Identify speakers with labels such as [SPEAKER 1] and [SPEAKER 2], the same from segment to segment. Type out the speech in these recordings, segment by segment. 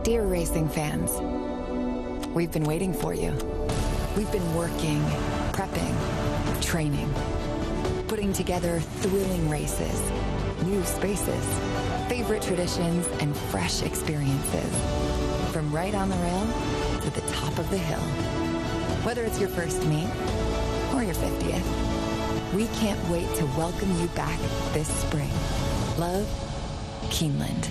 [SPEAKER 1] Dear racing fans, we've been waiting for you. We've been working, prepping, training, putting together thrilling races, new spaces, favorite traditions, and fresh experiences. From right on the rail to the top of the hill. Whether it's your first meet or your 50th, we can't wait to welcome you back this spring. Love, Keeneland.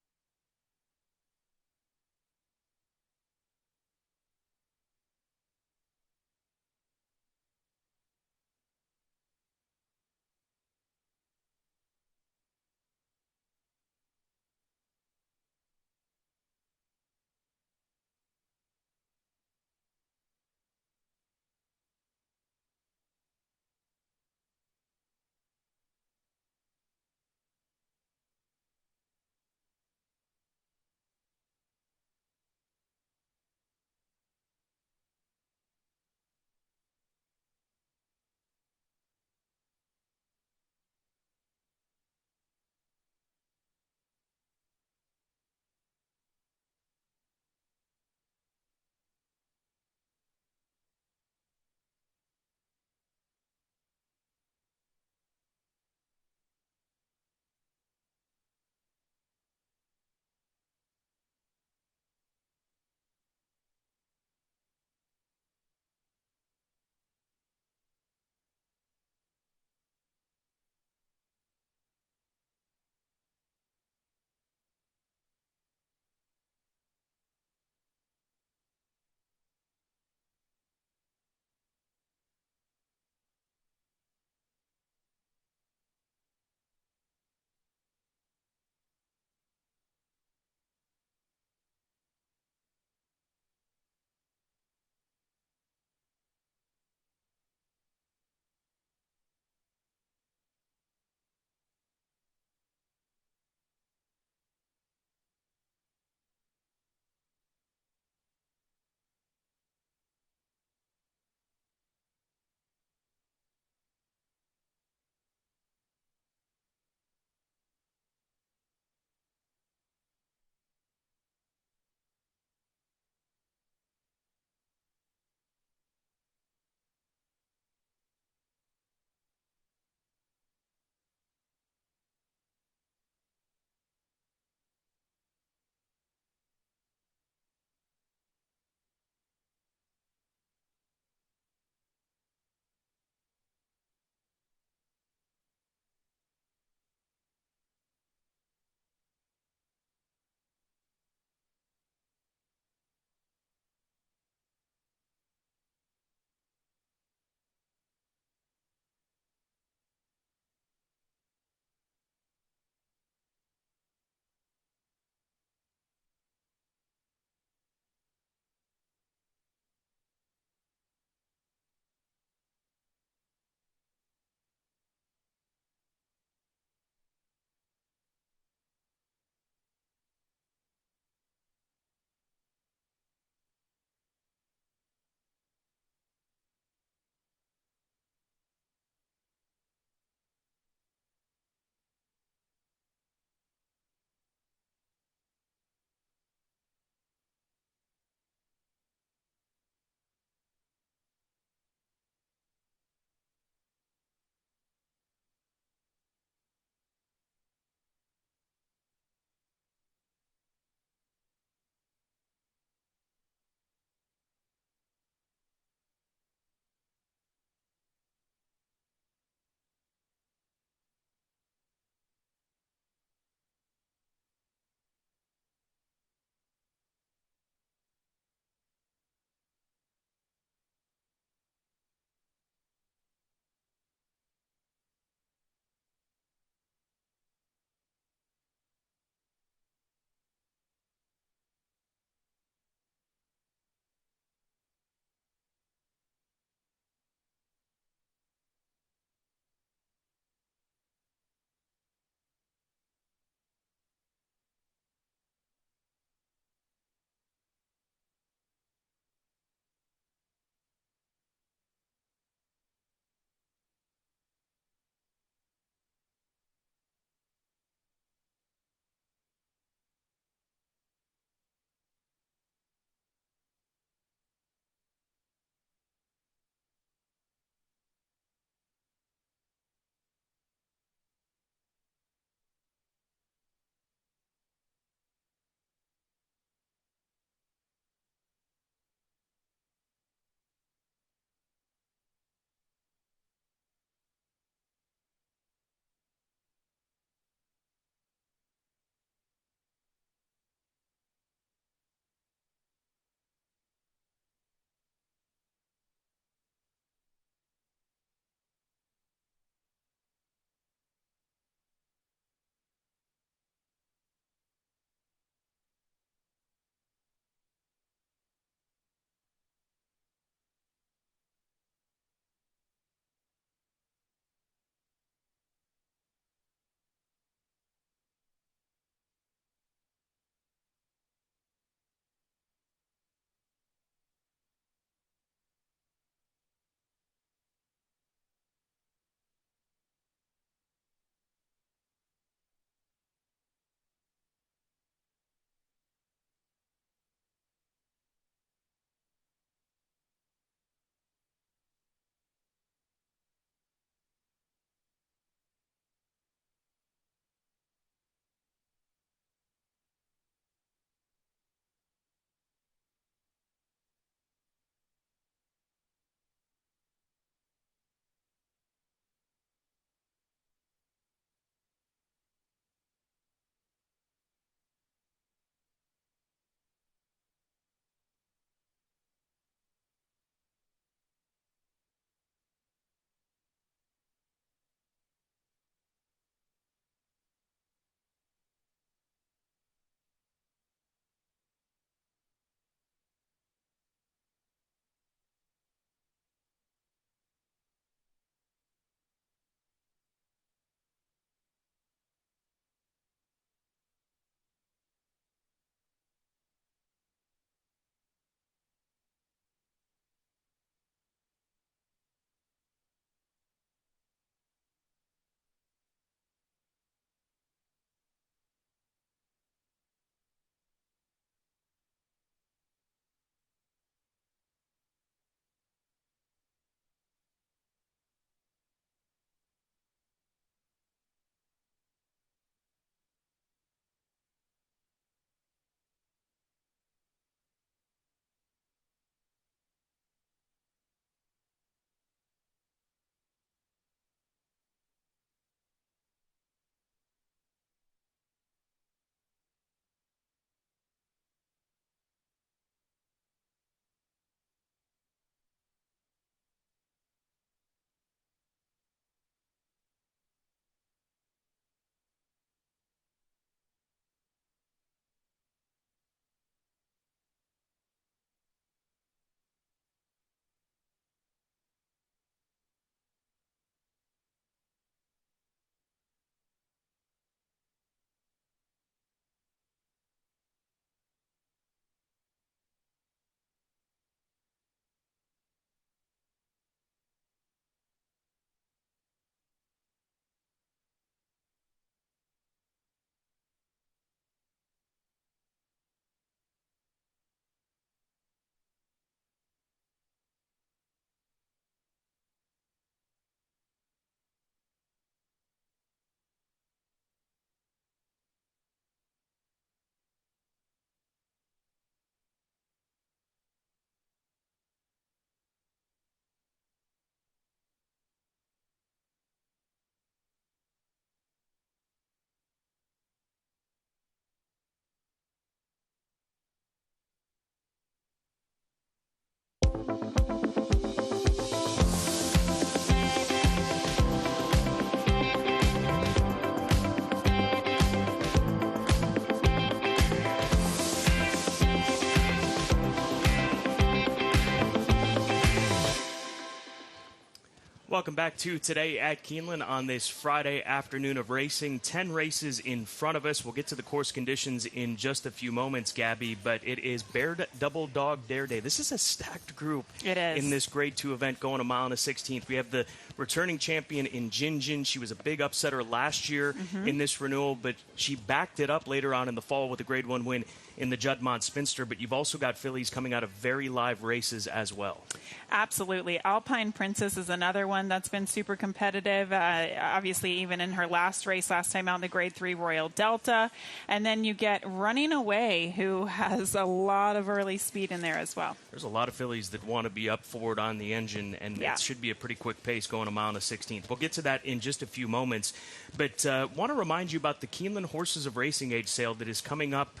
[SPEAKER 2] Welcome back to Today at Keeneland on this Friday afternoon of racing. 10 races in front of us. We'll get to the course conditions in just a few moments, Gabby, but it is Baird Double Dog Dare Day. This is a stacked group.
[SPEAKER 3] It is.
[SPEAKER 2] In this Grade 2 event going a mile and a 16th. We have the returning champion in Jin. She was a big upsetter last year in this renewal, but she backed it up later on in the fall with a Grade 1 win in the Juddmonte Spinster. But you've also got fillies coming out of very live races as well.
[SPEAKER 3] Absolutely. Alpine Princess is another one that's been super competitive. Obviously, even in her last race, last time out in the Grade 3 Royal Delta. And then you get Running Away, who has a lot of early speed in there as well.
[SPEAKER 2] There's a lot of fillies that want to be up forward on the engine, and it should be a pretty quick pace going a mile and a 16th. We'll get to that in just a few moments. But want to remind you about the Keeneland Horses of Racing Age sale that is coming up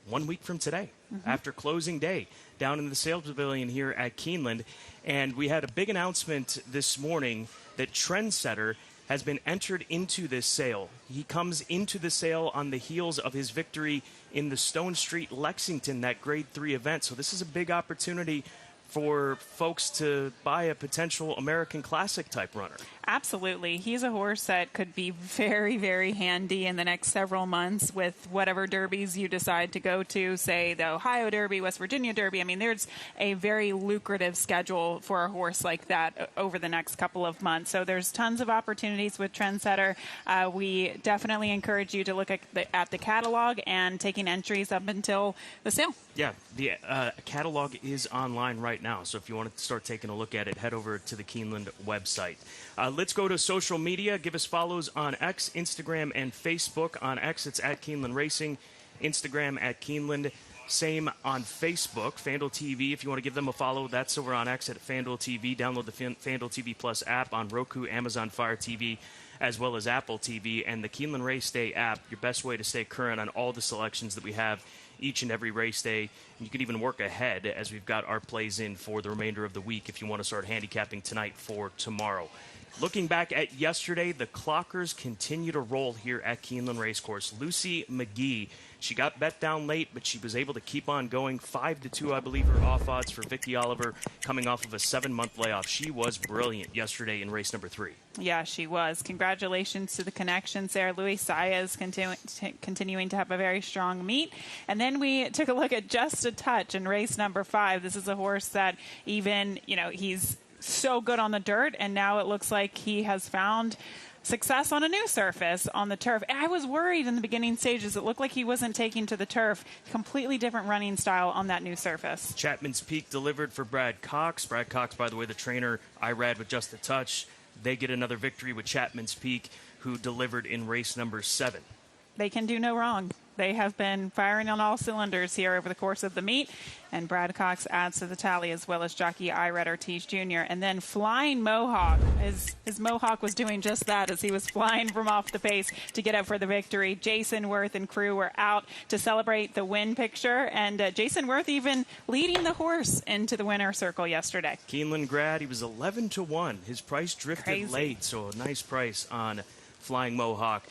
[SPEAKER 2] 1 week from today, after closing day, down in the sales pavilion here at Keeneland. And we had a big announcement this morning that Trendsetter has been entered into this sale. He comes into the sale on the heels of his victory in the Stone Street Lexington, that Grade 3 event. So this is a big opportunity for folks to buy a potential American Classic type runner.
[SPEAKER 3] Absolutely. He's a horse that could be very, very handy in the next several months with whatever derbies you decide to go to, say the Ohio Derby, West Virginia Derby. I mean, there's a very lucrative schedule for a horse like that over the next couple of months. So there's tons of opportunities with Trendsetter. We definitely encourage you to look at the catalog and taking entries up until the sale.
[SPEAKER 2] Yeah, the catalog is online right now. So if you want to start taking a look at it, head over to the Keeneland website. Let's go to social media. Give us follows on X, Instagram, and Facebook. On X, it's at Keeneland Racing. Instagram at Keeneland. Same on Facebook. FanDuel TV, if you want to give them a follow, that's over on X at FanDuel TV. Download the FanDuel TV Plus app on Roku, Amazon Fire TV, as well as Apple TV. And the Keeneland Race Day app, your best way to stay current on all the selections that we have each and every race day. And you can even work ahead as we've got our plays in for the remainder of the week if you want to start handicapping tonight for tomorrow. Looking back at yesterday, the clockers continue to roll here at Keeneland Racecourse. Lucy McGee, she got bet down late, but she was able to keep on going. 5-2, I believe, her off odds for Vicky Oliver, coming off of a 7-month layoff. She was brilliant yesterday in race number 3.
[SPEAKER 3] Yeah, she was. Congratulations to the connections there. Luis Saez continuing to have a very strong meet. And then we took a look at Just a Touch in race number 5. This is a horse that even, he's so good on the dirt, and now it looks like he has found success on a new surface on the turf. I was worried in the beginning stages. It looked like he wasn't taking to the turf. Completely different running style on that new surface.
[SPEAKER 2] Chapman's Peak delivered for Brad Cox. Brad Cox, by the way, the trainer I rad with Just a Touch. They get another victory with Chapman's Peak, who delivered in race number 7.
[SPEAKER 3] They can do no wrong. They have been firing on all cylinders here over the course of the meet, and Brad Cox adds to the tally, as well as jockey Irad Ortiz Jr. And then Flying Mohawk. His Mohawk was doing just that as he was flying from off the pace to get up for the victory. Jason Worth and crew were out to celebrate the win picture, and Jason Worth even leading the horse into the winner circle yesterday.
[SPEAKER 2] Keeneland grad, he was 11-1. His price drifted late, so a nice price on Flying Mohawk.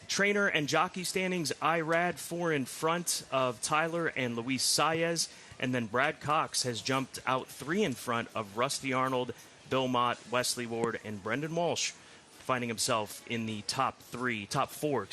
[SPEAKER 2] Trainer and jockey standings, Irad 4 in front of Tyler and Luis Saez. And then Brad Cox has jumped out 3 in front of Rusty Arnold, Bill Mott, Wesley Ward, and Brendan Walsh, finding himself in the top 4,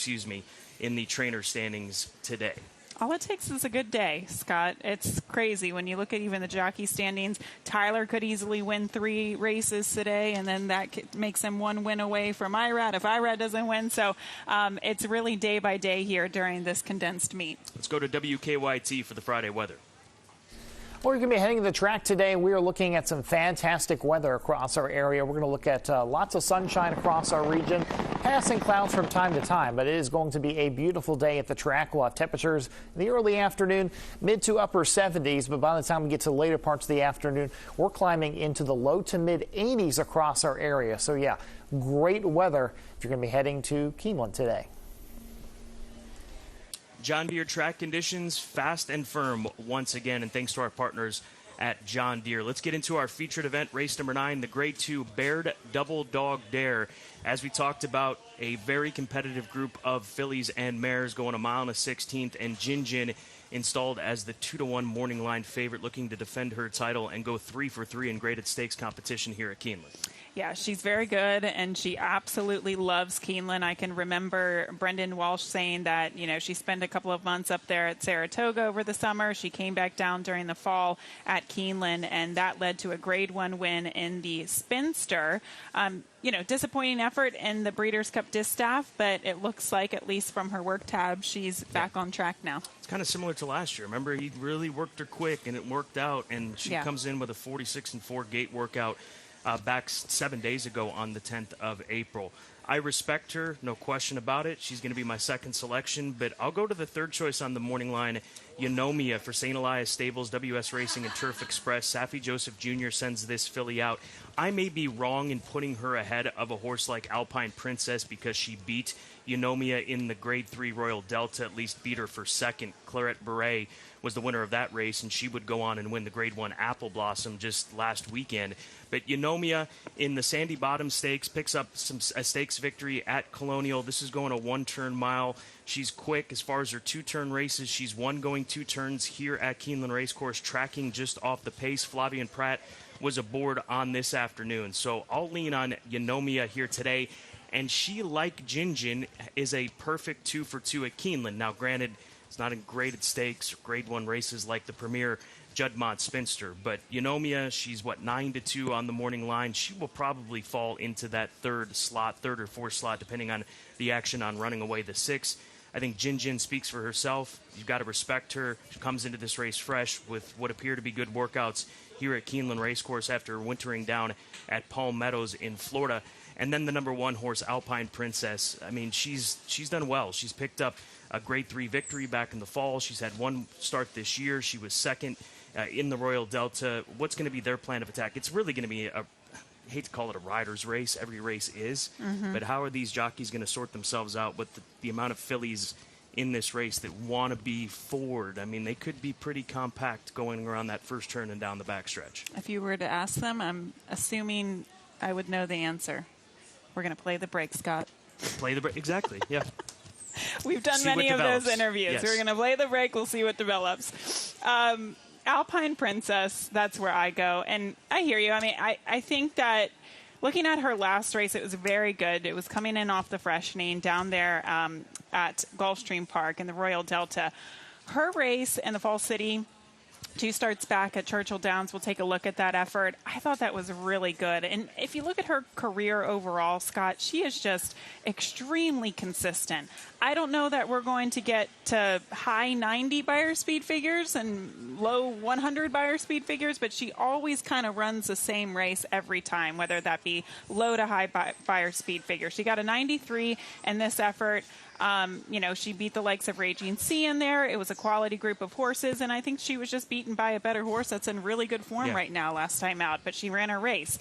[SPEAKER 2] in the trainer standings today.
[SPEAKER 3] All it takes is a good day, Scott. It's crazy when you look at even the jockey standings. Tyler could easily win 3 races today, and then that makes him 1 win away from Irad if Irad doesn't win. So it's really day by day here during this condensed meet.
[SPEAKER 2] Let's go to WKYT for the Friday weather.
[SPEAKER 4] We're going to be heading to the track today. We are looking at some fantastic weather across our area. We're going to look at lots of sunshine across our region, passing clouds from time to time, but it is going to be a beautiful day at the track. We'll have temperatures in the early afternoon, mid to upper 70s, but by the time we get to the later parts of the afternoon, we're climbing into the low to mid 80s across our area. So yeah, great weather if you're going to be heading to Keeneland today.
[SPEAKER 2] John Deere track conditions, fast and firm once again, and thanks to our partners at John Deere. Let's get into our featured event, race number 9, the Grade 2 Baird Double Dog Dare. As we talked about, a very competitive group of fillies and mares going a mile and a 16th, and Jin installed as the 2-1 morning line favorite, looking to defend her title and go 3 for 3 in graded stakes competition here at Keeneland.
[SPEAKER 3] Yeah, she's very good, and she absolutely loves Keeneland. I can remember Brendan Walsh saying that, you know, she spent a couple of months up there at Saratoga over the summer. She came back down during the fall at Keeneland, and that led to a Grade 1 win in the Spinster. You know, disappointing effort in the Breeders' Cup Distaff, but it looks like, at least from her work tab, she's back on track now.
[SPEAKER 2] It's kind of similar to last year. Remember, he really worked her quick, and it worked out, and she comes in with a 46-4 gate workout back 7 days ago on the 10th of April. I respect her, no question about it. She's going to be my second selection, but I'll go to the third choice on the morning line, Eunomia for St. Elias Stables, WS Racing, and Turf Express. Safi Joseph Jr. sends this filly out. I may be wrong in putting her ahead of a horse like Alpine Princess because she beat Eunomia in the Grade 3 Royal Delta, at least beat her for second. Claret Beret was the winner of that race, and she would go on and win the Grade 1 Apple Blossom just last weekend. But Eunomia in the Sandy Bottom Stakes picks up a stakes victory at Colonial. This is going a one-turn mile. She's quick as far as her two-turn races. She's won going two turns here at Keeneland Racecourse, tracking just off the pace. Flavian Pratt was aboard on this afternoon. So I'll lean on Eunomia here today. And she, like Jinjin, is a perfect 2-for-2 at Keeneland. Now, granted, it's not in graded stakes or Grade 1 races like the Premier Juddmonte Spinster. But Eunomia, she's, 9-2 on the morning line. She will probably fall into that third or fourth slot, depending on the action on running away the 6. I think Jinjin speaks for herself. You've got to respect her. She comes into this race fresh with what appear to be good workouts here at Keeneland Racecourse after wintering down at Palm Meadows in Florida. And then the number 1 horse, Alpine Princess. I mean, she's done well. She's picked up a Grade 3 victory back in the fall. She's had one start this year. She was second in the Royal Delta. What's going to be their plan of attack? It's really going to be I hate to call it a rider's race. Every race is. But how are these jockeys going to sort themselves out with the amount of fillies in this race that want to be forward? I mean, they could be pretty compact going around that first turn and down the backstretch.
[SPEAKER 3] If you were to ask them, I'm assuming I would know the answer. We're going to play the break, Scott.
[SPEAKER 2] Play the break. Exactly, yeah.
[SPEAKER 3] We've done many of those interviews.
[SPEAKER 2] Yes.
[SPEAKER 3] We're going to play the break. We'll see what develops. Alpine Princess, that's where I go. And I hear you. I mean, I think that looking at her last race, it was very good. It was coming in off the freshening down there at Gulfstream Park in the Royal Delta. Her race in the Fall City, 2 starts back at Churchill Downs. We'll take a look at that effort. I thought that was really good. And if you look at her career overall, Scott, she is just extremely consistent. I don't know that we're going to get to high 90 buyer speed figures and low 100 buyer speed figures, but she always kind of runs the same race every time, whether that be low to high buyer speed figures. She got a 93 in this effort. You know, she beat the likes of Raging Sea in there. It was a quality group of horses, and I think she was just beaten by a better horse that's in really good form right now last time out, but she ran her race.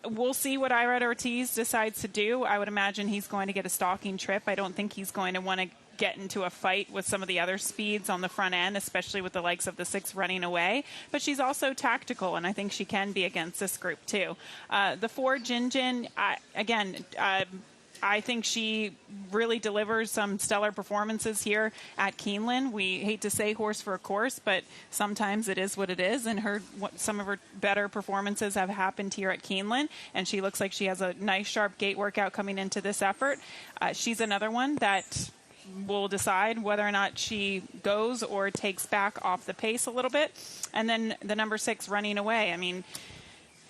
[SPEAKER 3] We'll see what Irad Ortiz decides to do. I would imagine he's going to get a stalking trip. I don't think he's going to want to get into a fight with some of the other speeds on the front end, especially with the likes of the 6 running away. But she's also tactical, and I think she can be against this group too. The 4, Jinjin, I think she really delivers some stellar performances here at Keeneland. We hate to say horse for a course, but sometimes it is what it is, and some of her better performances have happened here at Keeneland, and she looks like she has a nice, sharp gate workout coming into this effort. She's another one that will decide whether or not she goes or takes back off the pace a little bit. And then the number 6, Running Away. I mean,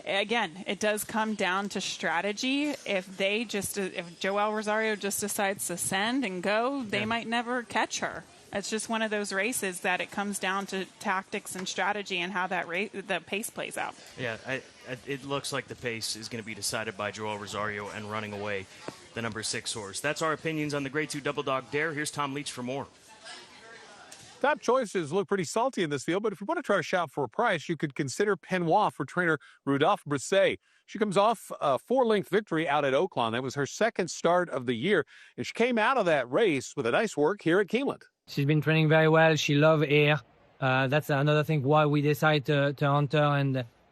[SPEAKER 3] again, it does come down to strategy. If Joel Rosario just decides to send and go, they might never catch her. It's just one of those races that it comes down to tactics and strategy and how the pace plays out.
[SPEAKER 2] Yeah, it looks like the pace is going to be decided by Joel Rosario and Running Away, the number 6 horse. That's our opinions on the Grade 2 Double Dog Dare. Here's Tom Leach for more.
[SPEAKER 5] Top choices look pretty salty in this field, but if you want to try to shop for a price, you could consider Penois for trainer Rudolph Brisset. She comes off a 4-length victory out at Oaklawn. That was her second start of the year, and she came out of that race with a nice work here at Keeneland.
[SPEAKER 6] She's been training very well. She loves air. That's another thing why we decide to hunt her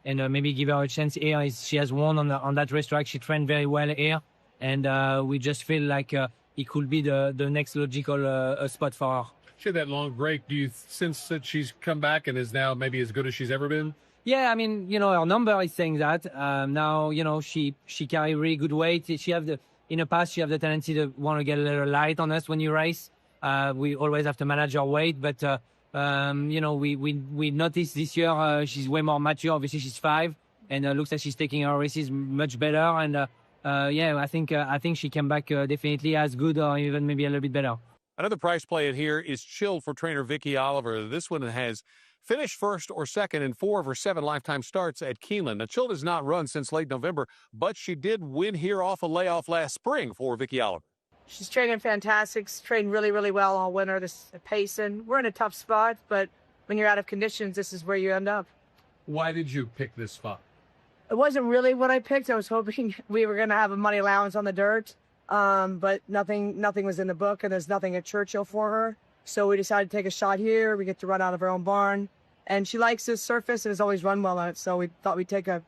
[SPEAKER 6] and maybe give her a chance. Air is she has won on that racetrack. She trained very well air, and we just feel like it could be the next logical spot for her.
[SPEAKER 7] She had that long break. Do you sense that she's come back and is now maybe as good as she's ever been?
[SPEAKER 6] Yeah, I mean, her number is saying that. Now, she carry really good weight. In the past, she have the tendency to want to get a little light on us when you race. We always have to manage our weight, but we noticed this year she's way more mature. Obviously, she's 5, and looks like she's taking her races much better. And I think she came back definitely as good or even maybe a little bit better.
[SPEAKER 5] Another price play in here is Chilled for trainer Vicky Oliver. This one has finished first or second in 4 of her 7 lifetime starts at Keeneland. Now, Chilled has not run since late November, but she did win here off a layoff last spring for Vicky Oliver.
[SPEAKER 7] She's training fantastic. She's trained really, really well all winter. This pacing. We're in a tough spot, but when you're out of conditions, this is where you end up.
[SPEAKER 5] Why did you pick this spot?
[SPEAKER 7] It wasn't really what I picked. I was hoping we were going to have a money allowance on the dirt, but nothing was in the book, and there's nothing at Churchill for her. So we decided to take a shot here. We get to run out of our own barn, and she likes this surface and has always run well on it. So we thought we'd take a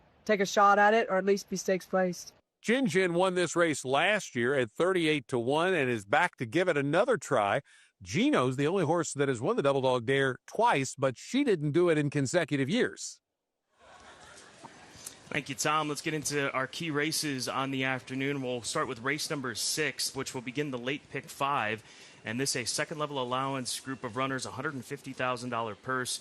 [SPEAKER 7] shot at it, or at least be stakes placed.
[SPEAKER 5] Jin Jin won this race last year at 38-1 and is back to give it another try. Gino's the only horse that has won the Double Dog Dare twice, but she didn't do it in consecutive years.
[SPEAKER 2] Thank you, Tom. Let's get into our key races on the afternoon. We'll start with race number 6, which will begin the late pick 5. And this is a second-level allowance group of runners, $150,000 purse.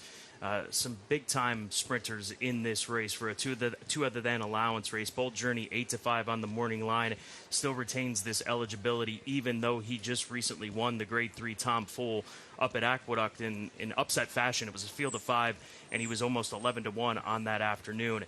[SPEAKER 2] Some big-time sprinters in this race for a two other than allowance race. Bold Journey 8-5 on the morning line still retains this eligibility, even though he just recently won the Grade 3 Tom Fool up at Aqueduct in upset fashion. It was a field of 5, and he was almost 11-1 on that afternoon.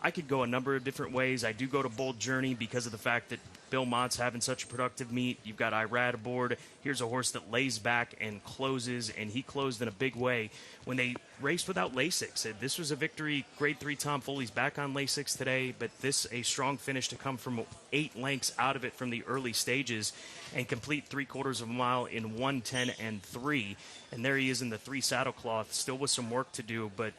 [SPEAKER 2] I could go a number of different ways. I do go to Bold Journey because of the fact that Bill Mott's having such a productive meet. You've got Irad aboard. Here's a horse that lays back and closes, and he closed in a big way when they raced without Lasix. This was a victory. Grade 3 Tom Foley's back on Lasix today, but this a strong finish to come from 8 lengths out of it from the early stages and complete 3/4 of a mile in 1:10 and 3. And there he is in the 3 saddle cloth, still with some work to do, but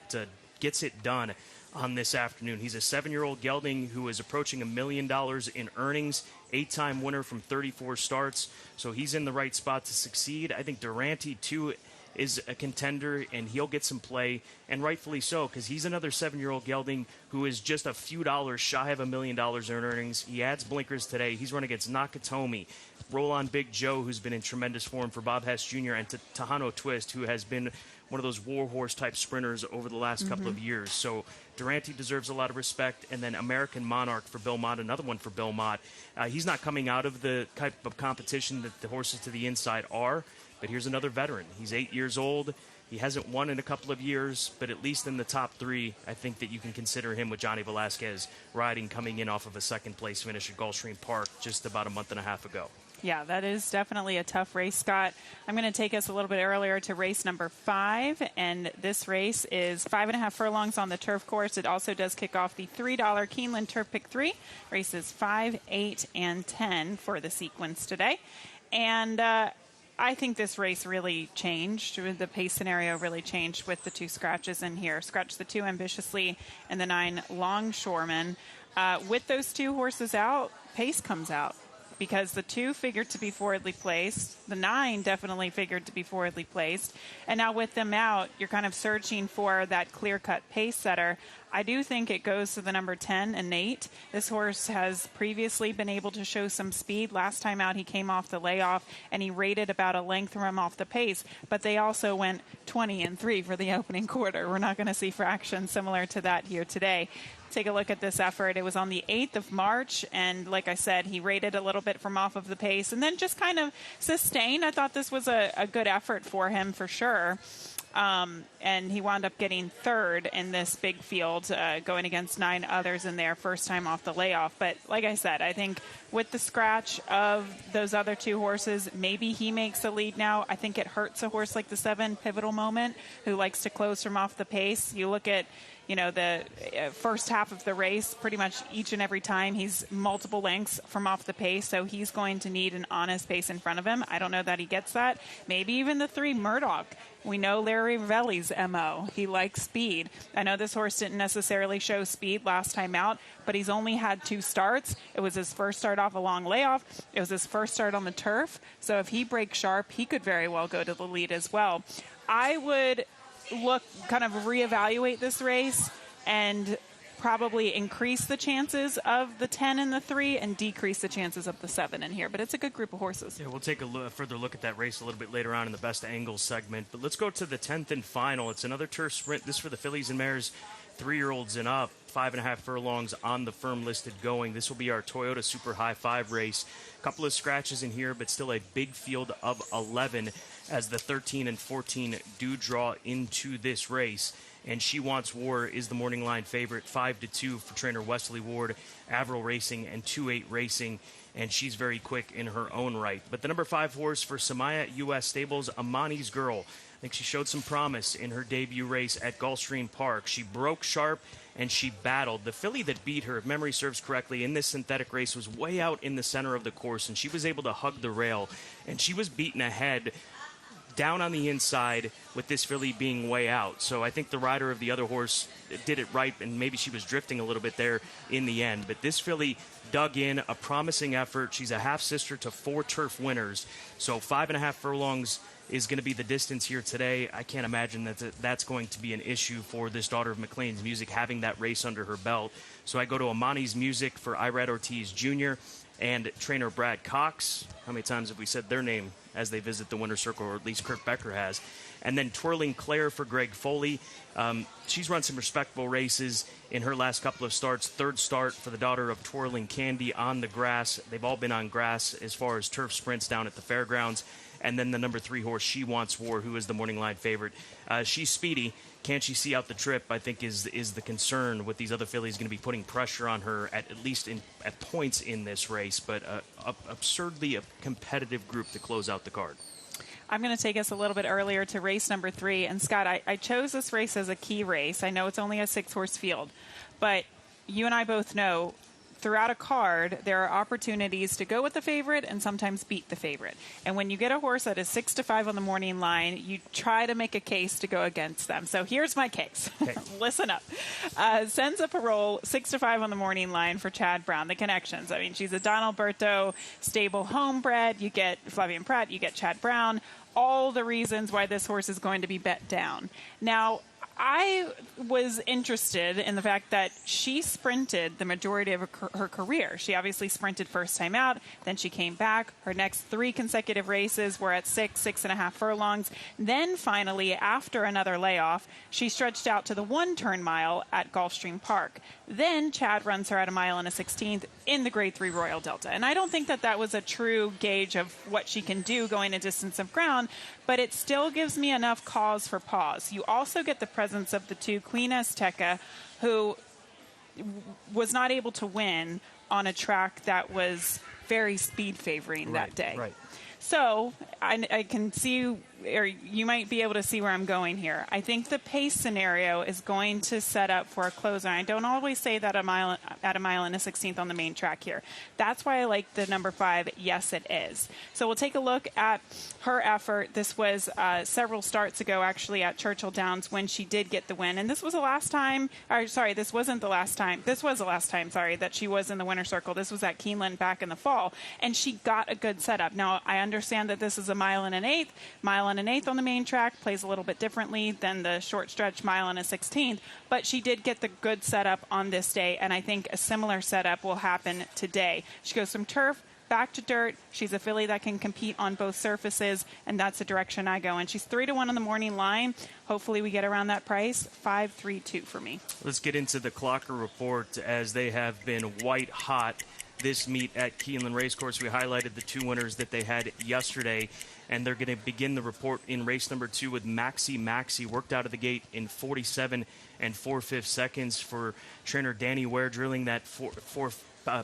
[SPEAKER 2] gets it done on this afternoon. He's a 7-year-old gelding who is approaching $1 million in earnings, 8-time winner from 34 starts, so he's in the right spot to succeed. I think Durante, too, is a contender, and he'll get some play, and rightfully so, because he's another 7-year-old gelding who is just a few dollars shy of $1 million in earnings. He adds blinkers today. He's run against Nakatomi, Roll On Big Joe, who's been in tremendous form for Bob Hess Jr., and Tejano Twist, who has been one of those warhorse-type sprinters over the last couple of years. So Durante deserves a lot of respect. And then American Monarch for Bill Mott, another one for Bill Mott. He's not coming out of the type of competition that the horses to the inside are, but here's another veteran. He's 8 years old. He hasn't won in a couple of years, but at least in the top 3, I think that you can consider him with Johnny Velasquez riding, coming in off of a second-place finish at Gulfstream Park just about a month and a half ago.
[SPEAKER 3] Yeah, that is definitely a tough race, Scott. I'm going to take us a little bit earlier to race number 5, and this race is 5.5 furlongs on the turf course. It also does kick off the $3 Keeneland Turf Pick 3, races 5, 8, and 10 for the sequence today. And I think this race really changed. The pace scenario really changed with the 2 scratches in here. Scratch the 2 Ambitiously and the 9 Longshoreman. With those 2 horses out, pace comes out, because the 2 figured to be forwardly placed. The 9 definitely figured to be forwardly placed. And now with them out, you're kind of searching for that clear-cut pace setter. I do think it goes to the number 10 and 8. This horse has previously been able to show some speed. Last time out, he came off the layoff, and he rated about a length from him off the pace. But they also went 20 and 3 for the opening quarter. We're not going to see fractions similar to that here today. Take a look at this effort. It was on the 8th of March, and like I said, he rated a little bit from off of the pace and then just kind of sustained. I thought this was a good effort for him for sure. And he wound up getting 3rd in this big field, going against 9 others in there, first time off the layoff. But like I said, I think with the scratch of those other 2 horses, maybe he makes the lead now. I think it hurts a horse like the 7 Pivotal Moment, who likes to close from off the pace. You look at the first half of the race, pretty much each and every time he's multiple lengths from off the pace, so he's going to need an honest pace in front of him. I don't know that he gets that. Maybe even the 3 Murdoch. We know Larry Ravelli's MO. He likes speed. I know this horse didn't necessarily show speed last time out, but he's only had 2 starts. It was his first start off a long layoff. It was his first start on the turf. So if he breaks sharp, he could very well go to the lead as well. I would kind of reevaluate this race and probably increase the chances of the 10 and the 3 and decrease the chances of the 7 in here. But it's a good group of horses.
[SPEAKER 2] Yeah, we'll take a further look at that race a little bit later on in the best angles segment. But let's go to the 10th and final. It's another turf sprint. This for the fillies and mares, 3-year-olds and up, 5.5 furlongs on the firm listed going. This will be our Toyota Super High 5 race. A couple of scratches in here, but still a big field of 11 as the 13 and 14 do draw into this race. And She Wants War is the morning line favorite, 5-2 for trainer Wesley Ward, Averill Racing, and 2-8 Racing. And she's very quick in her own right. But the number 5 horse for Samaya U.S. Stables, Amani's Girl. I think she showed some promise in her debut race at Gulfstream Park. She broke sharp and she battled. The filly that beat her, if memory serves correctly, in this synthetic race was way out in the center of the course, and she was able to hug the rail. And she was beaten ahead down on the inside with this filly being way out. So I think the rider of the other horse did it right, and maybe she was drifting a little bit there in the end. But this filly dug in, a promising effort. She's a half-sister to 4 turf winners. So 5.5 furlongs is going to be the distance here today. I can't imagine that that's going to be an issue for this daughter of McLean's Music, having that race under her belt. So I go to Amani's Music for Irad Ortiz Jr. and trainer Brad Cox. How many times have we said their name as they visit the winner's circle, or at least Kurt Becker has? And then Twirling Claire for Greg Foley. She's run some respectable races in her last couple of starts. 3rd start for the daughter of Twirling Candy on the grass. They've all been on grass as far as turf sprints down at the fairgrounds. And then the number 3 horse, She Wants War, who is the morning line favorite. She's speedy. Can she see out the trip, I think, is the concern with these other fillies going to be putting pressure on her at least at points in this race. But absurdly a competitive group to close out the card.
[SPEAKER 3] I'm going to take us a little bit earlier to race number 3. And, Scott, I chose this race as a key race. I know it's only a 6-horse field. But you and I both know throughout a card, there are opportunities to go with the favorite and sometimes beat the favorite. And when you get a horse that is 6-5 on the morning line, you try to make a case to go against them. So here's my case. Okay. Listen up. Senza Parole, 6-5 on the morning line for Chad Brown. The connections. I mean, she's a Don Alberto stable homebred. You get Flavian Pratt, you get Chad Brown. All the reasons why this horse is going to be bet down. Now, I was interested in the fact that she sprinted the majority of her career. She obviously sprinted first time out, then she came back. Her next 3 consecutive races were at 6.5 furlongs. Then finally, after another layoff, she stretched out to the 1-turn mile at Gulfstream Park. Then Chad runs her at 1 1/16 miles in the Grade 3 Royal Delta. And I don't think that was a true gauge of what she can do going a distance of ground, but it still gives me enough cause for pause. You also get the presence of the 2 Queen Azteca, who was not able to win on a track that was very speed favoring that day. Right. So I can see, or you might be able to see where I'm going here. I think the pace scenario is going to set up for a closer. I don't always say that at 1 1/16 on the main track here. That's why I like the number 5. Yes, it is. So we'll take a look at her effort. This was several starts ago, actually, at Churchill Downs when she did get the win. And this was the last time, this wasn't the last time. This was the last time, that she was in the winner's circle. This was at Keeneland back in the fall. And she got a good setup. Now, I understand that this is a 1 1/8. 1 1/8 on the main track plays a little bit differently than the short stretch 1 1/16. But she did get the good setup on this day, and I think a similar setup will happen today. She goes from turf back to dirt. She's a filly that can compete on both surfaces, and that's the direction I go in. She's 3-1 on the morning line. Hopefully we get around that price. 5-3-2 for me.
[SPEAKER 2] Let's get into the Clocker report, as they have been white hot this meet at Keeneland Racecourse. We highlighted the 2 winners that they had yesterday, and they're going to begin the report in race number 2 with Maxi. Worked out of the gate in 47 and 4/5 seconds for trainer Danny Ware, drilling that four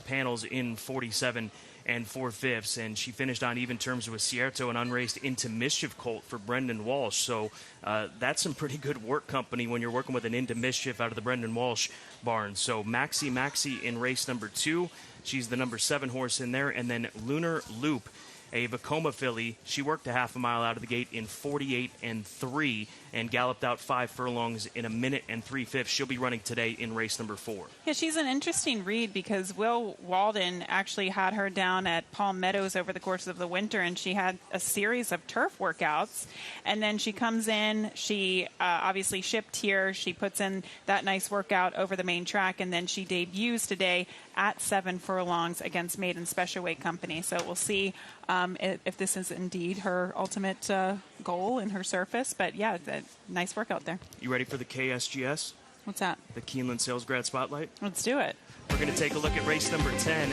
[SPEAKER 2] panels in 47 and 4/5, and she finished on even terms with Cierto, an unraced Into Mischief colt for Brendan Walsh. So that's some pretty good work company when you're working with an Into Mischief out of the Brendan Walsh barn. So Maxi in race number 2. She's the number 7 horse in there. And then Lunar Loop a Vacoma filly. She worked a half a mile out of the gate in 48-3 and galloped out 5 furlongs in 1 minute and 3/5. She'll be running today in race number 4.
[SPEAKER 3] Yeah, she's an interesting read because Will Walden actually had her down at Palm Meadows over the course of the winter, and she had a series of turf workouts. And then she comes in, she obviously shipped here, she puts in that nice workout over the main track, and then she debuts today at 7 furlongs against Maiden Special Weight Company. So we'll see if this is indeed her ultimate goal in her surface. But yeah, nice workout there.
[SPEAKER 2] You ready for the KSGS?
[SPEAKER 3] What's that?
[SPEAKER 2] The Keeneland Sales Grad Spotlight?
[SPEAKER 3] Let's do it.
[SPEAKER 2] We're going to take a look at race number 10,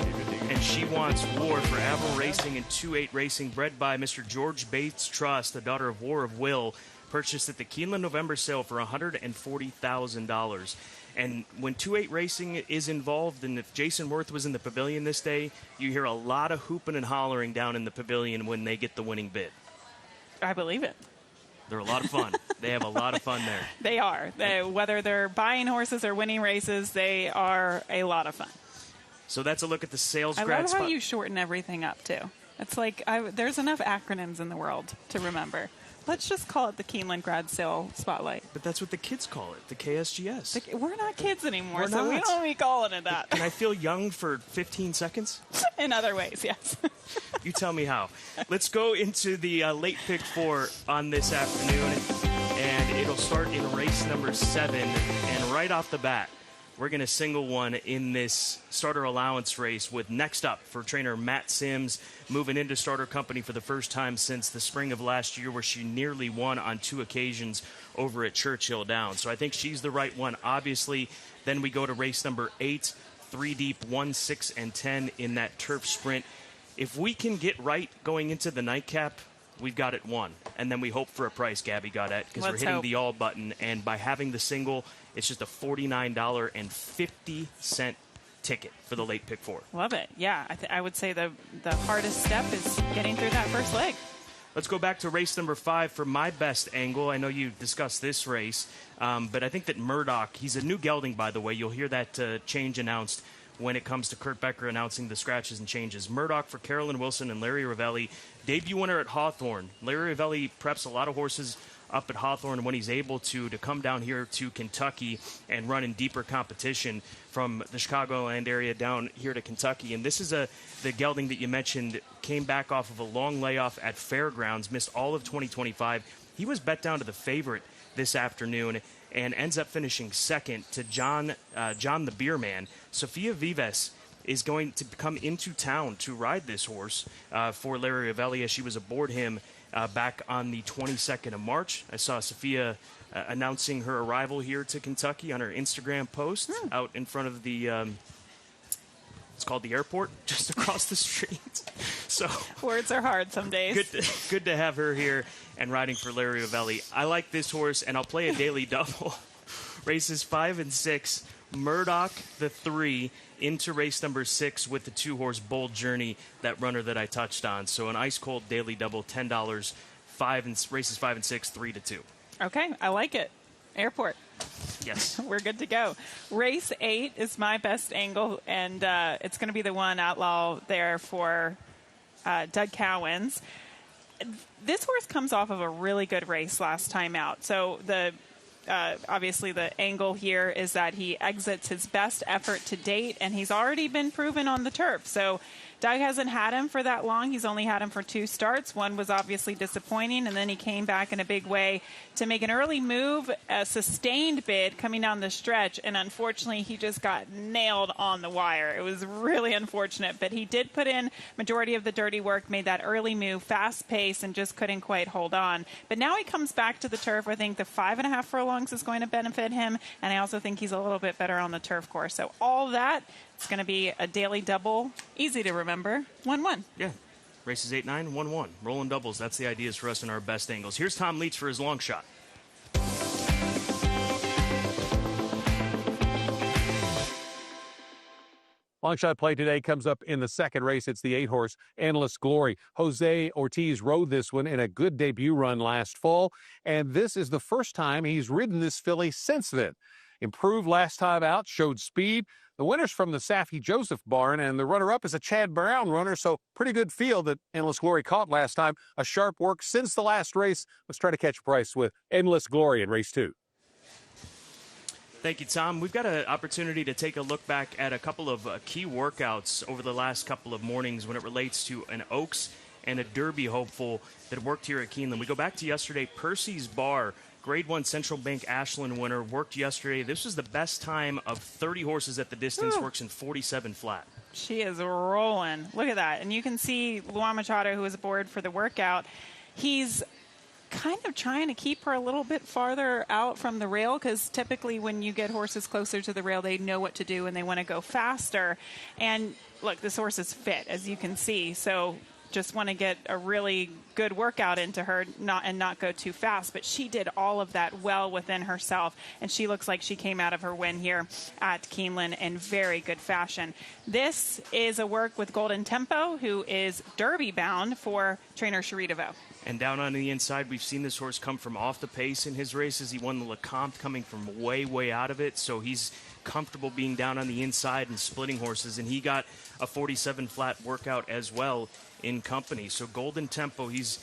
[SPEAKER 2] and She Wants War for Averill Racing and 2-8 Racing, bred by Mr. George Bates Trust, the daughter of War of Will, purchased at the Keeneland November sale for $140,000. And when 2-8 Racing is involved, and if Jason Worth was in the pavilion this day, you hear a lot of hooping and hollering down in the pavilion when they get the winning bid.
[SPEAKER 3] I believe it.
[SPEAKER 2] They're a lot of fun. They have a lot of fun there.
[SPEAKER 3] They are. Whether they're buying horses or winning races, they are a lot of fun.
[SPEAKER 2] So that's a look at the sales
[SPEAKER 3] I
[SPEAKER 2] grad
[SPEAKER 3] love how
[SPEAKER 2] spot.
[SPEAKER 3] you shorten everything up, too. It's like there's enough acronyms in the world to remember. Let's just call it the Keeneland Grad Sale Spotlight.
[SPEAKER 2] But that's what the kids call it, the KSGS.
[SPEAKER 3] We're not kids anymore,
[SPEAKER 2] We're
[SPEAKER 3] so we
[SPEAKER 2] not.
[SPEAKER 3] don't be calling it that.
[SPEAKER 2] Can I feel young for 15 seconds?
[SPEAKER 3] In other ways, yes.
[SPEAKER 2] You tell me how. Let's go into the late pick 4 on this afternoon, and it'll start in race number 7. And right off the bat, we're going to single one in this starter allowance race with next up for trainer Matt Sims, moving into starter company for the first time since the spring of last year, where she nearly won on 2 occasions over at Churchill Downs. So I think she's the right one, obviously. Then we go to race number 8, 3 deep, 1, 6, and 10 in that turf sprint. If we can get right going into the nightcap, we've got it won. And then we hope for a price, Gabby Gaudette, because we're hitting the all button. And by having the single, it's just a $49.50 ticket for the late pick 4.
[SPEAKER 3] Love it. Yeah, I would say the hardest step is getting through that first leg.
[SPEAKER 2] Let's go back to race number 5 for my best angle. I know you discussed this race, but I think that Murdoch, he's a new gelding, by the way. You'll hear that change announced when it comes to Kurt Becker announcing the scratches and changes. Murdoch for Carolyn Wilson and Larry Ravelli. Debut winner at Hawthorne. Larry Ravelli preps a lot of horses up at Hawthorne when he's able to come down here to Kentucky and run in deeper competition from the Chicagoland area down here to Kentucky. And this is the gelding that you mentioned, came back off of a long layoff at Fairgrounds, missed all of 2025. He was bet down to the favorite this afternoon and ends up finishing second to John the Beer Man. Sophia Vives is going to come into town to ride this horse for Larry Ravelli, as she was aboard him back on the 22nd of March. I saw Sophia announcing her arrival here to Kentucky on her Instagram post out in front of the, it's called the airport, just across the street. So
[SPEAKER 3] words are hard some days.
[SPEAKER 2] Good to have her here and riding for Larry Ravelli. I like this horse, and I'll play a daily double. Races 5 and 6, Murdoch the 3 into race number 6 with the 2-horse Bold Journey, that runner that I touched on. So an ice cold daily double, $10, races 5 and 6, 3-2.
[SPEAKER 3] Okay, I like it. Airport.
[SPEAKER 2] Yes.
[SPEAKER 3] We're good to go. Race 8 is my best angle, and it's going to be the one outlaw there for Doug Cowens. This horse comes off of a really good race last time out. So obviously the angle here is that he exits his best effort to date, and he's already been proven on the turf. So Doug hasn't had him for that long. He's only had him for 2 starts. One was obviously disappointing, and then he came back in a big way to make an early move, a sustained bid coming down the stretch, and unfortunately he just got nailed on the wire. It was really unfortunate, but he did put in majority of the dirty work, made that early move, fast pace, and just couldn't quite hold on. But now he comes back to the turf. I think the 5.5 furlongs is going to benefit him, and I also think he's a little bit better on the turf course. So all that, it's going to be a daily double, easy to remember, 1-1.
[SPEAKER 2] Yeah. Races 8, 9, 1-1. Rolling doubles. That's the ideas for us in our best angles. Here's Tom Leach for his long shot.
[SPEAKER 5] Long shot play today comes up in the second race. It's the 8-horse Endless Glory. Jose Ortiz rode this one in a good debut run last fall, and this is the first time he's ridden this filly since then. Improved last time out, showed speed. The winner's from the Safi Joseph barn, and the runner-up is a Chad Brown runner, so pretty good field that Endless Glory caught last time. A sharp work since the last race. Let's try to catch a price with Endless Glory in race 2.
[SPEAKER 2] Thank you, Tom. We've got an opportunity to take a look back at a couple of key workouts over the last couple of mornings when it relates to an Oaks and a Derby hopeful that worked here at Keeneland. We go back to yesterday. Percy's Bar, Grade 1 Central Bank Ashland winner, worked yesterday. This was the best time of 30 horses at the distance, works in 47 flat.
[SPEAKER 3] She is rolling. Look at that. And you can see Luan Machado, who was aboard for the workout. He's kind of trying to keep her a little bit farther out from the rail, because typically when you get horses closer to the rail, they know what to do and they want to go faster. And look, this horse is fit, as you can see. So just want to get a really good workout into her, not go too fast. But she did all of that well within herself, and she looks like she came out of her win here at Keeneland in very good fashion. This is a work with Golden Tempo, who is Derby bound for trainer Cherie DeVoe.
[SPEAKER 2] And down on the inside, we've seen this horse come from off the pace in his races. He won the Lecomte coming from way, way out of it, so he's comfortable being down on the inside and splitting horses, and he got a 47 flat workout as well in company. So Golden Tempo, he's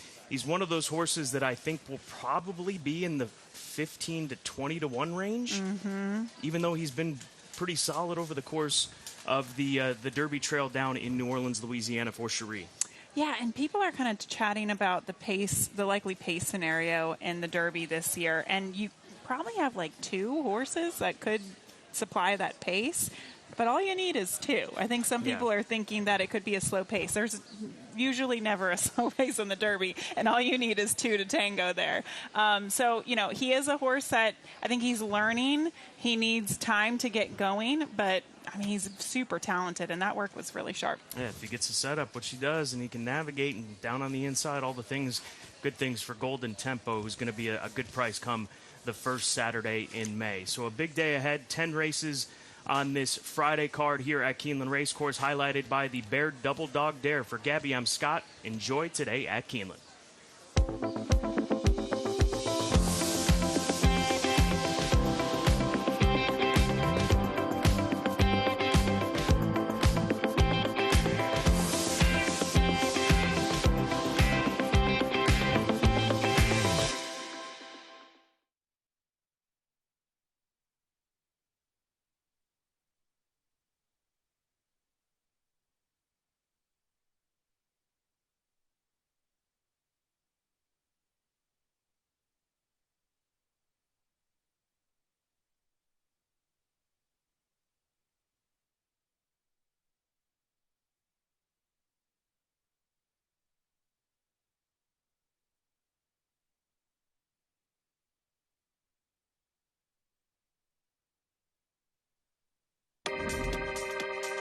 [SPEAKER 2] one of those horses that I think will probably be in the 15 to 20 to 1 range, even though he's been pretty solid over the course of the Derby Trail down in New Orleans, Louisiana for Cherie.
[SPEAKER 3] Yeah, and people are kind of chatting about the likely pace scenario in the Derby this year, and you probably have like 2 horses that could supply that pace, but all you need is 2. I think some people are thinking that it could be a slow pace. There's usually never a slow pace in the Derby, and all you need is 2 to tango there. So, he is a horse that I think he's learning. He needs time to get going, but I mean, he's super talented, and that work was really sharp.
[SPEAKER 2] Yeah, if he gets a setup, which he does, and he can navigate and down on the inside, all the things, good things for Golden Tempo, who's going to be a good price come the first Saturday in May. So a big day ahead, 10 races on this Friday card here at Keeneland Racecourse, highlighted by the Baird Double Dog Dare. For Gabby, I'm Scott. Enjoy today at Keeneland.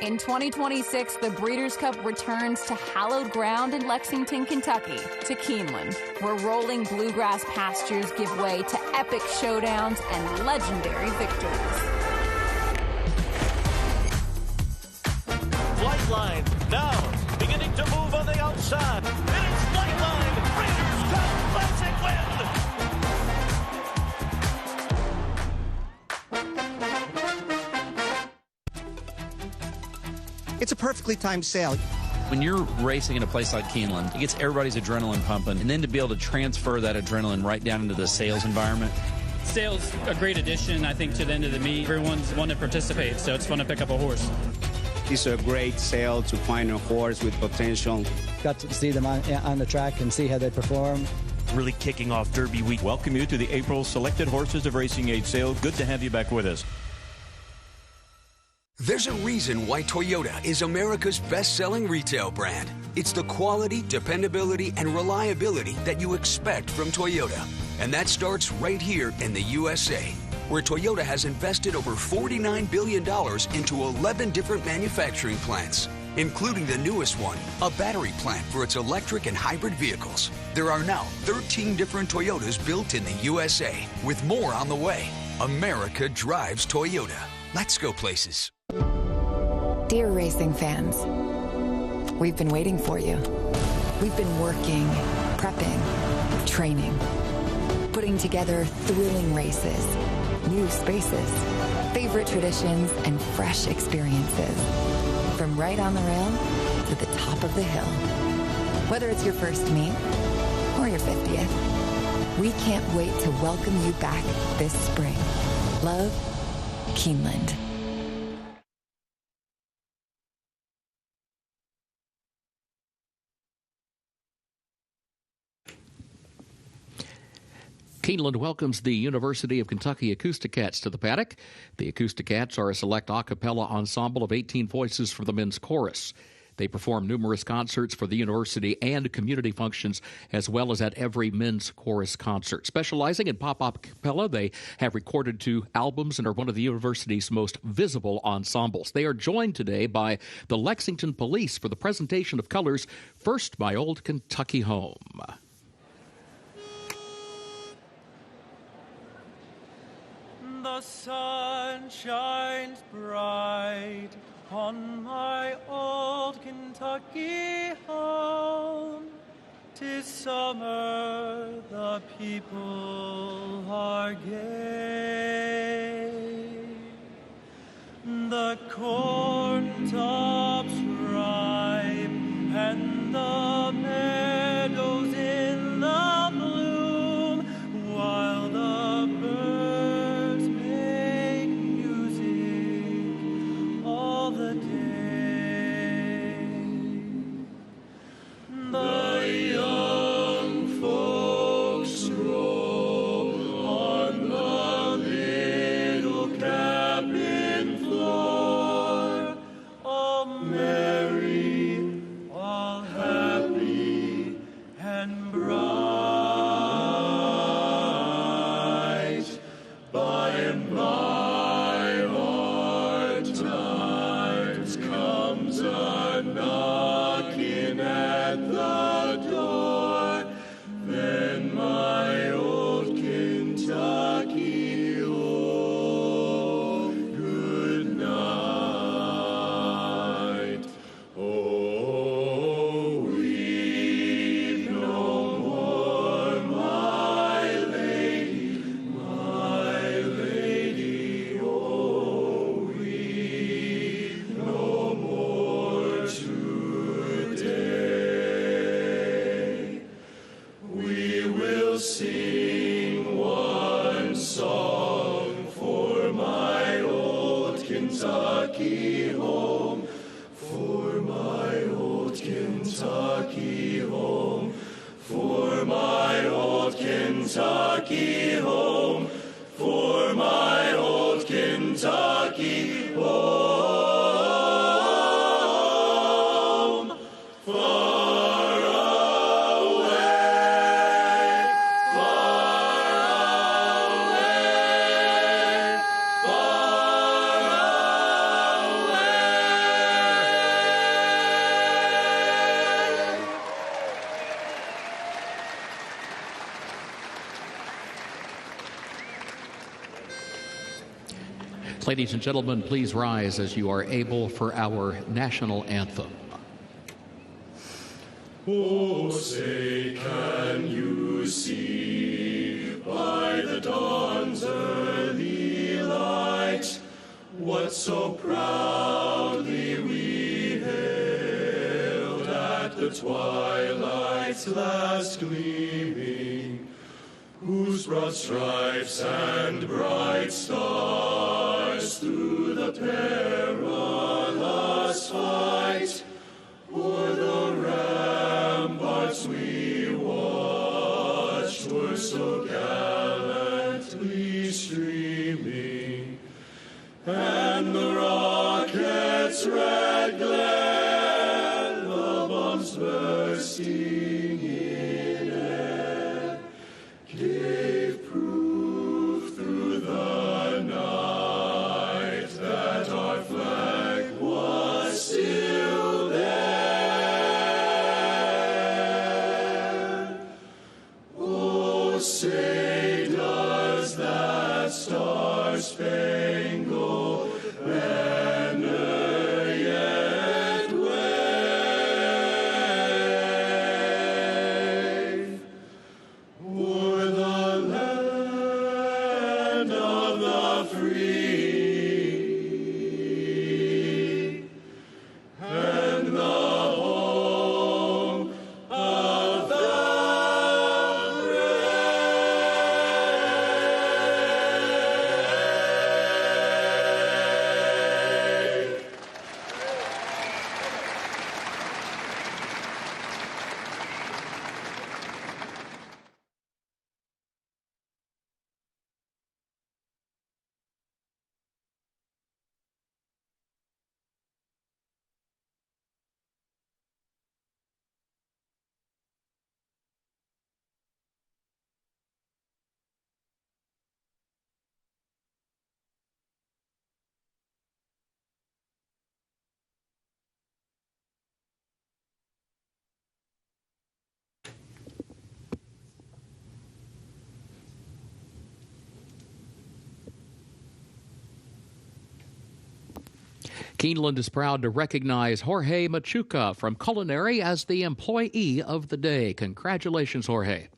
[SPEAKER 8] In 2026, the Breeders' Cup returns to hallowed ground in Lexington, Kentucky, to Keeneland, where rolling bluegrass pastures give way to epic showdowns and legendary victories.
[SPEAKER 9] Flight line now beginning to move on the outside. It is flight line. Breeders' Cup Classic win.
[SPEAKER 10] It's a perfectly timed sale.
[SPEAKER 11] When you're racing in a place like Keeneland, it gets everybody's adrenaline pumping, and then to be able to transfer that adrenaline right down into the sales environment.
[SPEAKER 12] Sales a great addition, I think, to the end of the meet. Everyone's want to participate, so it's fun to pick up a horse.
[SPEAKER 13] It's a great sale to find a horse with potential.
[SPEAKER 14] Got to see them on the track and see how they perform.
[SPEAKER 15] Really kicking off Derby week. Welcome you to the April Selected Horses of Racing Age sale. Good to have you back with us.
[SPEAKER 16] There's a reason why Toyota is America's best-selling retail brand. It's the quality, dependability, and reliability that you expect from Toyota. And that starts right here in the USA, where Toyota has invested over $49 billion into 11 different manufacturing plants, including the newest one, a battery plant for its electric and hybrid vehicles. There are now 13 different Toyotas built in the USA, with more on the way. America drives Toyota. Let's go places.
[SPEAKER 1] Dear racing fans, we've been waiting for you. We've been working, prepping, training, putting together thrilling races, new spaces, favorite traditions, and fresh experiences. From right on the rail to the top of the hill. Whether it's your first meet or your 50th, we can't wait to welcome you back this spring. Love, Keeneland.
[SPEAKER 10] Keeneland welcomes the University of Kentucky Acousticats to the paddock. The Acousticats are a select a cappella ensemble of 18 voices for the men's chorus. They perform numerous concerts for the university and community functions, as well as at every men's chorus concert. Specializing in pop a cappella, they have recorded 2 albums and are one of the university's most visible ensembles. They are joined today by the Lexington Police for the presentation of Colors, First My Old Kentucky Home.
[SPEAKER 17] The sun shines bright on my old Kentucky home. 'Tis summer, the people are gay. The corn tops ripe and the meadows in the bloom, while the birds make music all the day. The young folks roll on the little cabin floor, all merry, all happy and bright. By and by, hard times comes a knocking at the door. Then my old Kentucky, oh, good night. Oh, weep no more, my lady, oh, weep no more today. We will sing one song for my old Kentucky home, for my old Kentucky home, for my old Kentucky home, for my old Kentucky home, far away, far away, far away.
[SPEAKER 10] Ladies and gentlemen, please rise as you are able for our national anthem.
[SPEAKER 17] Oh, say, can you see by the dawn's early light what so proudly we hailed at the twilight's last gleaming, whose broad stripes and bright stars through the perilous fight o'er the ramparts we watched were so gallantly streaming, and the rocket's red glare, the bombs bursting in air, gave proof through the night that our flag was still there. Oh, say, does that star-spangled banner yet wave o'er the land of the free
[SPEAKER 10] Keeneland is proud to recognize Jorge Machuca from Culinary as the Employee of the Day. Congratulations, Jorge.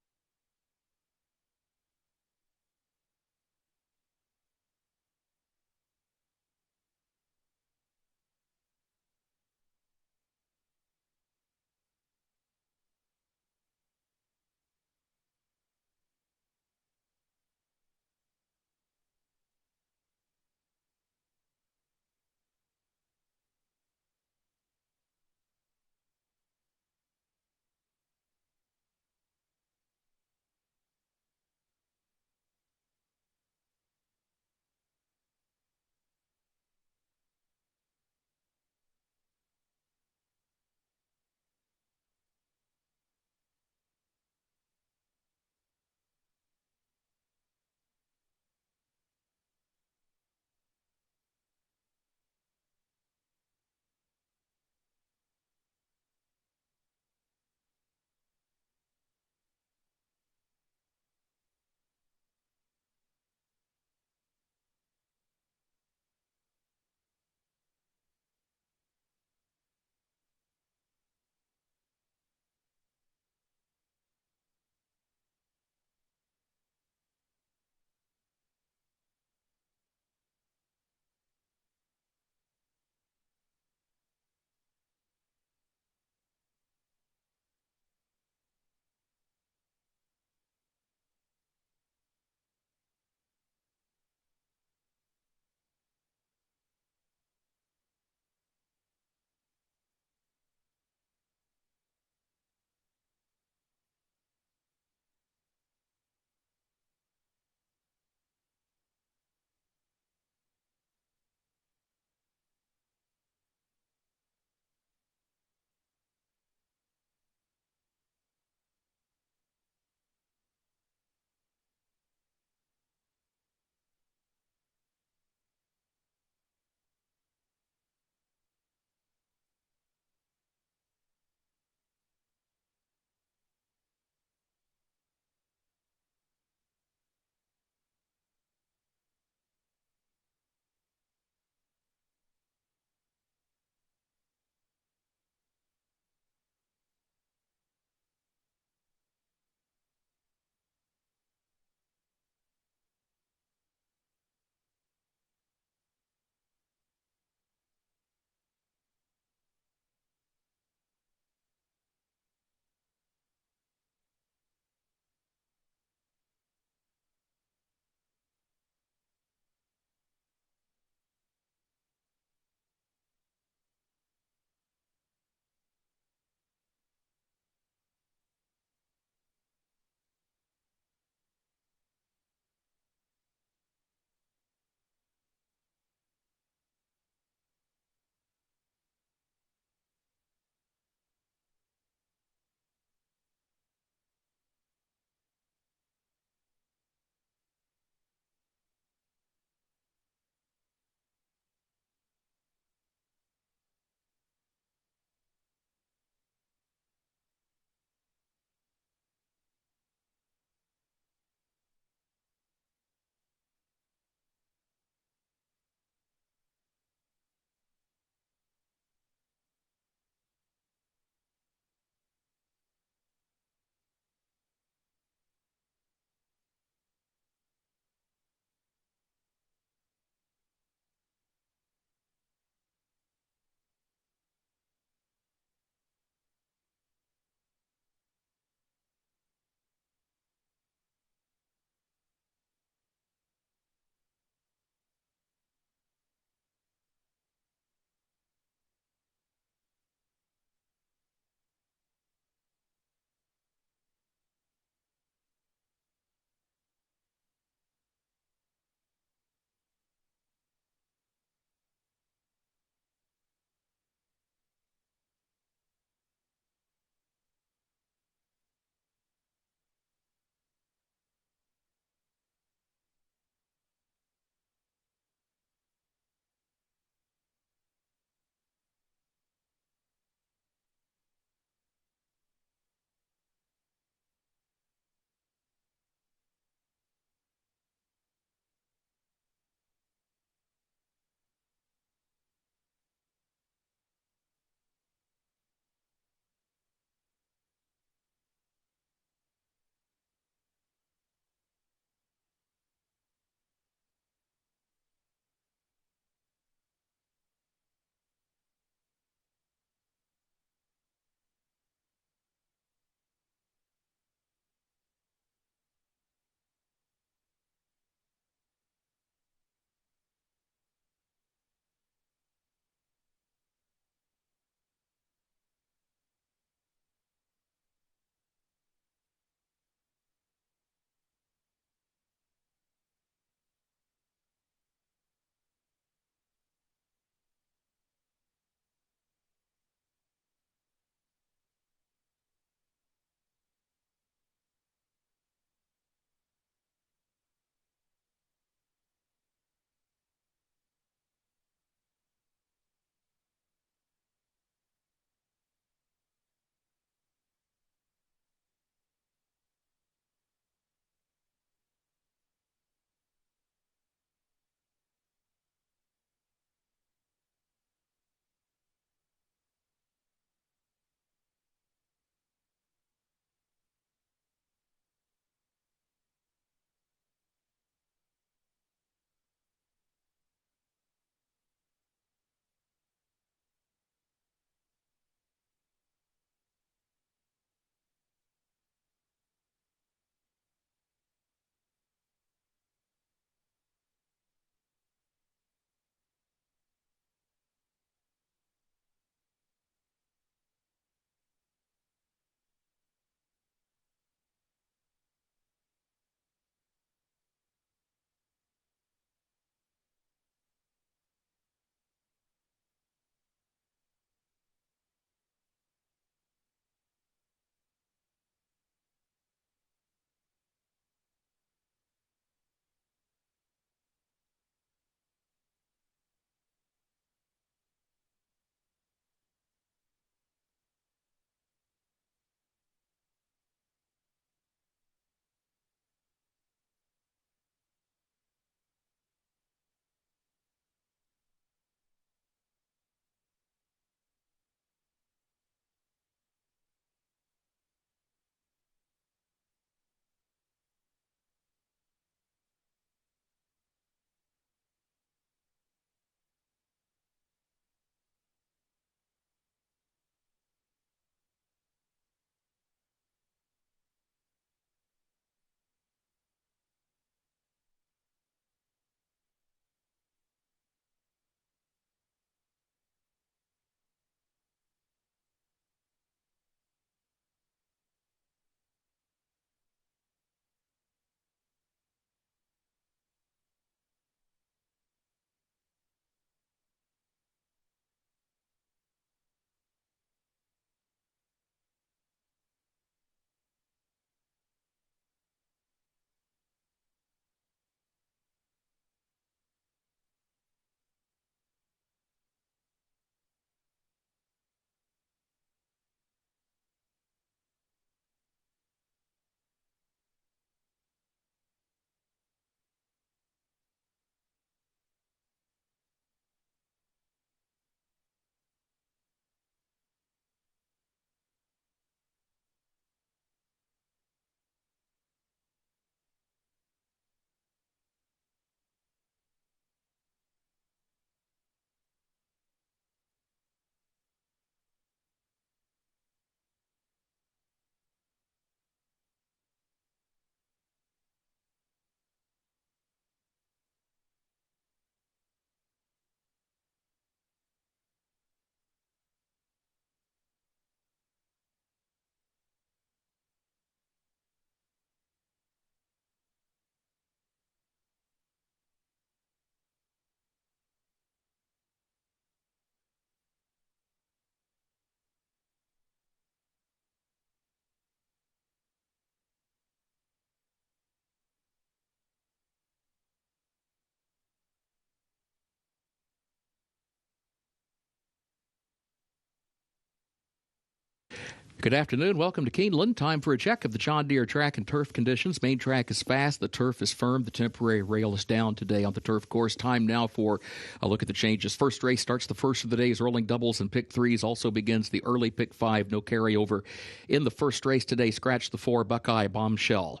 [SPEAKER 10] Good afternoon. Welcome to Keeneland. Time for a check of the John Deere track and turf conditions. Main track is fast. The turf is firm. The temporary rail is down today on the turf course. Time now for a look at the changes. First race starts the first of the day's rolling doubles and pick threes. Also begins the early pick five. No carryover in the first race today. Scratch the 4 Buckeye Bombshell.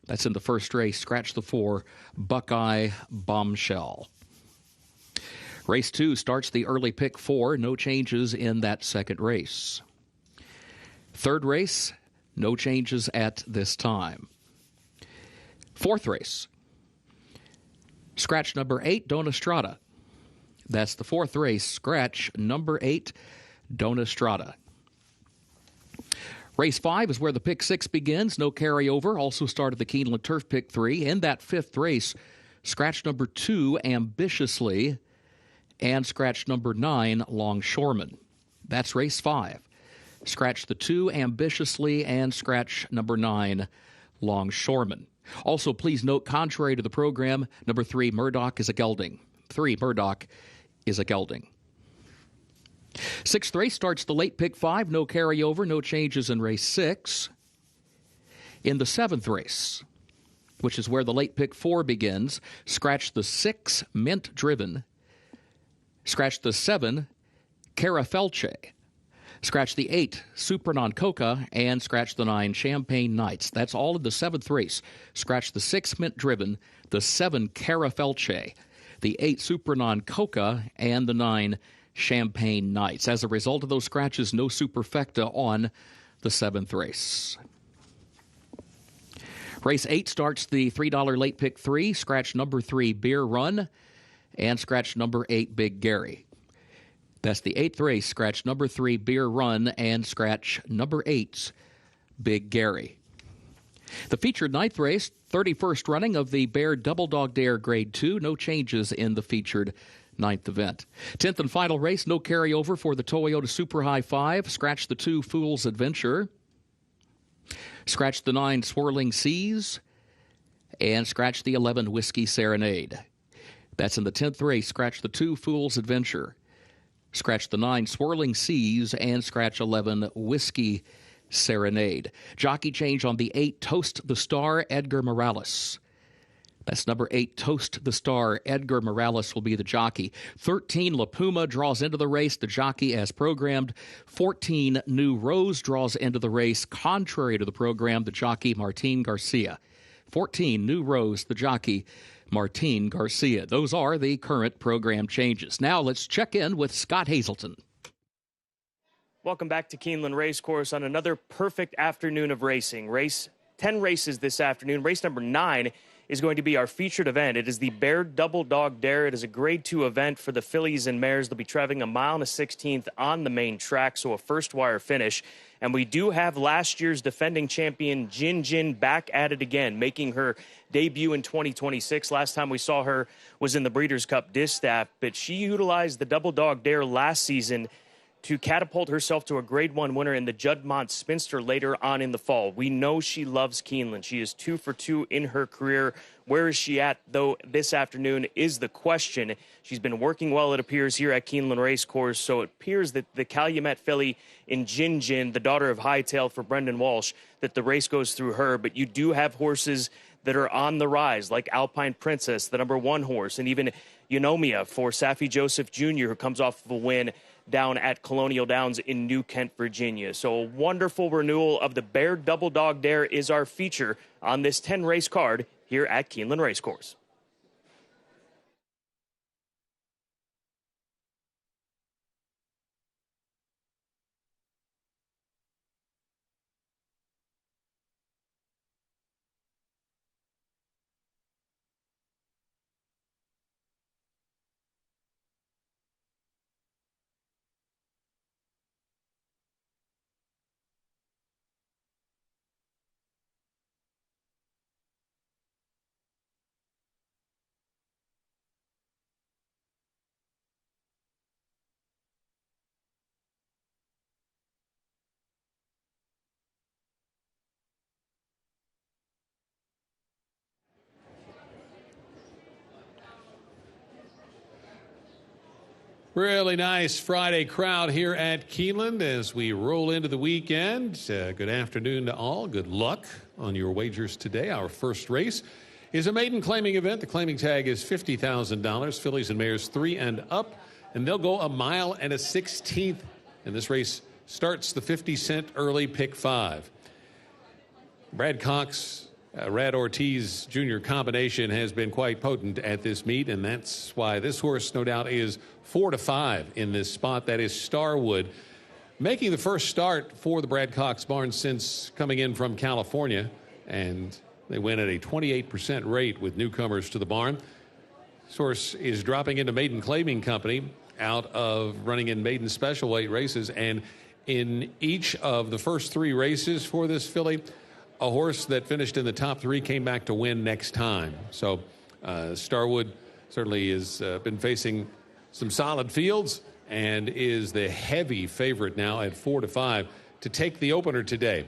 [SPEAKER 10] That's in the first race. Scratch the 4 Buckeye Bombshell. Race 2 starts the early pick 4. No changes in that second race. Third race, no changes at this time. Fourth race, scratch number 8, Dona Strada. That's the fourth race, scratch number 8, Dona Strada. Race 5 is where the pick 6 begins, no carryover. Also started the Keeneland Turf pick 3. In that fifth race, scratch number 2, Ambitiously, and scratch number 9, Longshoreman. That's race 5. Scratch the 2, Ambitiously, and scratch number 9, Longshoreman. Also, please note, contrary to the program, number 3, Murdoch is a gelding. 3, Murdoch is a gelding. Sixth race starts the late pick 5, no carryover, no changes in race 6. In the seventh race, which is where the late pick 4 begins, scratch the 6, Mint Driven. Scratch the 7, Carafelce. Scratch the 8, Super Non Coca, and scratch the 9, Champagne Nights. That's all in the seventh race. Scratch the 6, Mint Driven, the 7, Carafelce, the 8, Super Non Coca, and the 9, Champagne Nights. As a result of those scratches, no superfecta on the seventh race. Race 8 starts the $3 late pick 3. Scratch number 3, Beer Run, and scratch number 8, Big Gary. That's the 8th race. Scratch number 3, Beer Run, and scratch number 8, Big Gary. The featured 9th race, 31st running of the Bear Double Dog Dare Grade 2. No changes in the featured 9th event. 10th and final race, no carryover for the Toyota Super High 5. Scratch the 2, Fool's Adventure. Scratch the 9, Swirling Seas. And scratch the 11, Whiskey Serenade. That's in the 10th race. Scratch the 2, Fool's Adventure. Scratch the 9, Swirling Seas, and scratch 11, Whiskey Serenade. Jockey change on the 8, Toast the Star, Edgar Morales. That's number 8, Toast the Star. Edgar Morales will be the jockey. 13, La Puma draws into the race, the jockey as programmed. 14, New Rose draws into the race, contrary to the program, the jockey Martin Garcia. 14, New Rose, the jockey Martin Garcia. Those are the current program changes. Now let's check in with Scott Hazelton.
[SPEAKER 2] Welcome back to Keeneland Racecourse on another perfect afternoon of racing. 10 races this afternoon. Race number 9 is going to be our featured event. It is the Bear Double Dog Dare. It is a Grade 2 event for the fillies and mares. They'll be traveling 1 1/16 on the main track, so a first wire finish. And we do have last year's defending champion, Jin Jin, back at it again, making her debut in 2026. Last time we saw her was in the Breeders' Cup Distaff, but she utilized the Double Dog Dare last season to catapult herself to a Grade 1 winner in the Juddmonte Spinster later on in the fall. We know she loves Keeneland. She is 2 for 2 in her career. Where is she at, though, this afternoon is the question. She's been working well, it appears, here at Keeneland Racecourse, so it appears that the Calumet filly in Jin Jin, the daughter of Hightail for Brendan Walsh, that the race goes through her. But you do have horses that are on the rise, like Alpine Princess, the number 1 horse, and even Eunomia for Safi Joseph Jr., who comes off of a win down at Colonial Downs in New Kent, Virginia. So a wonderful renewal of the Bear Double Dog Dare is our feature on this 10-race card here at Keeneland Racecourse.
[SPEAKER 5] Really nice Friday crowd here at Keeneland as we roll into the weekend. Good afternoon to all. Good luck on your wagers today. Our first race is a maiden claiming event. The claiming tag is $50,000. Fillies and mares 3 and up, and they'll go 1 mile and a 16th. And this race starts the 50-cent early pick 5. Brad Cox, Rad Ortiz Jr. combination has been quite potent at this meet, and that's why this horse, no doubt, is 4 to 5 in this spot. That is Starwood, making the first start for the Brad Cox barn since coming in from California, and they win at a 28% rate with newcomers to the barn. This horse is dropping into maiden claiming company out of running in maiden special weight races, and in each of the first 3 races for this filly, a horse that finished in the top 3 came back to win next time. So Starwood certainly has been facing some solid fields and is the heavy favorite now at 4 to 5 to take the opener today.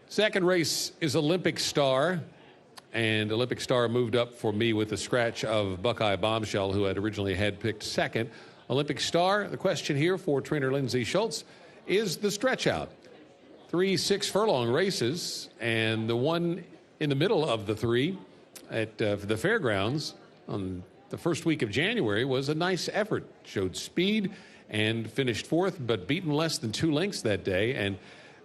[SPEAKER 5] Second race is Olympic Star, and Olympic Star moved up for me with the scratch of Buckeye Bombshell, who had originally had picked second. Olympic Star, the question here for trainer Lindsay Schultz, is the stretch out. 3 6-furlong races, and the one in the middle of the 3 at the fairgrounds on the first week of January was a nice effort. Showed speed and finished 4th, but beaten less than 2 lengths that day. And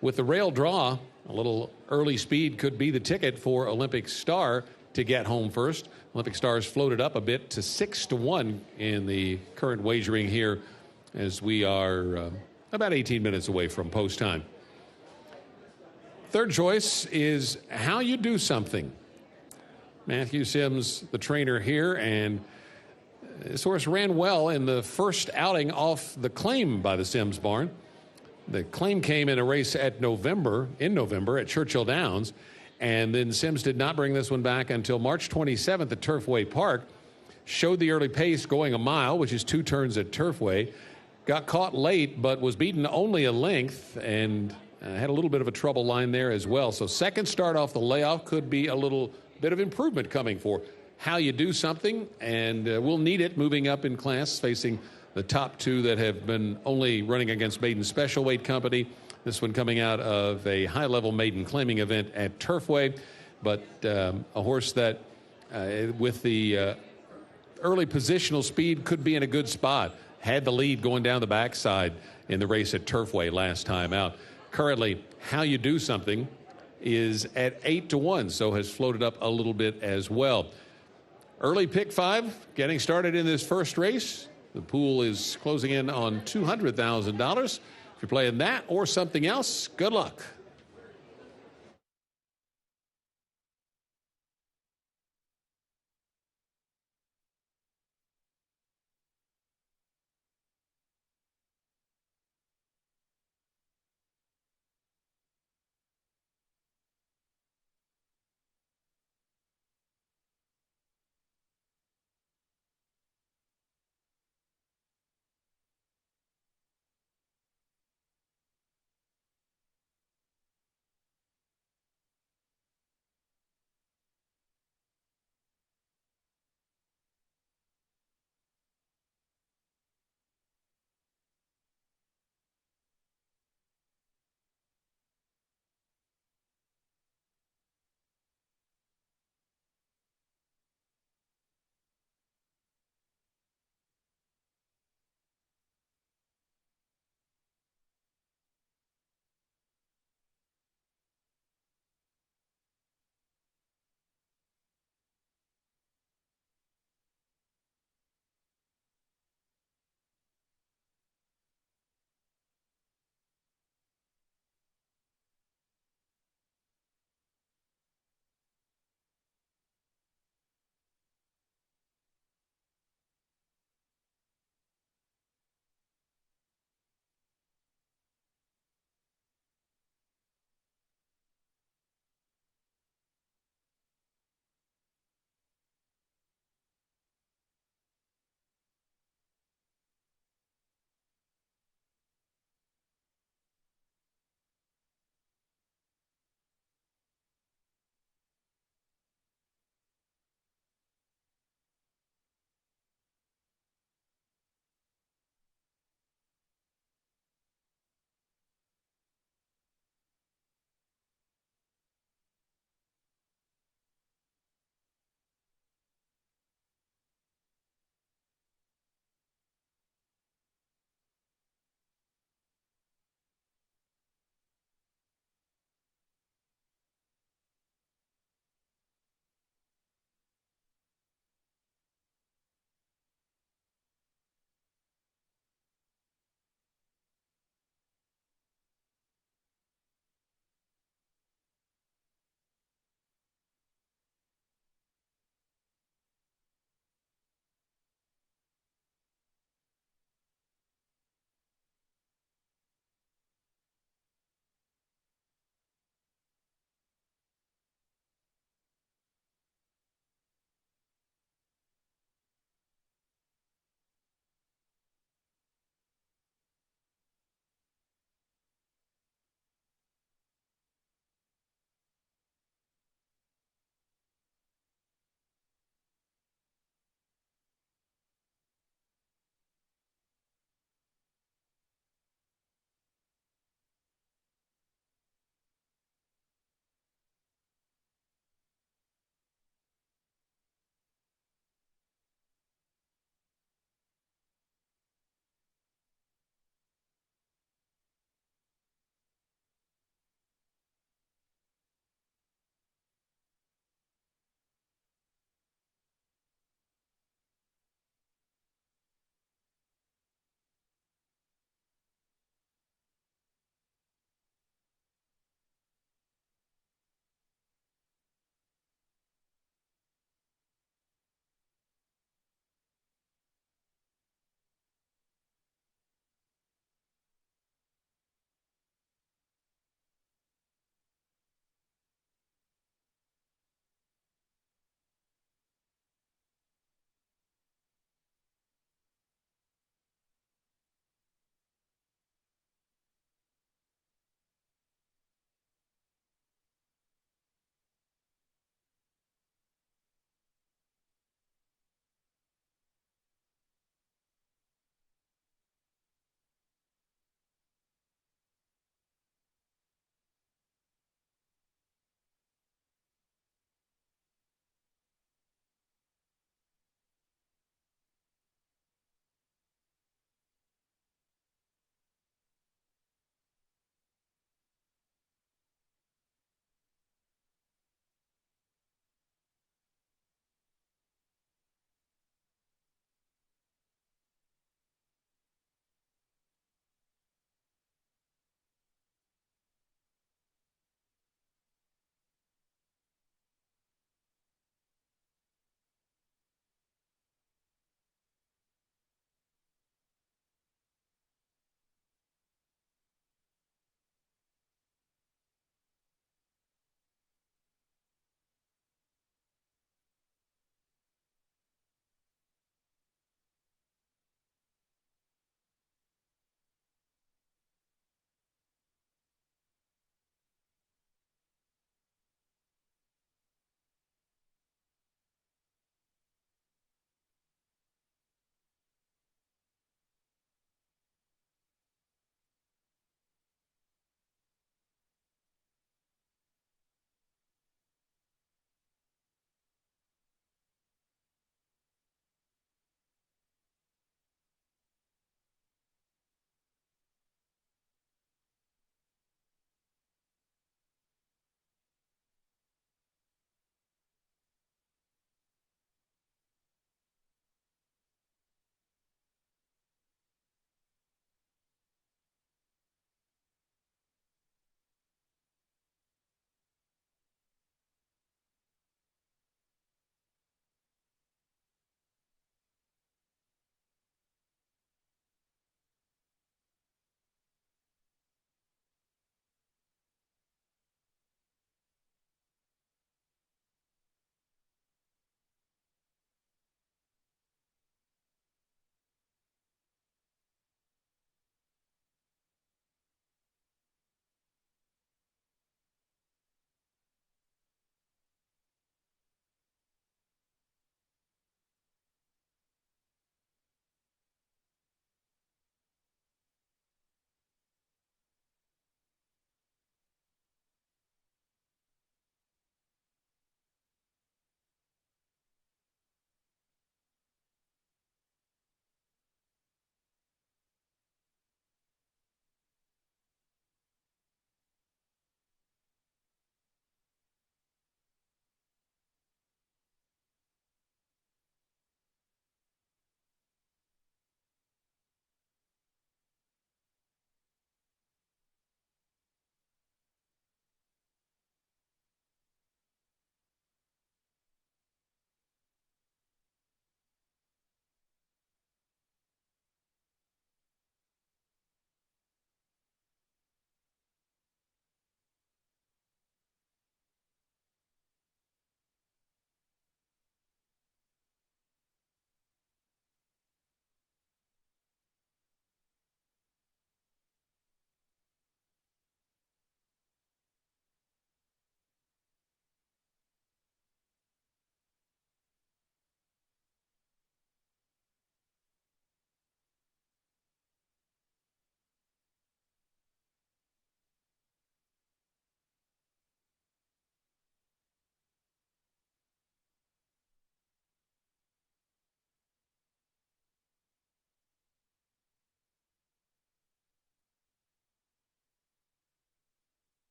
[SPEAKER 5] with the rail draw, a little early speed could be the ticket for Olympic Star to get home first. Olympic Star's floated up a bit to 6 to 1 in the current wagering here as we are about 18 minutes away from post time. Third choice is How You Do Something. Matthew Sims, the trainer here, and this horse ran well in the first outing off the claim by the Sims barn. The claim came in a race in November at Churchill Downs, and then Sims did not bring this one back until March 27th at Turfway Park. Showed the early pace going 1 mile, which is 2 turns at Turfway. Got caught late, but was beaten only a length, and had a little bit of a trouble line there as well. So second start off the layoff could be a little bit of improvement coming for How You Do Something, and we'll need it moving up in class, facing the top 2 that have been only running against maiden special weight company. This one coming out of a high-level maiden claiming event at Turfway, but a horse that with the early positional speed could be in a good spot. Had the lead going down the backside in the race at Turfway last time out. Currently, How You Do Something is at 8 to 1, so has floated up a little bit as well. Early pick 5 getting started in this first race. The pool is closing in on $200,000. If you're playing that or something else, good luck.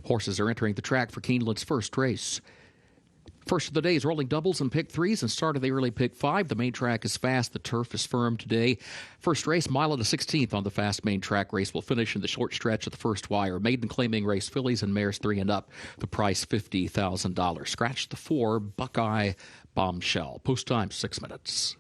[SPEAKER 10] Horses are entering the track for Keeneland's first race. First of the day is rolling doubles and pick threes and start of the early pick five. The main track is fast. The turf is firm today. First race, mile and a 16th on the fast main track race, will finish in the short stretch of the first wire. Maiden claiming race fillies and mares 3 and up. The price $50,000. Scratch the 4, Buckeye Bombshell. Post time 6 minutes.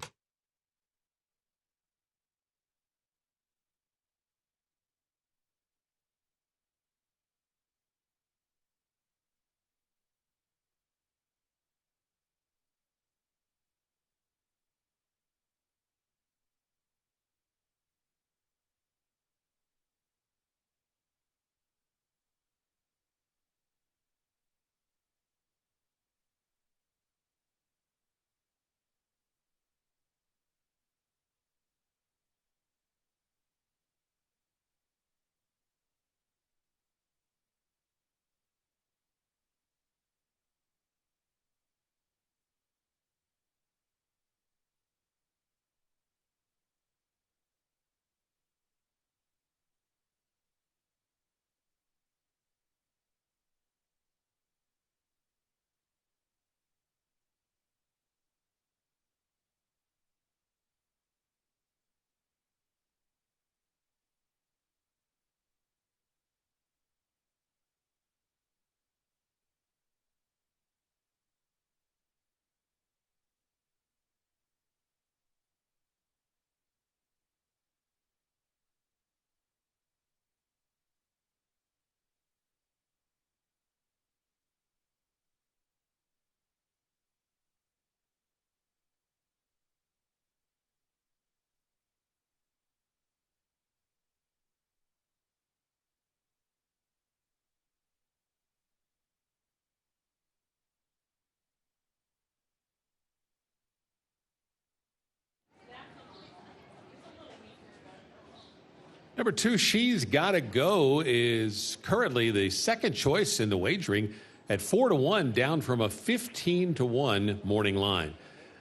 [SPEAKER 5] Number 2, She's Gotta Go, is currently the second choice in the wagering at 4-1, down from a 15-1 morning line.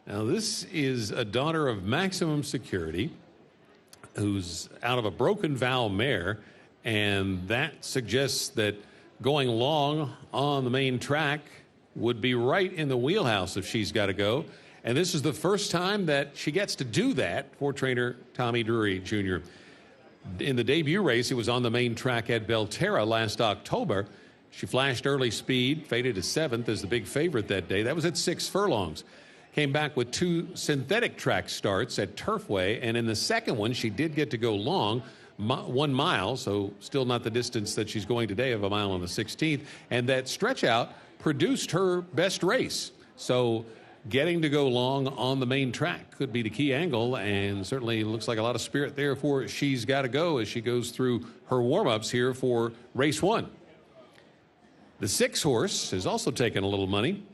[SPEAKER 5] Now, this is a daughter of Maximum Security, who's out of a Broken Vow mare, and that suggests that going long on the main track would be right in the wheelhouse of She's Gotta Go. And this is the first time that she gets to do that for trainer Tommy Drury Jr. In the debut race, it was on the main track at Belterra last October. She flashed early speed, faded to 7th as the big favorite that day. That was at 6 furlongs. Came back with 2 synthetic track starts at Turfway, and in the second one, she did get to go long, 1 mile, so still not the distance that she's going today of a mile on the 16th. And that stretch out produced her best race. So getting to go long on the main track could be the key angle, and certainly looks like a lot of spirit there for She's Gotta Go as she goes through her warm-ups here for race 1. The 6 horse has also taken a little money,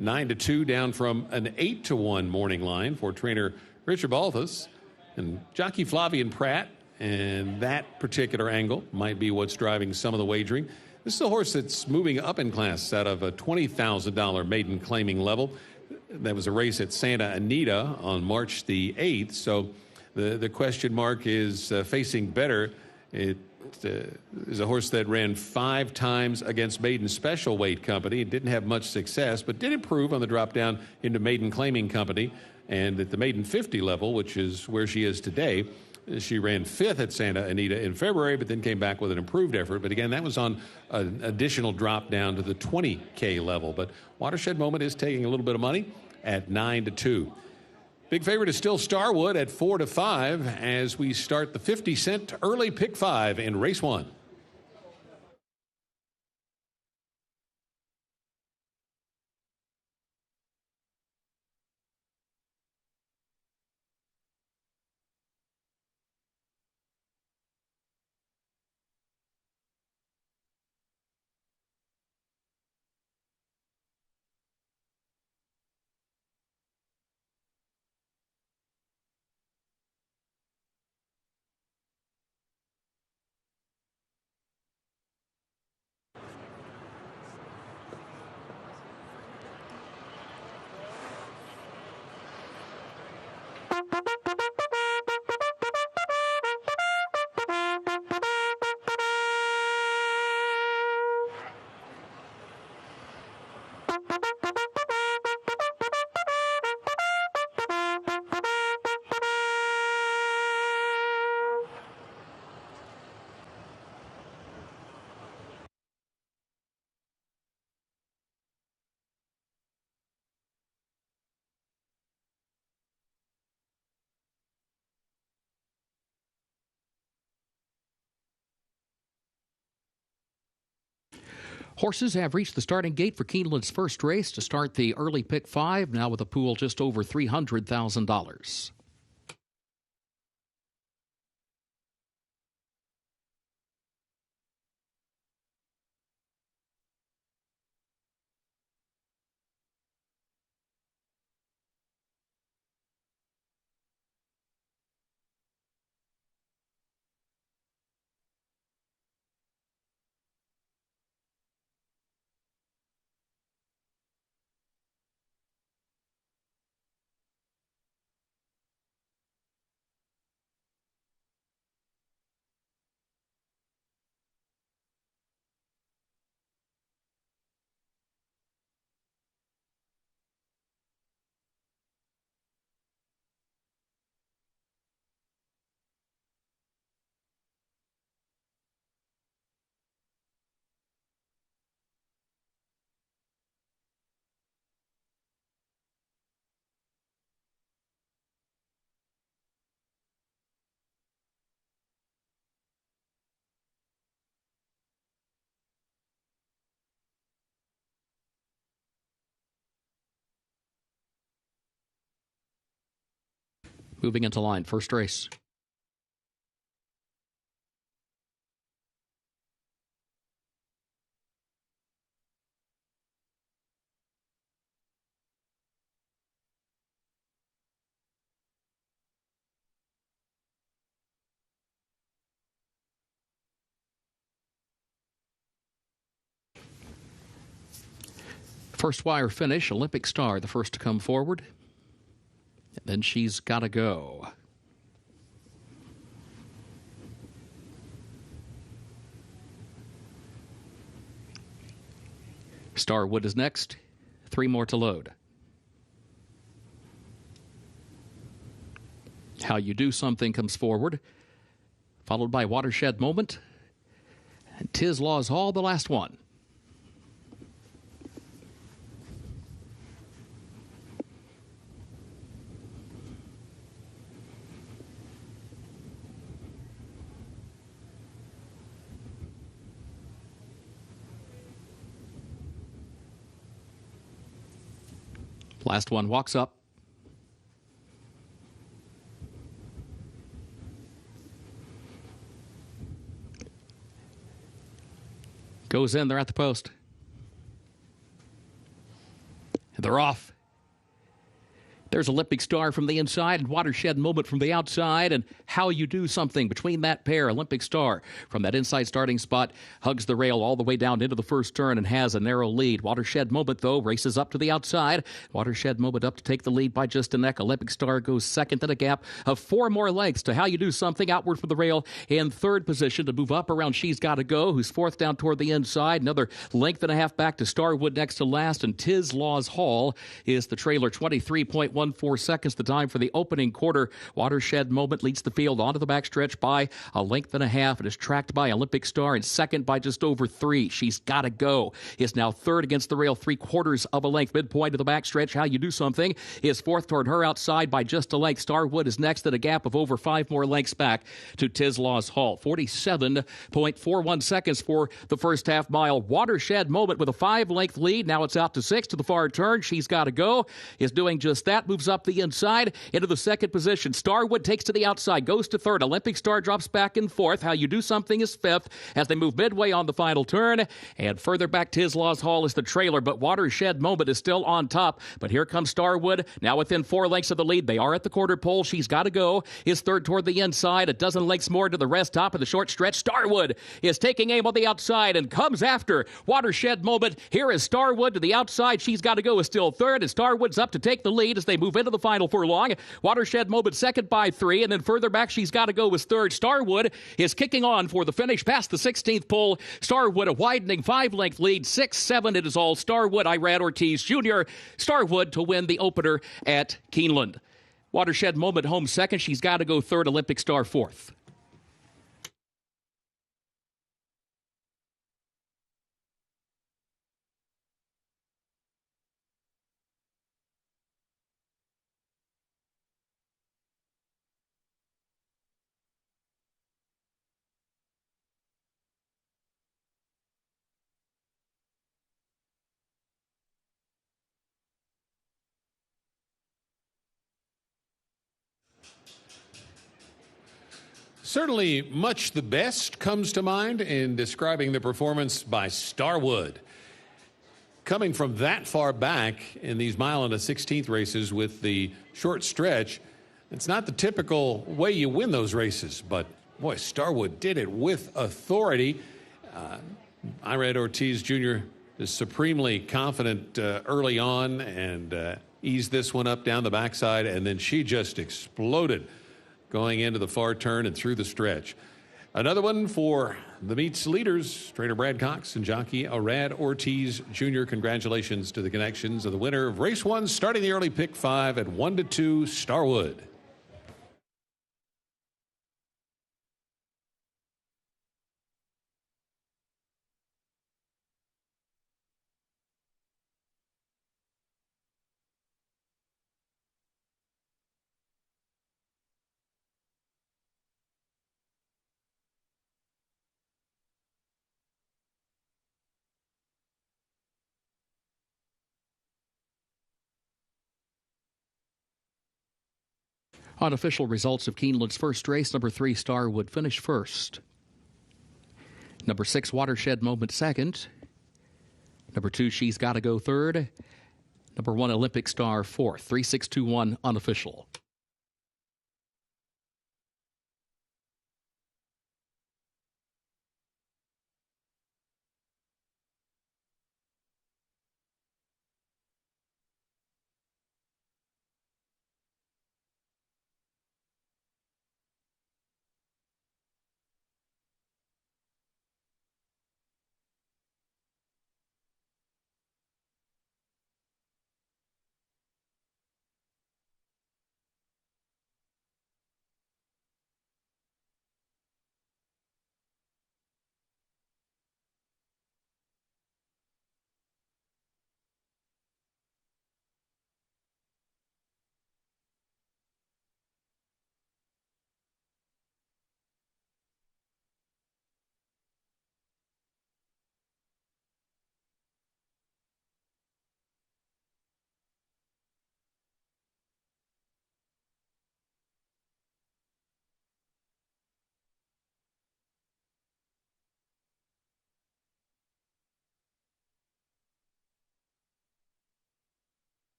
[SPEAKER 5] 9-2, down from an 8-1 morning line for trainer Richard Balthus and jockey Flavian Pratt, and that particular angle might be what's driving some of the wagering. This is a horse that's moving up in class out of a $20,000 maiden claiming level. That was a race at Santa Anita on March the 8th. So the question mark is facing better. It is a horse that ran 5 times against Maiden Special Weight Company. It didn't have much success, but did improve on the drop down into Maiden Claiming Company. And at the Maiden 50 level, which is where she is today, she ran 5th at Santa Anita in February, but then came back with an improved effort. But again, that was on an additional drop down to the 20K level. But Watershed Moment is taking a little bit of money at 9-2. Big favorite is still Starwood at 4-5 as we start the 50-cent early pick 5 in race 1.
[SPEAKER 10] Horses have reached the starting gate for Keeneland's first race to start the early pick 5, now with a pool just over $300,000. Moving into line, first race. First wire finish, Olympic Star, the first to come forward. And then She's Gotta Go. Starwood is next. 3 more to load. How You Do Something comes forward, followed by Watershed Moment. And Tiz Laws Hall, the last one. Last one walks up. Goes in, they're at the post. And they're off. There's Olympic Star from the inside and Watershed Moment from the outside, and How You Do Something between that pair. Olympic Star from that inside starting spot hugs the rail all the way down into the first turn and has a narrow lead. Watershed Moment, though, races up to the outside. Watershed Moment up to take the lead by just a neck. Olympic Star goes second at a gap of 4 more lengths to How You Do Something outward from the rail in third position to move up around She's Gotta Go, who's fourth down toward the inside. Another length and a half back to Starwood next to last, and Tiz Laws Hall is the trailer. 23.14 seconds the time for the opening quarter. Watershed Moment leads the field onto the backstretch by a length and a half. It is tracked by Olympic Star and second by just over 3. She's Gotta Go is now third against the rail, 3/4 of a length. Midpoint of the backstretch, How You Do Something is fourth toward her outside by just a length. Starwood is next at a gap of over 5 more lengths back to Tiz Laws Hall. 47.41 seconds for the first half mile. Watershed Moment with a 5-length lead. Now it's out to 6 to the far turn. She's Gotta Go is doing just that. Moves up the inside into the second position. Starwood takes to the outside, goes to third. Olympic Star drops back in fourth. How You Do Something is fifth as they move midway on the final turn. And further back, Tiz Laws Hall is the trailer, but Watershed Moment is still on top. But here comes Starwood, now within 4 lengths of the lead. They are at the quarter pole. She's Gotta Go is third toward the inside. A dozen lengths more to the rest. Top of the short stretch. Starwood is taking aim on the outside and comes after Watershed Moment. Here is Starwood to the outside. She's Gotta Go is still third, and Starwood's up to take the lead as they move into the final furlong. Watershed Moment second by 3, and then further back, She's Gotta Go was third. Starwood is kicking on for the finish past the 16th pole. Starwood a widening 5-length lead. 6-7 it is all Starwood. Irad Ortiz Jr. Starwood to win the opener at Keeneland. Watershed Moment home second. She's Gotta Go third. Olympic Star fourth.
[SPEAKER 5] Certainly much the best comes to mind in describing the performance by Starwood. Coming from that far back in these mile and a 16th races with the short stretch, it's not the typical way you win those races, but boy, Starwood did it with authority. Irad Ortiz Jr. is supremely confident early on and eased this one up down the backside, and then she just exploded going into the far turn and through the stretch. Another one for the meet's leaders, trainer Brad Cox and jockey Irad Ortiz Jr. Congratulations to the connections of the winner of race 1, starting the early pick 5 at 1-2, Starwood.
[SPEAKER 10] Unofficial results of Keeneland's first race, number 3, Starwood, finished first. Number 6, Watershed Moment, second. Number 2, She's Gotta Go, third. Number 1, Olympic Star, fourth. 3, 6, 2, 1, unofficial.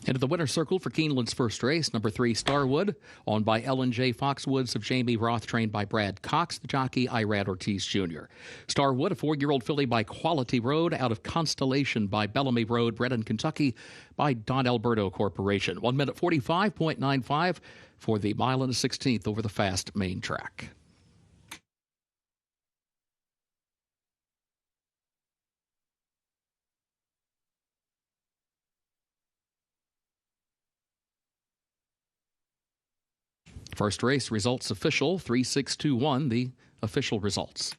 [SPEAKER 10] Into the winner's circle for Keeneland's first race, number 3, Starwood, owned by Ellen J. Foxwoods of Jamie Roth, trained by Brad Cox, the jockey Irad Ortiz Jr. Starwood, a 4-year-old filly by Quality Road, out of Constellation by Bellamy Road, bred in Kentucky by Don Alberto Corporation. 1 minute 45.95 for the mile and a 16th over the fast main track. First race results official, 3-6-2-1, the official results.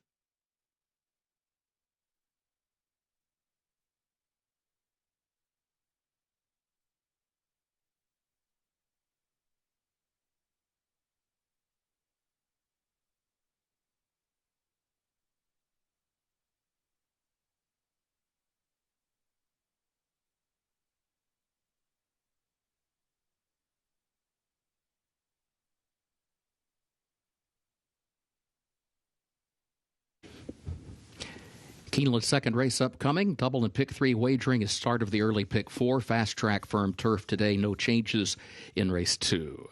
[SPEAKER 10] Keeneland's second race upcoming. Double and pick 3 wagering is start of the early pick 4. Fast track firm turf today. No changes in race 2.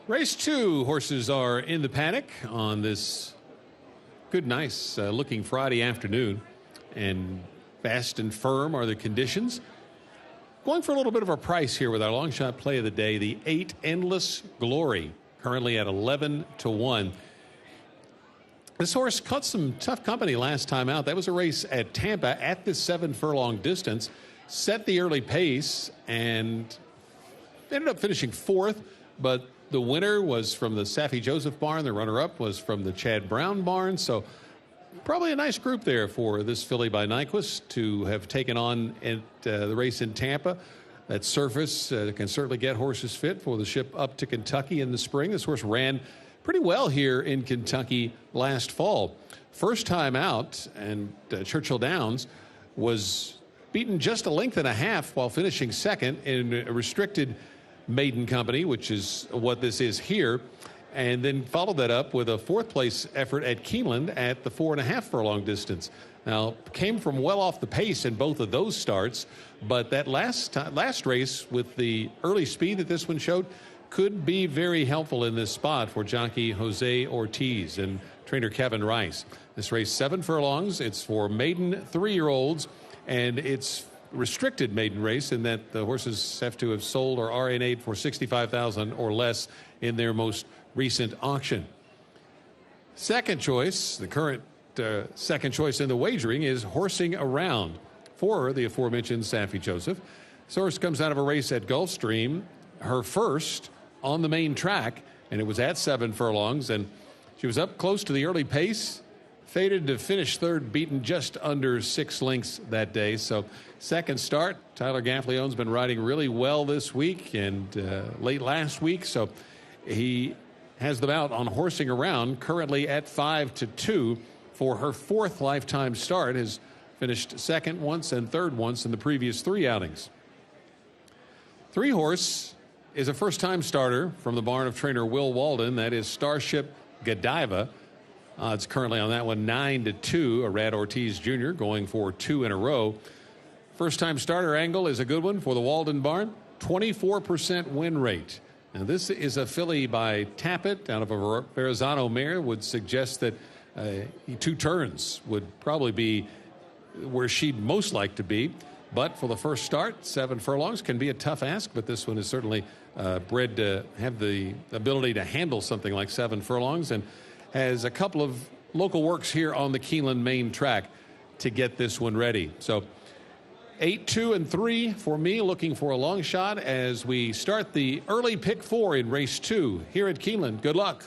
[SPEAKER 5] Race 2 horses are in the paddock on this good, nice looking Friday afternoon. And fast and firm are the conditions. Going for a little bit of a price here with our long shot play of the day, the 8 Endless Glory, currently at 11 to 1. This horse caught some tough company last time out. That was a race at Tampa at this 7 furlong distance, set the early pace and ended up finishing 4th, but the winner was from the Saffie Joseph barn. The runner-up was from the Chad Brown barn. So probably a nice group there for this filly by Nyquist to have taken on at the race in Tampa. That surface can certainly get horses fit for the ship up to Kentucky in the spring. This horse ran pretty well here in Kentucky last fall. First time out, and Churchill Downs was beaten just a length and a half while finishing second in a restricted maiden company, which is what this is here, and then followed that up with a 4th place effort at Keeneland at the 4.5 furlong distance. Now, came from well off the pace in both of those starts, but that last race with the early speed that this one showed could be very helpful in this spot for jockey Jose Ortiz and trainer Kevin Rice. This race 7 furlongs. It's for maiden 3-year-olds, and it's restricted maiden race in that the horses have to have sold or RNA'd for $65,000 or less in their most recent auction. Second choice, the current second choice in the wagering, is Horsing Around for the aforementioned Saffie Joseph. This horse comes out of a race at Gulfstream, her first on the main track, and it was at 7 furlongs, and she was up close to the early pace, faded to finish 3rd, beaten just under 6 lengths that day. So second start, Tyler Gaffleone's been riding really well this week and late last week. So he has them out on Horsing Around, currently at 5 to 2 for her 4th lifetime start. Has finished second once and 3rd once in the previous 3 outings. 3 horse is a first-time starter from the barn of trainer Will Walden. That is Starship Godiva. Odds currently on that one 9 to 2. Arad Ortiz Jr. going for 2 in a row. First-time starter angle is a good one for the Walden barn. 24% win rate. Now this is a filly by Tappet out of a Verrazano mare. Would suggest that 2 turns would probably be where she'd most like to be. But for the first start, 7 furlongs can be a tough ask, but this one is certainly bred to have the ability to handle something like 7 furlongs, and has a couple of local works here on the Keeneland main track to get this one ready. So 8, 2, and 3 for me, looking for a long shot as we start the early pick 4 in race 2 here at Keeneland. Good luck.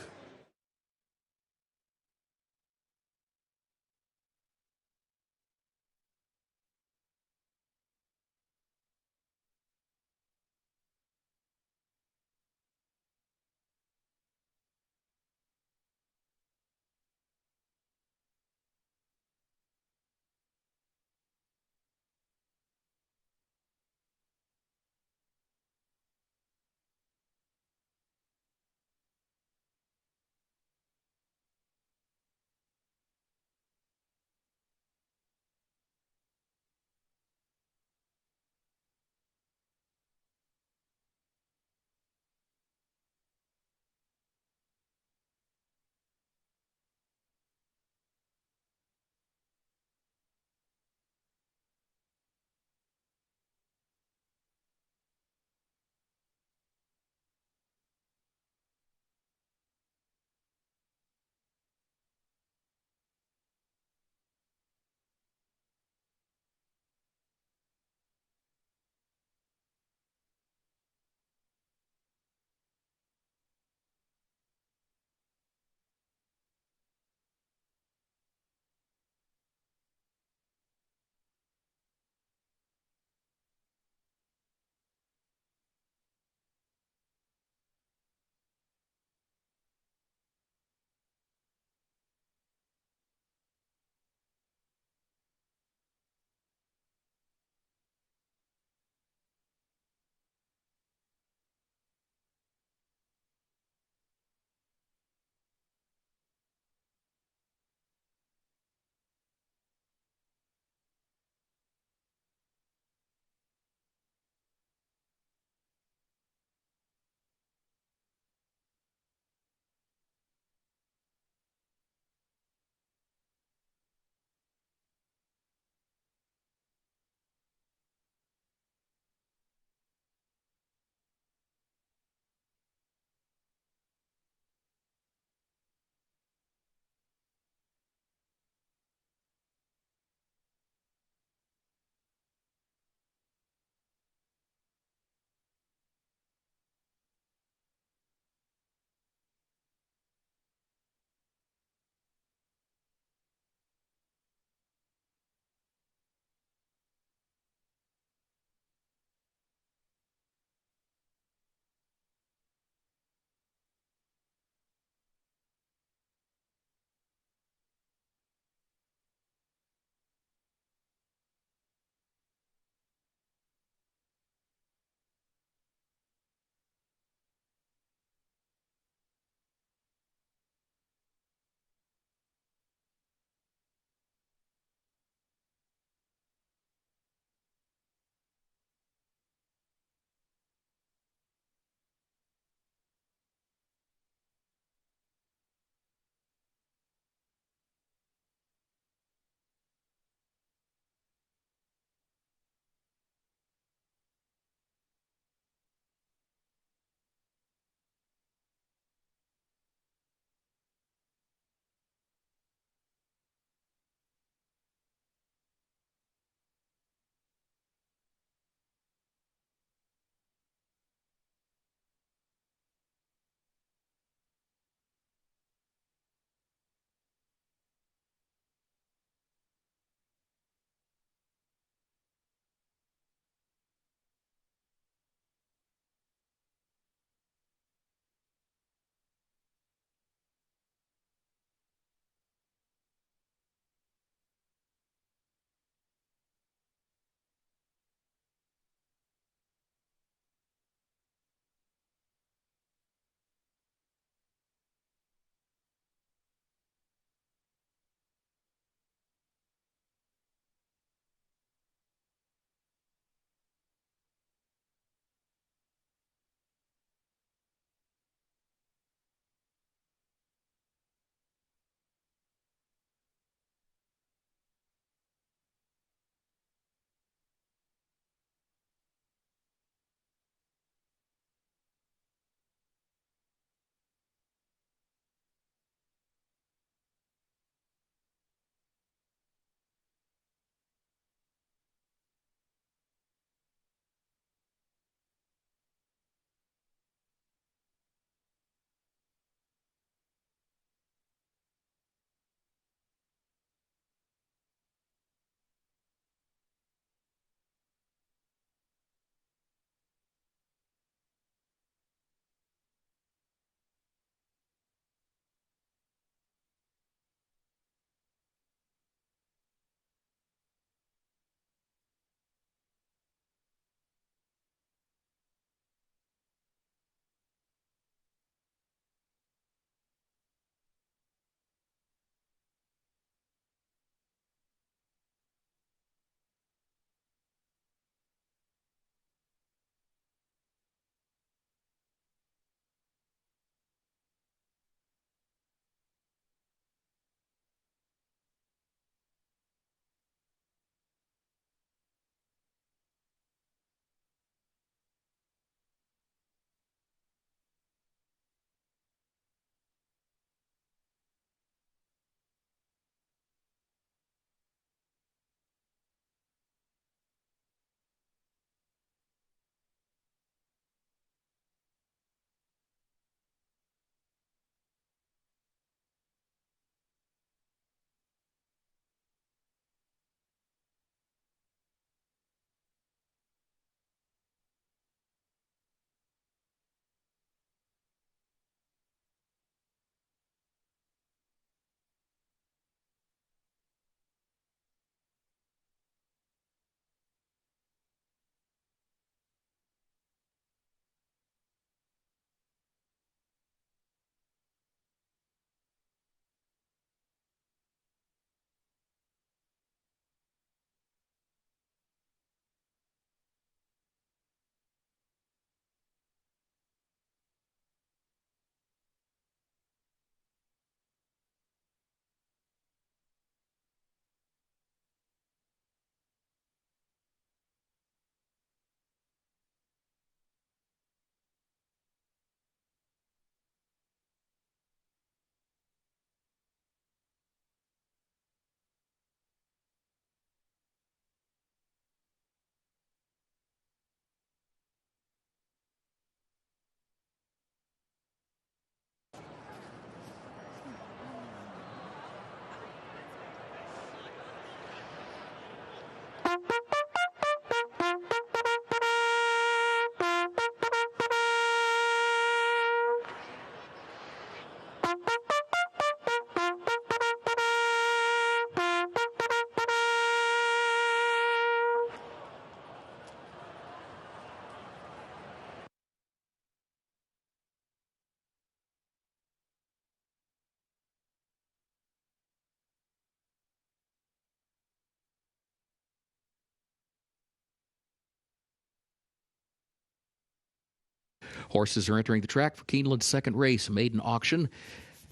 [SPEAKER 10] Horses are entering the track for Keeneland's second race, maiden auction.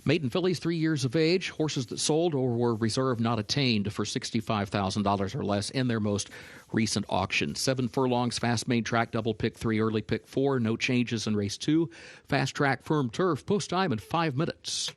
[SPEAKER 10] Maiden fillies 3 years of age, horses that sold or were reserved not attained for $65,000 or less in their most recent auction. 7 furlongs, fast main track, double pick 3, early pick 4, no changes in race 2. Fast track, firm turf, post time in 5 minutes.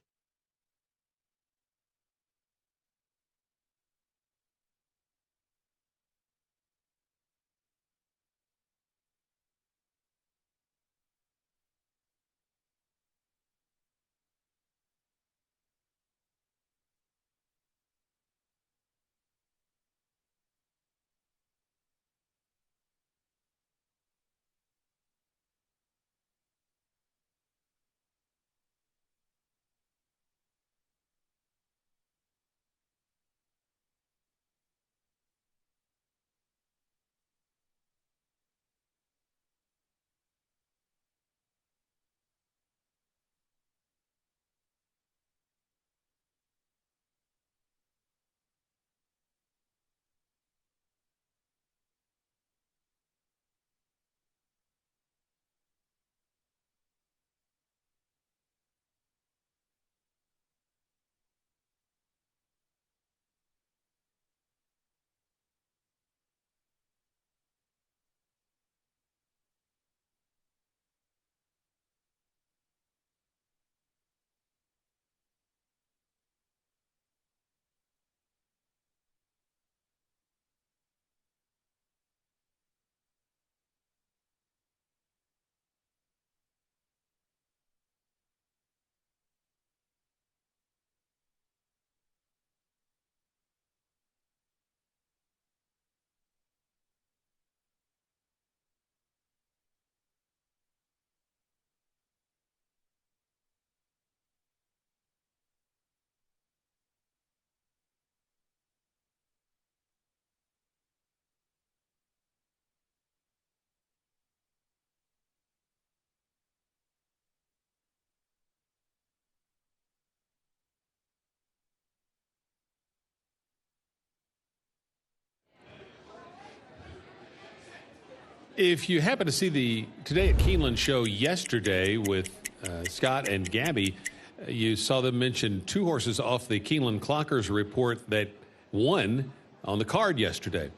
[SPEAKER 5] If you happen to see the Today at Keeneland show yesterday with Scott and Gabby, you saw them mention 2 horses off the Keeneland Clockers report that won on the card yesterday.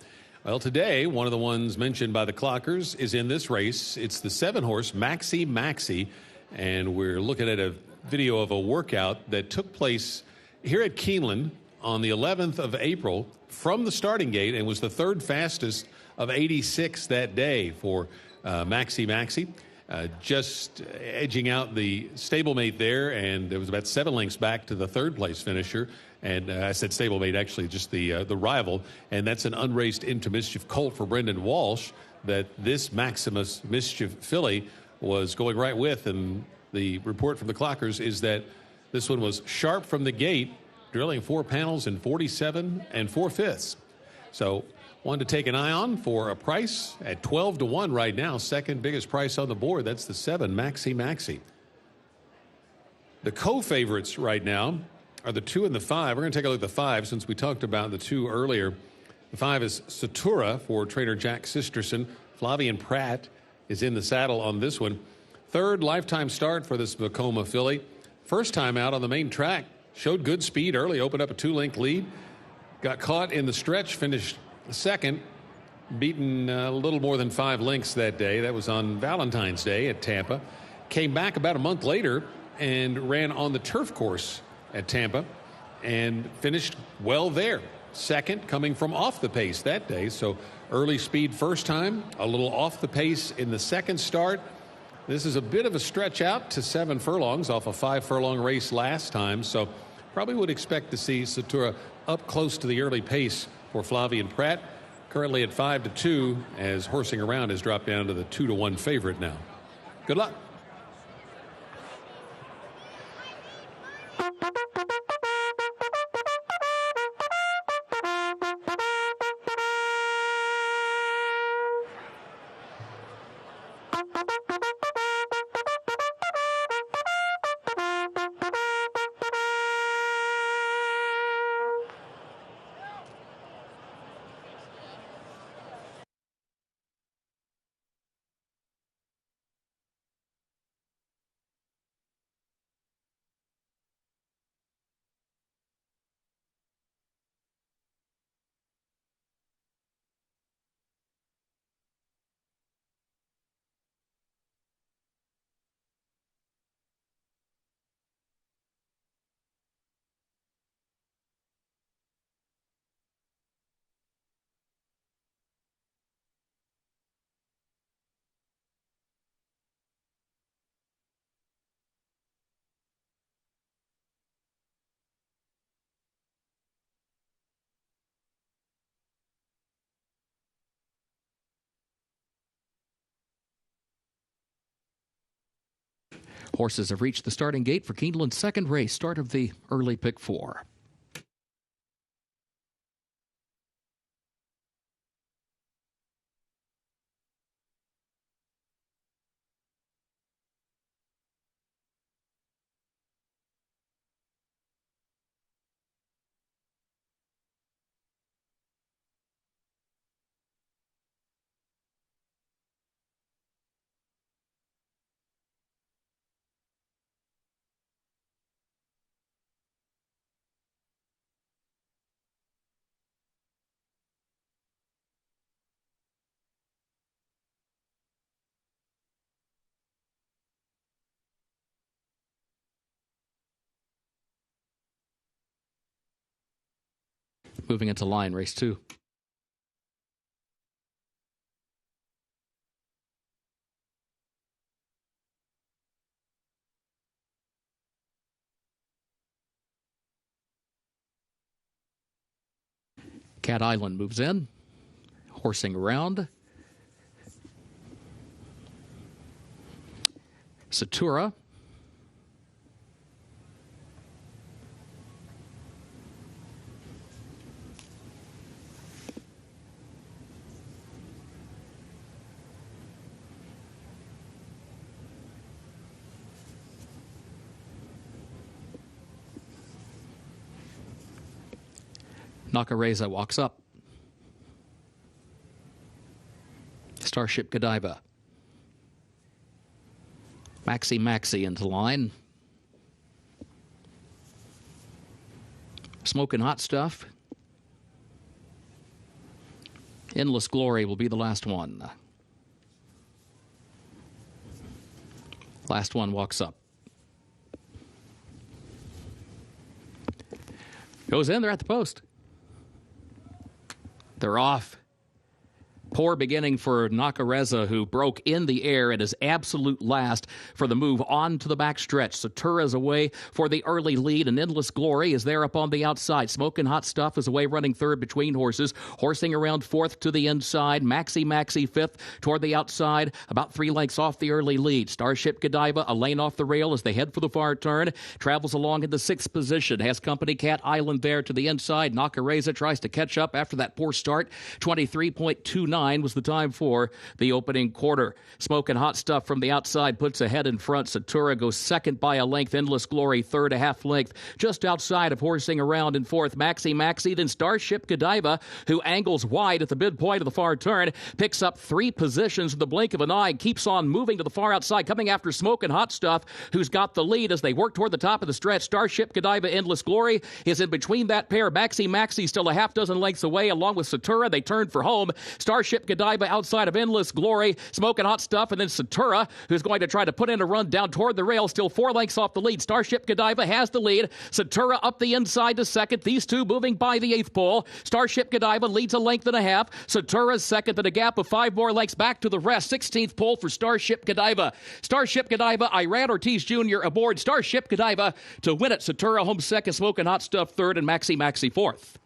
[SPEAKER 5] Well, today, one of the ones mentioned by the Clockers is in this race. It's the 7-horse Maxi, and we're looking at a video of a workout that took place here at Keeneland on the 11th of April from the starting gate and was the 3rd fastest of 86 that day for Maxi. Just edging out the stablemate there, and it was about 7 lengths back to the 3rd place finisher. And I said stablemate, actually just the rival, and that's an unraced Into Mischief colt for Brendan Walsh that this Maximus Mischief filly was going right with. And the report from the Clockers is that this one was sharp from the gate, drilling 4 panels in 47 4/5. So one to take an eye on for a price at 12 to 1 right now. Second biggest price on the board. That's the 7 Maxi. The co-favorites right now are the 2 and the 5. We're going to take a look at the 5 since we talked about the 2 earlier. The 5 is Satura for trainer Jack Sisterson. Flavian Pratt is in the saddle on this one. 3rd lifetime start for this Vacoma filly. First time out on the main track. Showed good speed early, opened up a 2-length lead. Got caught in the stretch, finished 2nd, beaten a little more than 5 lengths that day. That was on Valentine's Day at Tampa. Came back about a month later and ran on the turf course at Tampa and finished well there. 2nd, coming from off the pace that day. So early speed first time, a little off the pace in the 2nd start. This is a bit of a stretch out to 7 furlongs off a 5 furlong race last time. So probably would expect to see Satura up close to the early pace for Flavian Pratt. Currently at 5 to 2, as Horsing Around has dropped down to the 2 to 1 favorite now. Good luck.
[SPEAKER 10] Horses have reached the starting gate for Keeneland's second race, start of the early pick 4. Moving into line, race 2. Cat Island moves in, horsing around. Satura. Nakareza walks up. Starship Godiva. Maxi into line. Smoking Hot Stuff. Endless Glory will be the last one. Last one walks up. Goes in, they're at the post. They're off. Poor beginning for Nakareza, who broke in the air at his absolute last for the move on to the backstretch. Satura's away for the early lead, and Endless Glory is there up on the outside. Smoking Hot Stuff is away running third between horses. Horsing around fourth to the inside. Maxi fifth toward the outside, about 3 lengths off the early lead. Starship Godiva, a lane off the rail as they head for the far turn. Travels along in the 6th position. Has company Cat Island there to the inside. Nakareza tries to catch up after that poor start. 23.29 was the time for the opening quarter. Smoking Hot Stuff from the outside puts ahead in front. Satura goes second by a length. Endless Glory third, a half length. Just outside of horsing around in fourth. Maxi, then Starship Godiva, who angles wide at the midpoint of the far turn, picks up 3 positions in the blink of an eye, keeps on moving to the far outside, coming after Smoking Hot Stuff, who's got the lead as they work toward the top of the stretch. Starship Godiva, Endless Glory is in between that pair. Maxi still a half dozen lengths away, along with Satura. They turn for home. Starship Godiva outside of Endless Glory, Smoking Hot Stuff, and then Satura, who's going to try to put in a run down toward the rail, still 4 lengths off the lead. Starship Godiva has the lead. Satura up the inside to second. These two moving by the 8th pole. Starship Godiva leads a length and a half. Satura's second, and a gap of 5 more lengths back to the rest. 16th pole for Starship Godiva. Starship Godiva, Irad Ortiz Jr. aboard Starship Godiva to win it. Satura home second, Smoking Hot Stuff third, and Maxi fourth.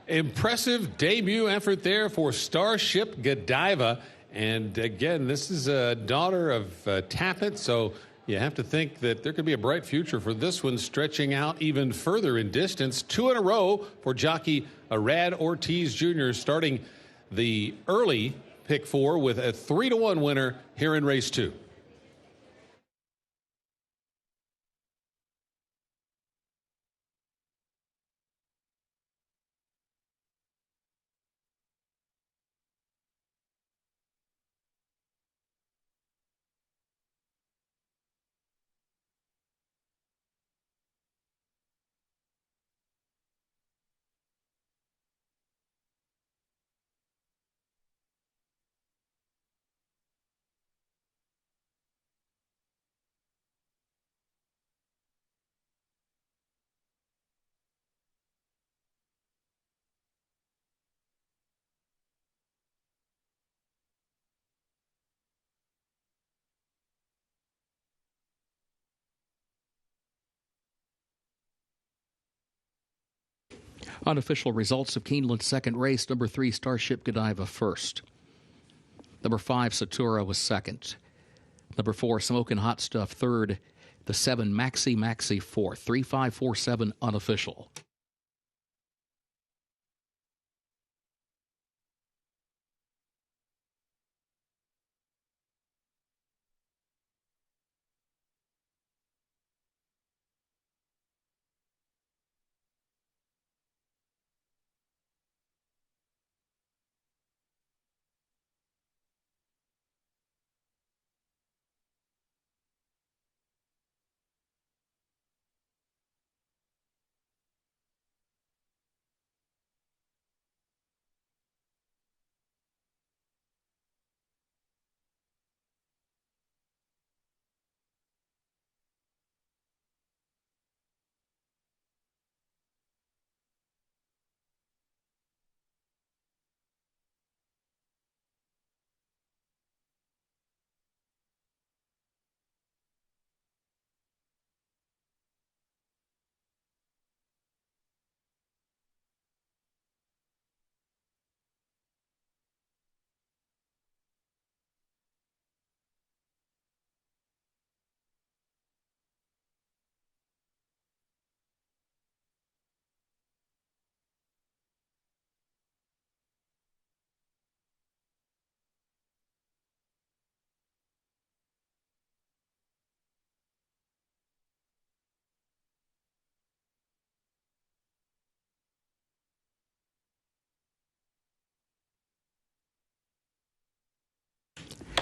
[SPEAKER 5] Impressive debut effort there for Starship Godiva. And again, this is a daughter of Taffet, so you have to think that there could be a bright future for this one, stretching out even further in distance. 2 in a row for jockey Irad Ortiz Jr. starting the early pick 4 with a 3-1 winner here in race 2.
[SPEAKER 10] Unofficial results of Keeneland's second race, number 3, Starship Godiva first. Number 5, Satura was second. Number 4, Smokin' Hot Stuff third. The 7, Maxi fourth. 3-5-4-7 unofficial.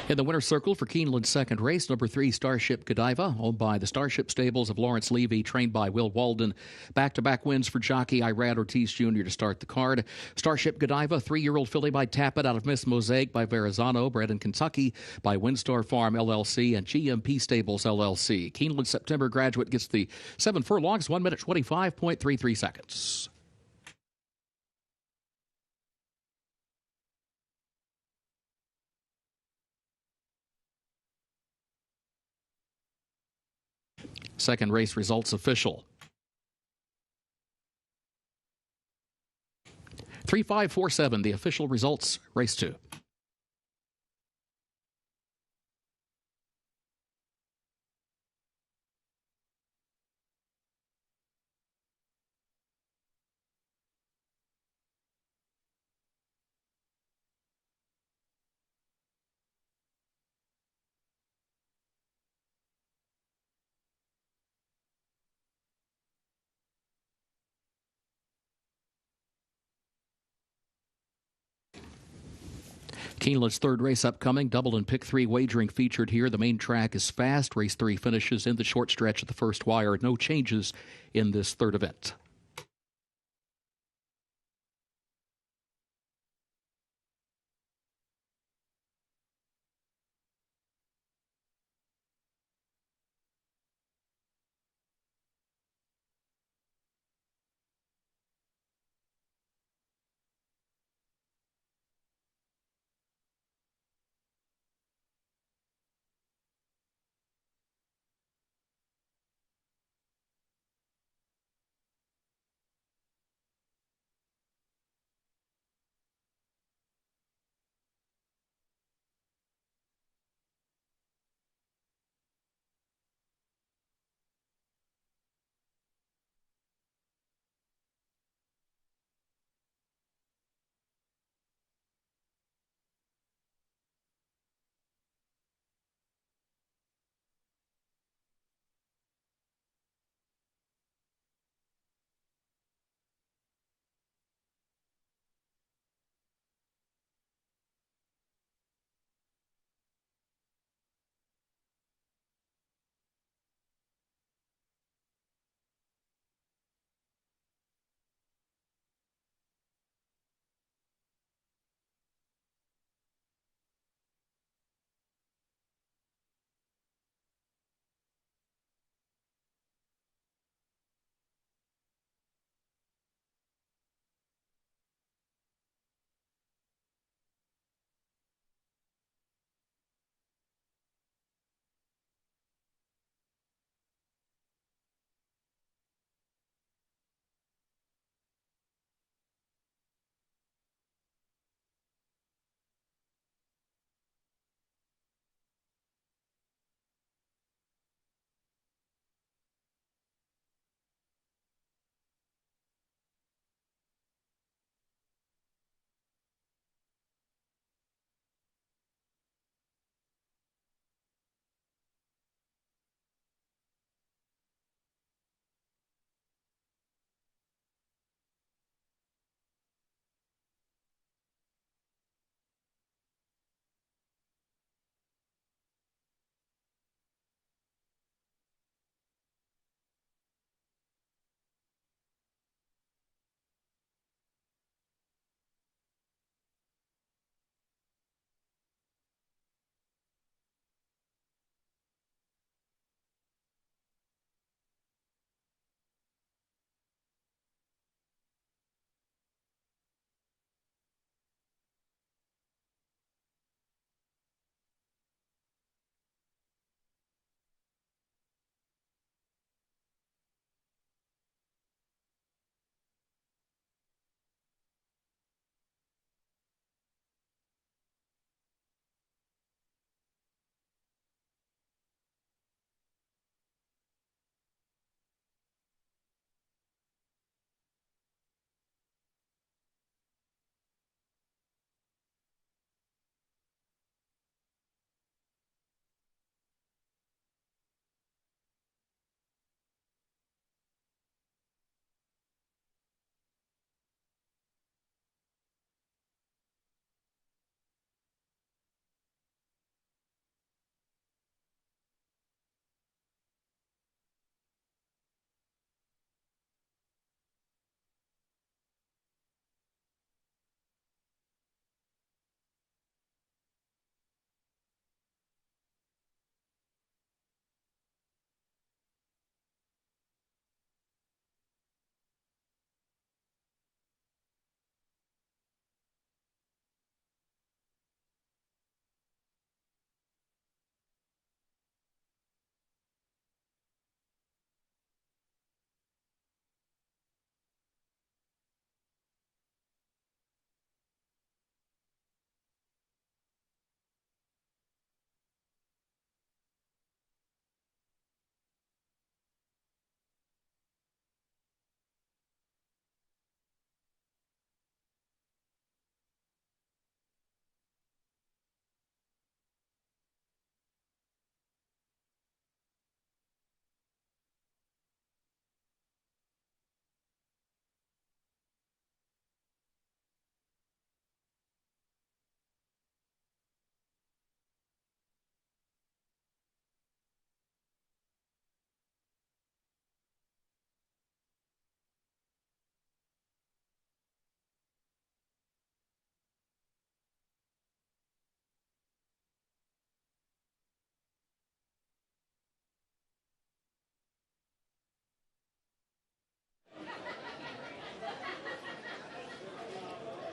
[SPEAKER 10] In the winner's circle for Keeneland's second race, number 3, Starship Godiva, owned by the Starship Stables of Lawrence Levy, trained by Will Walden. Back-to-back wins for jockey Irad Ortiz Jr. to start the card. Starship Godiva, 3-year-old filly by Tappet out of Miss Mosaic by Verrazano, bred in Kentucky by Windstar Farm LLC and GMP Stables LLC. Keeneland September graduate gets the 7 furlongs, 1 minute 25.33 seconds. Second race results official. 3-5-4-7, the official results, race 2. Keeneland's third race upcoming, double and pick 3 wagering featured here. The main track is fast. Race 3 finishes in the short stretch at the first wire. No changes in this third event.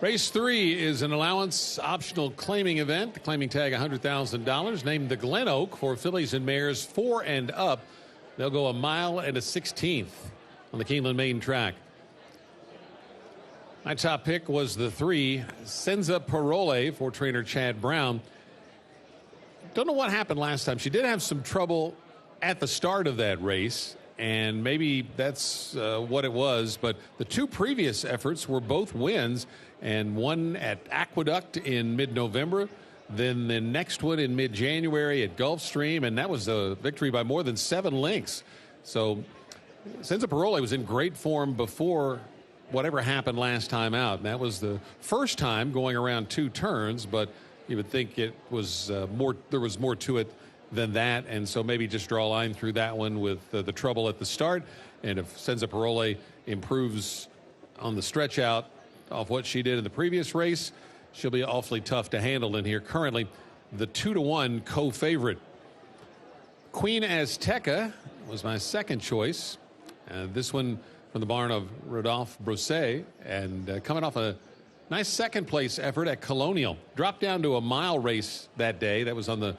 [SPEAKER 5] Race 3 is an allowance optional claiming event. The claiming tag $100,000, named the Glen Oak for fillies and mares 4 and up. They'll go 1 mile and a 16th on the Keeneland main track. My top pick was the 3, Senza Parole, for trainer Chad Brown. Don't know what happened last time. She did have some trouble at the start of that race, and maybe that's what it was. But the 2 previous efforts were both wins, and one at Aqueduct in mid-November, then the next one in mid-January at Gulfstream, and that was a victory by more than 7 lengths. So Senza Parole was in great form before whatever happened last time out. And that was the first time going around 2 turns, but you would think it was more. There was more to it than that, and so maybe just draw a line through that one with the trouble at the start. And if Senza Parole improves on the stretch out of what she did in the previous race, she'll be awfully tough to handle in here. Currently, the 2-1 co-favorite. Queen Azteca was my second choice. This one from the barn of Rodolphe Brousset, and coming off a nice second-place effort at Colonial. Dropped down to a mile race that day. That was on the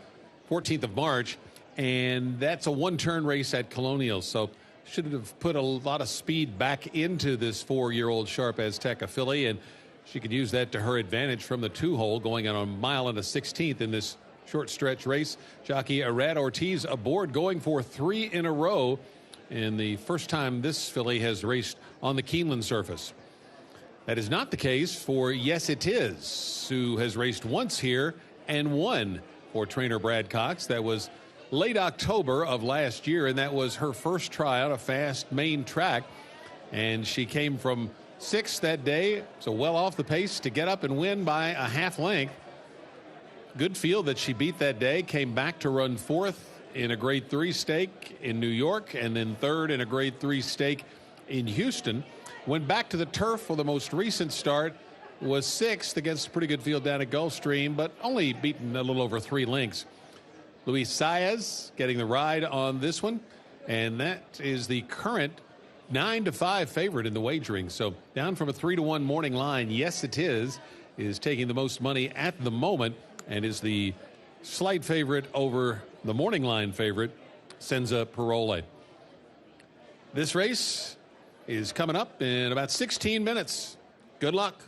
[SPEAKER 5] 14th of March, and that's a 1-turn race at Colonial. So should have put a lot of speed back into this 4-year-old Sharp Azteca filly, and she could use that to her advantage from the 2-hole, going on 1 mile and a 16th in this short stretch race. Jockey Arad Ortiz aboard, going for 3 in a row, and the first time this filly has raced on the Keeneland surface. That is not the case for Yes It Is, who has raced once here and won for trainer Brad Cox. That was late October of last year, and that was her first try on a fast main track. And she came from 6th that day, so well off the pace to get up and win by a half length. Good field that she beat that day. Came back to run 4th in a Grade 3 stake in New York, and then 3rd in a Grade 3 stake in Houston. Went back to the turf for the most recent start, was 6th against a pretty good field down at Gulfstream, but only beaten a little over 3 lengths. Luis Saez getting the ride on this one, and that is the current 9-5 favorite in the wagering. So down from a 3-1 morning line. Yes It Is taking the most money at the moment and is the slight favorite over the morning line favorite, Senza Parole. This race is coming up in about 16 minutes. Good luck.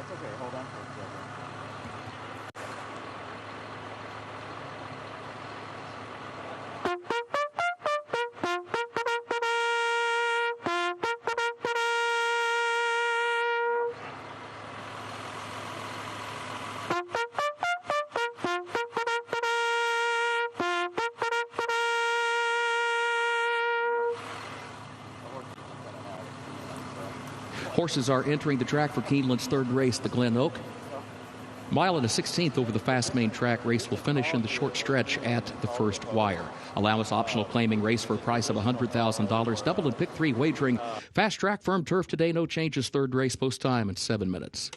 [SPEAKER 18] That's okay. Hold on for a second.
[SPEAKER 10] Horses are entering the track for Keeneland's third race, the Glen Oak. Mile and a 16th over the fast main track. Race will finish in the short stretch at the first wire. Allowance optional claiming race for a price of $100,000. Double and pick 3 wagering. Fast track, firm turf today. No changes. Third race post time in 7 minutes.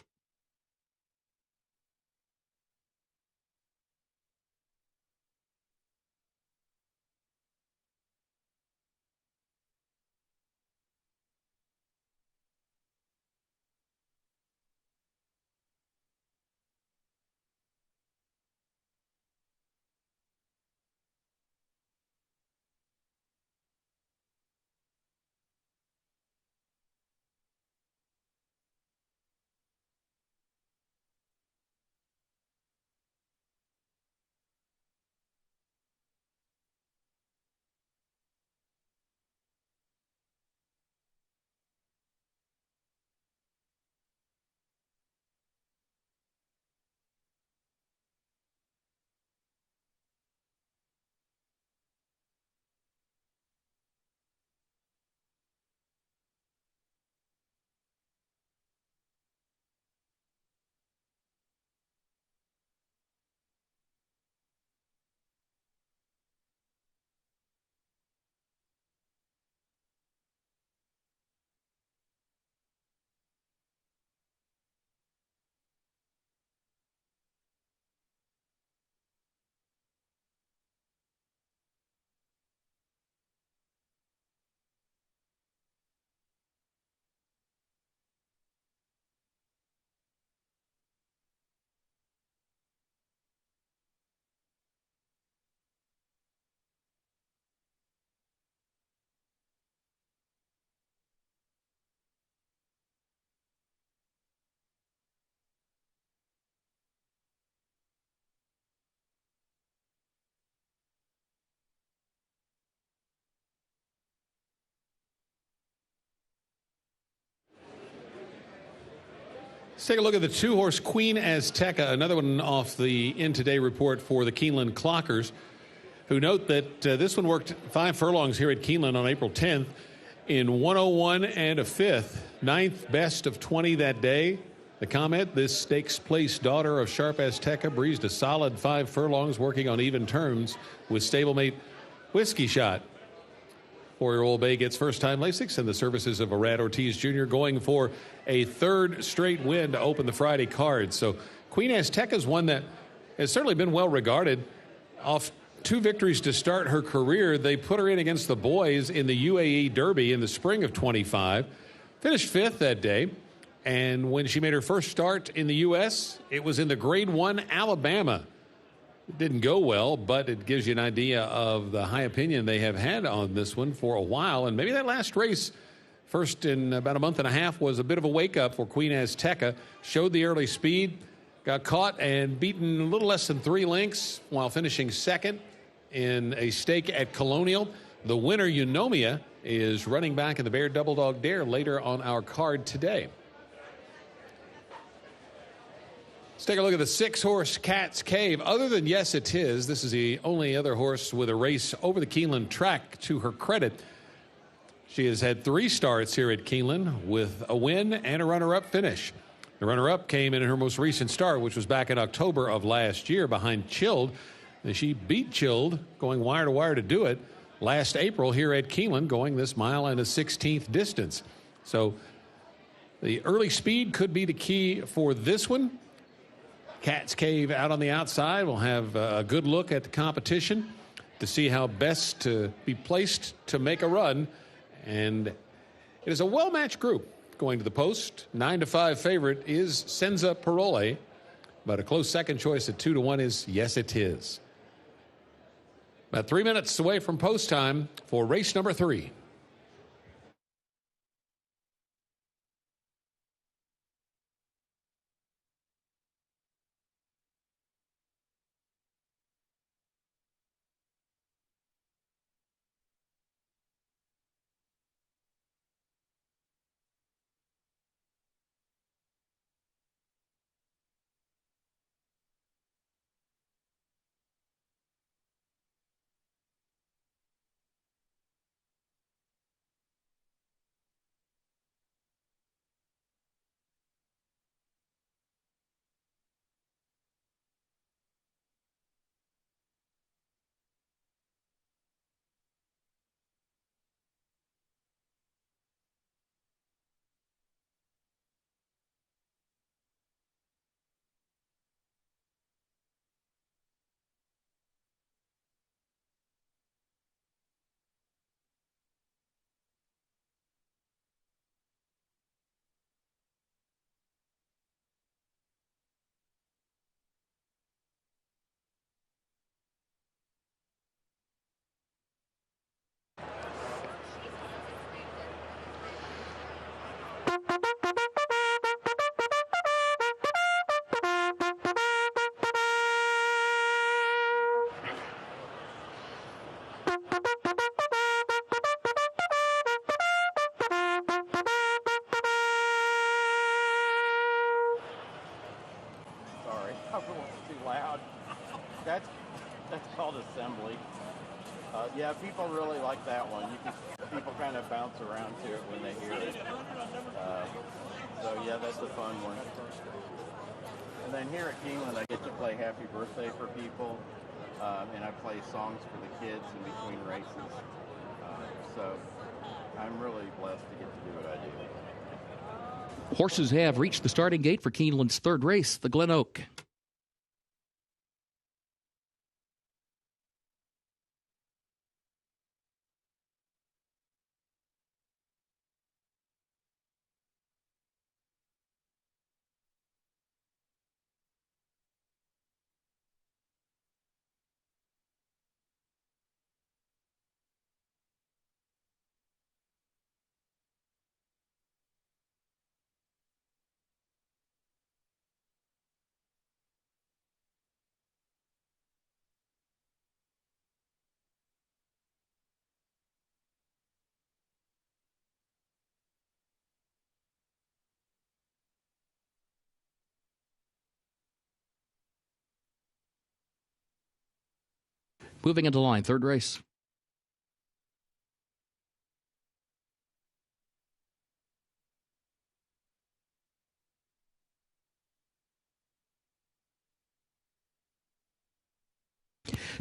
[SPEAKER 5] Let's take a look at the 2-horse Queen Azteca, another one off the In Today report for the Keeneland Clockers, who note that this one worked 5 furlongs here at Keeneland on April 10th in 101 and a fifth, 9th best of 20 that day. The comment, this stakes place daughter of Sharp Azteca breezed a solid 5 furlongs working on even terms with stablemate Whiskey Shot. 4-year-old Bay gets first-time Lasix and the services of Arad Ortiz Jr. going for a third straight win to open the Friday card. So Queen Azteca is one that has certainly been well regarded. Off 2 victories to start her career, they put her in against the boys in the UAE Derby in the spring of 25. Finished 5th that day. And when she made her first start in the U.S., it was in the Grade 1 Alabama. It didn't go well, but it gives you an idea of the high opinion they have had on this one for a while. And maybe that last race, first in about a month and a half, was a bit of a wake-up for Queen Azteca. Showed the early speed, got caught and beaten a little less than 3 lengths while finishing second in a stake at Colonial. The winner, Eunomia, is running back in the Bear Double Dog Dare later on our card today. Let's take a look at the 6-horse Cat's Cave. Other than Yes It Is, this is the only other horse with a race over the Keeneland track to her credit. She has had 3 starts here at Keeneland with a win and a runner-up finish. The runner-up came in her most recent start, which was back in October of last year behind Chilled. And she beat Chilled, going wire to wire to do it, last April here at Keeneland, going this mile and a 16th distance. So the early speed could be the key for this one. Cat's Cave out on the outside. We'll have a good look at the competition to see how best to be placed to make a run. And it is a well-matched group going to the post. 9-5 favorite is Senza Parole, but a close second choice at 2-1 is Yes It Is. About 3 minutes away from post time for race number 3.
[SPEAKER 18] Too loud. That's called assembly. Yeah, people really like that one. People kind of bounce around to it when they hear it. So yeah, that's a fun one. And then here at Keeneland, I get to play Happy Birthday for people, and I play songs for the kids in between races. So I'm really blessed to get to do what I do.
[SPEAKER 10] Horses have reached the starting gate for Keeneland's third race, the Glen Oak. Moving into line, third race.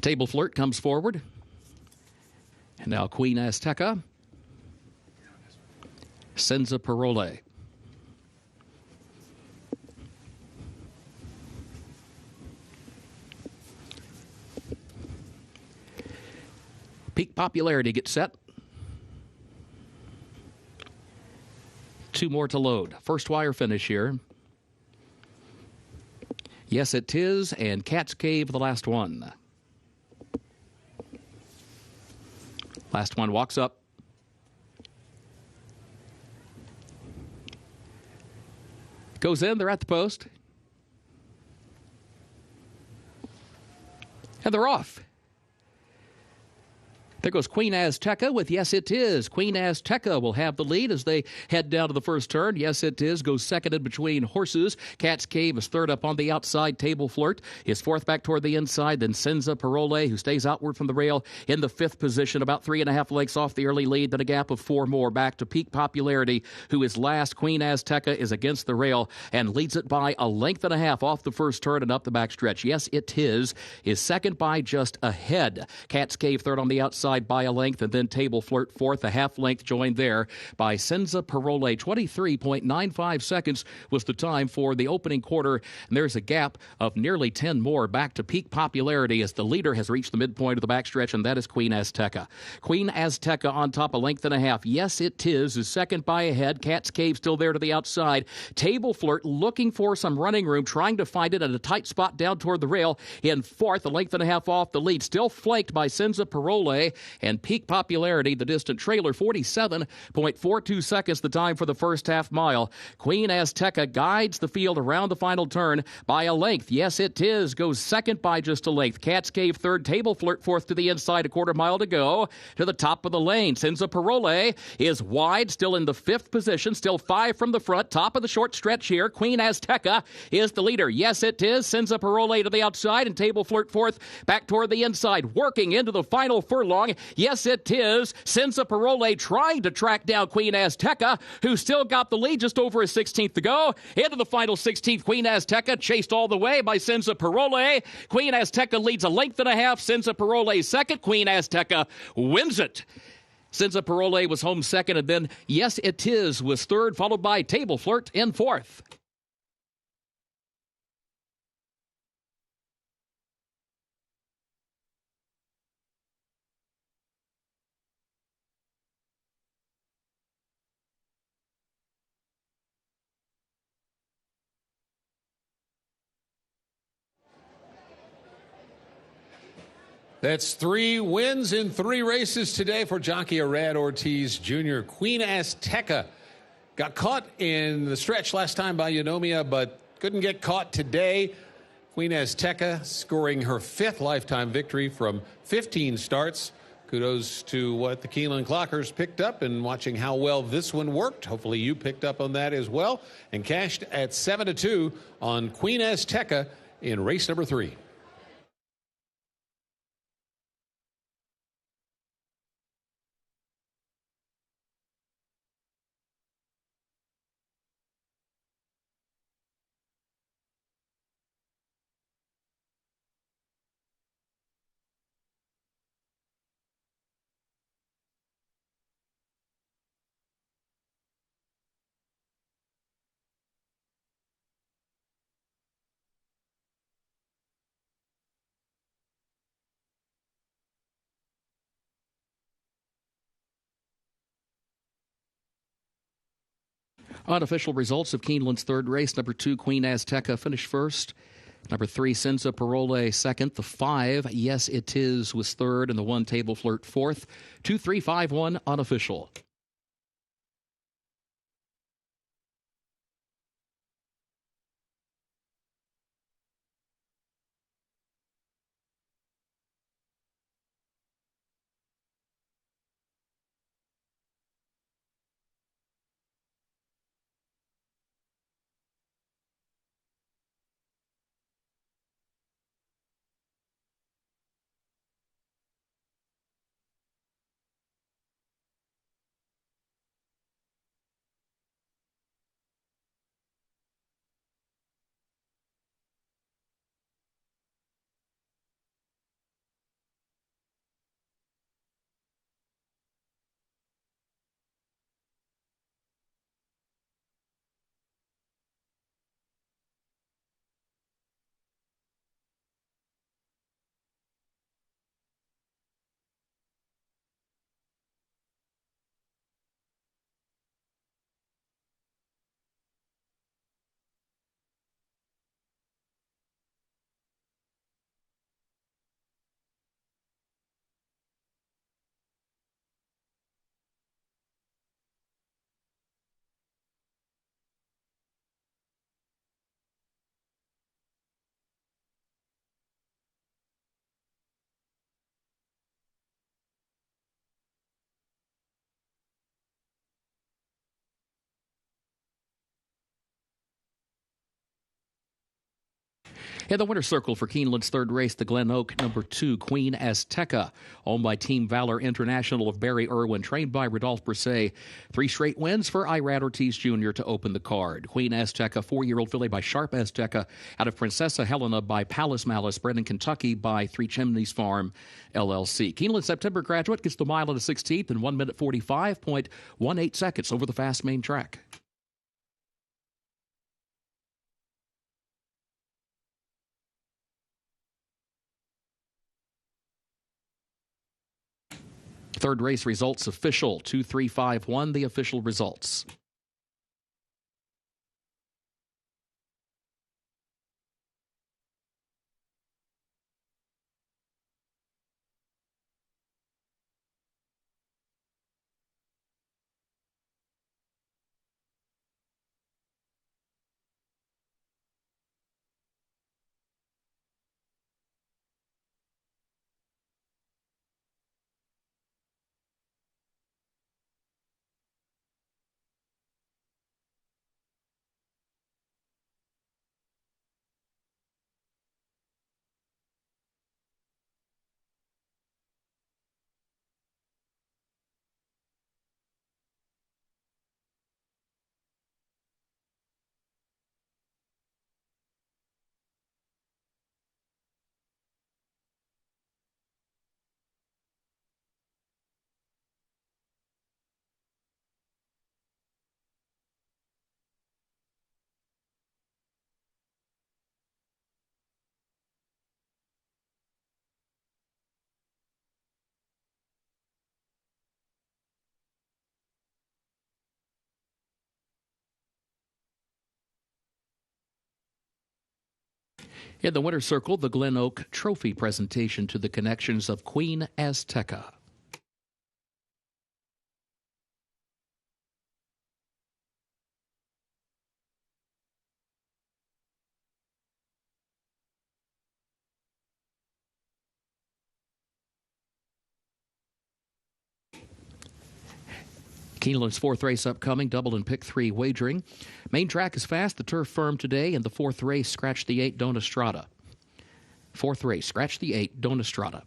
[SPEAKER 10] Table Flirt comes forward. And now Queen Azteca. Senza Parole. Peak Popularity gets set. 2 more to load. First wire finish here. Yes, it is, and Cat's Cave, the last one. Last one walks up. Goes in, they're at the post. And they're off. There goes Queen Azteca with Yes It Is. Queen Azteca will have the lead as they head down to the first turn. Yes It Is goes second in between horses. Cat's Cave is third up on the outside. Table Flirt is fourth back toward the inside. Then Senza Parole, who stays outward from the rail, in the fifth position, about 3.5 lengths off the early lead. Then a gap of 4 more back to Peak Popularity, who is last. Queen Azteca is against the rail and leads it by 1.5 lengths off the first turn and up the backstretch. Yes It Is second by just a head. Cat's Cave third on the outside by a length, and then Table Flirt fourth, a half length joined there by Senza Parole. 23.95 seconds was the time for the opening quarter, and there's a gap of nearly 10 more back to Peak Popularity as the leader has reached the midpoint of the backstretch, and that is Queen Azteca. Queen Azteca on top, 1.5 lengths. Yes It Is second by a head. Cat's Cave still there to the outside. Table Flirt looking for some running room, trying to find it at a tight spot down toward the rail in fourth, 1.5 lengths off the lead, still flanked by Senza Parole. And Peak Popularity, the distant trailer, 47.42 seconds, the time for the first half mile. Queen Azteca guides the field around the final turn by a length. Yes It Is goes second by just a length. Cat's Cave third, Table Flirt fourth to the inside, 1/4 mile to go to the top of the lane. Senza Parole is wide, still in the fifth position, still 5 from the front, top of the short stretch here. Queen Azteca is the leader. Yes It Is, Senza Parole to the outside, and Table Flirt fourth back toward the inside, working into the final furlong. Yes It Is, Senza Parole trying to track down Queen Azteca, who still got the lead, just over a 16th to go. Into the final 16th, Queen Azteca chased all the way by Senza Parole. Queen Azteca leads 1.5 lengths. Senza Parole second. Queen Azteca wins it. Senza Parole was home second, and then Yes It Is was third, followed by Table Flirt in fourth.
[SPEAKER 5] That's 3 wins in 3 races today for jockey Arad Ortiz Jr. Queen Azteca got caught in the stretch last time by Eunomia, but couldn't get caught today. Queen Azteca scoring her 5th lifetime victory from 15 starts. Kudos to what the Keeneland Clockers picked up and watching how well this one worked. Hopefully you picked up on that as well and cashed at 7-2 on Queen Azteca in race number 3.
[SPEAKER 10] Unofficial results of Keeneland's third race. Number 2, Queen Azteca, finished first. Number 3, Senza Parole, second. The 5, Yes It Is, was third. And the 1, Table Flirt, fourth. 2, 3, 5, 1, unofficial. In the winner's circle for Keeneland's third race, the Glen Oak number 2, Queen Azteca, owned by Team Valor International of Barry Irwin, trained by Rodolphe Brisset. 3 straight wins for Irad Ortiz Jr. to open the card. Queen Azteca, 4-year-old filly by Sharp Azteca, out of Princessa Helena by Palace Malice, bred in Kentucky by Three Chimneys Farm, LLC. Keeneland September graduate gets the mile at a 16th in 1 minute 45.18 seconds over the fast main track. Third race results official. 2, 3, 5, 1, the official results. In the winner's circle, the Glen Oak Trophy presentation to the connections of Queen Azteca. Keeneland's fourth race upcoming, double and pick 3 wagering. Main track is fast, the turf firm today, and the fourth race, scratch the 8, Dona Strada. Fourth race, scratch the 8, Dona Strada.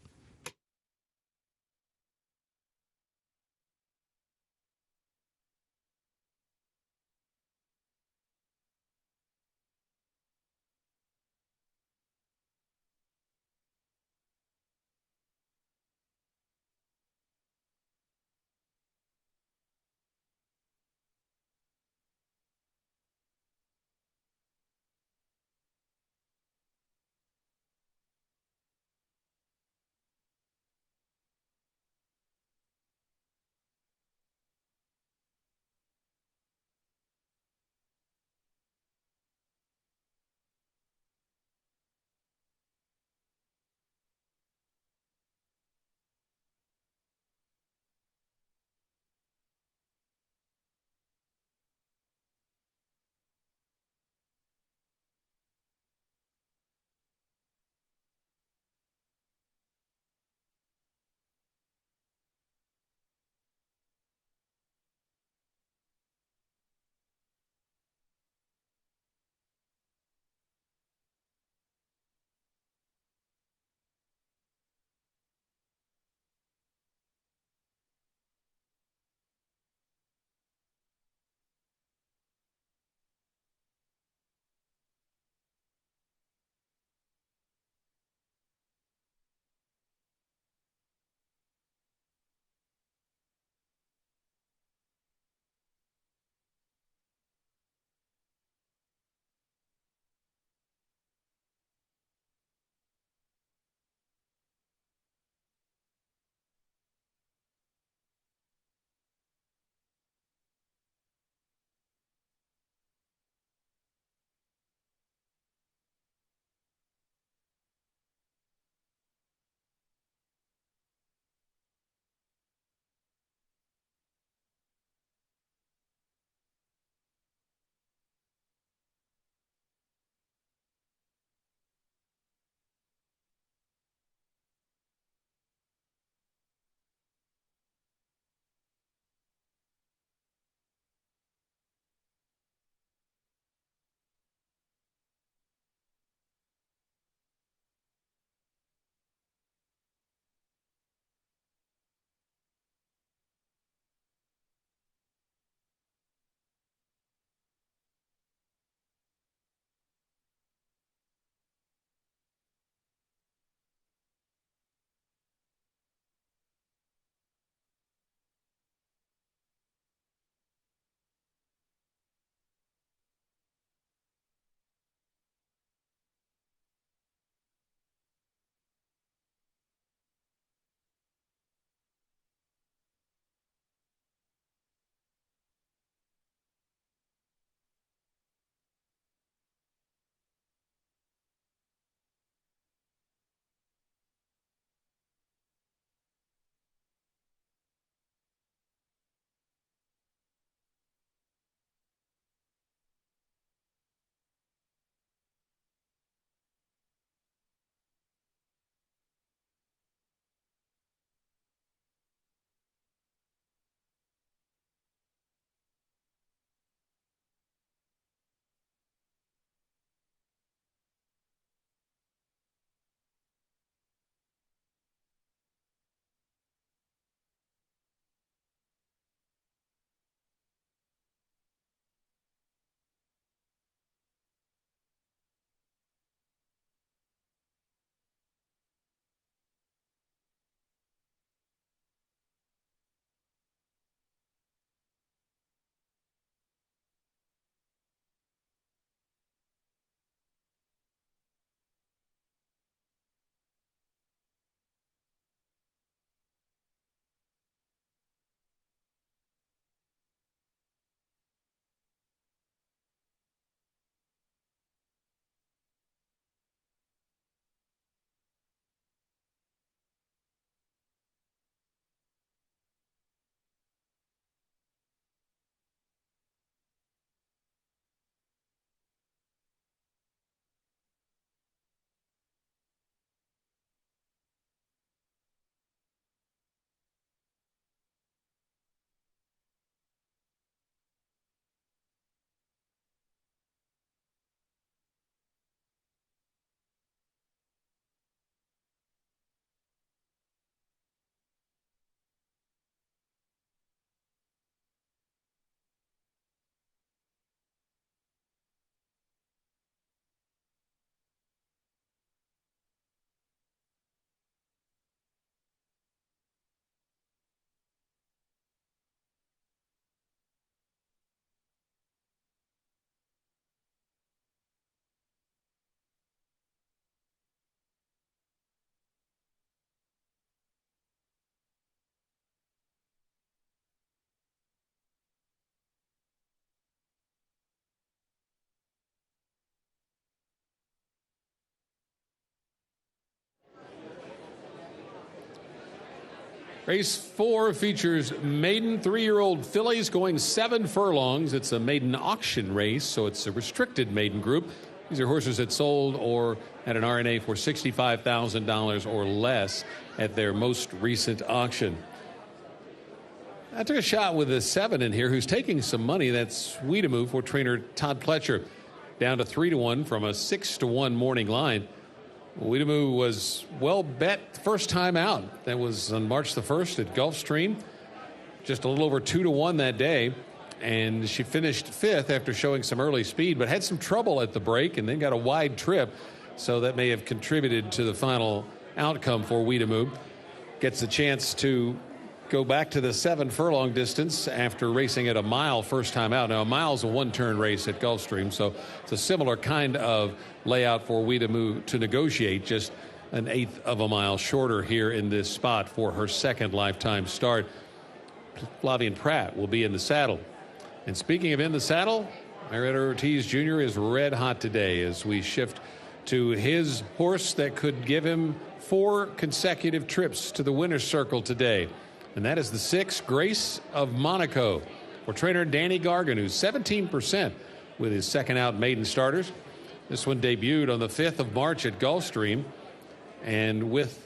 [SPEAKER 5] Race 4 features maiden 3-year-old fillies going 7 furlongs. It's a maiden auction race, so it's a restricted maiden group. These are horses that sold or had an RNA for $65,000 or less at their most recent auction. I took a shot with a 7 in here who's taking some money. That's Weedamoo for trainer Todd Pletcher. Down to 3-1 from a 6-1 morning line. Weedamoo was well bet first time out. That was on March the 1st at Gulfstream. Just a little over 2-1 that day. And she finished 5th after showing some early speed, but had some trouble at the break and then got a wide trip. So that may have contributed to the final outcome for Weedamoo. Gets a chance to go back to the 7 furlong distance after racing at a mile first time out. Now, a mile's a one-turn race at Gulfstream, so it's a similar kind of layout for Weedamoo to negotiate, just an 1/8 of a mile shorter here in this spot for her second lifetime start. Flavien Prat will be in the saddle. And speaking of in the saddle, Marietta Ortiz Jr. is red hot today as we shift to his horse that could give him 4 consecutive trips to the winner's circle today. And that is the 6, Grace of Monaco, for trainer Danny Gargan, who's 17% with his second out maiden starters. This one debuted on the 5th of March at Gulfstream. And with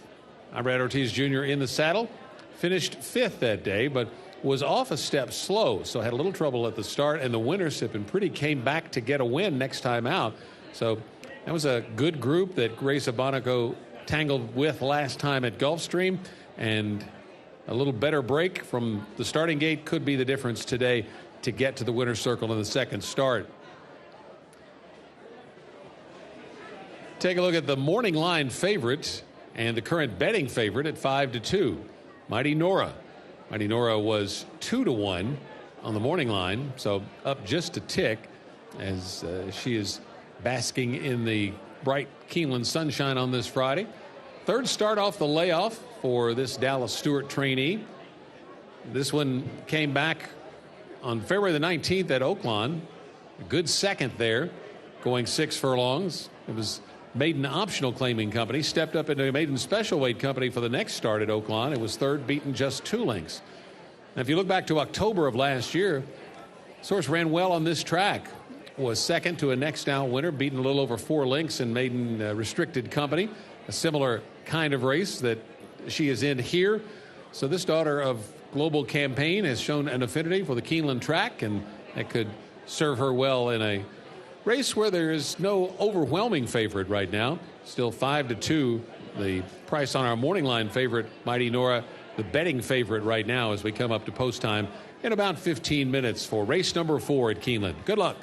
[SPEAKER 5] Brad Ortiz Jr. in the saddle, finished 5th that day, but was off a step slow, so had a little trouble at the start. And the winner, Sip and Pretty, came back to get a win next time out. So that was a good group that Grace of Monaco tangled with last time at Gulfstream. And a little better break from the starting gate could be the difference today to get to the winner's circle in the second start. Take a look at the morning line favorite and the current betting favorite at 5-2. Mighty Nora. Mighty Nora was 2-1 on the morning line, so up just a tick as she is basking in the bright Keeneland sunshine on this Friday. Third start off the layoff for this Dallas Stewart trainee. This one came back on February the 19th at Oaklawn. A good second there, going 6 furlongs. It was maiden optional claiming company. Stepped up into a maiden special weight company for the next start at Oaklawn. It was third, beaten just 2 lengths. Now, if you look back to October of last year, this horse ran well on this track. Was second to a next out winner, beaten a little over 4 lengths in maiden restricted company. A similar kind of race that she is in here. So this daughter of Global Campaign has shown an affinity for the Keeneland track, and that could serve her well in a race where there is no overwhelming favorite right now. Still 5-2. The price on our morning line favorite, Mighty Nora, the betting favorite right now as we come up to post time in about 15 minutes for race number 4 at Keeneland. Good luck.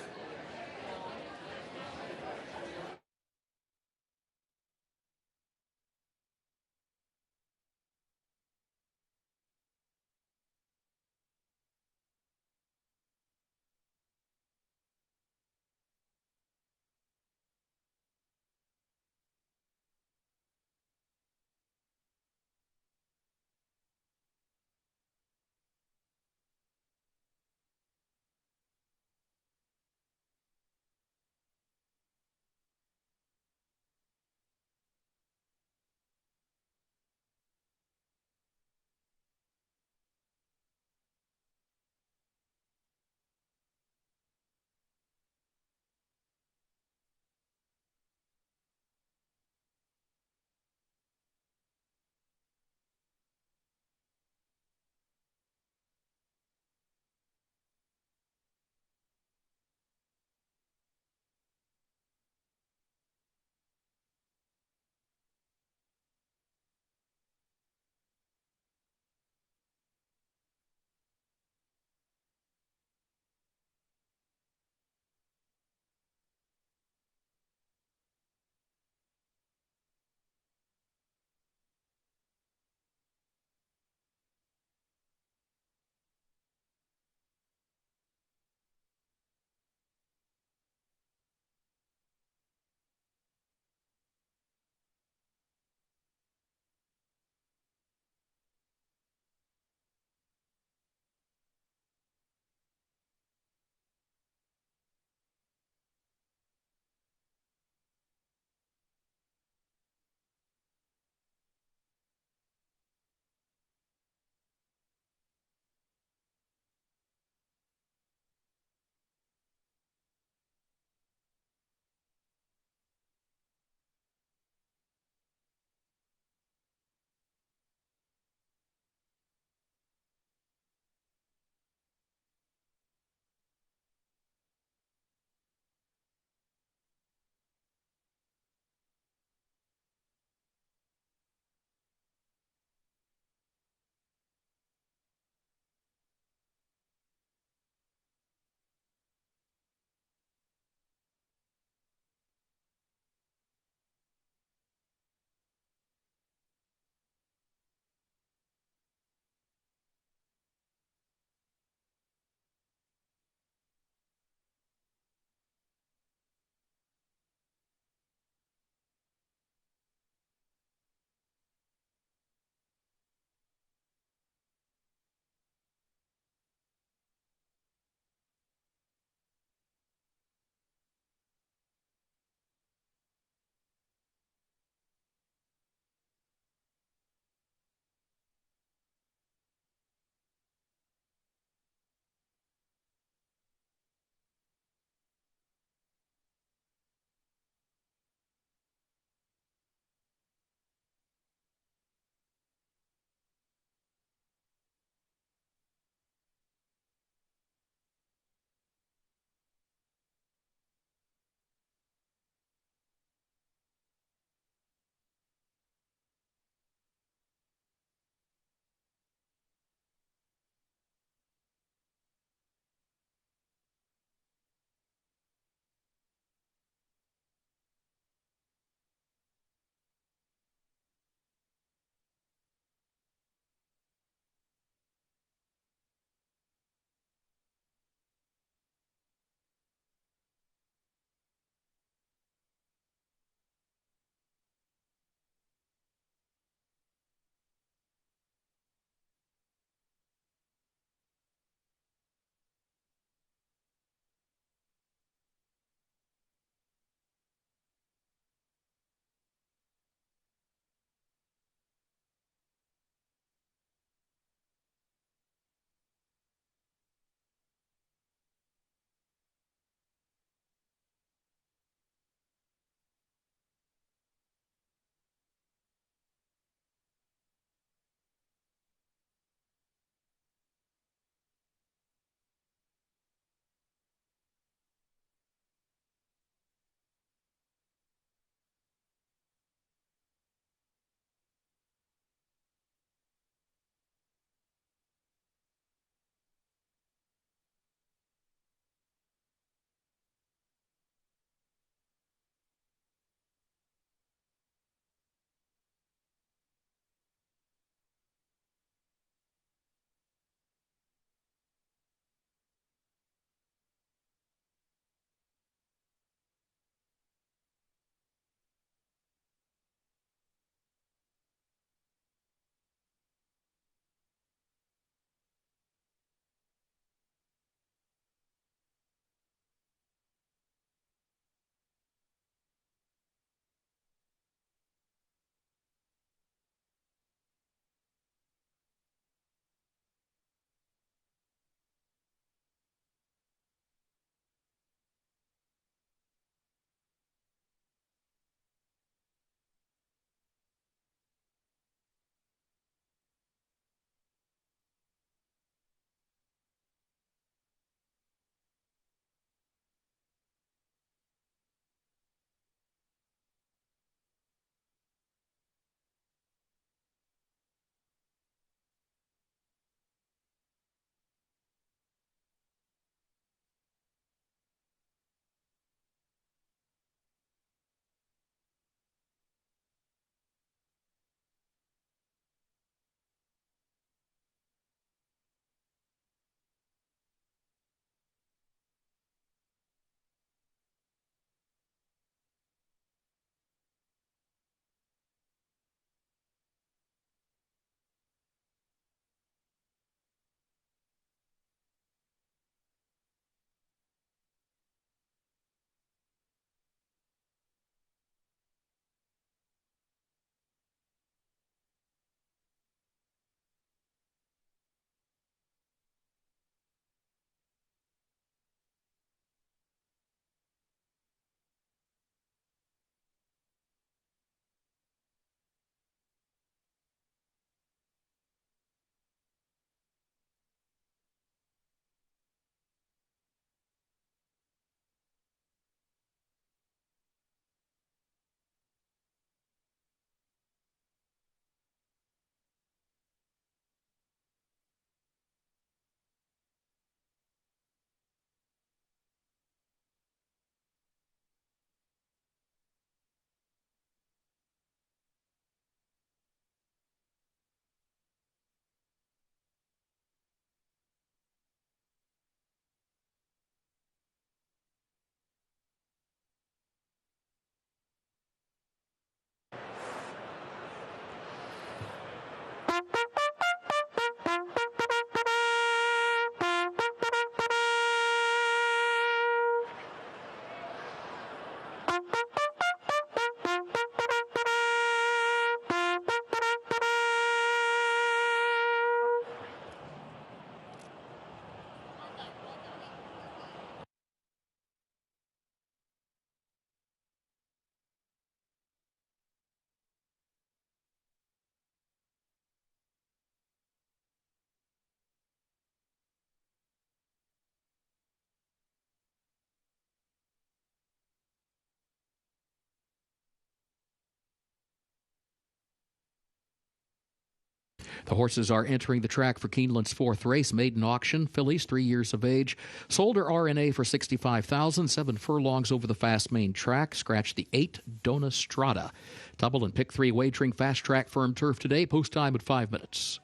[SPEAKER 10] The horses are entering the track for Keeneland's 4th race, maiden auction. Fillies, 3 years of age. Sold her RNA for $65,000, 7 furlongs over the fast main track. Scratch the 8 Dona Strada. Double and pick 3 wagering fast track firm turf today. Post time at 5 minutes.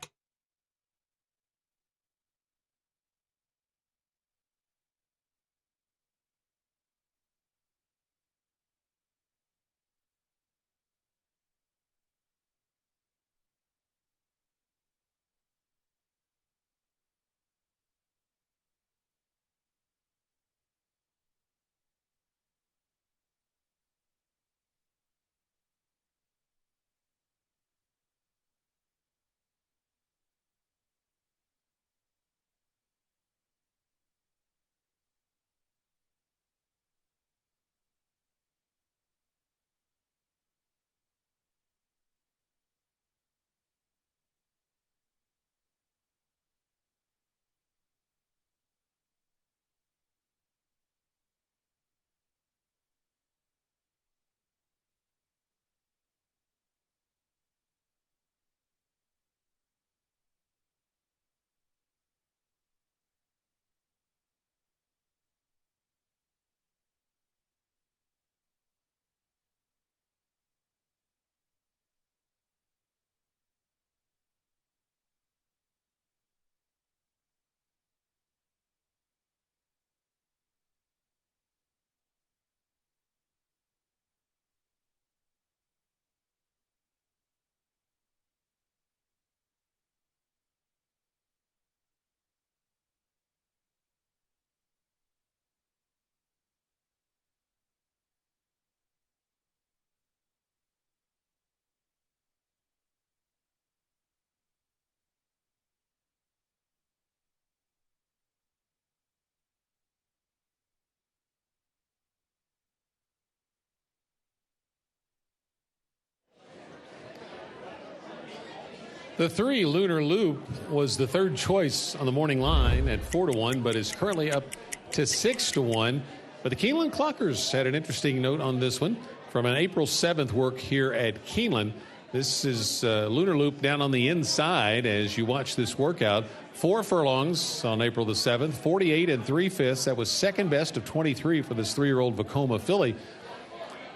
[SPEAKER 5] The 3 Lunar Loop was the 3rd choice on the morning line at 4-1, but is currently up to 6-1. But the Keeneland Clockers had an interesting note on this one from an April 7th work here at Keeneland. This is Lunar Loop down on the inside as you watch this workout. 4 furlongs on April the 7th, 48 3/5. That was second best of 23 for this 3-year-old Vacoma filly.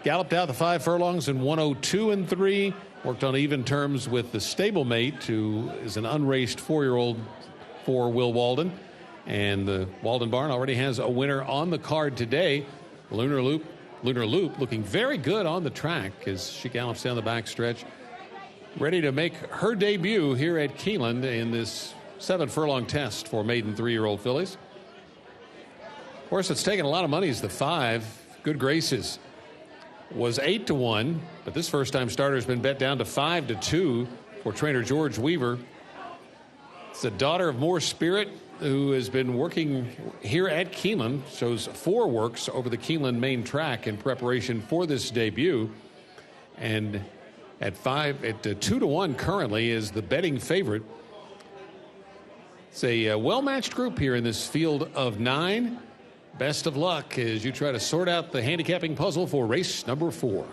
[SPEAKER 5] Galloped out the 5 furlongs in 102 3. Worked on even terms with the stablemate, who is an unraced 4-year-old for Will Walden. And the Walden barn already has a winner on the card today. Lunar Loop looking very good on the track as she gallops down the back stretch. Ready to make her debut here at Keeneland in this 7-furlong test for maiden 3-year-old fillies. Of course, it's taken a lot of money is the 5. Good Graces was 8-1, but this first-time starter has been bet down to 5-2 for trainer George Weaver. It's the daughter of More Spirit, who has been working here at Keeneland. Shows 4 works over the Keeneland main track in preparation for this debut. And at 2-1 currently is the betting favorite. It's a well-matched group here in this field of 9. Best of luck as you try to sort out the handicapping puzzle for race number 4.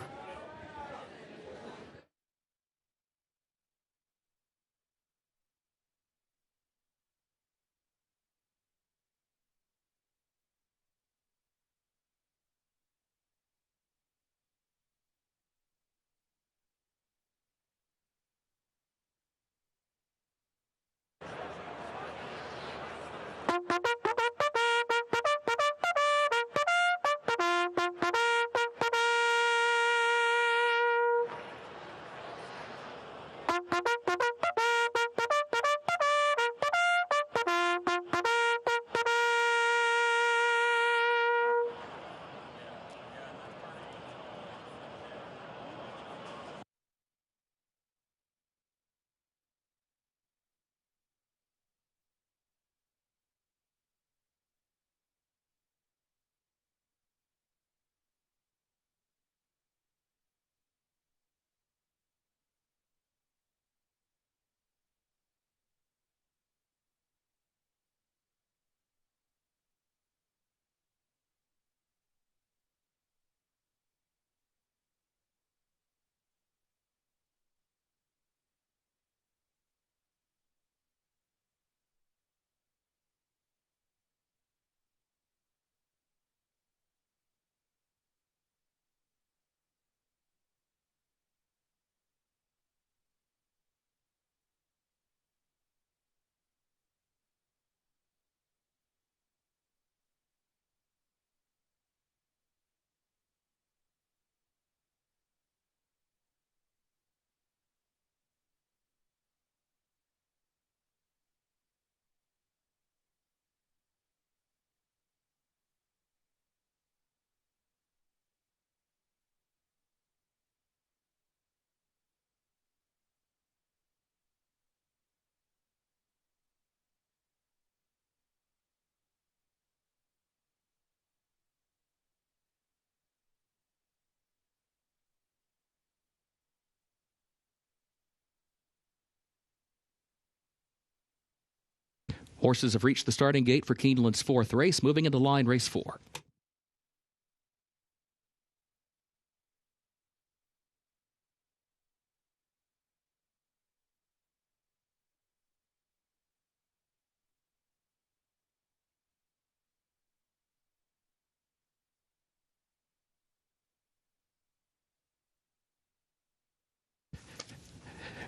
[SPEAKER 10] Horses have reached the starting gate for Keeneland's fourth race, moving into line race 4.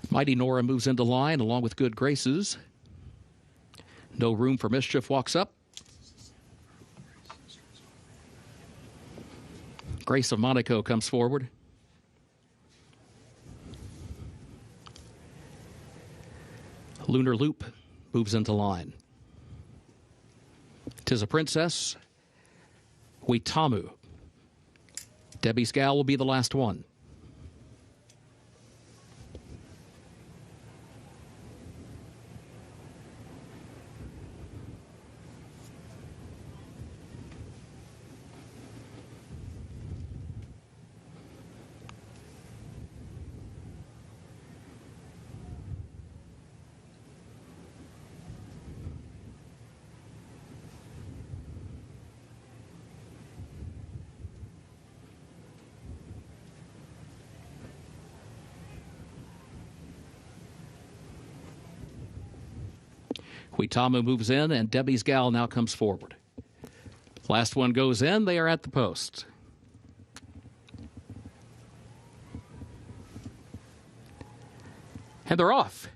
[SPEAKER 10] Mighty Nora moves into line along with Good Graces. No Room for Mischief walks up. Grace of Monaco comes forward. Lunar Loop moves into line. 'Tis a Princess. Huitamu. Debbie's Gal will be the last one. Huitamu moves in, and Debbie's Gal now comes forward. Last one goes in. They are at the post. And they're off.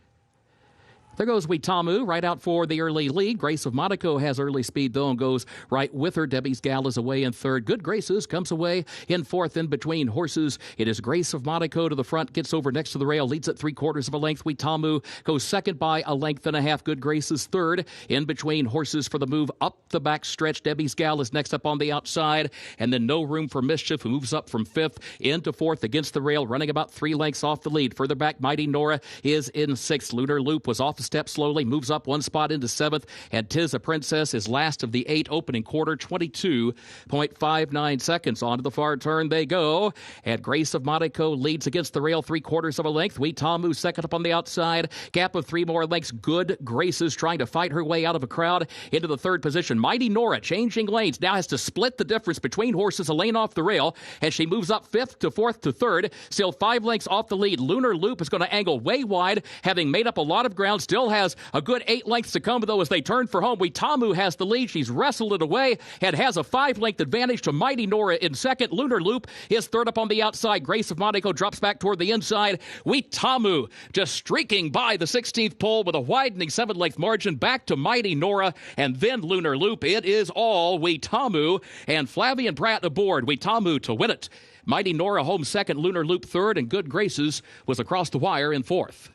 [SPEAKER 10] There goes Huitamu right out for the early lead. Grace of Monaco has early speed, though, and goes right with her. Debbie's Gal is away in third. Good Graces comes away in fourth in between horses. It is Grace of Monaco to the front, gets over next to the rail, leads at 3/4 of a length. Huitamu goes second by a length and a half. Good Graces third in between horses for the move up the back stretch. Debbie's Gal is next up on the outside, and then No Room for Mischief, who moves up from fifth into fourth against the rail, running about 3 lengths off the lead. Further back, Mighty Nora is in sixth. Lunar Loop was off the step slowly, moves up 1 spot into seventh, and 'Tis a Princess is last of the 8 opening quarter, 22.59 seconds. Onto the far turn they go, and Grace of Monaco leads against the rail 3/4 of a length. Huitamu second up on the outside, gap of 3 more lengths. Good Graces trying to fight her way out of a crowd into the third position. Mighty Nora changing lanes, now has to split the difference between horses a lane off the rail as she moves up fifth to fourth to third, still 5 lengths off the lead. Lunar Loop is going to angle way wide, having made up a lot of ground, still has a good 8 lengths to come, though, as they turn for home. Huitamu has the lead. She's wrestled it away and has a 5-length advantage to Mighty Nora in second. Lunar Loop is third up on the outside. Grace of Monaco drops back toward the inside. Huitamu just streaking by the 16th pole with a widening 7-length margin back to Mighty Nora, and then Lunar Loop. It is all Huitamu and Flavian Pratt aboard. Huitamu to win it. Mighty Nora home second, Lunar Loop third, and Good Graces was across the wire in fourth.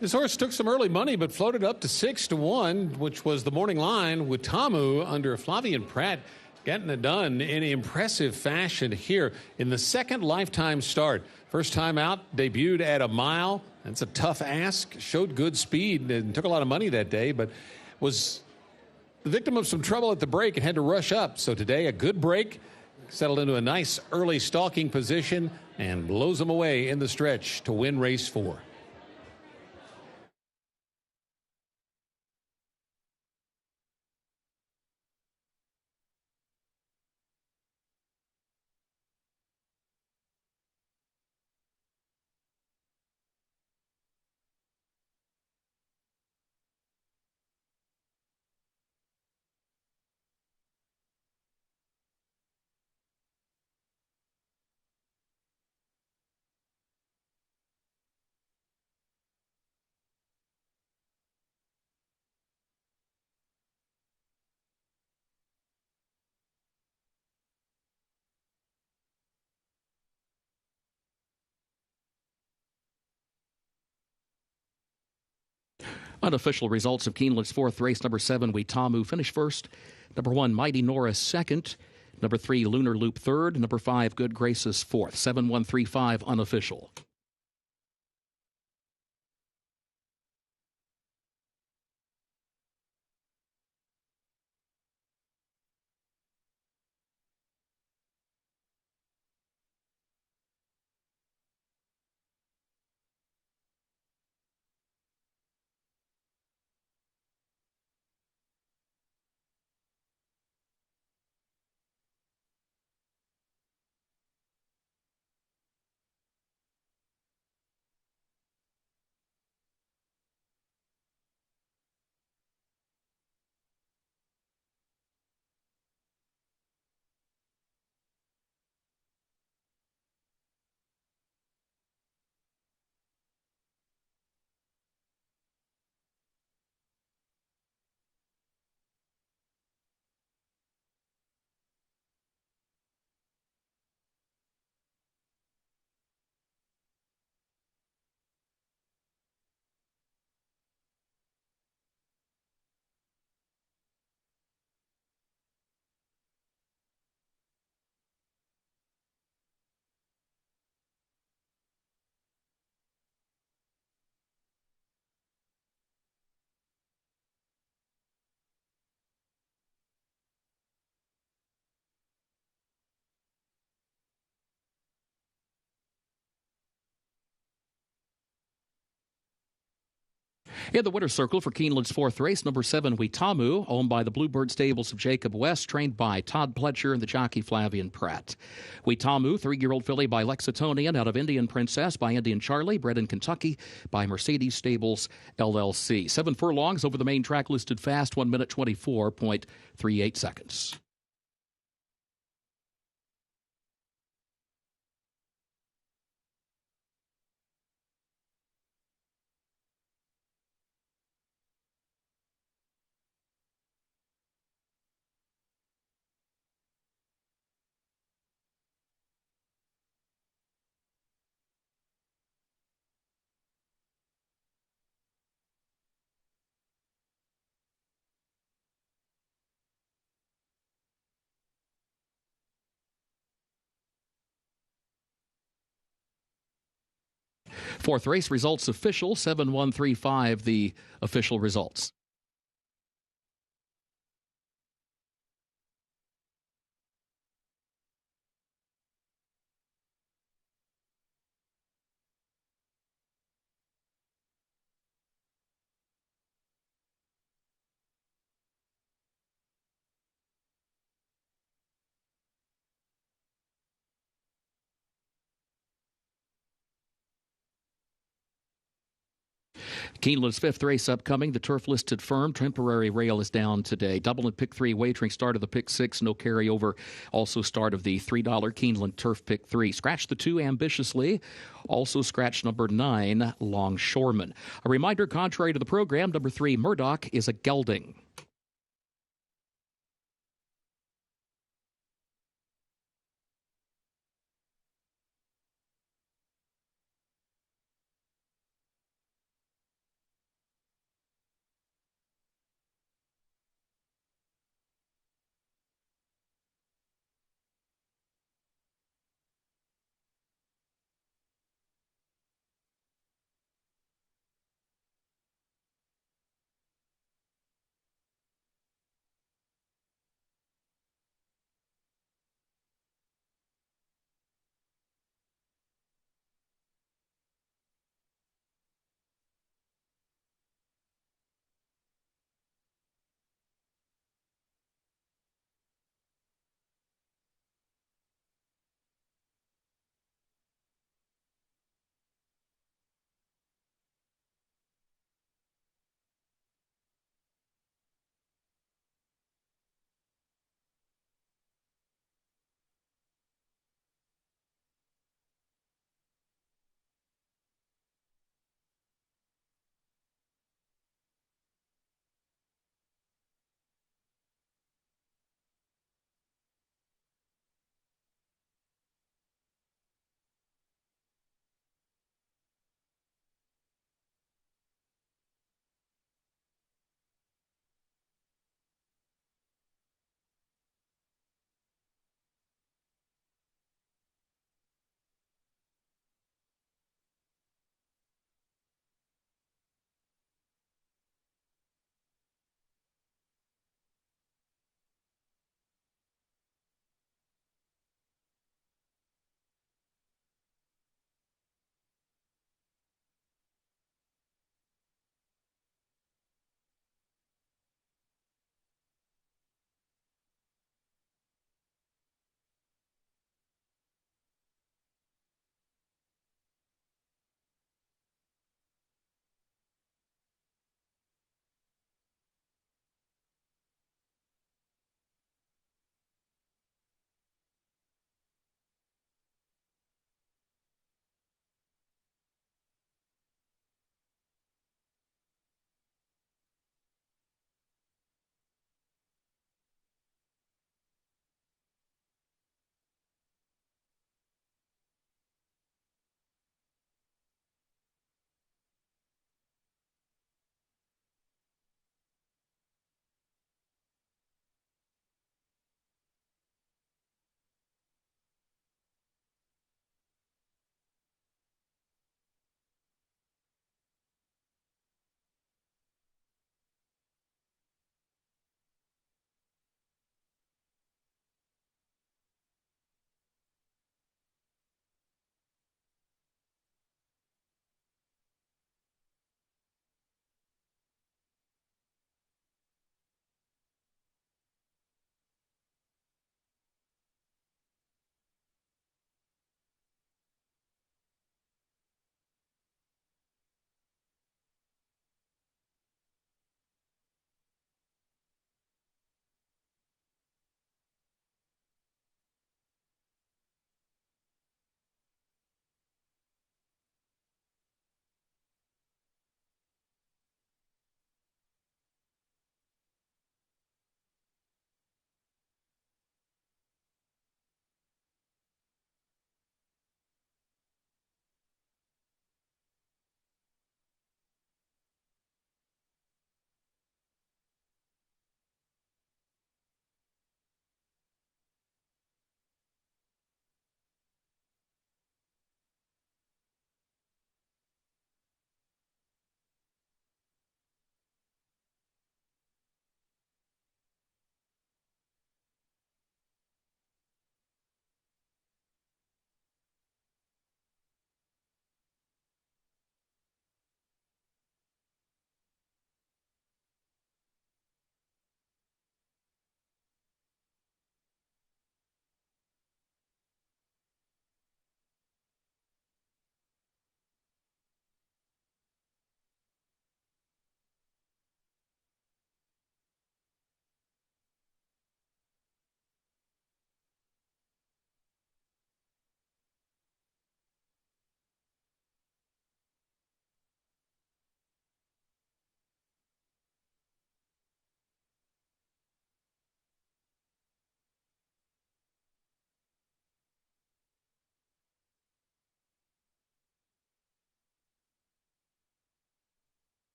[SPEAKER 5] This horse took some early money, but floated up to 6-1, which was the morning line. Huitamu under Flavian Pratt getting it done in impressive fashion here in the second lifetime start. First time out, debuted at a mile. That's a tough ask. Showed good speed and took a lot of money that day, but was the victim of some trouble at the break and had to rush up. So today, a good break, settled into a nice early stalking position, and blows them away in the stretch to win race 4.
[SPEAKER 10] Unofficial results of Keeneland's fourth race. Number 7, Huitamu finished first. Number 1, Mighty Nora second. Number 3, Lunar Loop third. Number 5, Good Graces fourth. 7-1-3-5 unofficial. In the winner's circle for Keeneland's fourth race, number 7, Weetamu, owned by the Bluebird Stables of Jacob West, trained by Todd Pletcher and the jockey Flavian Pratt. Weetamu, 3-year-old filly by Lexitonian out of Indian Princess by Indian Charlie, bred in Kentucky by Mercedes Stables LLC. 7 furlongs over the main track, listed fast, 1 minute 24.38 seconds. Fourth race results official, 7-1-3-5, the official results. Keeneland's fifth race upcoming. The turf-listed firm. Temporary rail is down today. Double and pick 3 wagering. Start of the pick 6. No carryover. Also start of the $3 Keeneland turf pick 3. Scratch the 2 ambitiously. Also scratch number 9 Longshoreman. A reminder, contrary to the program, number 3 Murdoch is a gelding.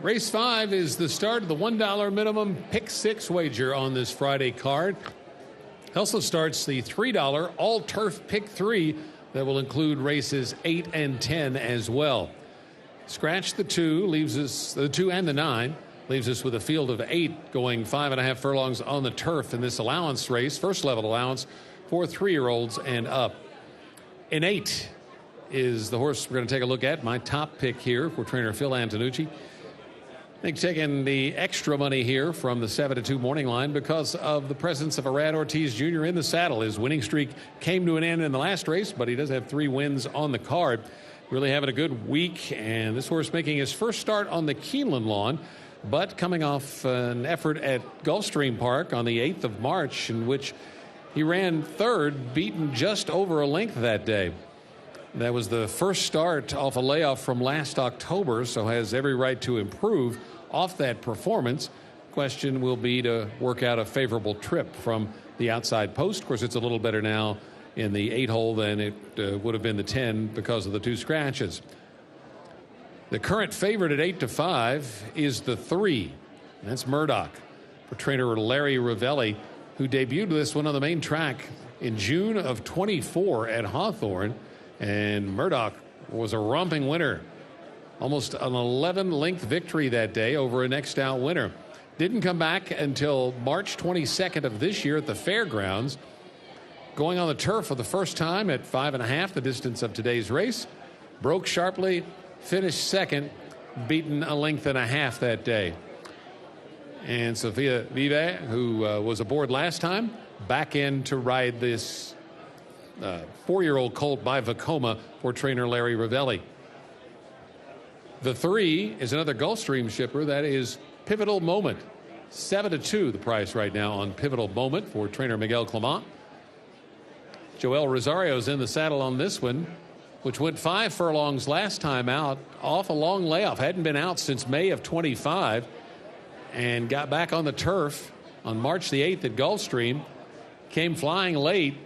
[SPEAKER 5] Race 5 is the start of the $1 minimum pick 6 wager on this Friday card. Also starts the $3 all-turf pick 3 that will include races 8 and 10 as well. Scratch the 2, leaves us the 2 and the 9, leaves us with a field of 8 going 5.5 furlongs on the turf in this allowance race, first level allowance for 3-year-olds and up. In 8 is the horse we're going to take a look at, my top pick here for trainer Phil Antonucci. I think taking the extra money here from the 7-2 morning line because of the presence of Arad Ortiz Jr. in the saddle. His winning streak came to an end in the last race, but he does have 3 wins on the card. Really having a good week, and this horse making his first start on the Keeneland lawn, but coming off an effort at Gulfstream Park on the 8th of March in which he ran third, beaten just over a length that day. That was the first start off a layoff from last October, so has every right to improve off that performance. Question will be to work out a favorable trip from the outside post. Of course, it's a little better now in the 8-hole than it would have been the 10 because of the 2 scratches. The current favorite at 8-5 is the 3. That's Murdoch for trainer Larry Ravelli, who debuted this one on the main track in June of 24 at Hawthorne. And Murdoch was a romping winner. Almost an 11-length victory that day over a next out winner. Didn't come back until March 22nd of this year at the fairgrounds. Going on the turf for the first time at 5.5, the distance of today's race. Broke sharply, finished second, beaten a length and a half that day. And Sophia Vive, who was aboard last time, back in to ride this 4-year-old colt by Vacoma for trainer Larry Ravelli. The 3 is another Gulfstream shipper. That is Pivotal Moment. 7-2 the price right now on Pivotal Moment for trainer Miguel Clement. Joel Rosario's in the saddle on this one, which went 5 furlongs last time out off a long layoff. Hadn't been out since May of 25 and got back on the turf on March the 8th at Gulfstream. Came flying late.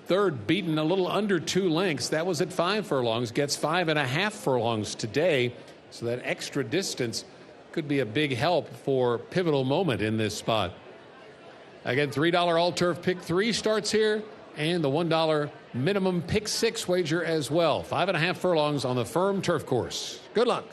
[SPEAKER 5] Third, beaten a little under 2 lengths. That was at 5 furlongs. Gets 5.5 furlongs today. So that extra distance could be a big help for Pivotal Moment in this spot. Again, $3 all-turf pick 3 starts here, and the $1 minimum pick 6 wager as well. 5.5 furlongs on the firm turf course. Good luck.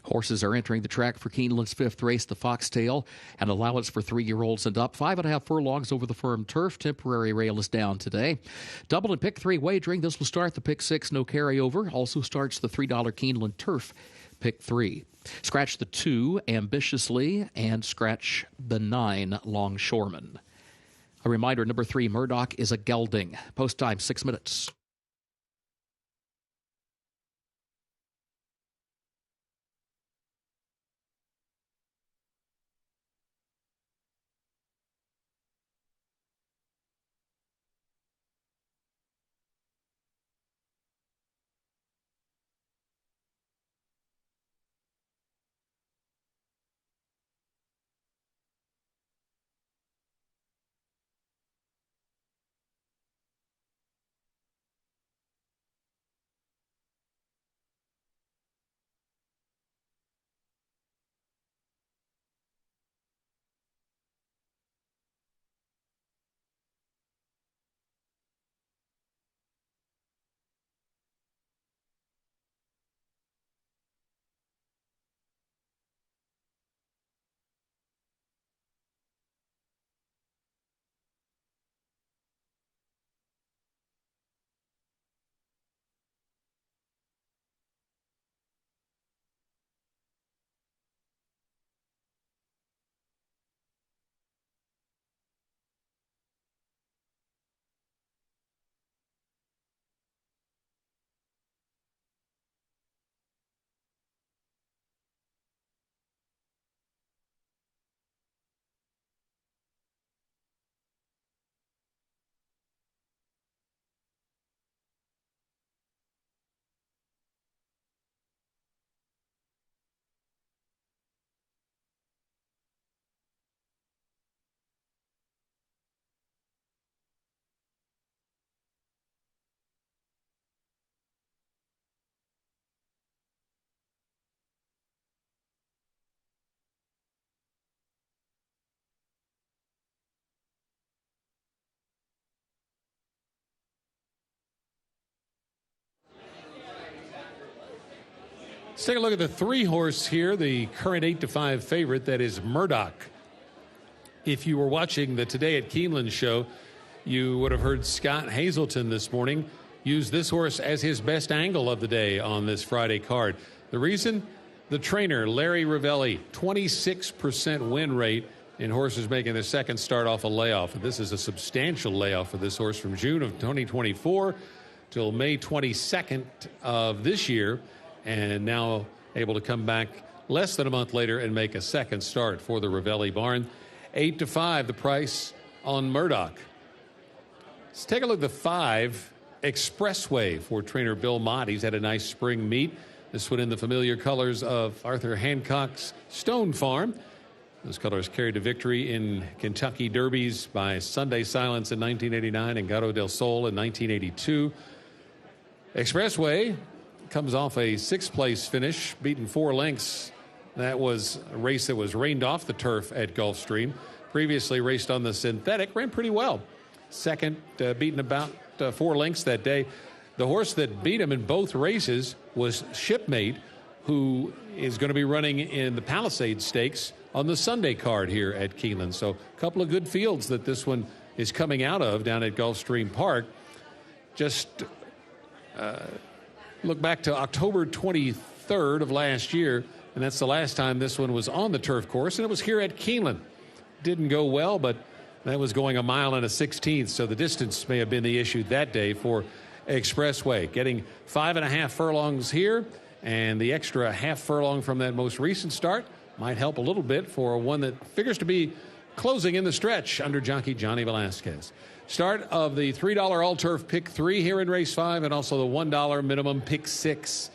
[SPEAKER 10] Horses are entering the track for Keeneland's fifth race, the Foxtail, and allowance for 3-year-olds and up. 5.5 furlongs over the firm turf. Temporary rail is down today. Double and pick 3 wagering. This will start the pick 6, no carryover. Also starts the $3 Keeneland turf, pick 3. Scratch the 2 ambitiously and scratch the 9 longshoreman. A reminder, number 3, Murdoch, is a gelding. Post time, 6 minutes.
[SPEAKER 5] Let's take a look at the 3-horse here, the current 8-5 favorite, that is Murdoch. If you were watching the Today at Keeneland show, you would have heard Scott Hazelton this morning use this horse as his best angle of the day on this Friday card. The reason? The trainer, Larry Ravelli, 26% win rate in horses making their second start off a layoff. This is a substantial layoff for this horse from June of 2024 till May 22nd of this year, and now able to come back less than a month later and make a second start for the Ravelli barn. 8-5, the price on Murdoch. Let's take a look at the 5, Expressway, for trainer Bill Mott. He's had a nice spring meet. This one in the familiar colors of Arthur Hancock's Stone Farm. Those colors carried to victory in Kentucky Derbies by Sunday Silence in 1989 and Gato del Sol in 1982. Expressway comes off a 6th-place finish, beaten 4 lengths. That was a race that was rained off the turf at Gulfstream. Previously raced on the synthetic, ran pretty well. Second, beaten about 4 lengths that day. The horse that beat him in both races was Shipmate, who is going to be running in the Palisades Stakes on the Sunday card here at Keeneland. So a couple of good fields that this one is coming out of down at Gulfstream Park. Just look back to October 23rd of last year, and that's the last time this one was on the turf course, and it was here at Keeneland. Didn't go well, but that was going 1 1/16, so the distance may have been the issue that day for Expressway. Getting 5.5 furlongs here, and the extra half furlong from that most recent start might help a little bit for one that figures to be closing in the stretch under jockey Johnny Velasquez. Start of the $3 all-turf pick 3 here in race 5, and also the $1 minimum pick 6.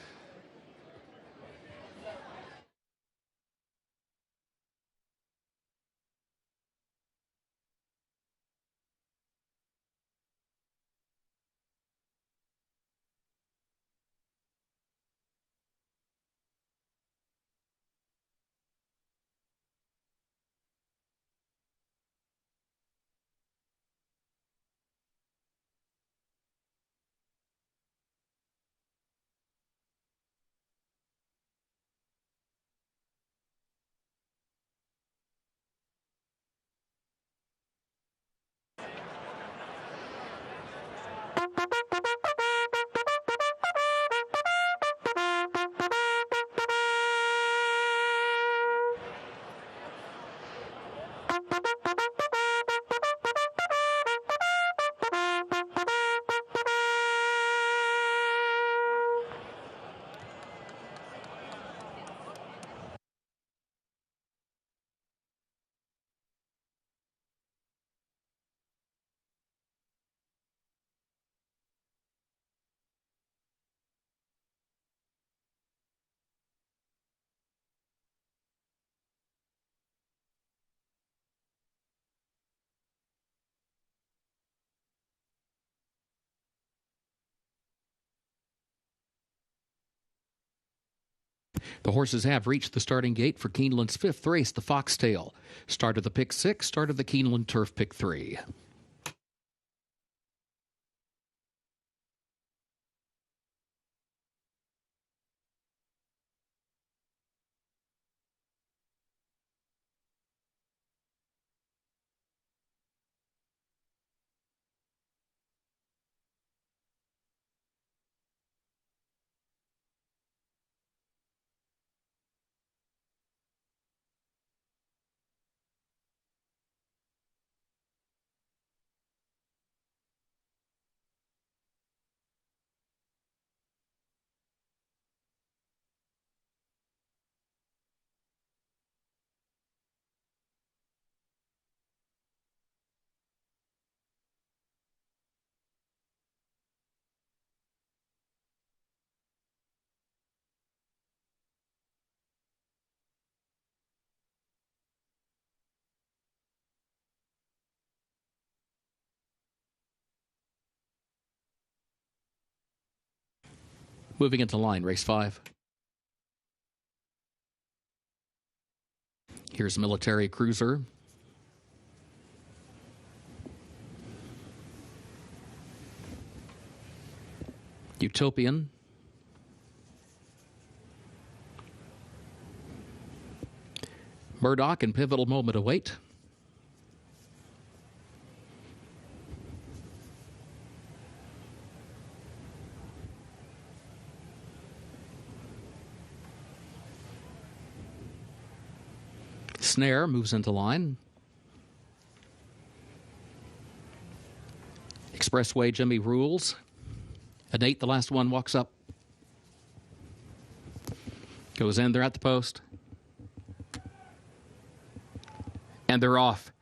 [SPEAKER 10] The horses have reached the starting gate for Keeneland's 5th race, the Foxtail. Start of the pick 6, start of the Keeneland Turf pick 3. Moving into line, race 5. Here's Military Cruiser. Utopian. Murdoch and Pivotal Moment await. Snare moves into line. Expressway Jimmy Rules. Nate, the last one, walks up. Goes in, they're at the post. And they're off.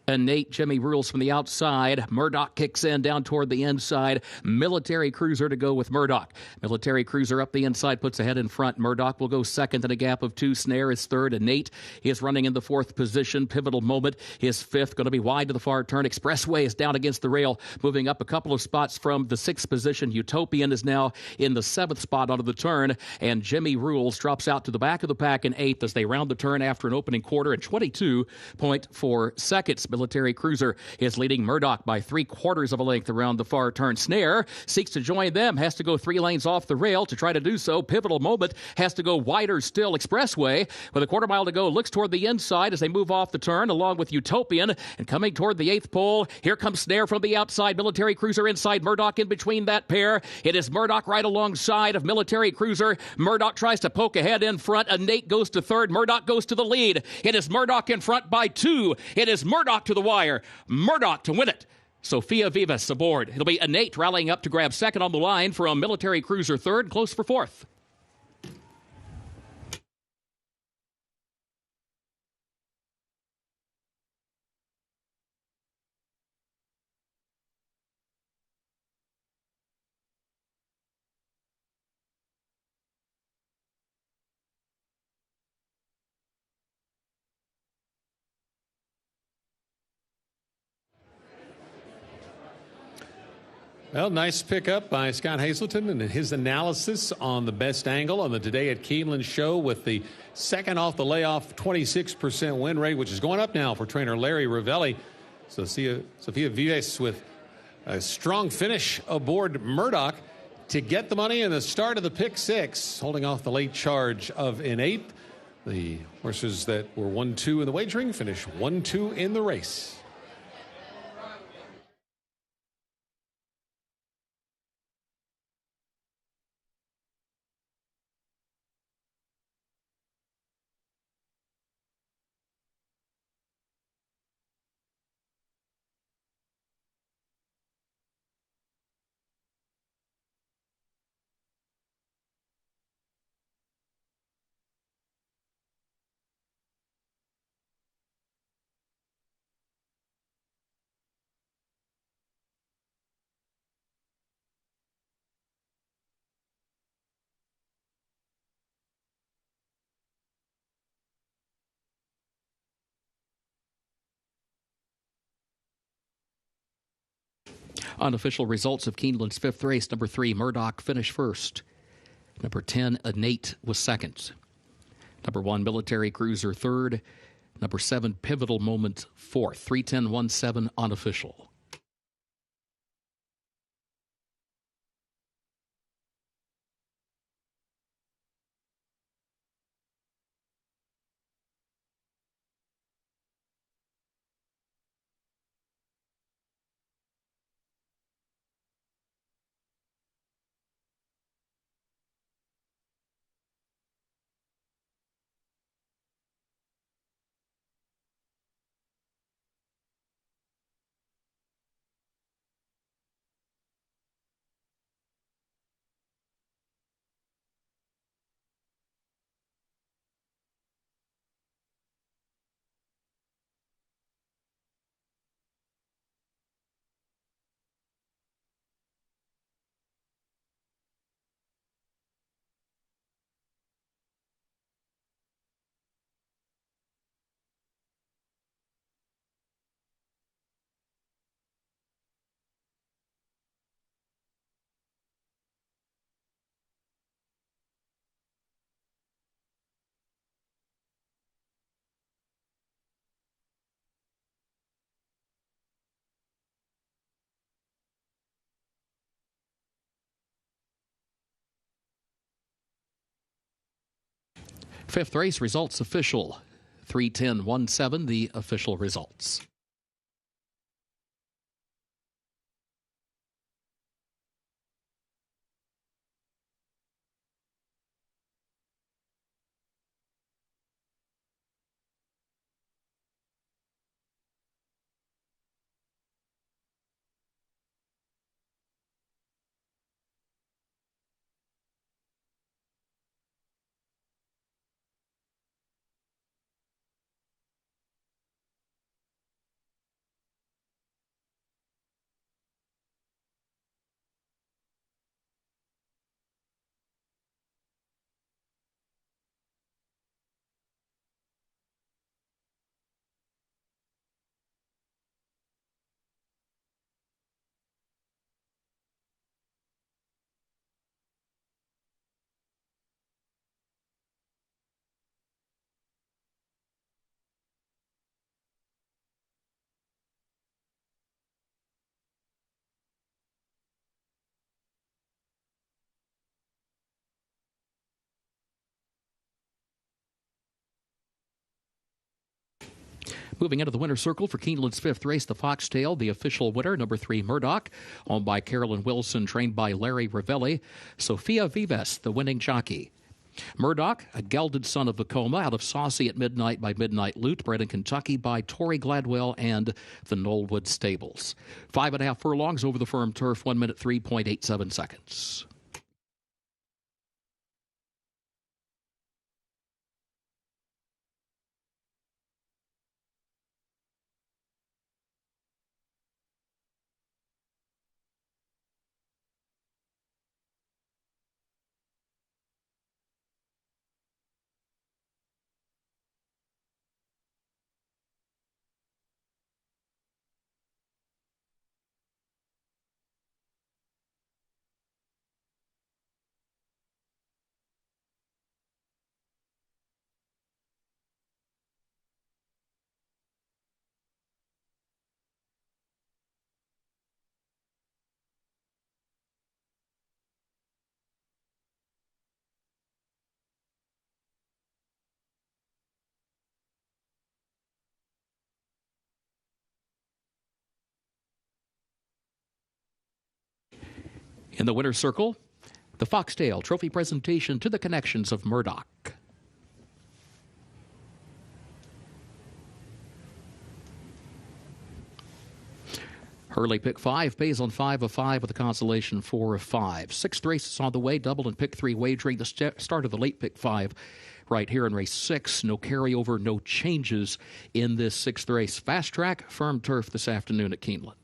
[SPEAKER 10] Nate, Jimmy Rules from the outside. Murdoch kicks in down toward the inside. Military Cruiser to go with Murdoch. Military Cruiser up the inside, puts ahead in front. Murdoch will go second in a gap of 2. Snare is third. And Nate is running in the 4th position. Pivotal Moment is 5th. Going to be wide to the far turn. Expressway is down against the rail, moving up a couple of spots from the 6th position. Utopian is now in the 7th spot onto the turn. And Jimmy Rules drops out to the back of the pack in 8th as they round the turn after an opening quarter at 22.4 seconds. Military Cruiser is leading Murdoch by 3/4 of a length around the far turn. Snare seeks to join them, has to go 3 lanes off the rail to try to do so. Pivotal Moment has to go wider still. Expressway with a 1/4 mile to go looks toward the inside as they move off the turn along with Utopian, and coming toward the 8th pole. Here comes Snare from the outside. Military Cruiser inside. Murdoch in between that pair. It is Murdoch right alongside of Military Cruiser. Murdoch tries to poke ahead in front. Nate goes to 3rd. Murdoch goes to the lead. It is Murdoch in front by 2. It is Murdoch to the wire. Murdoch to win it. Sophia Vivas aboard. It'll be Nate rallying up to grab 2nd on the line from Military Cruiser 3rd, close for 4th.
[SPEAKER 5] Well, nice pickup by Scott Hazelton and his analysis on the best angle on the Today at Keeneland show with the second off the layoff 26% win rate, which is going up now for trainer Larry Ravelli. So Sophia Vives with a strong finish aboard Murdoch to get the money in the start of the pick 6, holding off the late charge of in 8th. The horses that were 1-2 in the wagering finish 1-2 in the race.
[SPEAKER 10] Unofficial results of Keeneland's 5th race, number 3, Murdoch finished first. Number 10, Innate, was second. Number 1, Military Cruiser, third. Number 7, Pivotal Moment, fourth. 3:10.17 unofficial. Fifth race results official. 3:10.17, the official results. Moving into the winner's circle for Keeneland's fifth race, the Foxtail, the official winner, number 3, Murdoch, owned by Carolyn Wilson, trained by Larry Ravelli. Sophia Vives, the winning jockey. Murdoch, a gelded son of Vacoma, out of Saucy at Midnight by Midnight Loot, bred in Kentucky by Tori Gladwell and the Knollwood Stables. 5.5 furlongs over the firm turf, 1 minute 3.87 seconds. In the winner's circle, the Foxtail Trophy presentation to the connections of Murdoch. Hurley pick 5, pays on 5 of 5 with a consolation 4 of 5. Sixth race is on the way, double and pick 3 wagering. The start of the late pick 5 right here in race 6. No carryover, no changes in this sixth race. Fast track, firm turf this afternoon at Keeneland.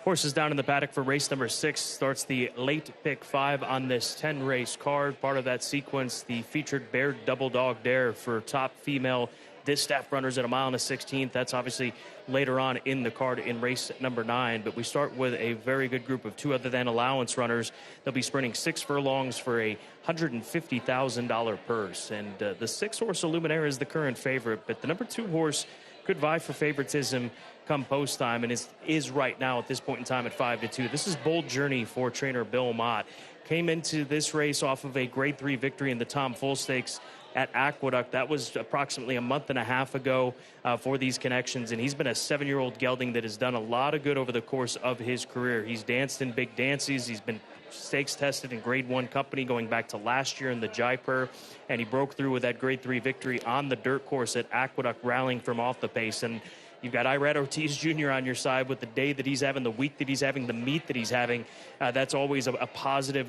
[SPEAKER 2] Horses down in the paddock for race number 6 starts the late pick 5 on this 10-race card. Part of that sequence, the featured Baird Double Dog Dare for top female distaff runners at 1 1/16 miles. That's obviously later on in the card in race number 9. But we start with a very good group of 2 other than allowance runners. They'll be sprinting 6 furlongs for a $150,000 purse. And the 6-horse Illuminaire is the current favorite, but the number 2 horse could vie for favoritism come post time and is right now at this point in time at 5-2. This is Bold Journey for trainer Bill Mott. Came into this race off of a grade 3 victory in the Tom Full Stakes at Aqueduct. That was approximately a month and a half ago for these connections, and he's been a 7-year-old gelding that has done a lot of good over the course of his career. He's danced in big dances. He's been stakes tested in grade 1 company going back to last year in the Jaipur, and he broke through with that grade 3 victory on the dirt course at Aqueduct, rallying from off the pace. And you've got Irad Ortiz Jr. on your side with the day that he's having, the week that he's having, the meet that he's having. That's always a positive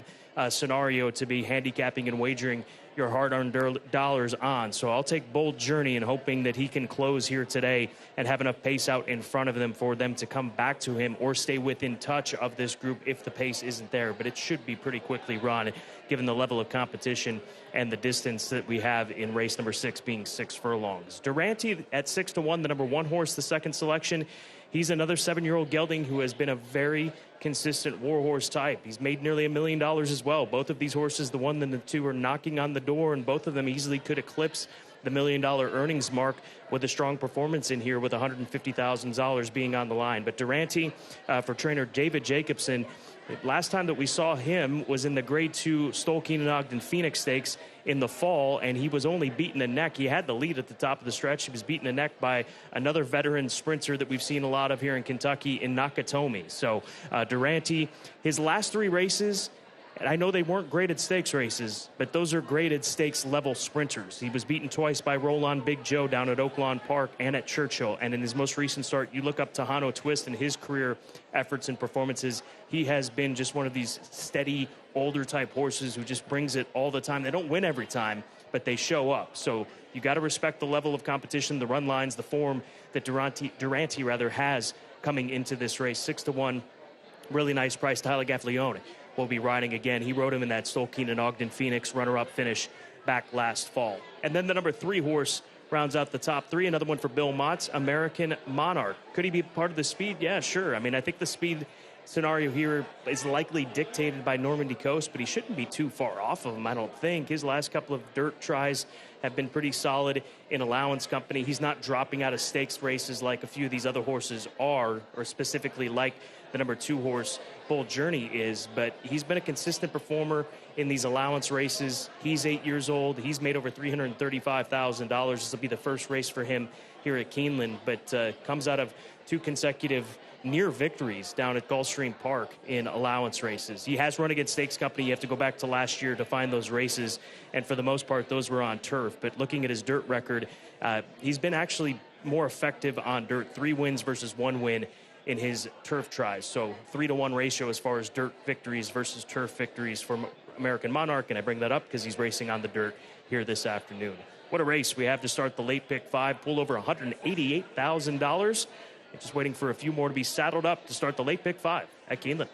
[SPEAKER 2] scenario to be handicapping and wagering your hard-earned dollars on. So I'll take Bold Journey and hoping that he can close here today and have enough pace out in front of them for them to come back to him or stay within touch of this group if the pace isn't there. But it should be pretty quickly run given the level of competition and the distance that we have in race number 6 being 6 furlongs. Durante at 6-1, the number 1 horse, the second selection. He's another 7-year-old gelding who has been a very consistent war horse type. He's made nearly $1 million as well. Both of these horses, the 1 and the 2, are knocking on the door, and both of them easily could eclipse the $1 million earnings mark with a strong performance in here with $150,000 being on the line. But Durante for trainer David Jacobson, last time that we saw him was in the grade 2 Stoll Keenan Ogden Phoenix Stakes in the fall, and he was only beaten a neck. He had the lead at the top of the stretch. He was beaten a neck by another veteran sprinter that we've seen a lot of here in Kentucky in Nakatomi. So Durante, his last 3 races, and I know they weren't graded stakes races, but those are graded stakes level sprinters. He was beaten twice by Roland Big Joe down at Oaklawn Park and at Churchill. And in his most recent start, you look up Tejano Twist and his career efforts and performances. He has been just one of these steady, older type horses who just brings it all the time. They don't win every time, but they show up. So you got to respect the level of competition, the run lines, the form that Durante has coming into this race. 6-1, really nice price. Tyler Gaffalione will be riding again. He rode him in that Stoll Keenan Ogden Phoenix runner-up finish back last fall. And then the number 3 horse rounds out the top 3. Another one for Bill Mott's American Monarch. Could he be part of the speed? Yeah, sure. I mean, I think the speed scenario here is likely dictated by Normandy Coast, but he shouldn't be too far off of him, I don't think. His last couple of dirt tries have been pretty solid in allowance company. He's not dropping out of stakes races like a few of these other horses are, or specifically like the number 2 horse, Bold Journey, is, but he's been a consistent performer in these allowance races. He's 8 years old. He's made over $335,000. This will be the first race for him here at Keeneland, but comes out of 2 consecutive near victories down at Gulfstream Park in allowance races. He has run against stakes company. You have to go back to last year to find those races, and for the most part, those were on turf. But looking at his dirt record, he's been actually more effective on dirt. 3 wins versus 1 win in his turf tries. So 3-to-1 ratio as far as dirt victories versus turf victories for American Monarch. And I bring that up because he's racing on the dirt here this afternoon. What a race we have to start the late pick 5. Pulled over $188,000. Just waiting for a few more to be saddled up to start the late pick 5 at Keeneland.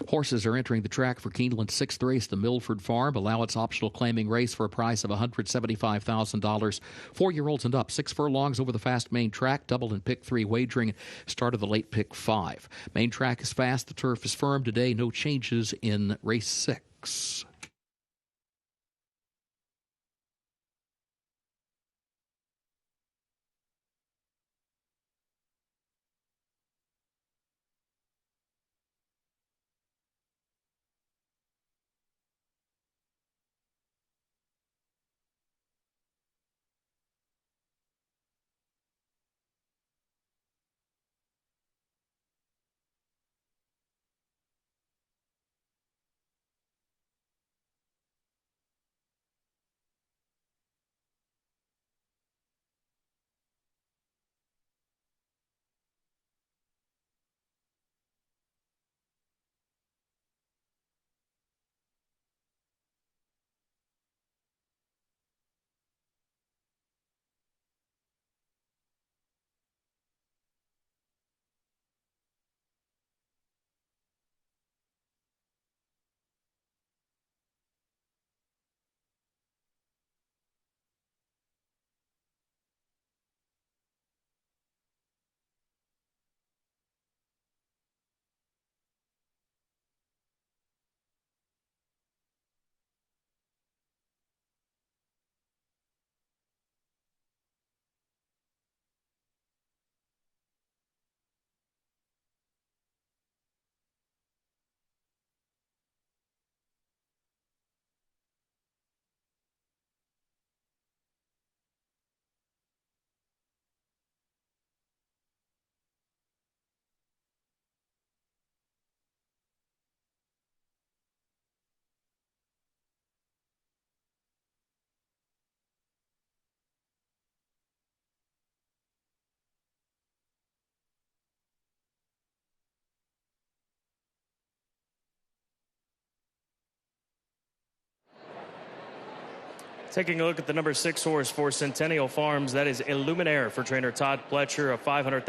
[SPEAKER 10] Horses are entering the track for Keeneland's sixth race, the Milford Farm. Allowance optional claiming race for a price of $175,000. 4-year-olds and up. 6 furlongs over the fast main track. Double and pick 3 wagering. Start of the late pick 5. Main track is fast. The turf is firm today. No changes in race 6.
[SPEAKER 2] Taking a look at the number 6 horse for Centennial Farms, that is Illuminaire for trainer Todd Pletcher, a $500,000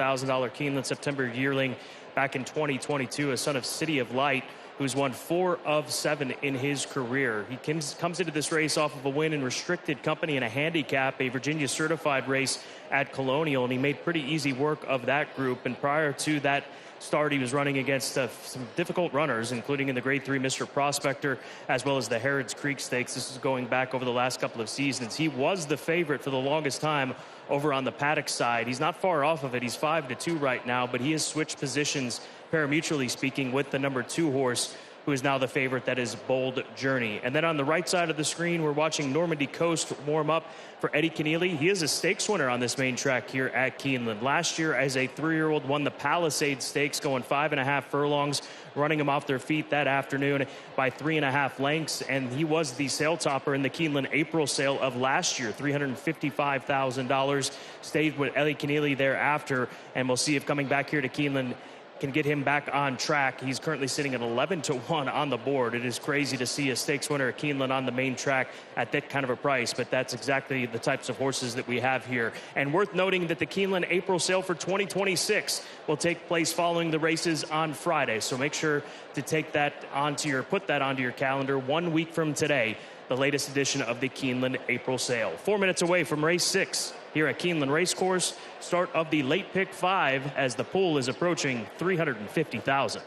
[SPEAKER 2] Keeneland September yearling back in 2022, a son of City of Light, who's won 4 of 7 in his career. He comes into this race off of a win in restricted company and a handicap, a Virginia certified race at Colonial, and he made pretty easy work of that group. And prior to that start, he was running against some difficult runners, including in the Grade 3 Mr. Prospector, as well as the Harrods Creek Stakes. This is going back over the last couple of seasons. He was the favorite for the longest time over on the paddock side. He's not far off of it. He's 5-2 right now, but he has switched positions, pari-mutually speaking, with the number 2 horse, who is now the favorite, that is Bold Journey. And then on the right side of the screen, we're watching Normandy Coast warm up for Eddie Keneally. He is a stakes winner on this main track here at Keeneland. Last year, as a 3-year-old, won the Palisade Stakes, going 5.5 furlongs, running them off their feet that afternoon by 3.5 lengths. And he was the sale topper in the Keeneland April sale of last year, $355,000. Stayed with Eddie Keneally thereafter, and we'll see if coming back here to Keeneland can get him back on track. He's currently sitting at 11-1 on the board. It is crazy to see a stakes winner at Keeneland on the main track at that kind of a price, but that's exactly the types of horses that we have here. And worth noting that the Keeneland April sale for 2026 will take place following the races on Friday. So make sure to put that onto your calendar 1 week from today, the latest edition of the Keeneland April sale. 4 minutes away from race 6 here at Keeneland Racecourse. Start of the late pick 5 as the pool is approaching 350,000.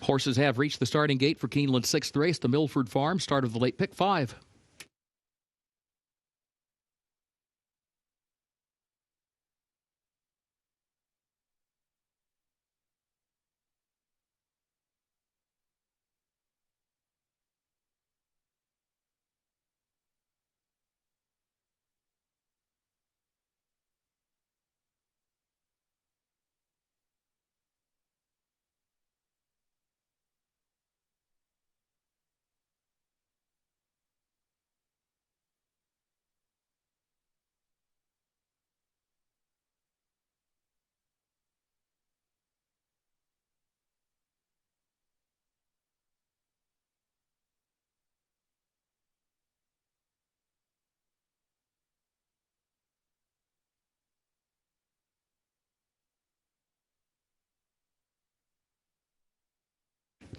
[SPEAKER 10] Horses have reached the starting gate for Keeneland's 6th race, the Milford Farm, start of the late pick 5.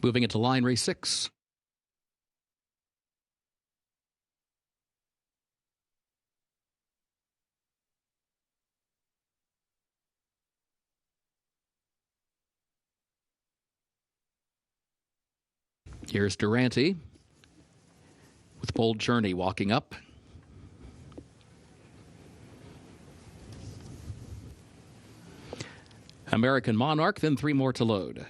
[SPEAKER 10] Moving into line race 6. Here's Durante with Bold Journey walking up. American Monarch, then 3 more to load.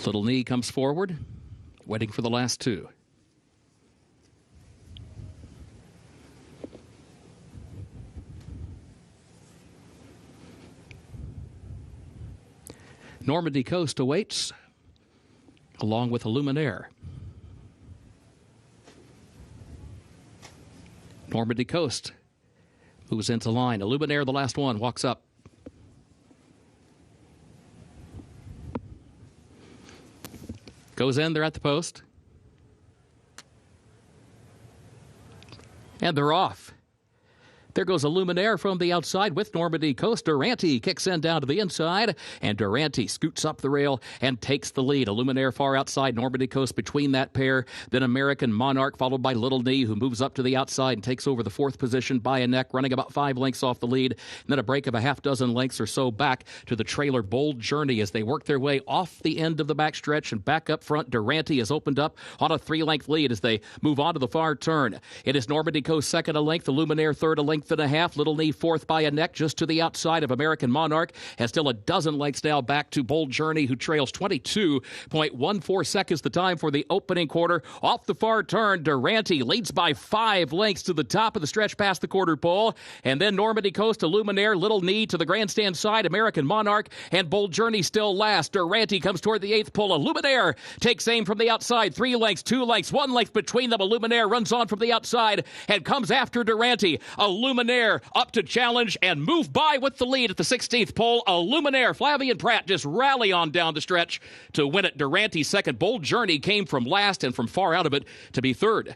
[SPEAKER 10] Little Knee comes forward, waiting for the last 2. Normandy Coast awaits, along with Illuminaire. Normandy Coast moves into line. Illuminaire, the last one, walks up. Goes in, they're at the post. And they're off. There goes Illuminaire from the outside with Normandy Coast. Durante kicks in down to the inside, and Durante scoots up the rail and takes the lead. Illuminaire far outside, Normandy Coast between that pair. Then American Monarch, followed by Little Knee, who moves up to the outside and takes over the 4th position by a neck, running about 5 lengths off the lead. And then a break of a half dozen lengths or so back to the trailer Bold Journey as they work their way off the end of the backstretch and back up front. Durante has opened up on a 3-length lead as they move on to the far turn. It is Normandy Coast second a length, Illuminaire third a length and a half. Little Knee 4th by a neck just to the outside of American Monarch. Has still a dozen lengths now back to Bold Journey, who trails 22.14 seconds the time for the opening quarter. Off the far turn, Durante leads by 5 lengths to the top of the stretch past the quarter pole. And then Normandy Coast, Illuminaire, Little Knee to the grandstand side, American Monarch, and Bold Journey still last. Durante comes toward the 8th pole. Illuminaire takes aim from the outside. 3 lengths, 2 lengths, 1 length between them. Illuminaire runs on from the outside and comes after Durante. Illuminaire up to challenge and move by with the lead at the 16th pole. Illuminaire, Flavien Prat just rally on down the stretch to win it. Durante second. Bold Journey came from last and from far out of it to be third.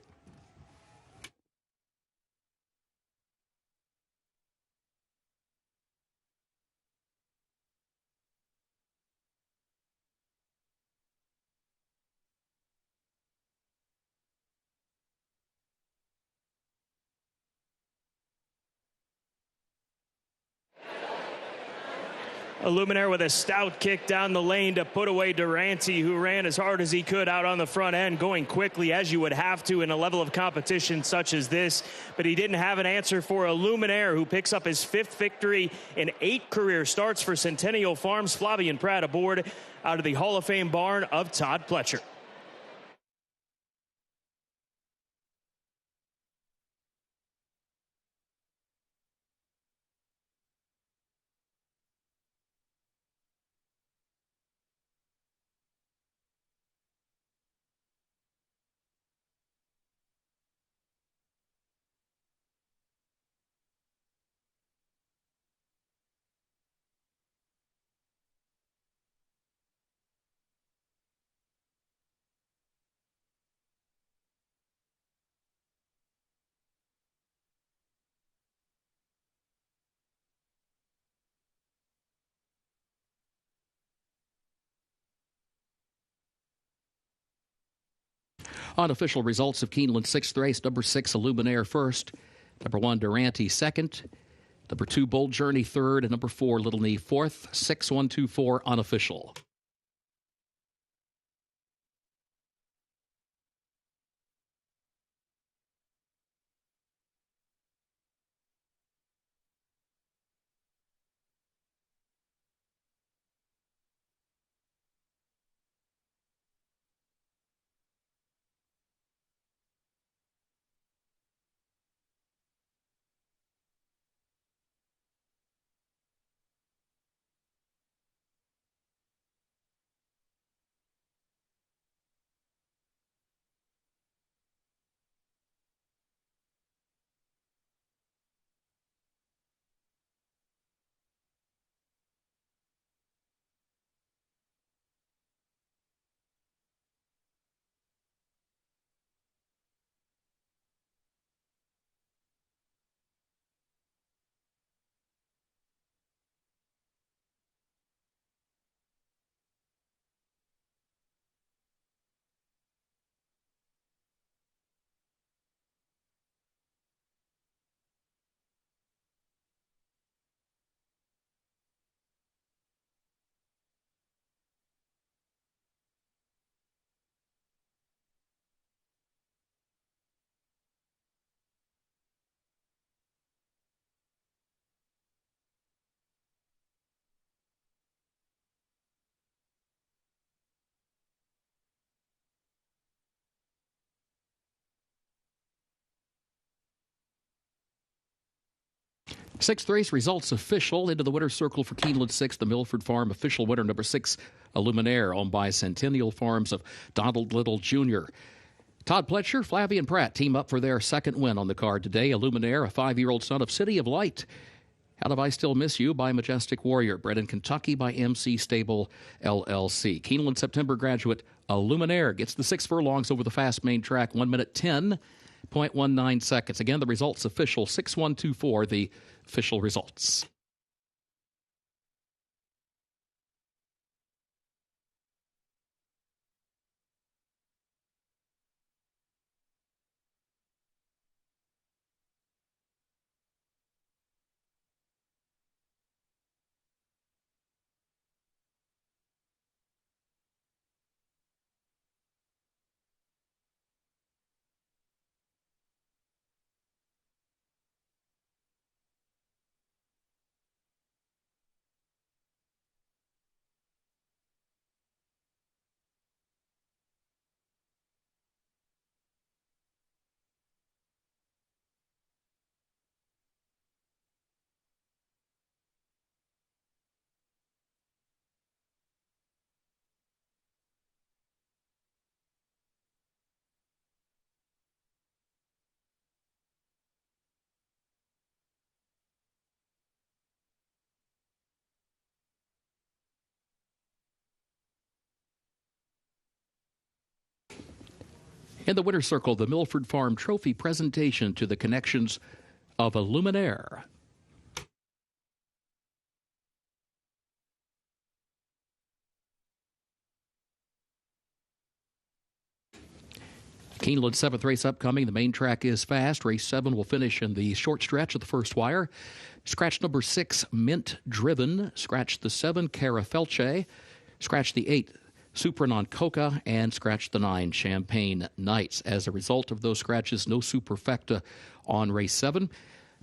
[SPEAKER 2] Illuminaire with a stout kick down the lane to put away Durante, who ran as hard as he could out on the front end, going quickly as you would have to in a level of competition such as this. But he didn't have an answer for Illuminaire, who picks up his 5th victory in 8 career starts for Centennial Farms. Flavien Prat aboard out of the Hall of Fame barn of Todd Pletcher.
[SPEAKER 10] Unofficial results of Keeneland's 6th race. Number 6, Illuminaire first. Number 1, Durante second. Number 2, Bold Journey, third, and number 4, Little Knee, fourth. 6-1-2-4, unofficial. Sixth race results official. Into the winner's circle for Keeneland 6, the Milford Farm official winner, number 6, Illuminaire, owned by Centennial Farms of Donald Little Jr. Todd Pletcher, Flavian Pratt team up for their second win on the card today. Illuminaire, a 5-year-old son of City of Light. How Do I Still Miss You by Majestic Warrior. Bred in Kentucky by MC Stable LLC. Keeneland September graduate Illuminaire gets the 6 furlongs over the fast main track, 1 minute 10.19 seconds. Again, the results official, 6-1-2-4, the official results. In the winner's circle, the Milford Farm Trophy presentation to the connections of Illuminaire. Keeneland 7th race upcoming. The main track is fast. Race 7 will finish in the short stretch of the first wire. Scratch number 6, Mint Driven. Scratch the 7, Cara Felce. Scratch the 8, Supranon Coca, and scratch the 9, Champagne Nights. As a result of those scratches, no superfecta on race 7,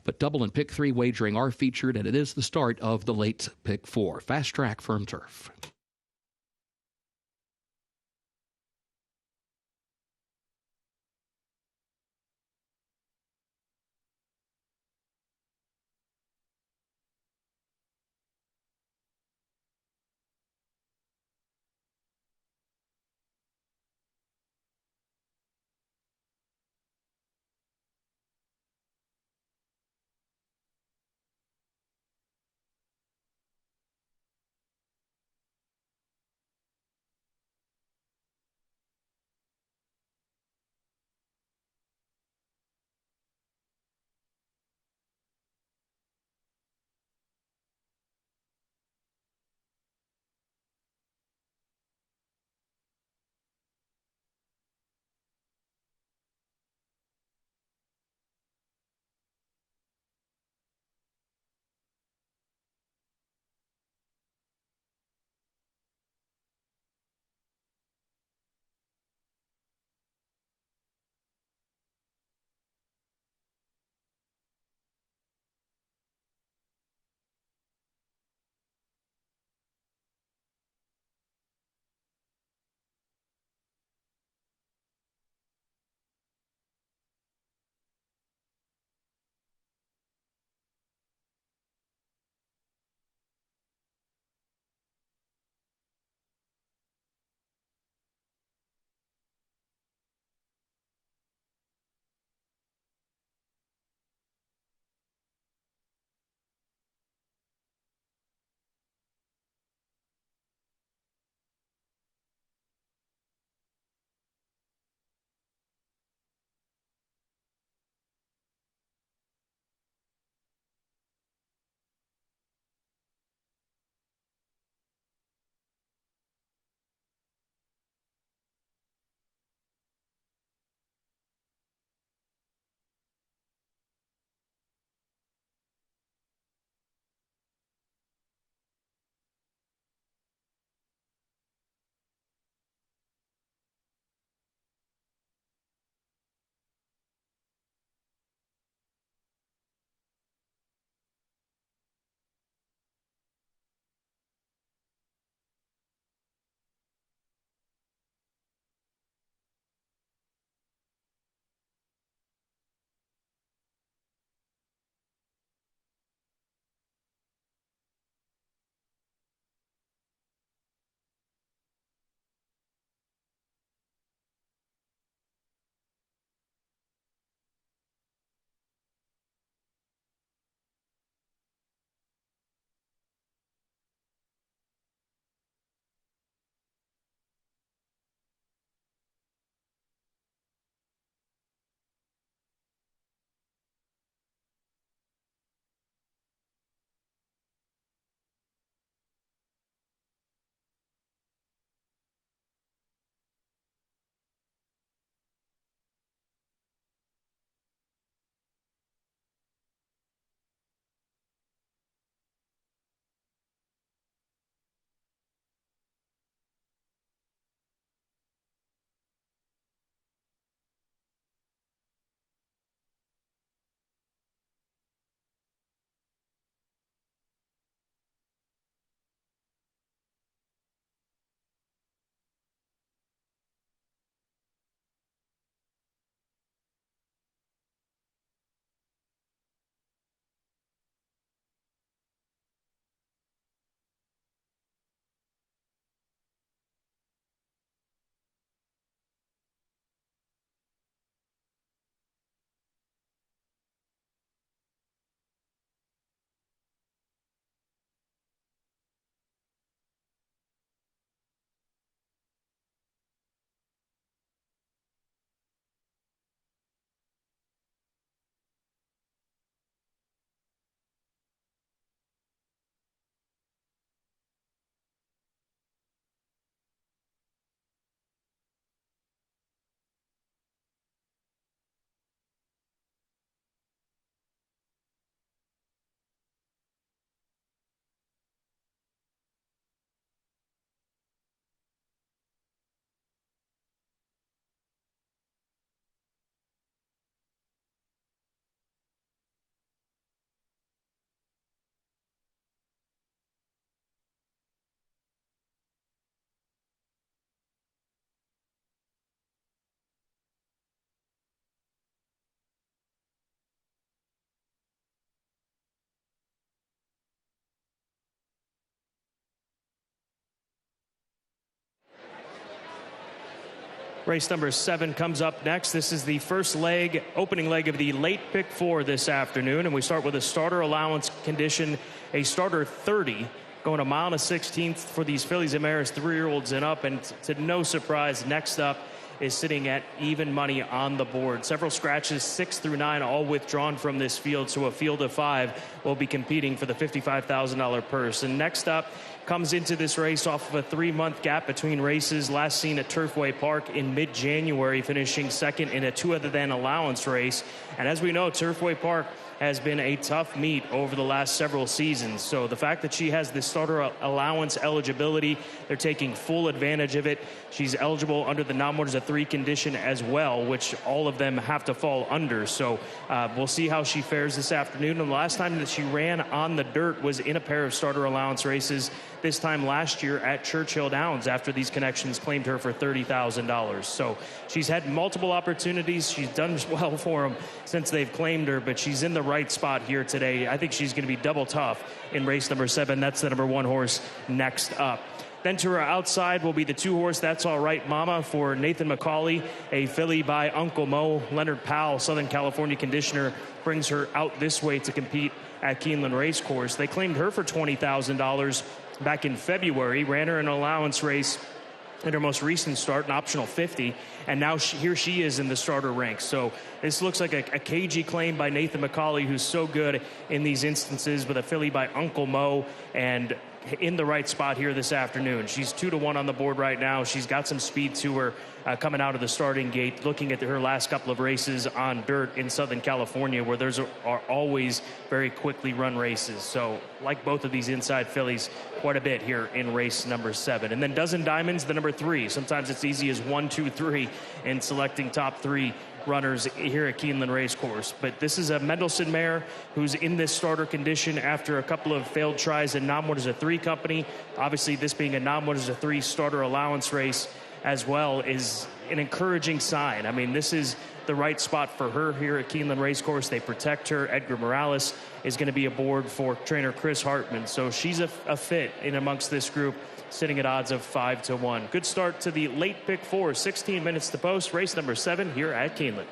[SPEAKER 10] but double and pick 3 wagering are featured, and it is the start of the late pick 4. Fast track, firm turf.
[SPEAKER 2] Race number 7 comes up next. This is the first leg, opening leg of the late pick 4 this afternoon. And we start with a starter allowance condition, a starter 30, going a mile and a 16th for these fillies and mares, 3-year-olds and up. And to no surprise, next up is sitting at even money on the board. Several scratches, 6 through 9, all withdrawn from this field. So a field of 5 will be competing for the $55,000 purse. And next up comes into this race off of a 3-month gap between races, last seen at Turfway Park in mid-January, finishing second in a 2 other than allowance race. And as we know, Turfway Park has been a tough meet over the last several seasons. So the fact that she has this starter allowance eligibility, they're taking full advantage of it. She's eligible under the non-more 3 condition as well, which all of them have to fall under. So we'll see how she fares this afternoon. And the last time that she ran on the dirt was in a pair of starter allowance races, this time last year at Churchill Downs, after these connections claimed her for $30,000. So she's had multiple opportunities. She's done well for them since they've claimed her, but she's in the right spot here today. I think she's going to be double tough in race number 7. That's the number 1 horse next up. Then to her outside will be the 2 horse, That's All Right Mama, for Nathan McCauley, a filly by Uncle Mo. Leonard Powell, Southern California conditioner, brings her out this way to compete at Keeneland Racecourse. They claimed her for $20,000 back in February, ran her in an allowance race in her most recent start, an optional 50, and now here she is in the starter ranks. So this looks like a cagey claim by Nathan McCauley, who's so good in these instances, with a filly by Uncle Mo, and in the right spot here this afternoon. She's 2-1 on the board right now. She's got some speed to her coming out of the starting gate, looking at her last couple of races on dirt in Southern California, where there's are always very quickly run races. So like both of these inside fillies, quite a bit here in race number 7. And then Dozen Diamonds, the number 3. Sometimes it's easy as 1, 2, 3 in selecting top 3 runners here at Keeneland Racecourse. But this is a Mendelssohn mare who's in this starter condition after a couple of failed tries in non-more 3 company. Obviously, this being a non-more 3 starter allowance race as well is an encouraging sign. I mean, this is the right spot for her here at Keeneland Racecourse. They protect her. Edgar Morales is going to be aboard for trainer Chris Hartman. So she's a fit in amongst this group, sitting at odds of 5-1. Good start to the late pick 4, 16 minutes to post, race number 7 here at Keeneland.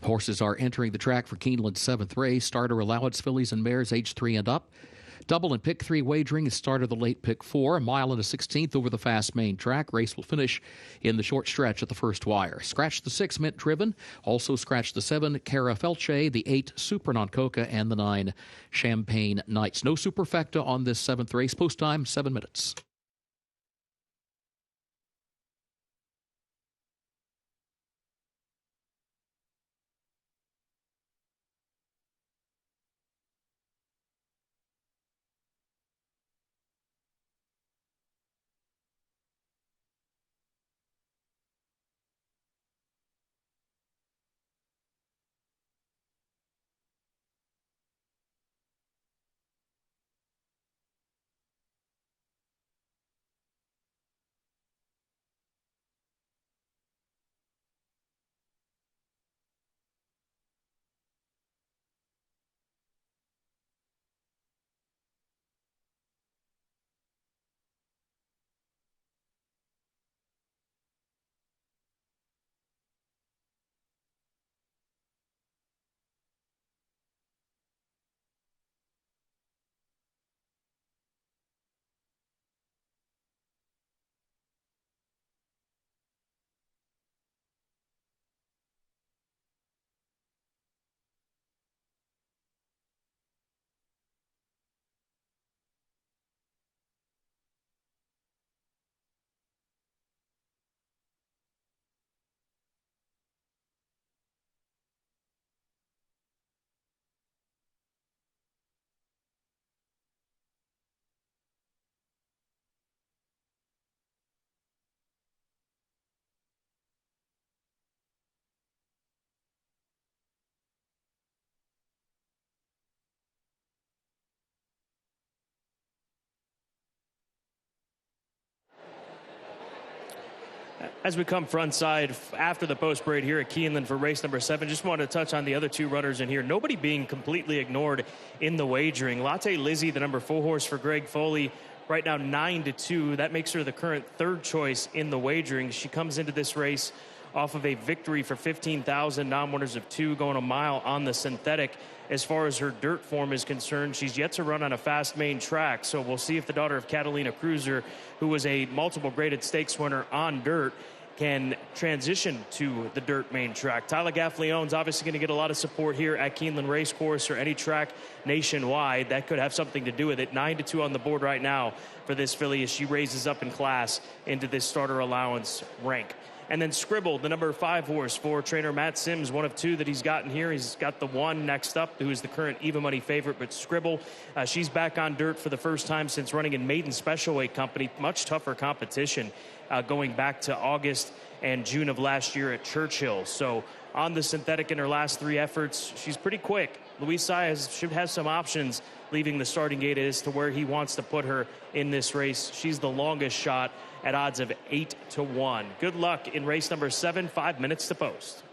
[SPEAKER 10] Horses are entering the track for Keeneland's 7th race. Starter allowance fillies and mares age 3 and up. Double and pick 3 wagering is started the late pick 4, a mile and a 16th over the fast main track. Race will finish in the short stretch at the first wire. Scratch the 6 Mint Driven. Also scratch the 7 Cara Felche, the 8 Super Non-Coca, and the 9 Champagne Knights. No superfecta on this 7th race. Post time 7 minutes.
[SPEAKER 2] As we come front side after the post parade here at Keeneland for race number 7, just wanted to touch on the other 2 runners in here. Nobody being completely ignored in the wagering. Latte Lizzie, the number 4 horse for Greg Foley, right now 9-2. That makes her the current 3rd choice in the wagering. She comes into this race off of a victory for 15,000, non-winners of 2, going a mile on the synthetic. As far as her dirt form is concerned, she's yet to run on a fast main track. So we'll see if the daughter of Catalina Cruiser, who was a multiple graded stakes winner on dirt, can transition to the dirt main track. Tyler Gaffleone's obviously going to get a lot of support here at Keeneland Racecourse or any track nationwide. That could have something to do with it. 9-2 on the board right now for this filly as she raises up in class into this starter allowance rank. And then Scribble, the number 5 horse for trainer Matt Sims, one of 2 that he's gotten here. He's got the 1 next up, who is the current Eva Money favorite. But Scribble, she's back on dirt for the first time since running in Maiden Special Weight Company. Much tougher competition going back to August and June of last year at Churchill. So on the synthetic in her last 3 efforts, she's pretty quick. Luis Saez should have some options leaving the starting gate as to where he wants to put her in this race. She's the longest shot at odds of 8-1. Good luck in race number 7, 5 minutes to post.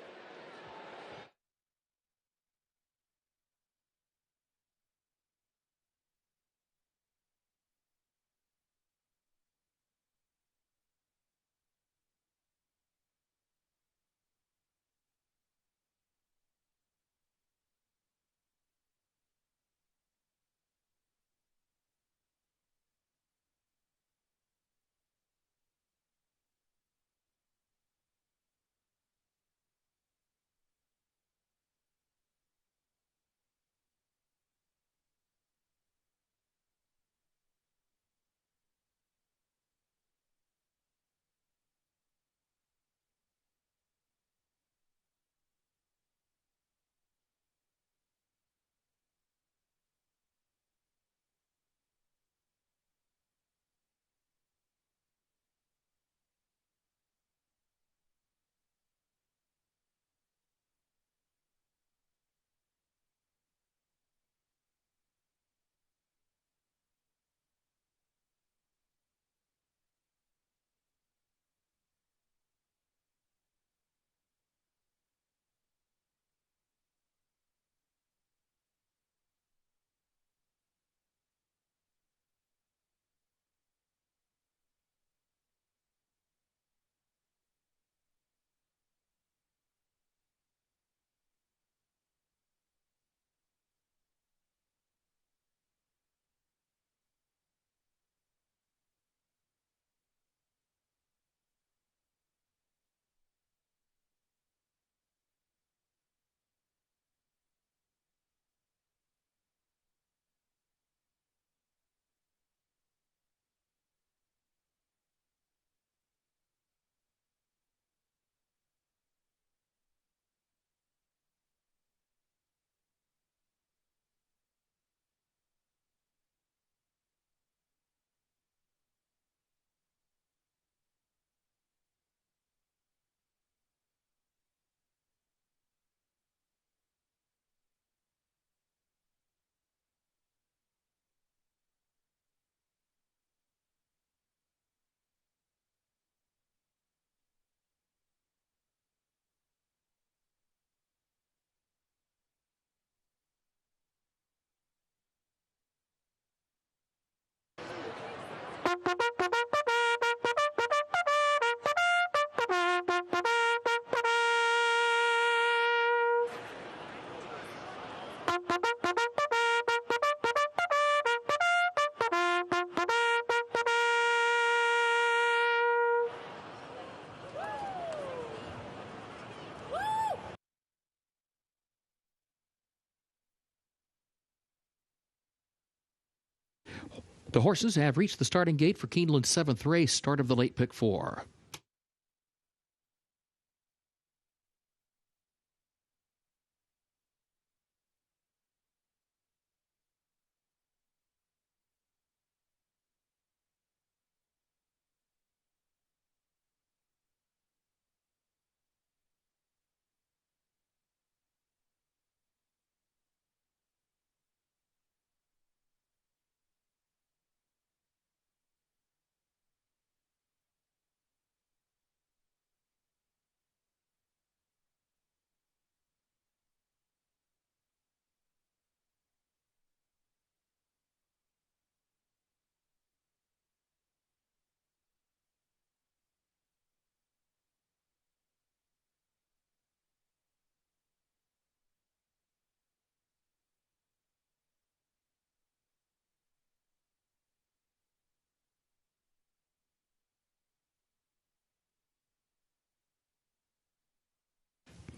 [SPEAKER 10] The horses have reached the starting gate for Keeneland's 7th race, start of the late pick 4.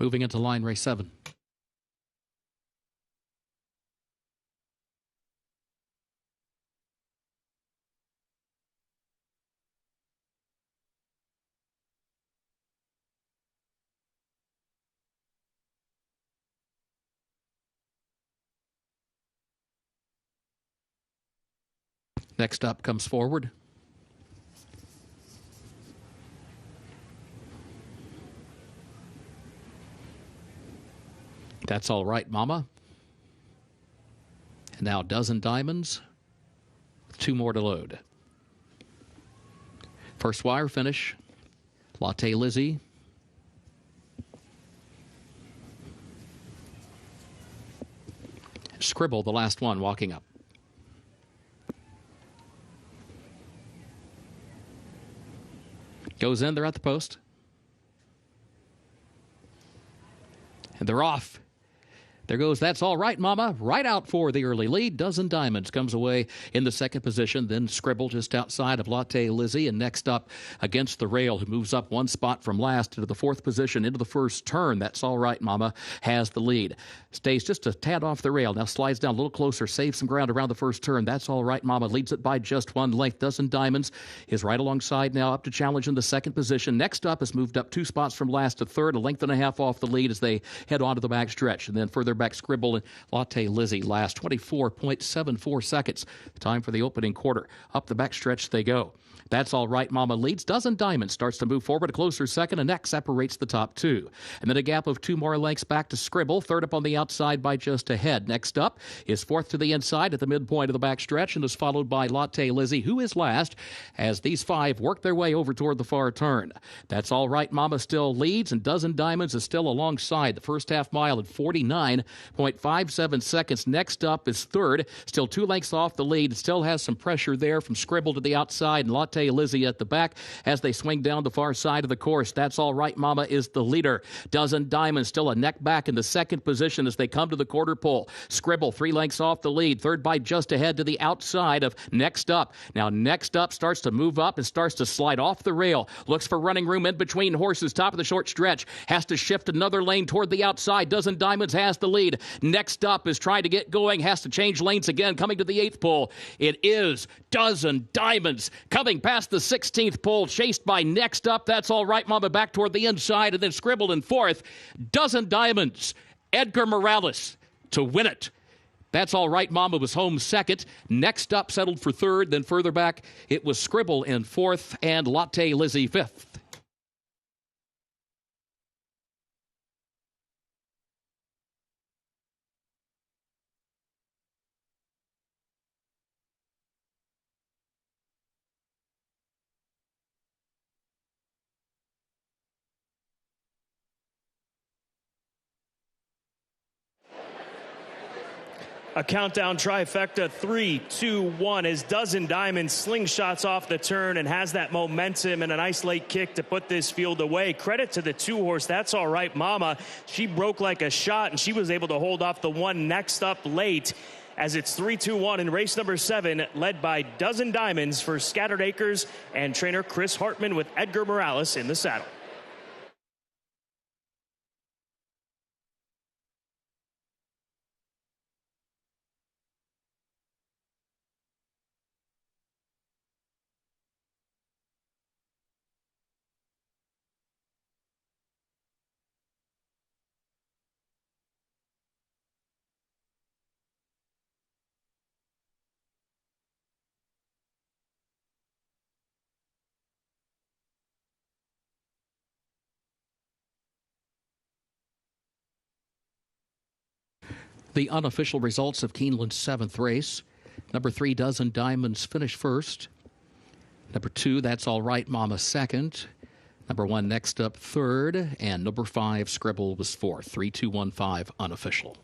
[SPEAKER 10] Moving into line race 7. Next up comes forward. That's All Right, Mama. And now Dozen Diamonds. 2 more to load. First wire finish. Latte Lizzie. Scribble, the last one, walking up. Goes in, they're at the post. And they're off. There goes That's All Right, Mama. Right out for the early lead. Dozen Diamonds comes away in the second position. Then Scribble just outside of Latte Lizzie. And next up, Against the Rail, who moves up 1 spot from last into the 4th position into the first turn. That's All Right, Mama has the lead. Stays just a tad off the rail. Now slides down a little closer. Saves some ground around the first turn. That's All Right, Mama leads it by just 1 length. Dozen Diamonds is right alongside now, up to challenge in the second position. Next up has moved up 2 spots from last to third. A length and a half off the lead as they head on to the back stretch. And then further back, Scribble and Latte Lizzie last 24.74 seconds. Time for the opening quarter. Up the back stretch they go. That's All Right, Mama leads. Dozen Diamonds starts to move forward. A closer second, and next separates the top 2. And then a gap of 2 more lengths back to Scribble. Third up on the outside by just a head. Next up is fourth to the inside at the midpoint of the back stretch and is followed by Latte Lizzie, who is last as these 5 work their way over toward the far turn. That's All Right, Mama still leads, and Dozen Diamonds is still alongside. The first half mile at 49.57 seconds. Next up is third, still 2 lengths off the lead. It still has some pressure there from Scribble to the outside and Latte Lizzie at the back as they swing down the far side of the course. That's All Right, Mama is the leader. Dozen Diamonds still a neck back in the second position as they come to the quarter pole. Scribble 3 lengths off the lead. Third by just ahead to the outside of Next Up. Now Next Up starts to move up and starts to slide off the rail. Looks for running room in between horses. Top of the short stretch. Has to shift another lane toward the outside. Dozen Diamonds has the lead. Next Up is trying to get going. Has to change lanes again. Coming to the 8th pole. It is Dozen Diamonds coming past the 16th pole, chased by Next Up. That's All Right, Mama back toward the inside, and then Scribbled in 4th. Dozen Diamonds. Edgar Morales to win it. That's All Right, Mama was home 2nd. Next Up settled for 3rd. Then further back, it was Scribble in 4th and Latte Lizzie 5th.
[SPEAKER 2] A countdown trifecta, 3, 2, 1, as Dozen Diamonds slingshots off the turn and has that momentum and a nice late kick to put this field away. Credit to the 2-horse, That's All Right Mama. She broke like a shot, and she was able to hold off the one next up late, as it's 3, 2, 1 in race number 7, led by Dozen Diamonds for Scattered Acres and trainer Chris Hartman with Edgar Morales in the saddle.
[SPEAKER 10] The unofficial results of Keeneland's 7th race. Number 3, Dozen Diamonds, finished first. Number 2, That's All Right Mama, second. Number 1, Next Up, third. And number 5, Scribble, was fourth. 3, 2, 1, 5, unofficial.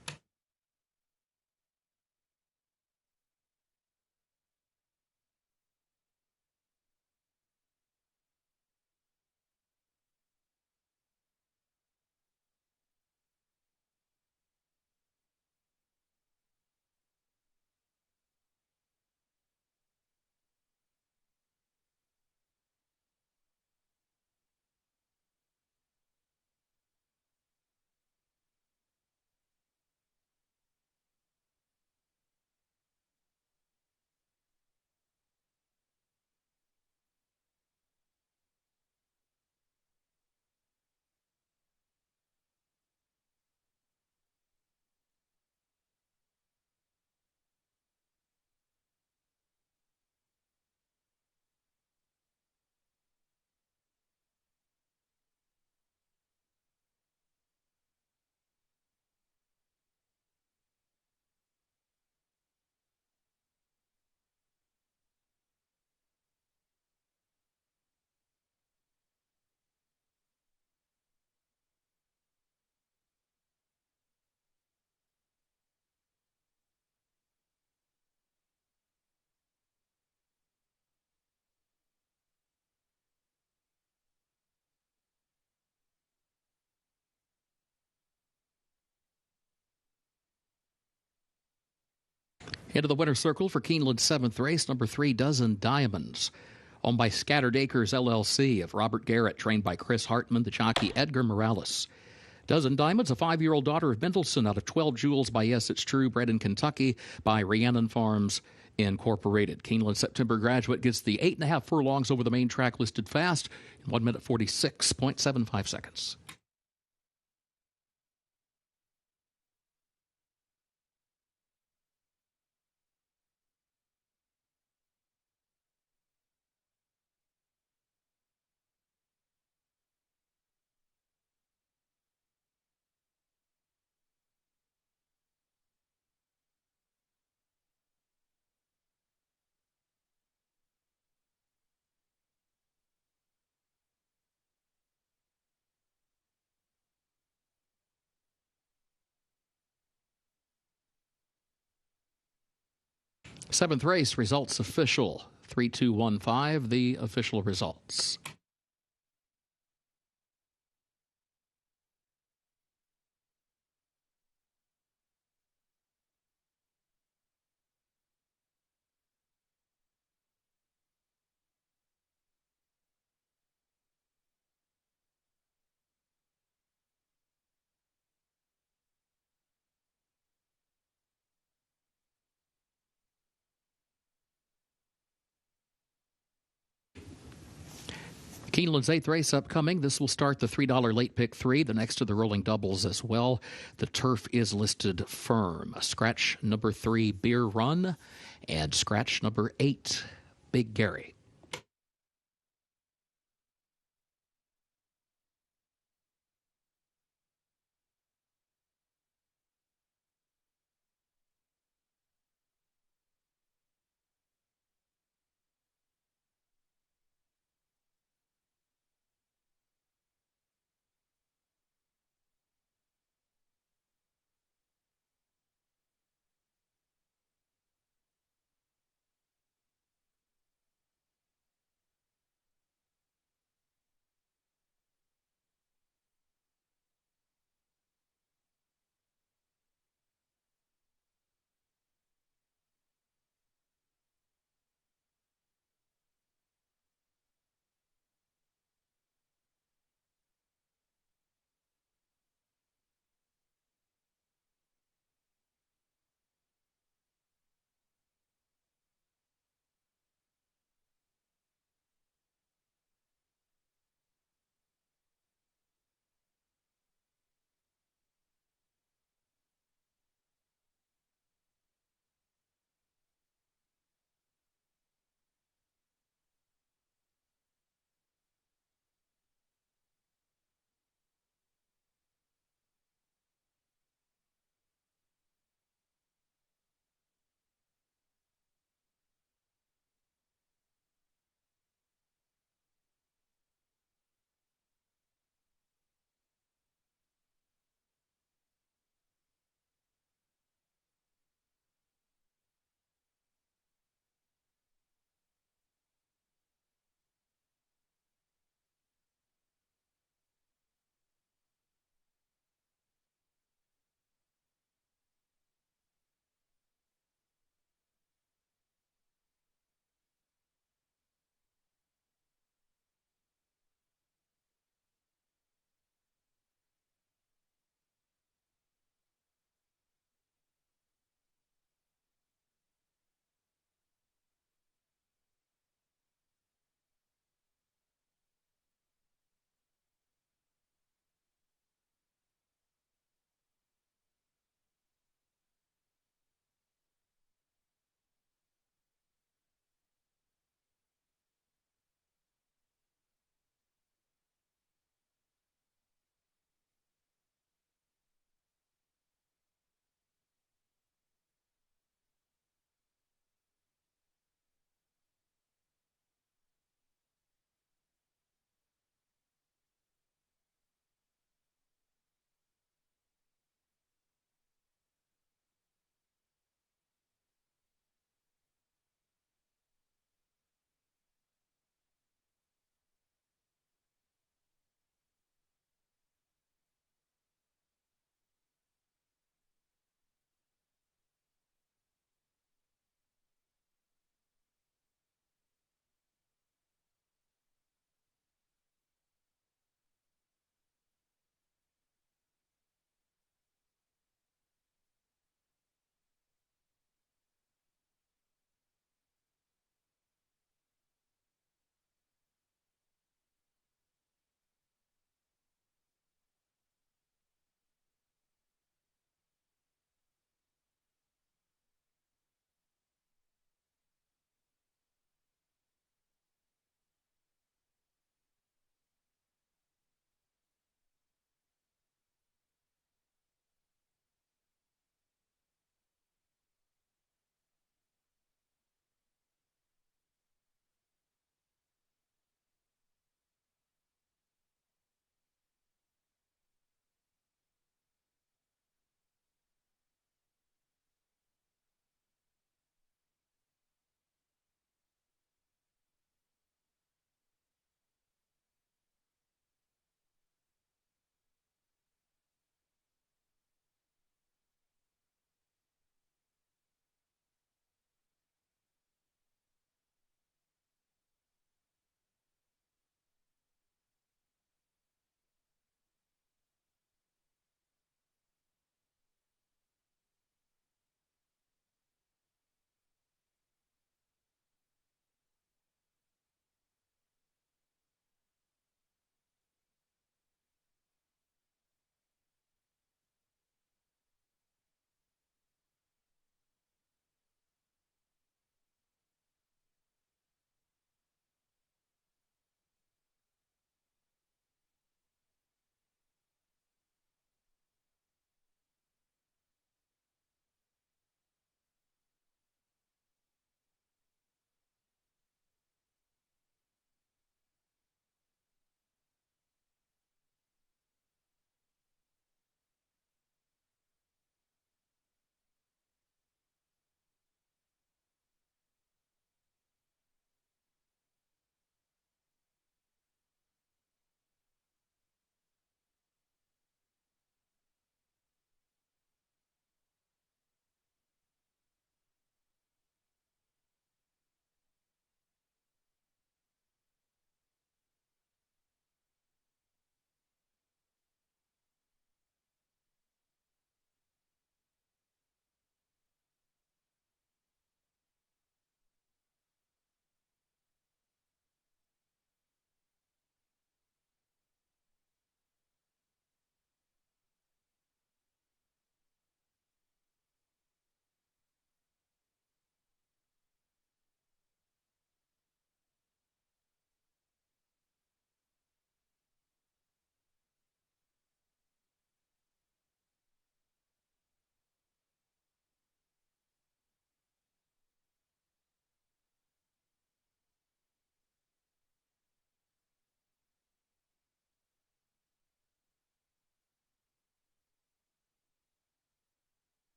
[SPEAKER 10] Into the winner's circle for Keeneland's 7th race, number 3, Dozen Diamonds. Owned by Scattered Acres LLC of Robert Garrett, trained by Chris Hartman, the jockey Edgar Morales. Dozen Diamonds, a 5-year-old daughter of Mendelssohn out of 12 Jewels by Yes It's True, bred in Kentucky by Rhiannon Farms Incorporated. Keeneland September graduate gets the 8.5 furlongs over the main track, listed fast in 1 minute 46.75 seconds. Seventh race results official. 3-2-1-5, the official results. Keeneland's 8th race upcoming. This will start the $3 late pick 3, the next to the rolling doubles as well. The turf is listed firm. Scratch number 3, Beer Run, and scratch number 8, Big Gary.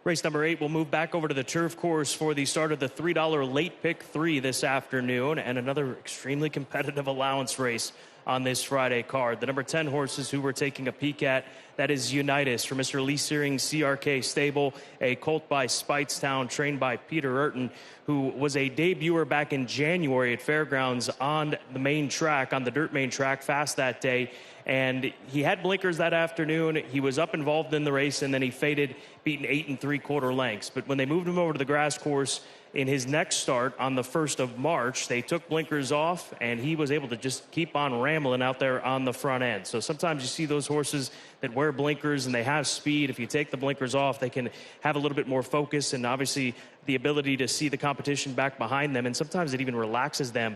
[SPEAKER 2] Race number 8 will move back over to the turf course for the start of the $3 late pick 3 this afternoon, and another extremely competitive allowance race on this Friday card. The number 10 horses who we're taking a peek at, that is Unitas from Mr. Lee Searing's CRK stable, a colt by Speightstown trained by Peter Urton, who was a debuter back in January at Fairgrounds on the main track, on the dirt main track, fast that day. And he had blinkers that afternoon. He was up involved in the race, and then he faded, beaten 8 3/4 lengths. But when they moved him over to the grass course in his next start on the 1st of March, they took blinkers off, and he was able to just keep on rambling out there on the front end. So sometimes you see those horses that wear blinkers and they have speed. If you take the blinkers off, they can have a little bit more focus and obviously the ability to see the competition back behind them, and sometimes it even relaxes them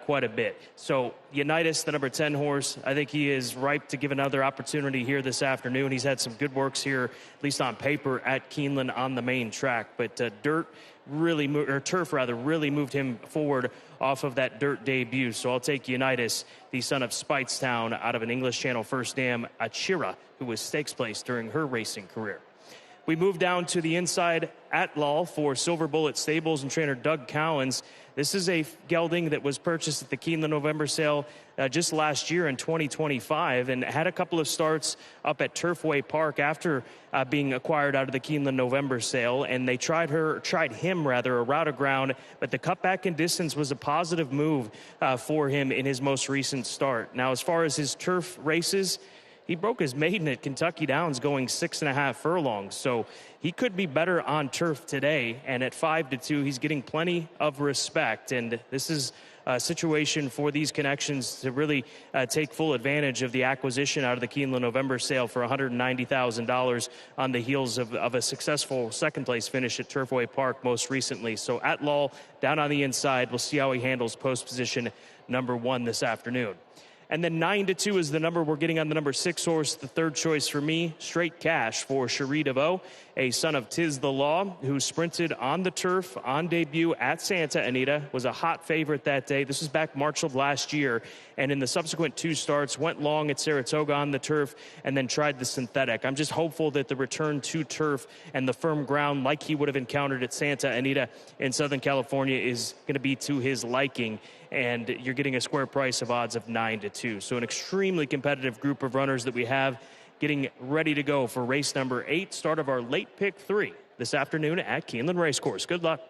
[SPEAKER 2] quite a bit. So Unitas, the number 10 horse, I think he is ripe to give another opportunity here this afternoon. He's had some good works here, at least on paper, at Keeneland on the main track. But turf really moved him forward off of that dirt debut. So I'll take Unitas, the son of Speightstown, out of an English Channel first dam, Achira, who was stakes placed during her racing career. We move down to the inside at Lal for Silver Bullet Stables and trainer Doug Cowens. This is a gelding that was purchased at the Keeneland November sale just last year in 2025 and had a couple of starts up at Turfway Park after being acquired out of the Keeneland November sale. And they tried him a route of ground, but the cutback in distance was a positive move for him in his most recent start. Now, as far as his turf races, he broke his maiden at Kentucky Downs going 6.5 furlongs. So he could be better on turf today. And at 5-2, he's getting plenty of respect. And this is a situation for these connections to really take full advantage of the acquisition out of the Keeneland November sale for $190,000 on the heels of a successful second place finish at Turfway Park most recently. So at Lal, down on the inside, we'll see how he handles post position number 1 this afternoon. And then 9-2 is the number we're getting on the number 6 horse. The third choice for me, Straight Cash for Cherie DeVoe, a son of Tiz the Law, who sprinted on the turf on debut at Santa Anita, was a hot favorite that day. This was back March of last year. And in the subsequent 2 starts, went long at Saratoga on the turf and then tried the synthetic. I'm just hopeful that the return to turf and the firm ground like he would have encountered at Santa Anita in Southern California is going to be to his liking. And you're getting a square price of odds of 9-2. So an extremely competitive group of runners that we have getting ready to go for race number 8, start of our late pick 3 this afternoon at Keeneland Racecourse. Good luck.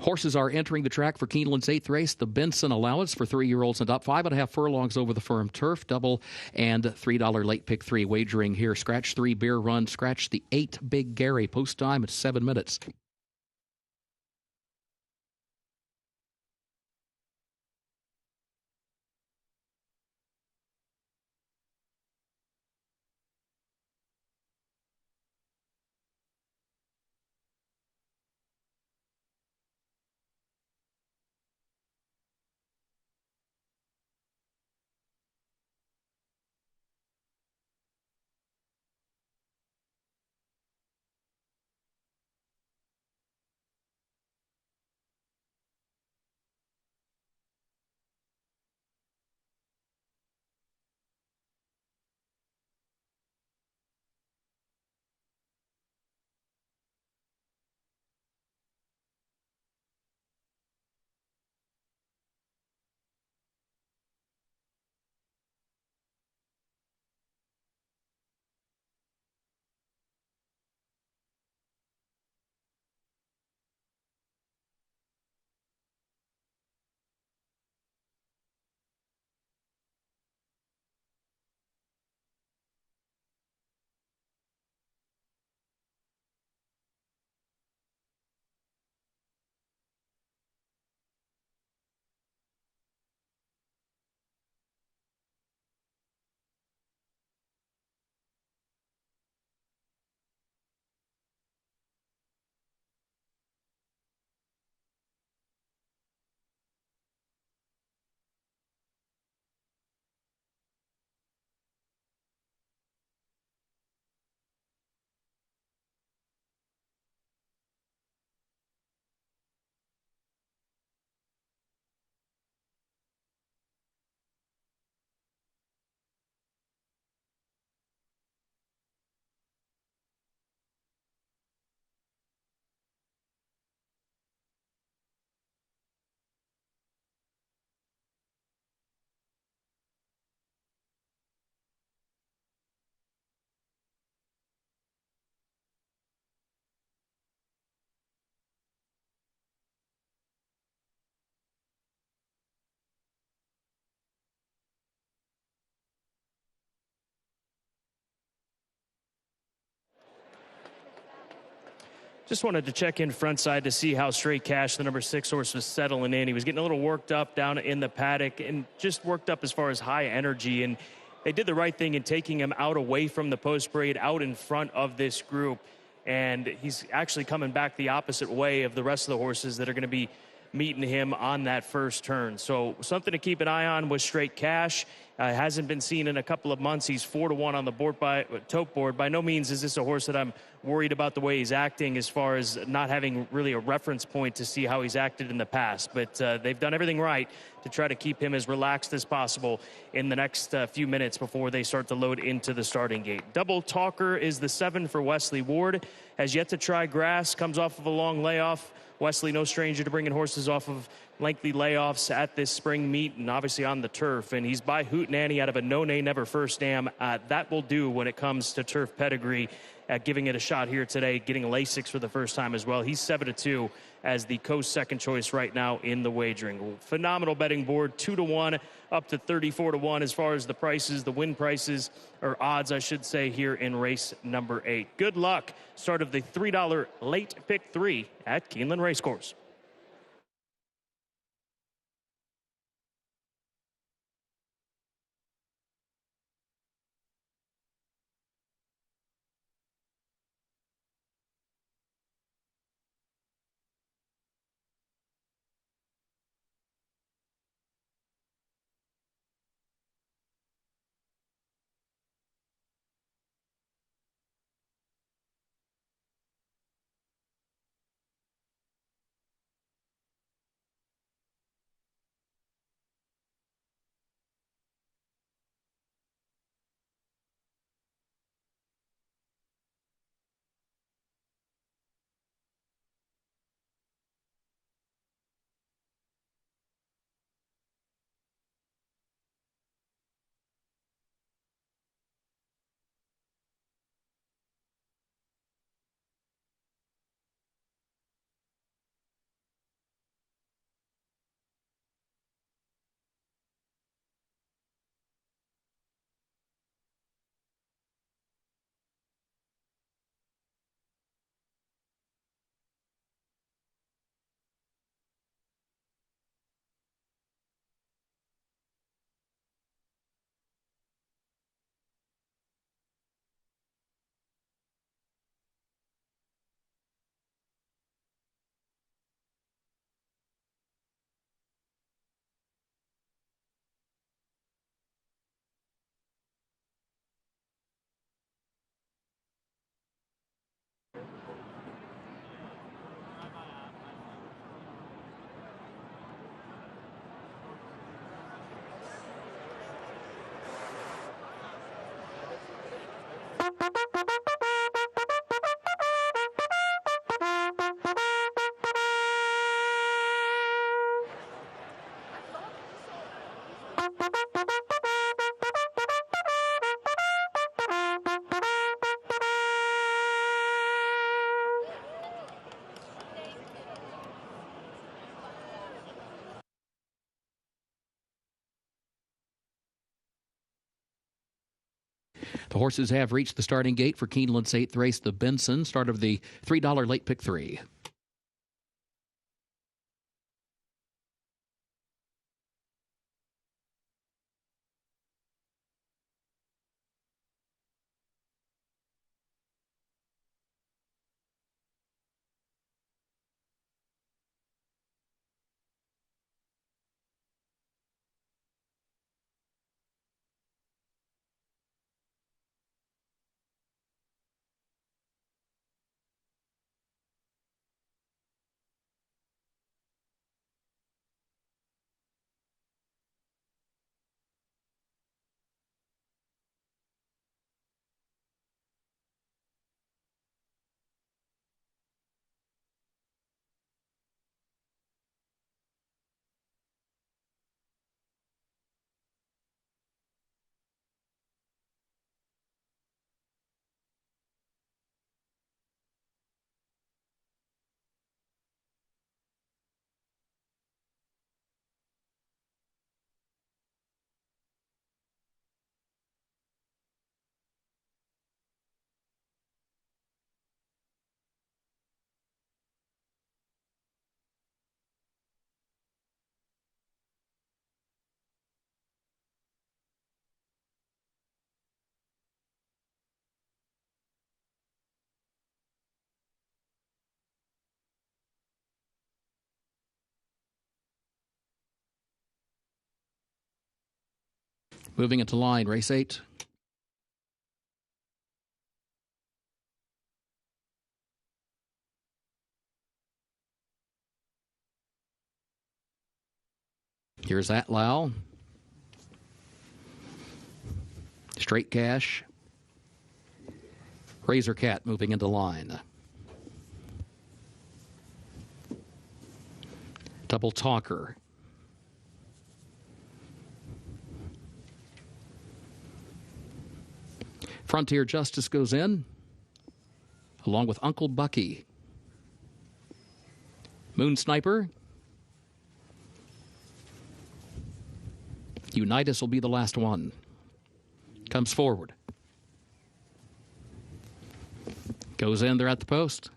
[SPEAKER 10] Horses are entering the track for Keeneland's 8th race, the Benson Allowance for 3-year-olds and up, 5.5 furlongs over the firm turf, double and $3 late pick 3 wagering here. Scratch 3 Beer Run, scratch the 8 Big Gary. Post time at 7 minutes.
[SPEAKER 2] Just wanted to check in front side to see how Straight Cash, the number 6 horse, was settling in. He was getting a little worked up down in the paddock and just worked up as far as high energy. And they did the right thing in taking him out away from the post parade, out in front of this group. And he's actually coming back the opposite way of the rest of the horses that are going to be meeting him on that first turn. So something to keep an eye on with Straight Cash. Hasn't been seen in a couple of months. He's 4-1 on the board tote board. By no means is this a horse that I'm worried about the way he's acting as far as not having really a reference point to see how he's acted in the past. But they've done everything right to try to keep him as relaxed as possible in the next few minutes before they start to load into the starting gate. Double Talker is the 7 for Wesley Ward. Has yet to try grass, comes off of a long layoff. Wesley, no stranger to bringing horses off of lengthy layoffs at this spring meet and obviously on the turf. And he's by Hootenanny out of a no-nay, never first dam. That will do when it comes to turf pedigree, giving it a shot here today, getting a Lasix for the first time as well. He's 7-2 as the Coast second choice right now in the wagering. Phenomenal betting board, 2-1 up to 34-1 as far as the prices, the win prices, or odds, I should say, here in race number 8. Good luck. Start of the $3 late pick 3 at Keeneland Racecourse.
[SPEAKER 10] The horses have reached the starting gate for Keeneland's 8th race, the Benson, start of the $3 late pick 3. Moving into line, race 8. Here's Atlau. Straight Cash. Razor Cat moving into line. Double Talker. Frontier Justice goes in, along with Uncle Bucky. Moon Sniper. Unitas will be the last one. Comes forward. Goes in, they're at the post.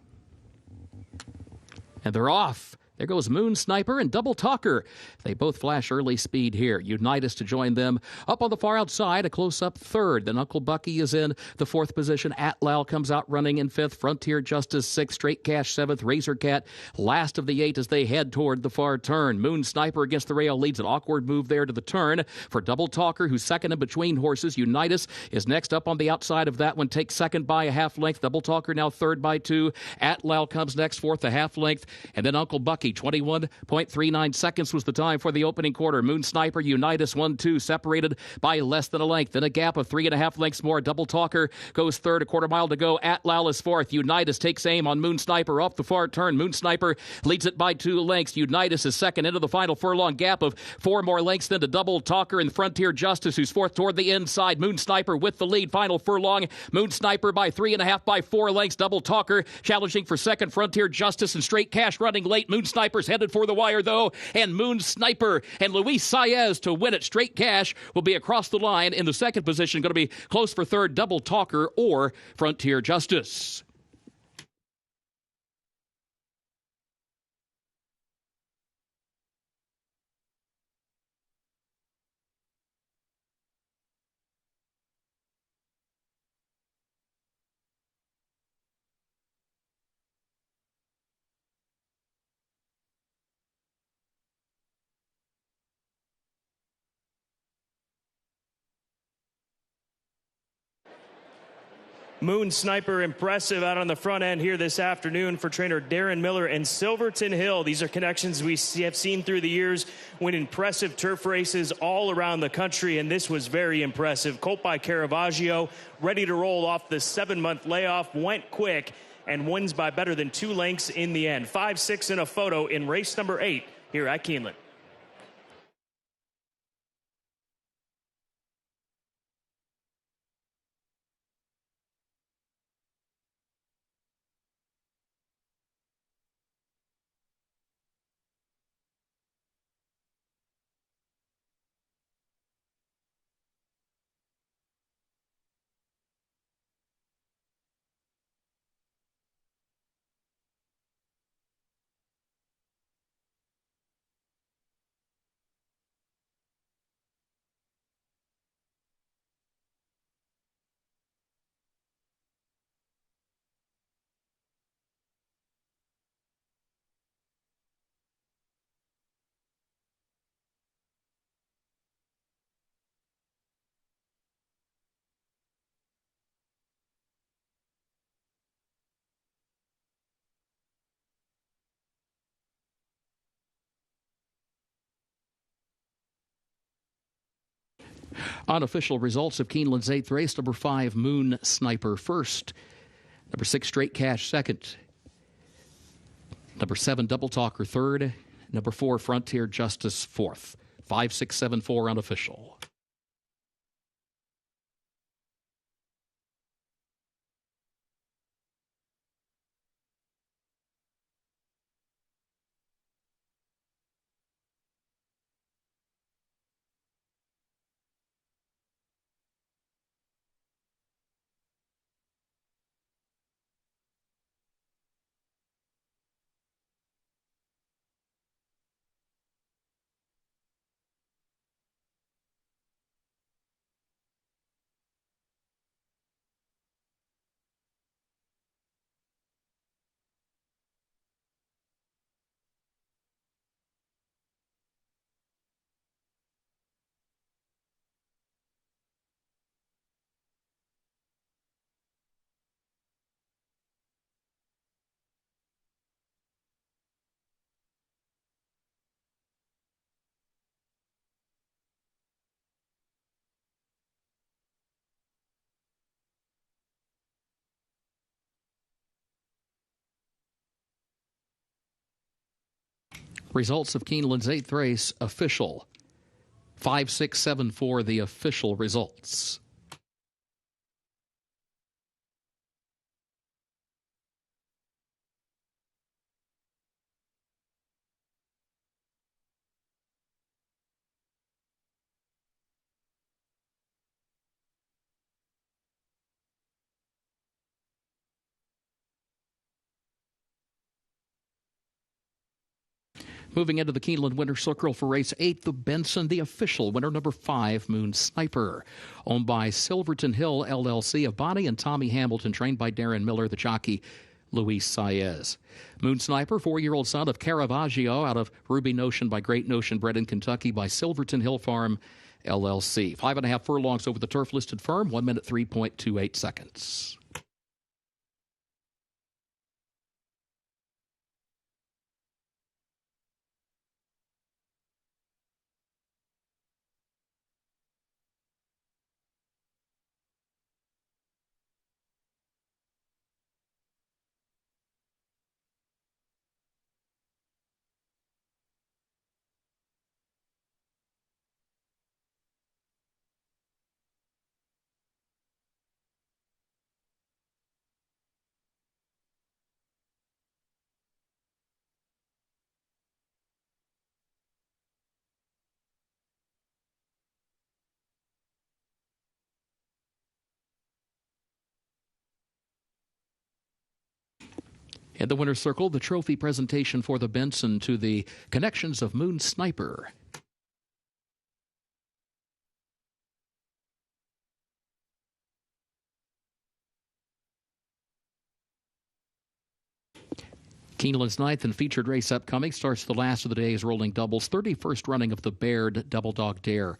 [SPEAKER 10] And they're off. There goes Moon Sniper and Double Talker. They both flash early speed here. Unitas to join them. Up on the far outside, a close-up third. Then Uncle Bucky is in the 4th position. Atlau comes out running in 5th. Frontier Justice 6th. Straight Cash 7th. Razor Cat last of the 8 as they head toward the far turn. Moon Sniper against the rail leads an awkward move there to the turn for Double Talker, who's second in between horses. Unitas is next up on the outside of that one. Takes second by a half length. Double Talker now third by 2. Atlau comes next, fourth, a half length. And then Uncle Bucky, 21.39 seconds was the time for the opening quarter. Moon Sniper, Unitas 1-2, separated by less than a length. Then a gap of 3.5 lengths more. Double Talker goes third, a quarter mile to go. Atlau is fourth. Unitas takes aim on Moon Sniper off the far turn. Moon Sniper leads it by 2 lengths. Unitas is second into the final furlong. Gap of 4 more lengths than to Double Talker and Frontier Justice, who's fourth toward the inside. Moon Sniper with the lead. Final furlong. Moon Sniper by 3.5 by 4 lengths. Double Talker challenging for second. Frontier Justice and Straight Cash running late. Moon Sniper's headed for the wire, though, and Moon Sniper and Luis Saez to win it. Straight Cash will be across the line in the second position. Going to be close for third, Double Talker or Frontier Justice.
[SPEAKER 2] Moon Sniper impressive out on the front end here this afternoon for trainer Darren Miller and Silverton Hill. These are connections we have seen through the years, win impressive turf races all around the country, and this was very impressive. Colt by Caravaggio, ready to roll off the 7-month layoff, went quick, and wins by better than 2 lengths in the end. 5-6 in a photo in race number 8 here at Keeneland.
[SPEAKER 10] Unofficial results of Keeneland's 8th race: number 5, Moon Sniper, first. Number 6, Straight Cash, second. Number 7, Double Talker, third. Number 4, Frontier Justice, fourth. 5, 6, 7, 4 unofficial. Results of Keeneland's 8th race, official. 5, 6, 7, 4, the official results. Moving into the Keeneland Winner's Circle for race 8, the Benson, the official winner, number 5, Moon Sniper. Owned by Silverton Hill LLC of Bonnie and Tommy Hamilton, trained by Darren Miller, the jockey Luis Saez. Moon Sniper, 4-year-old son of Caravaggio out of Ruby Notion by Great Notion, bred in Kentucky by Silverton Hill Farm LLC. 5.5 furlongs over the turf listed firm, 1 minute 3.28 seconds. In the winner's circle, the trophy presentation for the Benson to the connections of Moon Sniper. Keeneland's 9th and featured race upcoming starts the last of the day's rolling doubles, 31st running of the Baird Double Dog Dare.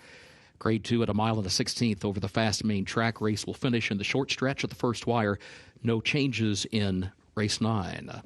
[SPEAKER 10] Grade 2 at 1 1/16 over the fast main track. Race will finish in the short stretch at the first wire. No changes in race 9.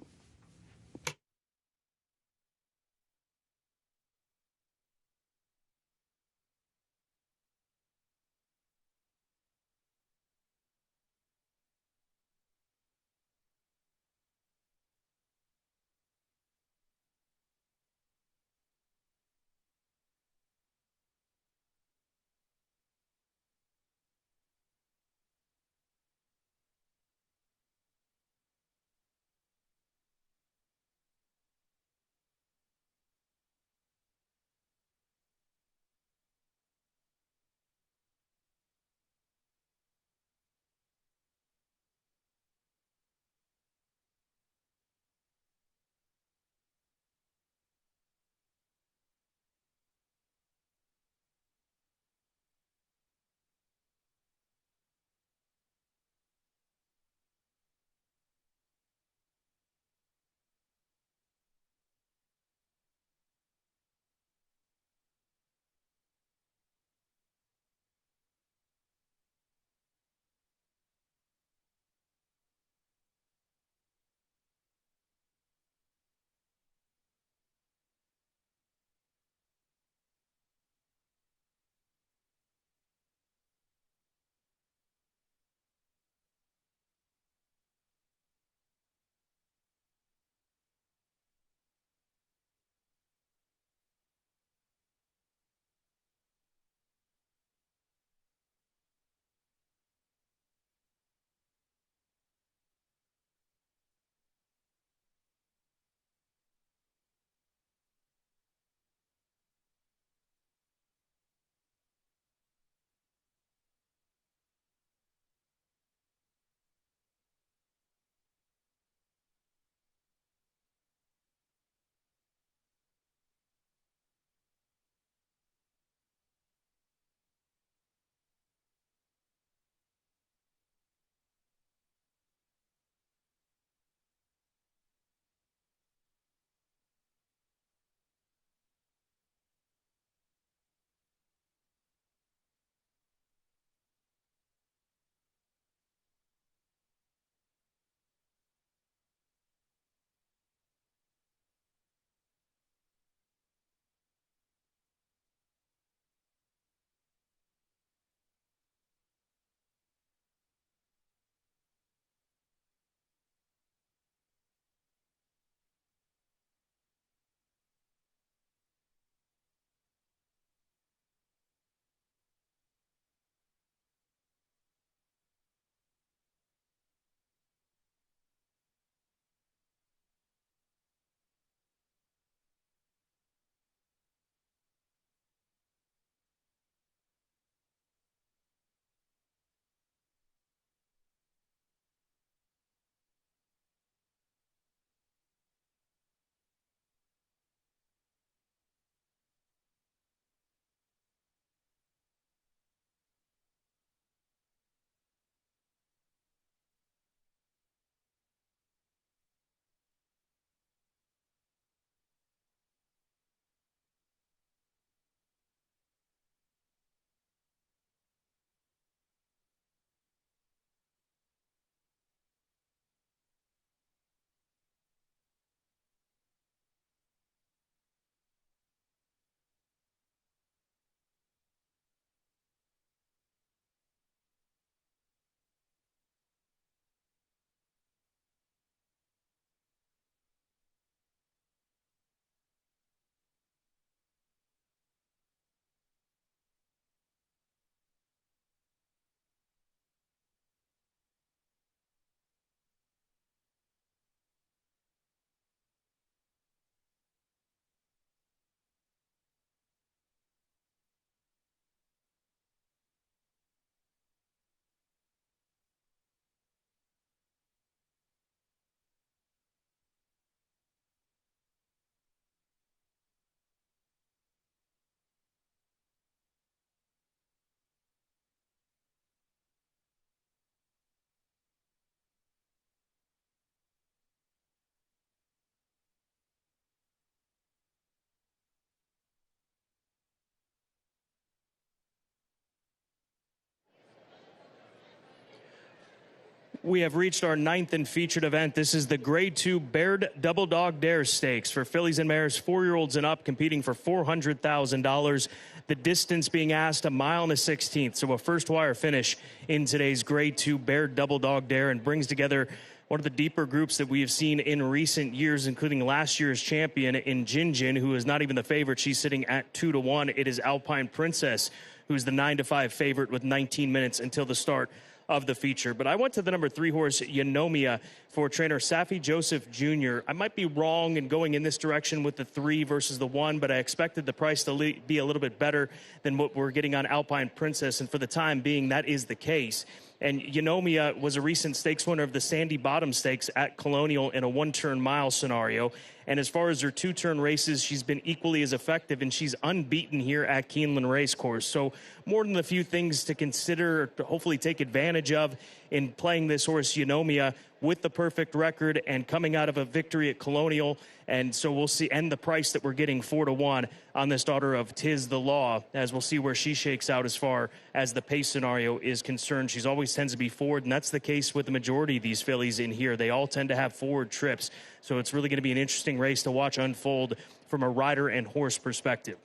[SPEAKER 2] We have reached our 9th and featured event. This is the Grade 2 Baird Double Dog Dare Stakes for fillies and mares, 4-year-olds and up, competing for $400,000. The distance being asked, 1 1/16 miles, so a first wire finish in today's Grade 2 Baird Double Dog Dare, and brings together one of the deeper groups that we have seen in recent years, including last year's champion in Jin, who is not even the favorite. She's sitting at 2-1. It is Alpine Princess, who's the 9-5 favorite with 19 minutes until the start of the feature. But I went to the number 3 horse, Eunomia, for trainer Safi Joseph Jr. I might be wrong in going in this direction with the 3 versus the 1, but I expected the price to be a little bit better than what we're getting on Alpine Princess, and for the time being, that is the case. And Eunomia was a recent stakes winner of the Sandy Bottom Stakes at Colonial in a 1-turn mile scenario. And as far as her 2-turn races, she's been equally as effective, and she's unbeaten here at Keeneland Racecourse. So more than a few things to consider, to hopefully take advantage of in playing this horse, Eunomia, with the perfect record and coming out of a victory at Colonial. And so we'll see, and the price that we're getting, 4-1 on this daughter of Tiz the Law, as we'll see where she shakes out as far as the pace scenario is concerned. She's always tends to be forward, and that's the case with the majority of these fillies in here. They all tend to have forward trips. So it's really going to be an interesting race to watch unfold from a rider and horse perspective.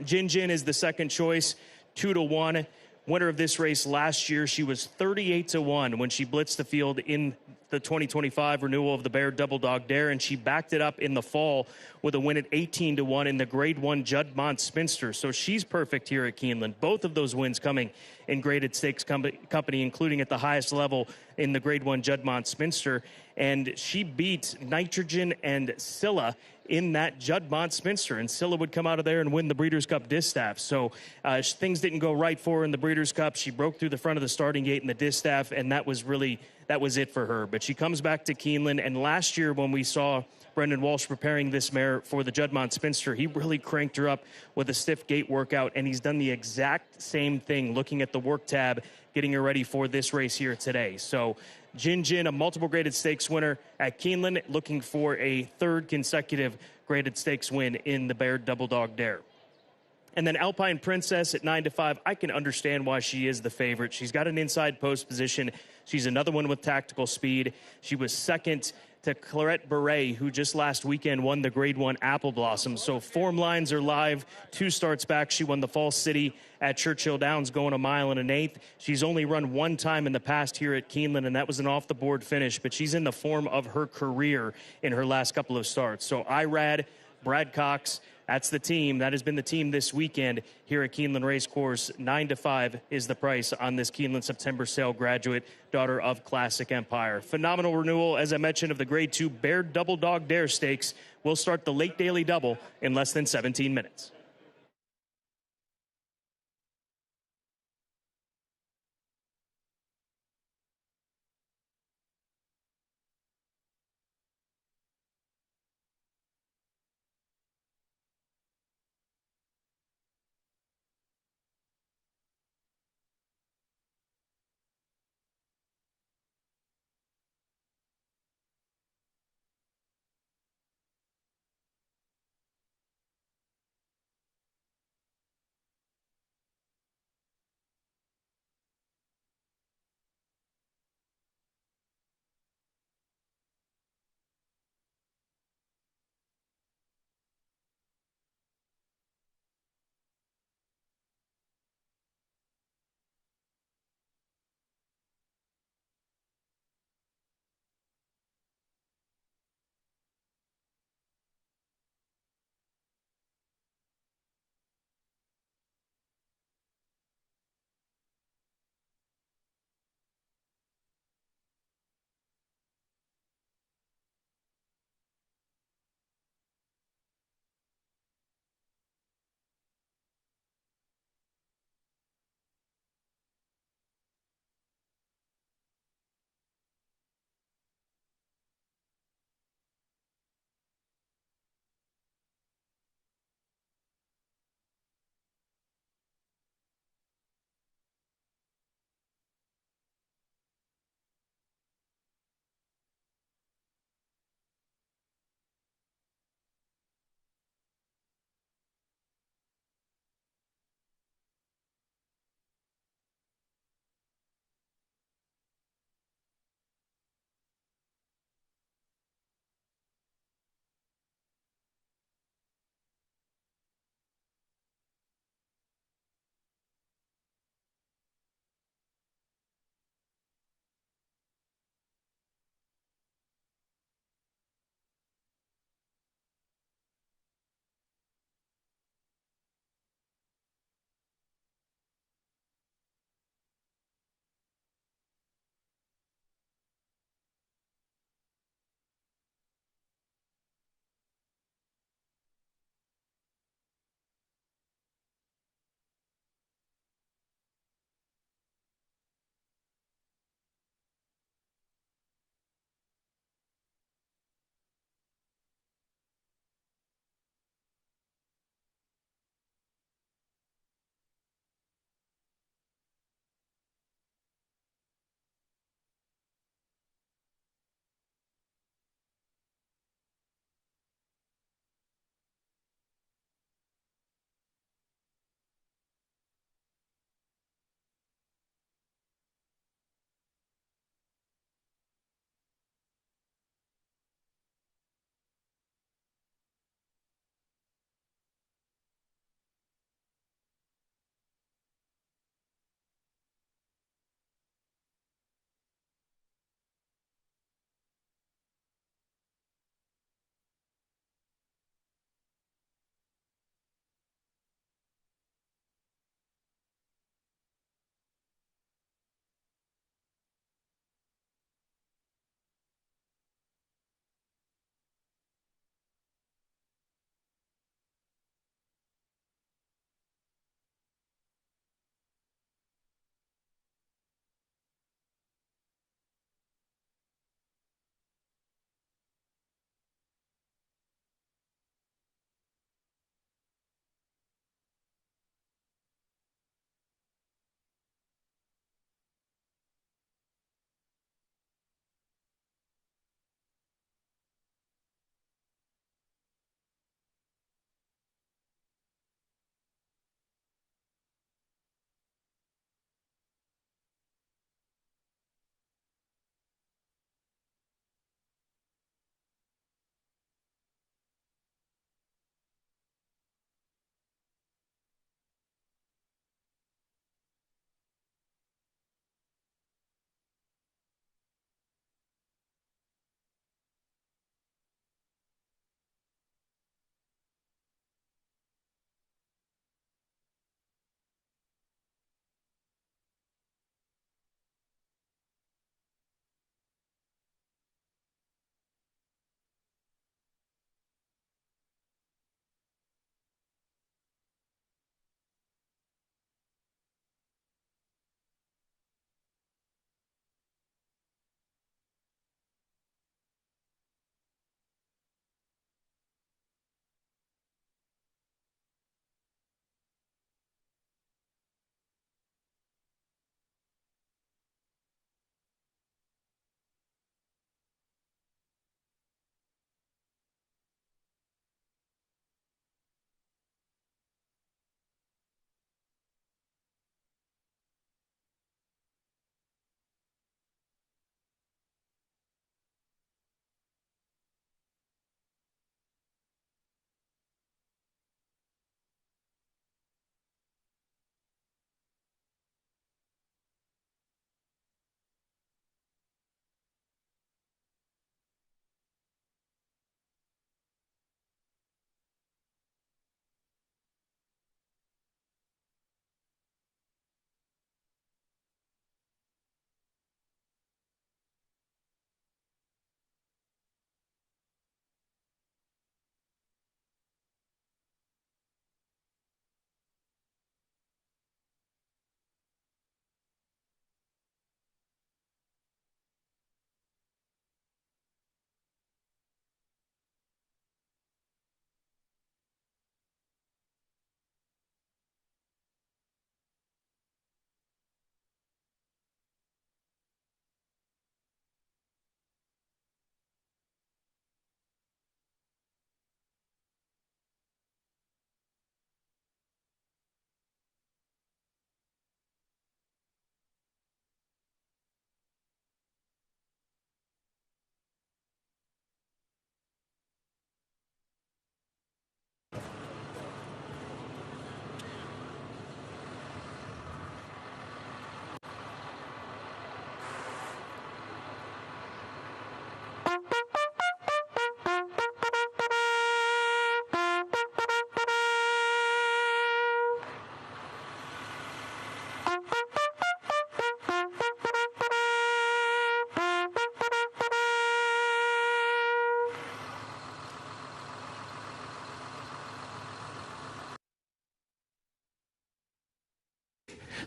[SPEAKER 2] Jin is the second choice, 2-1. Winner of this race last year, she was 38-1 when she blitzed the field in the 2025 renewal of the Baird Double Dog Dare, and she backed it up in the fall with a win at 18-1 in the Grade 1 Juddmonte Spinster. So she's perfect here at Keeneland. Both of those wins coming in graded stakes company, including at the highest level in the Grade 1 Juddmonte Spinster. And she beat Nitrogen and Scylla in that Juddmonte Spinster, and Scylla would come out of there and win the Breeders' Cup Distaff. So things didn't go right for her in the Breeders' Cup. She broke through the front of the starting gate in the Distaff, and that was it for her. But she comes back to Keeneland, and last year when we saw Brendan Walsh preparing this mare for the Juddmonte Spinster, he really cranked her up with a stiff gate workout, and he's done the exact same thing, looking at the work tab, getting her ready for this race here today. So Jin, a multiple graded stakes winner at Keeneland, looking for a 3rd consecutive graded stakes win in the Baird Double Dog Dare. And then Alpine Princess at 9-5. I can understand why she is the favorite. She's got an inside post position. She's another one with tactical speed. She was second to Claret Beret, who just last weekend won the Grade 1 Apple Blossom. So form lines are live. 2 starts back, she won the Falls City at Churchill Downs, going 1 1/8 miles. She's only run 1 time in the past here at Keeneland, and that was an off-the-board finish. But she's in the form of her career in her last couple of starts. So Irad, Brad Cox, that's the team. That has been the team this weekend here at Keeneland Racecourse. 9-5 is the price on this Keeneland September sale graduate, daughter of Classic Empire. Phenomenal renewal, as I mentioned, of the Grade 2 Baird Double Dog Dare Stakes. We'll start the late daily double in less than 17 minutes.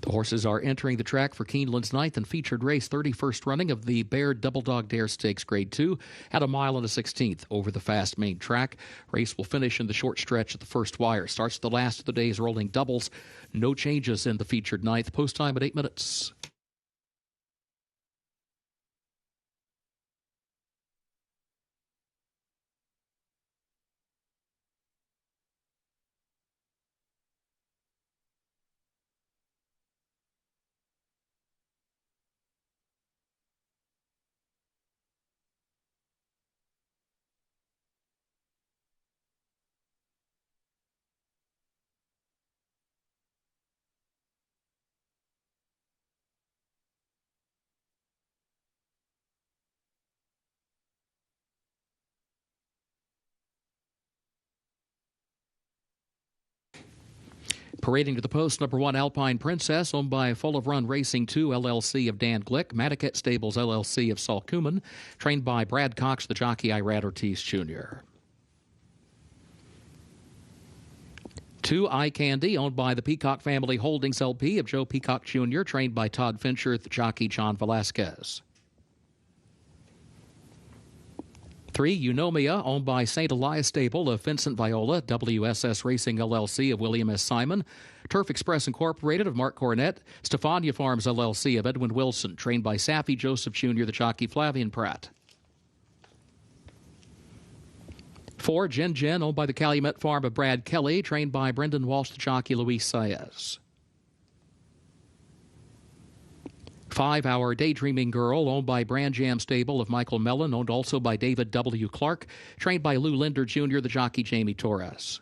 [SPEAKER 10] The horses are entering the track for Keeneland's 9th and featured race, 31st running of the Baird Double Dog Dare Stakes Grade 2 at 1 mile and a 16th over the fast main track. Race will finish in the short stretch at the first wire. Starts the last of the day's rolling doubles. No changes in the featured 9th. Post time at 8 minutes. Parading to the post, number 1 Alpine Princess, owned by Full of Run Racing 2 LLC of Dan Glick, Madaket Stables LLC of Saul Kuman, trained by Brad Cox, the jockey Irad Ortiz Jr. 2 Eye Candy, owned by the Peacock Family Holdings LP of Joe Peacock Jr., trained by Todd Fincher, the jockey John Velasquez. 3 Eunomia, owned by St. Elias Stable of Vincent Viola, WSS Racing LLC of William S. Simon, Turf Express Incorporated of Mark Cornett, Stefania Farms LLC of Edwin Wilson, trained by Safi Joseph Jr., the jockey Flavian Pratt. 4 Gin Gin, owned by the Calumet Farm of Brad Kelly, trained by Brendan Walsh, the jockey Luis Saez. 5 Our Daydreaming Girl, owned by Brand Jam Stable of Michael Mellon, owned also by David W. Clark, trained by Lou Linder Jr., the jockey Jamie Torres.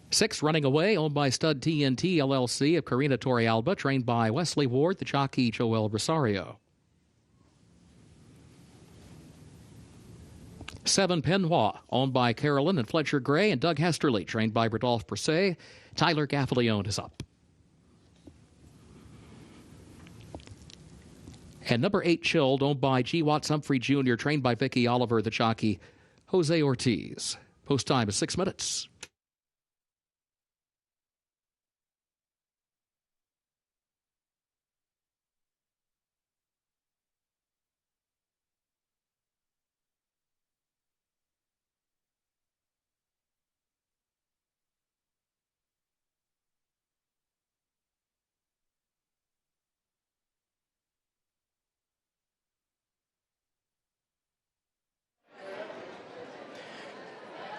[SPEAKER 10] 6 Running Away, owned by Stud TNT LLC of Carina Torrealba, trained by Wesley Ward, the jockey Joel Rosario. 7 Penois, owned by Carolyn and Fletcher Gray and Doug Hesterly, trained by Rodolphe Brisset. Tyler Gaffalione is up. And number 8 Chilled, owned by G. Watts Humphrey Jr., trained by Vicky Oliver, the jockey Jose Ortiz. Post time is 6 minutes.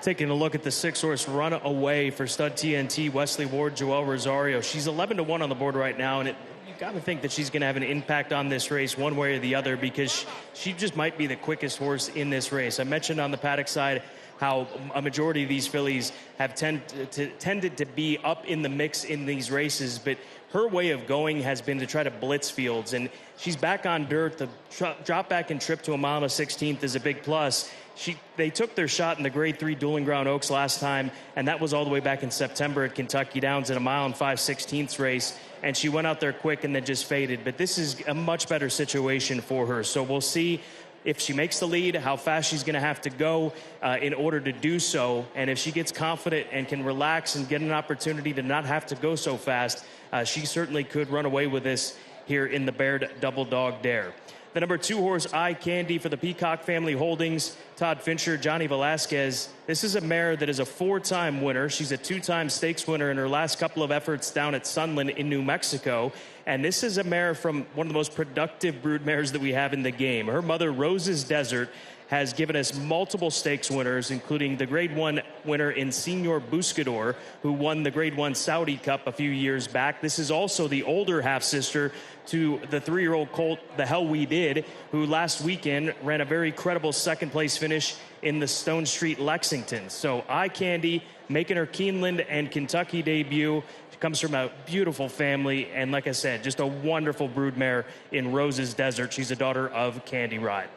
[SPEAKER 2] Taking a look at the 6-horse Runaway for Stud TNT, Wesley Ward, Joel Rosario. She's 11-1 on the board right now, and you got to think that she's going to have an impact on this race one way or the other because she just might be the quickest horse in this race. I mentioned on the paddock side how a majority of these fillies have tended to be up in the mix in these races, but her way of going has been to try to blitz fields, and she's back on dirt. The drop back and trip to 1 mile and a 16th is a big plus. They took their shot in the Grade 3 Dueling Ground Oaks last time, and that was all the way back in September at Kentucky Downs in a 1 mile and 5/16 race, and she went out there quick and then just faded. But this is a much better situation for her, so we'll see if she makes the lead, how fast she's going to have to go in order to do so, and if she gets confident and can relax and get an opportunity to not have to go so fast, she certainly could run away with this here in the Baird Double Dog Dare. The number 2 horse, Eye Candy, for the Peacock Family Holdings, Todd Fincher, Johnny Velasquez. This is a mare that is a 4-time winner. She's a 2-time stakes winner in her last couple of efforts down at Sunland in New Mexico. And this is a mare from one of the most productive brood mares that we have in the game. Her mother, Rose's Desert, has given us multiple stakes winners, including the Grade 1 winner in Senor Buscador, who won the Grade 1 Saudi Cup a few years back. This is also the older half-sister to the 3-year-old colt, The Hell We Did, who last weekend ran a very credible second-place finish in the Stone Street Lexington. So Eye Candy making her Keeneland and Kentucky debut. comes from a beautiful family, and like I said, just a wonderful broodmare in Rose's Desert. She's a daughter of Candy Ride.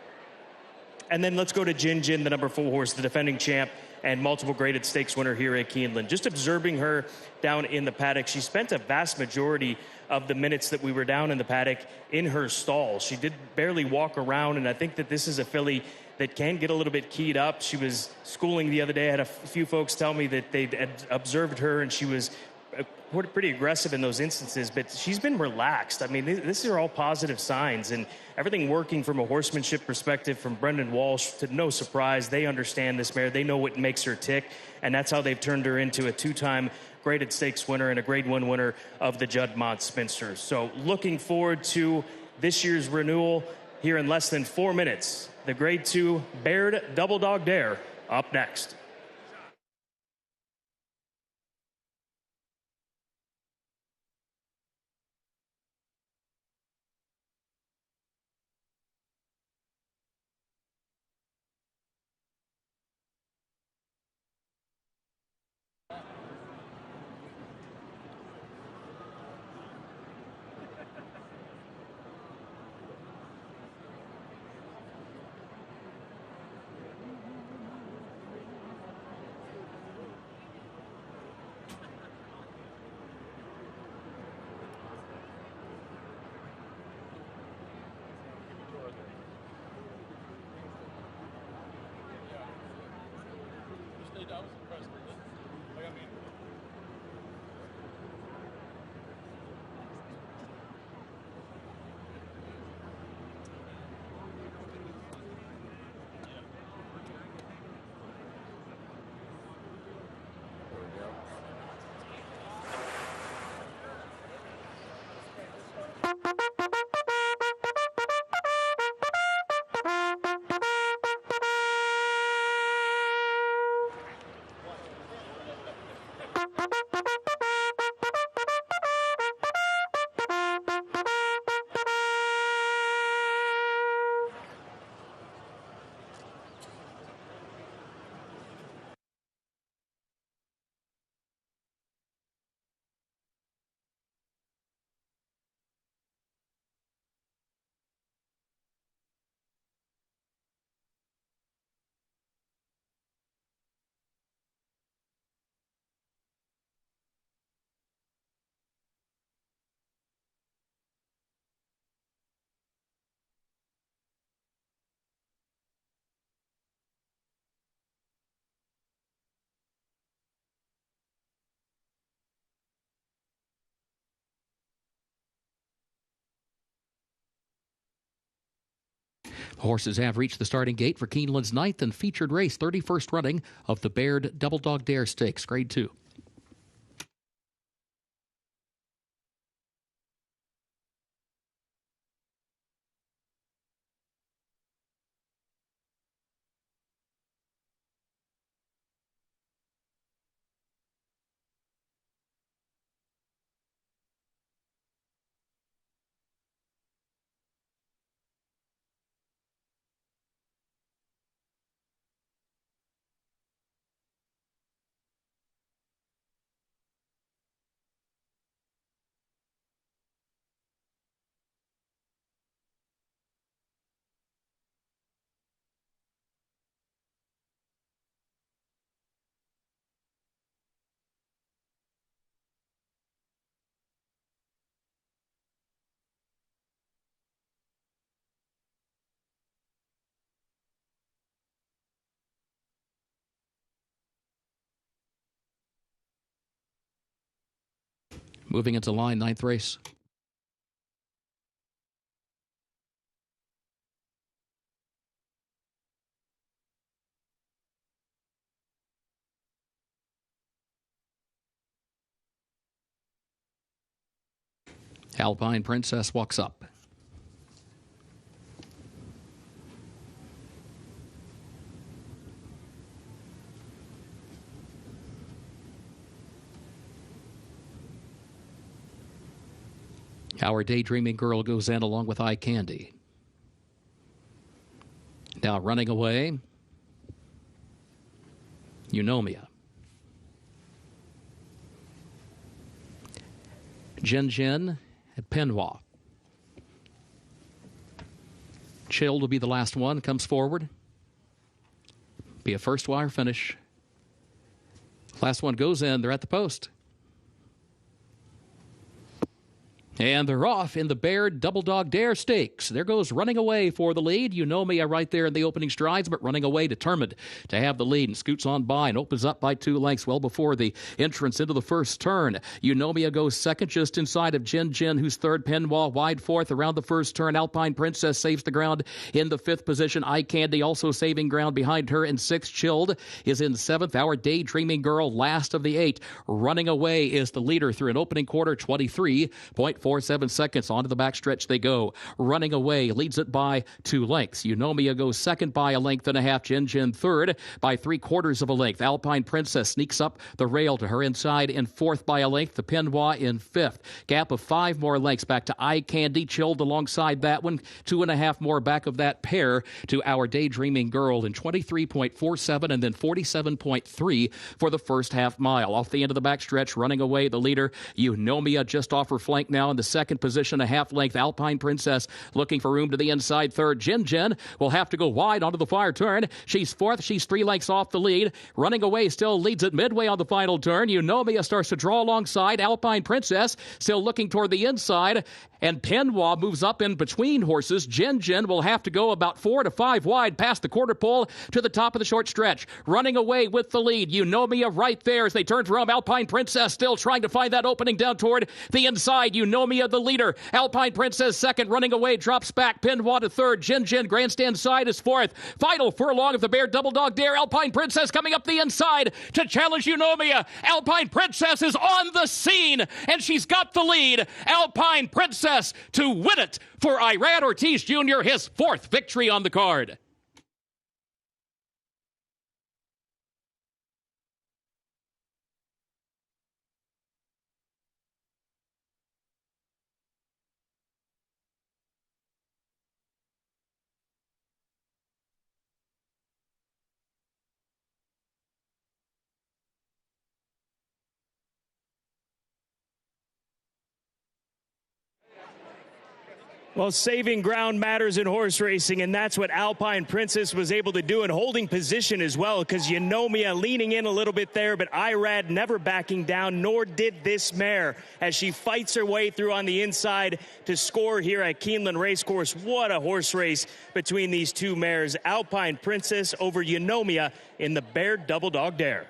[SPEAKER 2] And then let's go to Jin Jin, the number 4 horse, the defending champ and multiple graded stakes winner here at Keeneland. Just observing her down in the paddock, she spent a vast majority of the minutes that we were down in the paddock in her stall. She did barely walk around, and I think that this is a filly that can get a little bit keyed up. She was schooling the other day. I had a few folks tell me that they had observed her, and she was pretty aggressive in those instances, but she's been relaxed. I mean, these are all positive signs, and everything working from a horsemanship perspective from Brendan Walsh, to no surprise. They understand this mare. They know what makes her tick, and that's how they've turned her into a 2-time graded stakes winner and a grade 1 winner of the Juddmonte Spinster. So looking forward to this year's renewal here in less than 4 minutes. The grade 2 Baird Double Dog Dare up next.
[SPEAKER 10] Horses have reached the starting gate for Keeneland's 9th and featured race, 31st running of the Baird Double Dog Dare Stakes, Grade 2. Moving into line, 9th race. Alpine Princess walks up. Our Daydreaming Girl goes in along with Eye Candy. Now running away, Eunomia. Jin Jin at Penwa. Chilled will be the last one. Comes forward. Be a first wire finish. Last one goes in. They're at the post. And they're off in the Baird Double Dog Dare Stakes. There goes running away for the lead. Eunomia right there in the opening strides, but running away determined to have the lead and scoots on by and opens up by 2 lengths well before the entrance into the first turn. Eunomia goes second just inside of Jin Jin, who's third. Penwa wide fourth around the first turn. Alpine Princess saves the ground in the 5th position. Eye Candy also saving ground behind her in 6th. Chilled is in 7th. Our Daydreaming Girl last of the 8. Running away is the leader through an opening quarter, 23.47 seconds. Onto the backstretch they go. Running away leads it by 2 lengths. Eunomia goes second by 1.5 lengths. Jin Jin third by 3/4 of a length. Alpine Princess sneaks up the rail to her inside in 4th by 1 length. The Penwa in 5th. Gap of 5 more lengths back to Eye Candy. Chilled alongside that one. 2.5 more back of that pair to Our Daydreaming Girl in 23.47 and then 47.3 for the first half mile. Off the end of the backstretch, running away the leader. Eunomia just off her flank now in the second position, a half length. Alpine Princess looking for room to the inside third. Jin Jin will have to go wide onto the fire turn. She's 4th. She's 3 lengths off the lead. Running away still leads it midway on the final turn. Eunomia starts to draw alongside. Alpine Princess still looking toward the inside. And Penwa moves up in between horses. Jin Jin will have to go about 4 to 5 wide past the quarter pole to the top of the short stretch. Running away with the lead. Eunomia right there as they turn from Alpine Princess still trying to find that opening down toward the inside. Eunomia the leader. Alpine Princess second. Running away drops back. Penwa to third. Jin Jin grandstand side is 4th. Final furlong of the Baird Double Dog Dare. Alpine Princess coming up the inside to challenge Eunomia. Alpine Princess is on the scene and she's got the lead. Alpine Princess to win it for Irad Ortiz Jr., his 4th victory on the card.
[SPEAKER 2] Well, saving ground matters in horse racing, and that's what Alpine Princess was able to do, and holding position as well, because Eunomia leaning in a little bit there, but Irad never backing down, nor did this mare, as she fights her way through on the inside to score here at Keeneland Racecourse. What a horse race between these two mares. Alpine Princess over Eunomia in the Baird Double Dog Dare.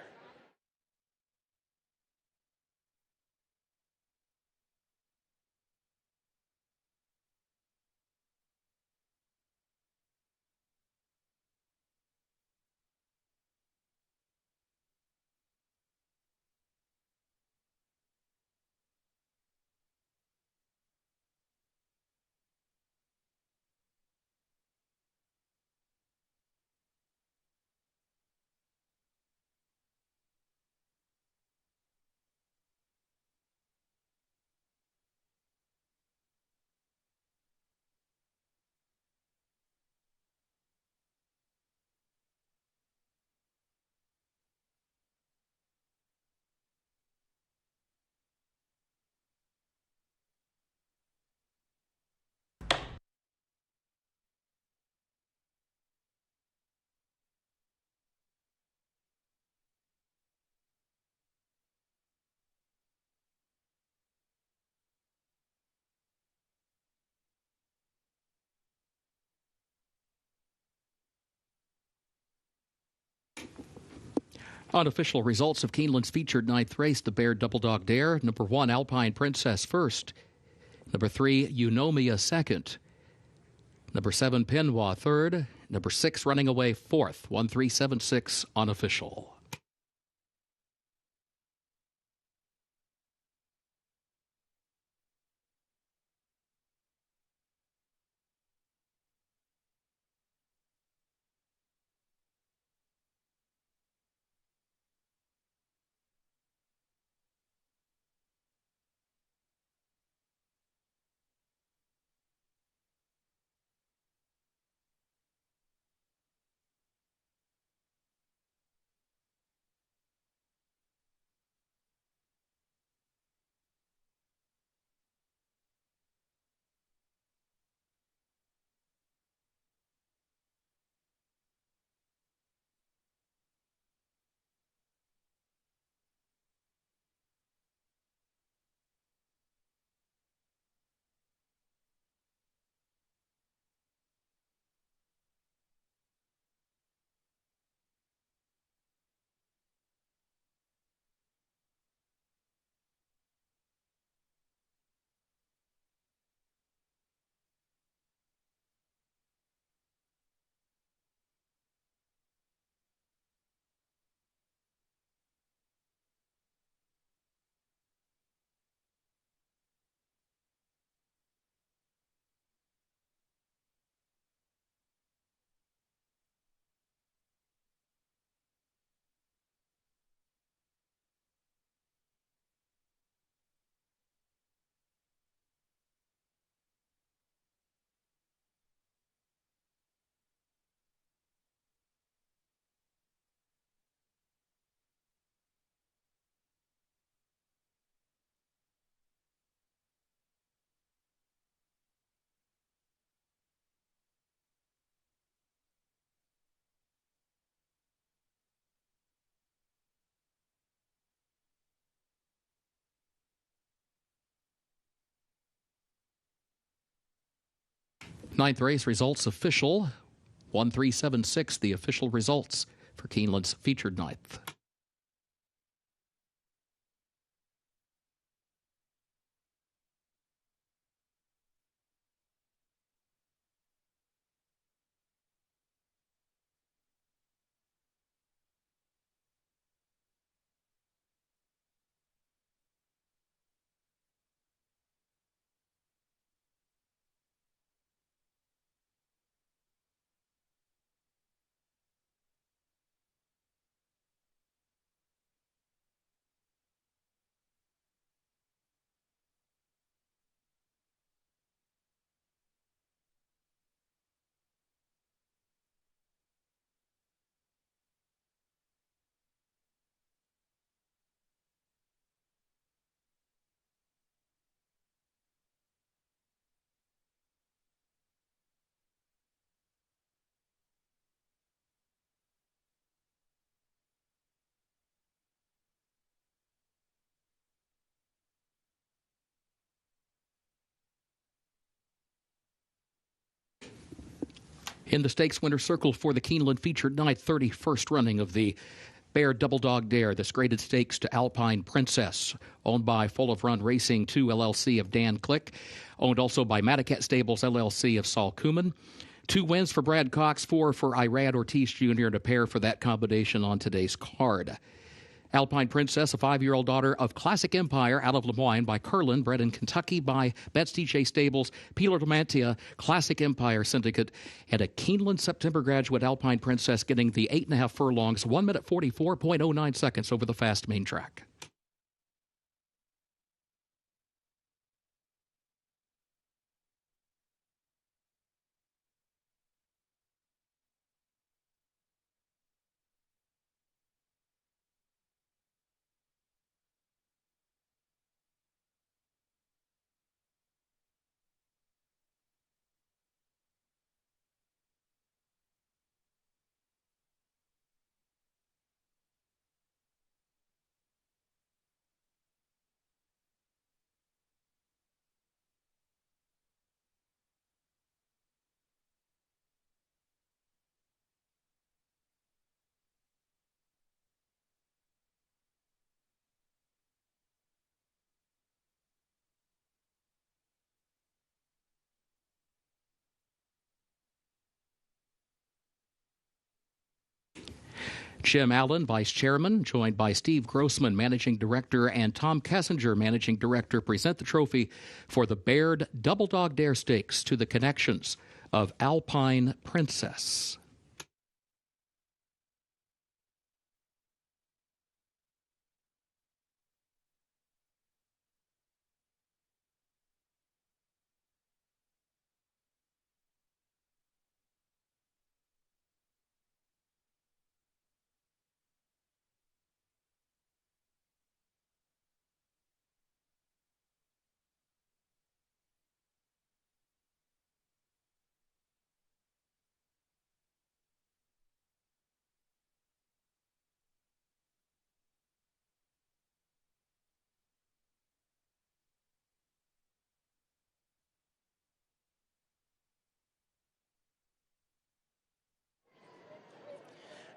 [SPEAKER 10] Unofficial results of Keeneland's featured 9th race, the Baird Double Dog Dare. Number 1, Alpine Princess first. Number 3, Eunomia second. Number 7, Penwa third. Number 6, Running Away fourth. 1376 unofficial. Ninth race results official. 1-3-7-6, the official results for Keeneland's featured ninth. In the stakes winner circle for the Keeneland featured night, 31st running of the Bear Double Dog Dare, this graded stakes to Alpine Princess, owned by Full of Run Racing 2 LLC of Dan Click, owned also by Matacat Stables LLC of Saul Kuman. 2 wins for Brad Cox, 4 for Irad Ortiz Jr., and a pair for that combination on today's card. Alpine Princess, a 5-year-old daughter of Classic Empire out of Lemoyne by Curlin, bred in Kentucky by Betts DJ Stables, Peeler Lamantia, Classic Empire Syndicate, and a Keeneland September graduate Alpine Princess getting the 8.5 furlongs, 1 minute 44.09 seconds over the fast main track. Jim Allen, Vice Chairman, joined by Steve Grossman, Managing Director, and Tom Kessinger, Managing Director, present the trophy for the Baird Double Dog Dare Stakes to the connections of Alpine Princess.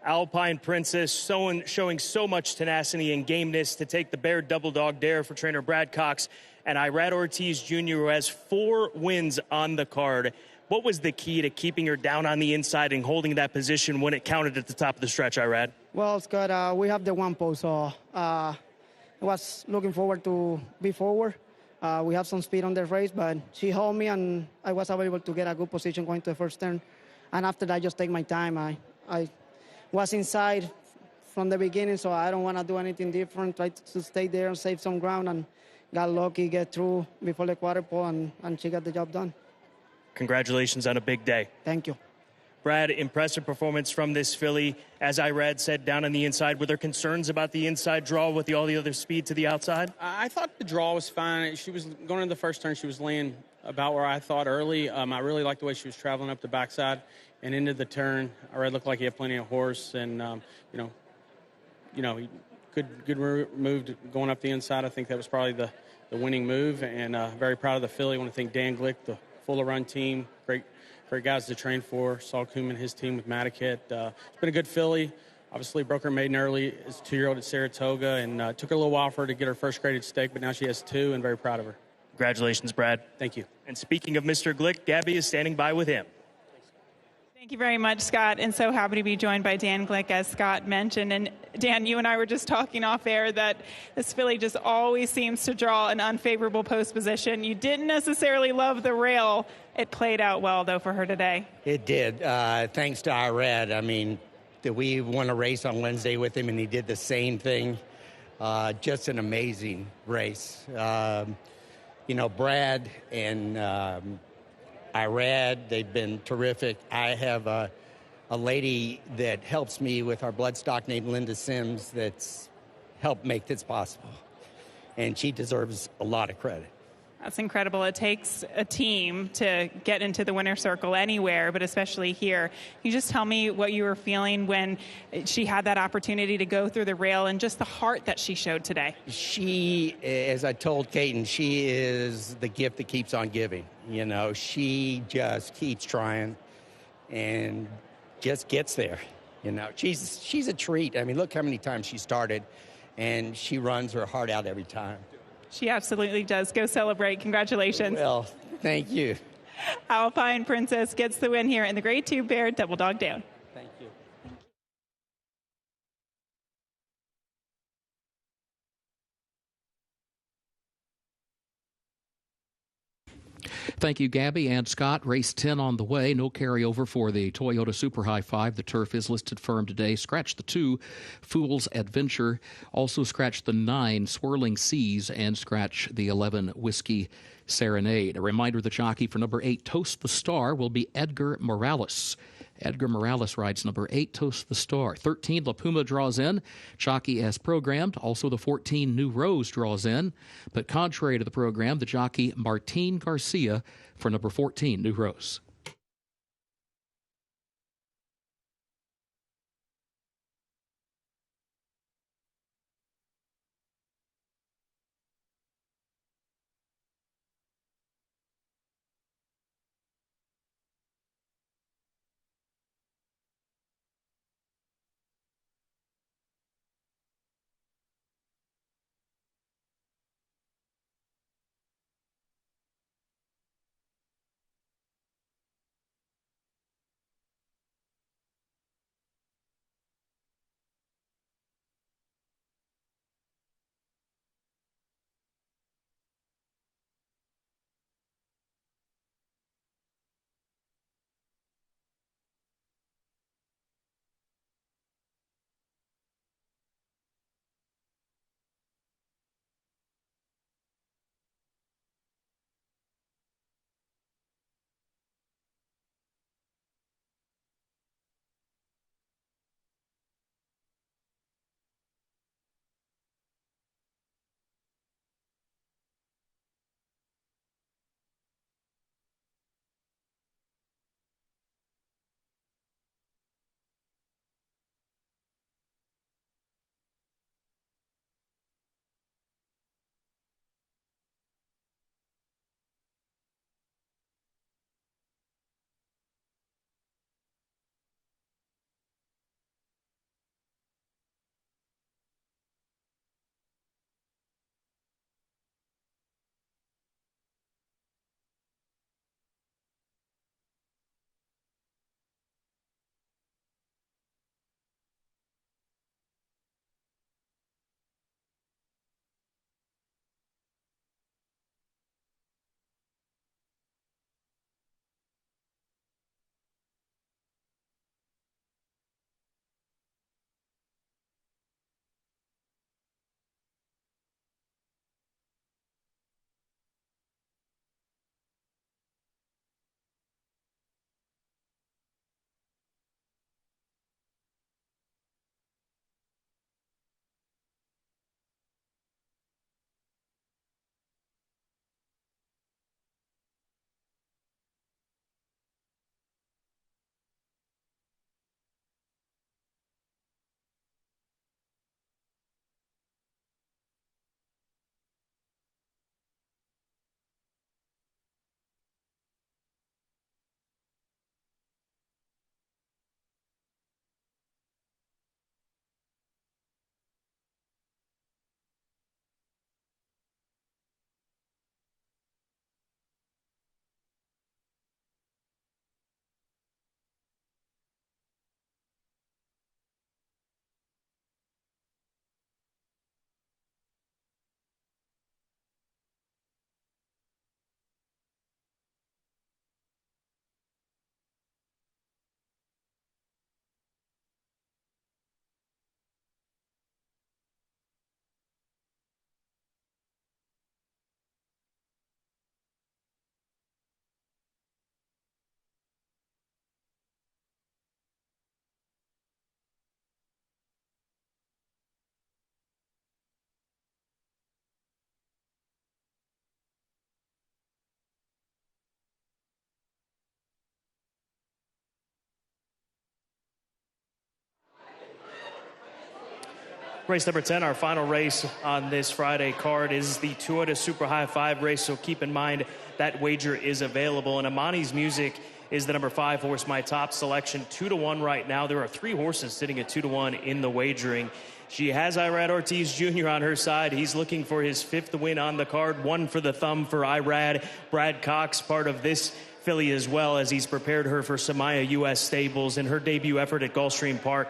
[SPEAKER 2] Alpine Princess showing so much tenacity and gameness to take the Bear Double Dog Dare for trainer Brad Cox and Irad Ortiz Jr., who has 4 wins on the card. What was the key to keeping her down on the inside and holding that position when it counted at the top of the stretch, Irad?
[SPEAKER 19] Well, Scott, we have the one pole, so I was looking forward to be forward. We have some speed on the race, but she held me, and I was able to get a good position going to the first turn. And after that, just take my time. I was inside from the beginning, so I don't want to do anything different. Try to stay there and save some ground, and got lucky, get through before the quarter pole, and she got the job done.
[SPEAKER 2] Congratulations on a big day.
[SPEAKER 19] Thank you.
[SPEAKER 2] Brad, impressive performance from this filly. As Irad said, down on the inside. Were there concerns about the inside draw with all the other speed to the outside?
[SPEAKER 12] I thought the draw was fine. She was going into the first turn. She was laying about where I thought early. I really liked the way she was traveling up the backside and into the turn. Irad looked like he had plenty of horse, and good move going up the inside. I think that was probably the winning move, and very proud of the filly. I want to thank Dan Glick, the full of run team, great guys to train for. Saul Koom and his team with Mattakit. It's been a good filly. Obviously broke her maiden early as a 2-year-old at Saratoga, and took her a little while for her to get her first graded stake, but now she has 2, and very proud of her.
[SPEAKER 2] Congratulations, Brad.
[SPEAKER 12] Thank you.
[SPEAKER 2] And speaking of Mr. Glick, Gabby is standing by with him.
[SPEAKER 3] Thank you very much, Scott, and so happy to be joined by Dan Glick, as Scott mentioned. And Dan, you and I were just talking off air that this filly just always seems to draw an unfavorable post position. You didn't necessarily love the rail. It played out well, though, for her today.
[SPEAKER 20] It did. Thanks to Irad. I mean, we won a race on Wednesday with him, and he did the same thing. Just an amazing race. Brad and Irad, they've been terrific. I have a lady that helps me with our bloodstock named Linda Sims that's helped make this possible. And she deserves a lot of credit.
[SPEAKER 3] That's incredible. It takes a team to get into the winner's circle anywhere, but especially here. Can you just tell me what you were feeling when she had that opportunity to go through the rail and just the heart that she showed today?
[SPEAKER 20] She, as I told Caden, she is the gift that keeps on giving. She just keeps trying and just gets there. She's a treat. I mean, look how many times she started, and she runs her heart out every time.
[SPEAKER 3] She absolutely does. Go celebrate. Congratulations.
[SPEAKER 20] Well, thank you.
[SPEAKER 3] Alpine Princess gets the win here in the Grade 2 Baird Double Dog Down.
[SPEAKER 20] Thank you.
[SPEAKER 10] Thank you, Gabby and Scott. Race 10 on the way. No carryover for the Toyota Super High 5. The turf is listed firm today. Scratch the 2, Fool's Adventure. Also scratch the 9, Swirling Seas, and scratch the 11, Whiskey Serenade. A reminder, the jockey for number 8, Toast the Star, will be Edgar Morales. Edgar Morales rides number 8, Toast the Star. 13, La Puma draws in. Jockey as programmed. Also the 14, New Rose draws in. But contrary to the program, the jockey Martin Garcia for number 14, New Rose.
[SPEAKER 2] Race number 10, our final race on this Friday card, is the Toyota Super High 5 race, so keep in mind that wager is available. And Amani's Music is the number 5 horse, my top selection, 2-1 right now. There are 3 horses sitting at 2-1 in the wagering. She has Irad Ortiz Jr. on her side. He's looking for his 5th win on the card, 1 for the thumb for Irad. Brad Cox, part of this filly as well, as he's prepared her for Samaya U.S. Stables, and her debut effort at Gulfstream Park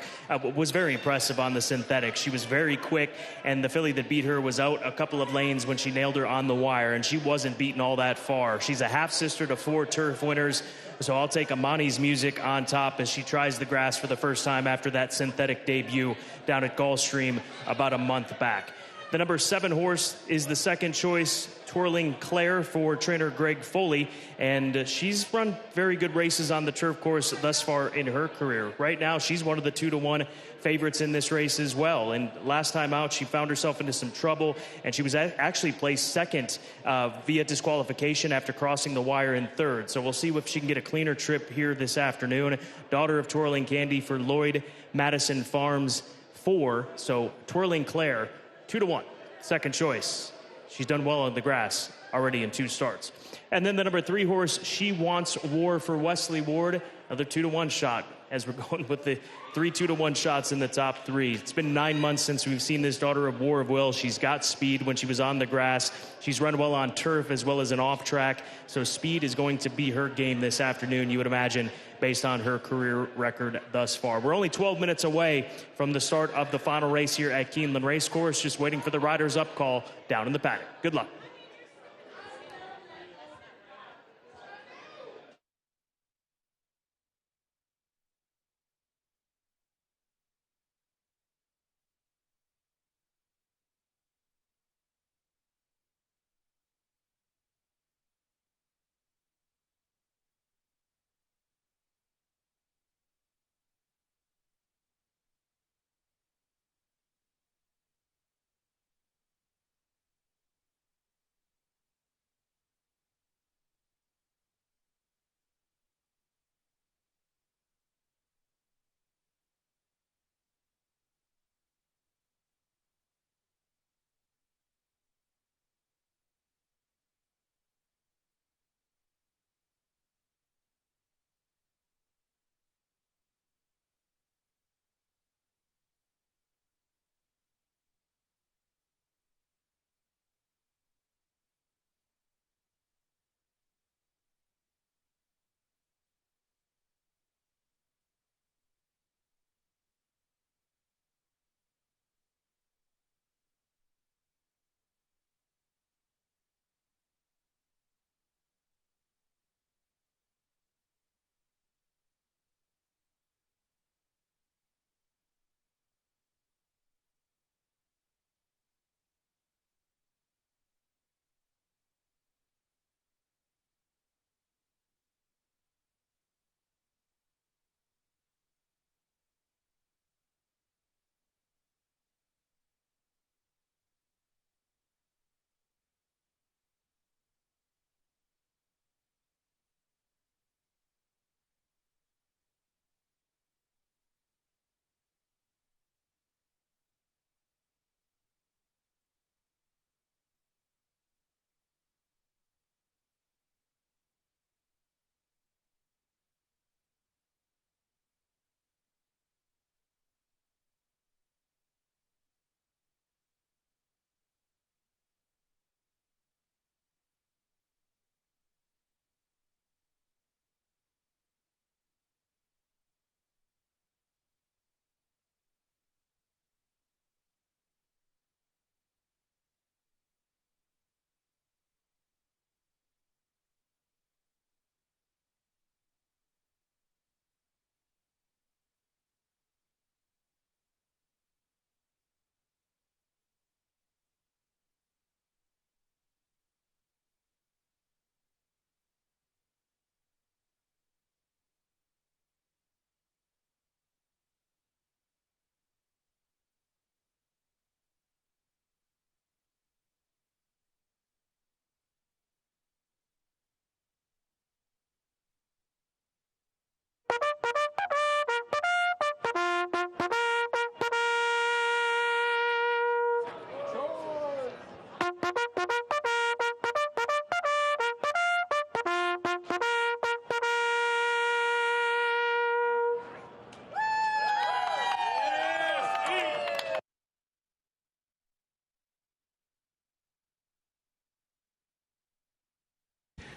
[SPEAKER 2] was very impressive on the synthetic. She was very quick, and the filly that beat her was out a couple of lanes when she nailed her on the wire, and she wasn't beaten all that far. She's a half-sister to 4 turf winners, so I'll take Amani's Music on top as she tries the grass for the first time after that synthetic debut down at Gulfstream about a month back. The number 7 horse is the second choice, Twirling Claire, for trainer Greg Foley, and she's run very good races on the turf course thus far in her career. Right now, she's one of the 2-1 favorites in this race as well, and last time out, she found herself into some trouble, and she was actually placed second via disqualification after crossing the wire in third. So we'll see if she can get a cleaner trip here this afternoon. Daughter of Twirling Candy for Lloyd Madison Farms 4, so Twirling Claire, 2-1, second choice. She's done well on the grass already in 2 starts. And then the number 3 horse, She Wants War, for Wesley Ward, another 2-1 shot, as we're going with the 3 2-1 shots in the top 3. It's been 9 months since we've seen this Daughter of War of Will. She's got speed when she was on the grass. She's run well on turf as well as an off track, so speed is going to be her game this afternoon, you would imagine, based on her career record thus far. We're only 12 minutes away from the start of the final race here at Keeneland Racecourse, just waiting for the riders up call down in the paddock. Good luck.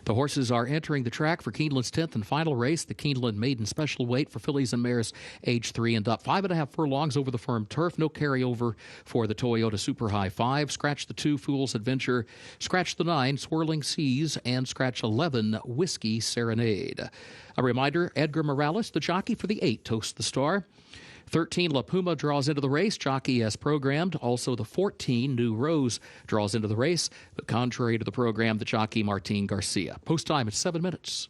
[SPEAKER 10] The horses are entering the track for Keeneland's 10th and final race, the Keeneland Maiden Special Weight for fillies and mares age 3 and up. 5.5 furlongs over the firm turf. No carryover for the Toyota Super High 5. Scratch the 2, Fool's Adventure. Scratch the 9, Swirling Seas. And scratch 11, Whiskey Serenade. A reminder, Edgar Morales, the jockey for the 8, Toast the Star. 13, La Puma draws into the race, jockey as programmed. Also, the 14, New Rose, draws into the race, but contrary to the program, the jockey Martin Garcia. Post time at 7 minutes.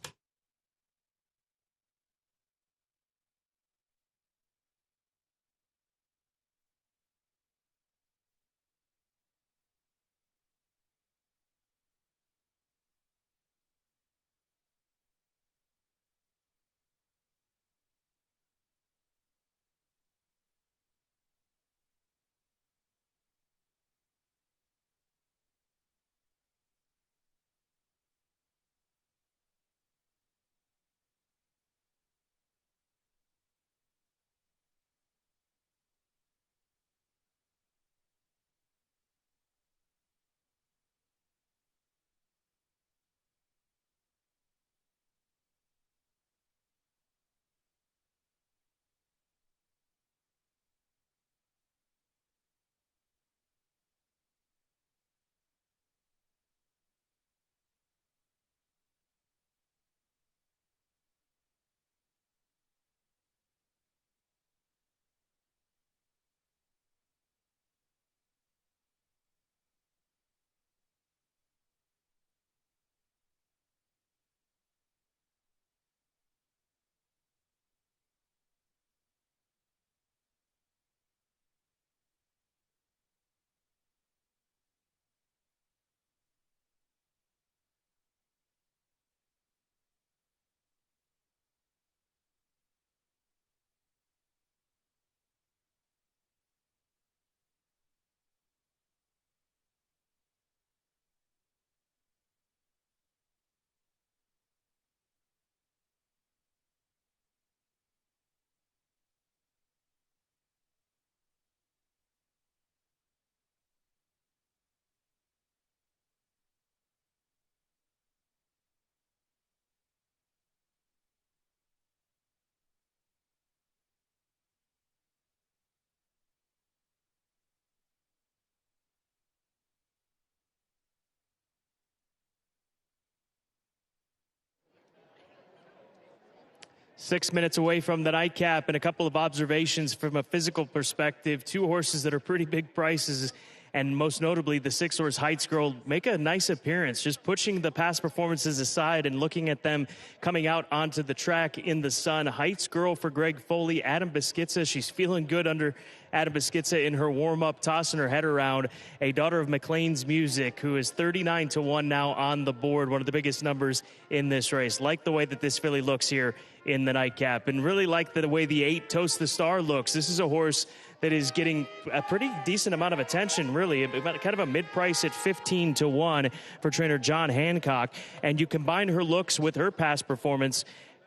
[SPEAKER 2] Six minutes away from the nightcap, and a couple of observations from a physical perspective. Two horses that are pretty big prices, and most notably the 6-horse Heights Girl make a nice appearance, just pushing the past performances aside and looking at them coming out onto the track in the sun. Heights Girl for Greg Foley. Adam Beschizza, she's feeling good under Adam Beschizza in her warm-up, tossing her head around. A daughter of McLean's Music, who is 39-1 now on the board, one of the biggest numbers in this race. Like the way that this filly looks here in the nightcap, and really like the way the 8 Toast the Star looks. This is a horse that is getting a pretty decent amount of attention, really, about kind of a mid-price at 15-1 for trainer John Hancock. And you combine her looks with her past performance.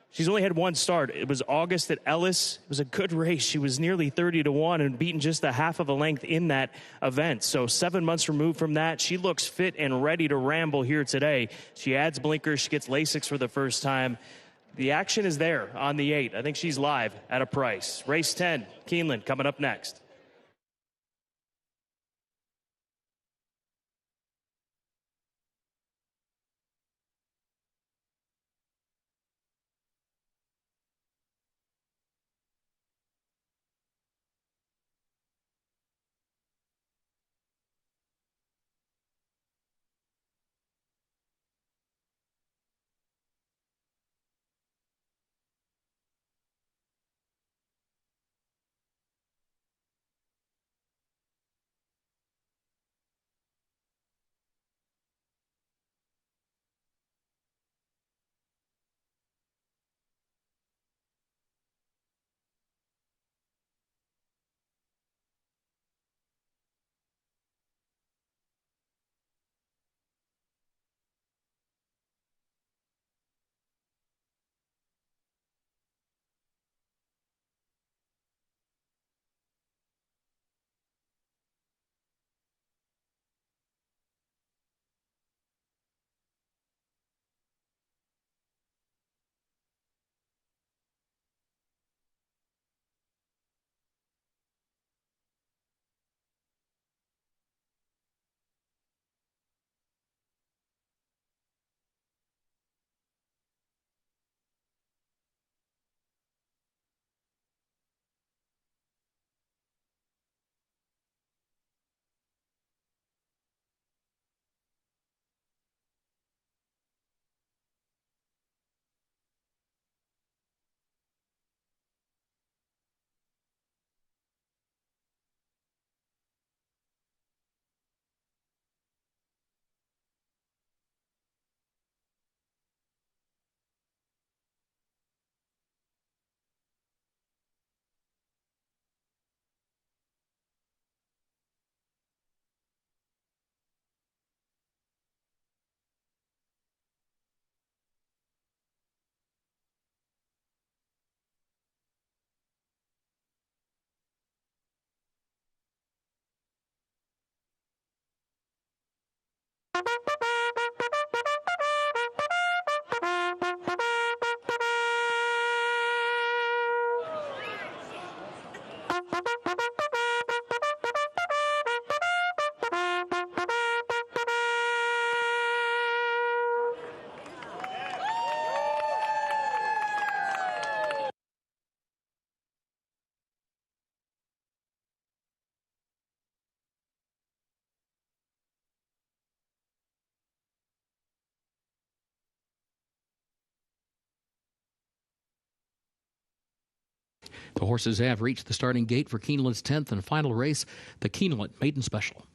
[SPEAKER 2] She's only had one start. It was August at Ellis. It was a good race. She was nearly 30-1 and beaten just a half of a length in that event. So 7 months removed from that, she looks fit and ready to ramble here today. She adds blinkers. She gets Lasix for the first time. The action is there on the 8. I think she's live at a price. Race 10, Keeneland, coming up next.
[SPEAKER 10] The horses have reached the starting gate for Keeneland's 10th and final race, the Keeneland Maiden Special.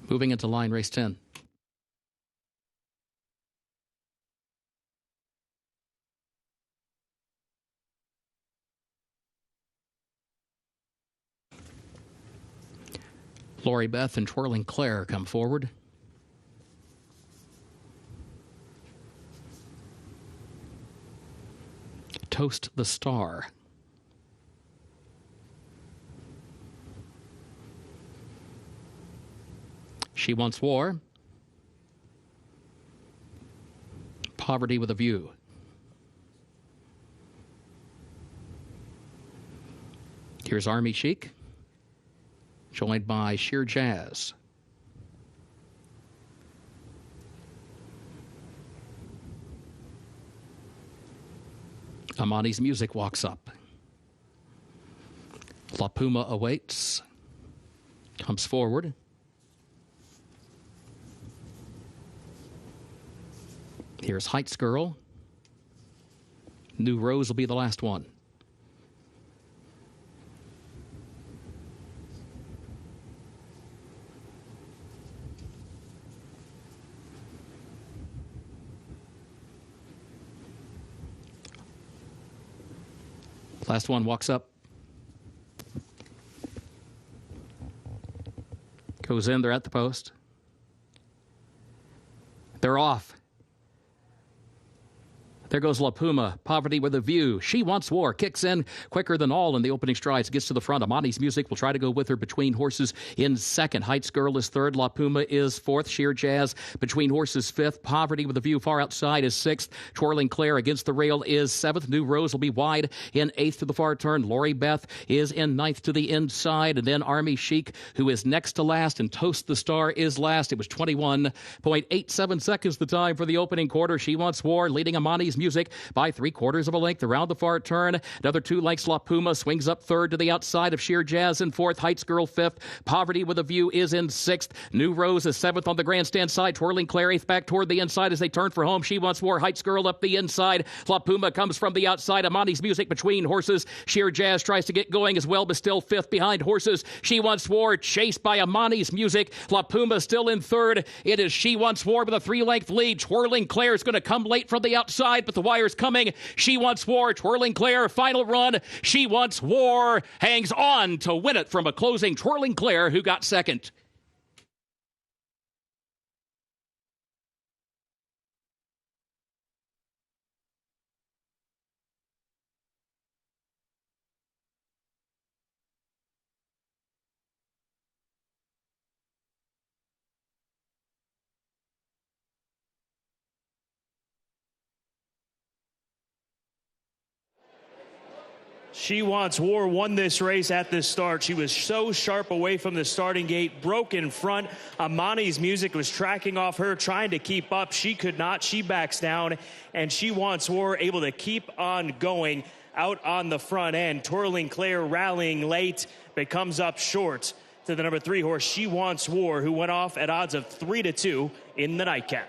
[SPEAKER 10] Moving into line race 10. Lori Beth and Twirling Claire come forward. Toast the Star. She Wants War. Poverty with a View. Here's Army Chic, joined by Sheer Jazz. Amani's Music walks up. La Puma awaits, comes forward. Here's Heights Girl. New Rose will be the last one. Last one walks up. Goes in, they're at the post. They're off. There goes La Puma, Poverty with a View. She Wants War, kicks in quicker than all in the opening strides, gets to the front. Amani's Music will try to go with her between horses in second. Heights Girl is third. La Puma is fourth. Sheer Jazz between horses fifth. Poverty with a View far outside is sixth. Twirling Claire against the rail is seventh. New Rose will be wide in eighth to the far turn. Lori Beth is in ninth to the inside. And then Army Chic, who is next to last, and Toast the Star is last. It was 21.87 seconds the time for the opening quarter. She Wants War leading Amani's Music by 3/4 of a length around the far turn. Another 2 lengths. La Puma swings up third to the outside of Sheer Jazz in fourth. Heights Girl fifth. Poverty with a View is in sixth. New Rose is seventh on the grandstand side. Twirling Claire eighth back toward the inside as they turn for home. She Wants War. Heights Girl up the inside. La Puma comes from the outside. Amani's Music between horses. Sheer Jazz tries to get going as well, but still fifth behind horses. She Wants War chased by Amani's Music. La Puma still in third. It is She Wants War with a 3-length lead. Twirling Claire is going to come late from the outside, but the wire's coming. She Wants War. Twirling Claire, final run. She Wants War hangs on to win it from a closing Twirling Claire, who got second.
[SPEAKER 2] She Wants War won this race at the start. She was so sharp away from the starting gate, broke in front. Amani's Music was tracking off her, trying to keep up. She could not. She backs down, and She Wants War able to keep on going out on the front end. Twirling Claire rallying late, but comes up short to the number 3 horse, She Wants War, who went off at odds of 3-2 in the nightcap.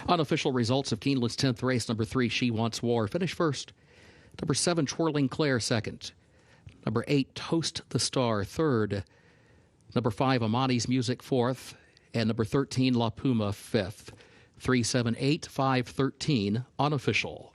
[SPEAKER 10] Unofficial results of Keeneland's 10th race. Number 3, She Wants War, finished first. Number 7, Twirling Claire, second. Number 8, Toast the Star, third. Number 5, Amani's Music, fourth. And number 13, La Puma, fifth. 3, 7, 8, 5, 13, unofficial.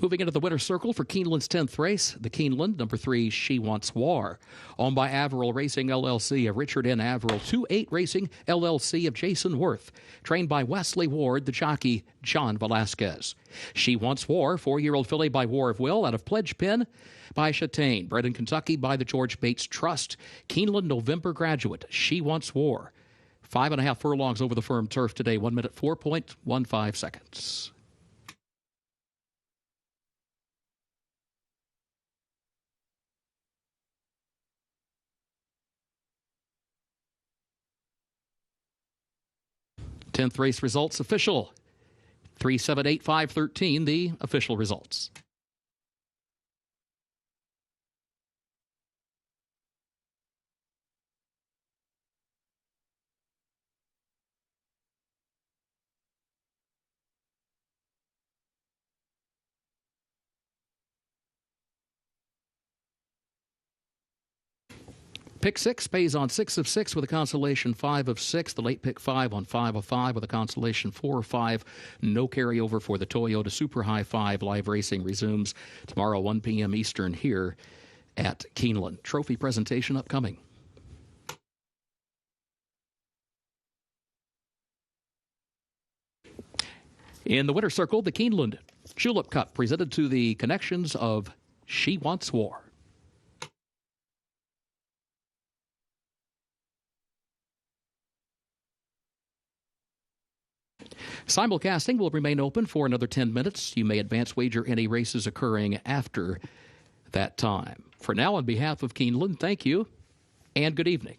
[SPEAKER 10] Moving into the winner's circle for Keeneland's 10th race, the Keeneland, number 3, She Wants War. Owned by Averill Racing LLC of Richard N. Averill, 2-8 Racing LLC of Jason Worth. Trained by Wesley Ward, the jockey John Velasquez. She Wants War, 4-year-old filly by War of Will out of Pledge Pen by Châtain. Bred in Kentucky by the George Bates Trust. Keeneland November graduate, She Wants War. 5.5 furlongs over the firm turf today, 1 minute 4.15 seconds. Tenth race results official. 3, 7, 8, 5, 13, the official results. Pick 6 pays on 6 of 6 with a consolation 5 of 6. The late pick 5 on 5 of 5 with a consolation 4 of 5. No carryover for the Toyota Super High 5. Live racing resumes tomorrow 1 p.m. Eastern here at Keeneland. Trophy presentation upcoming. In the winner's circle, the Keeneland Julep Cup presented to the connections of She Wants War. Simulcasting will remain open for another 10 minutes. You may advance wager any races occurring after that time. For now, on behalf of Keeneland, thank you and good evening.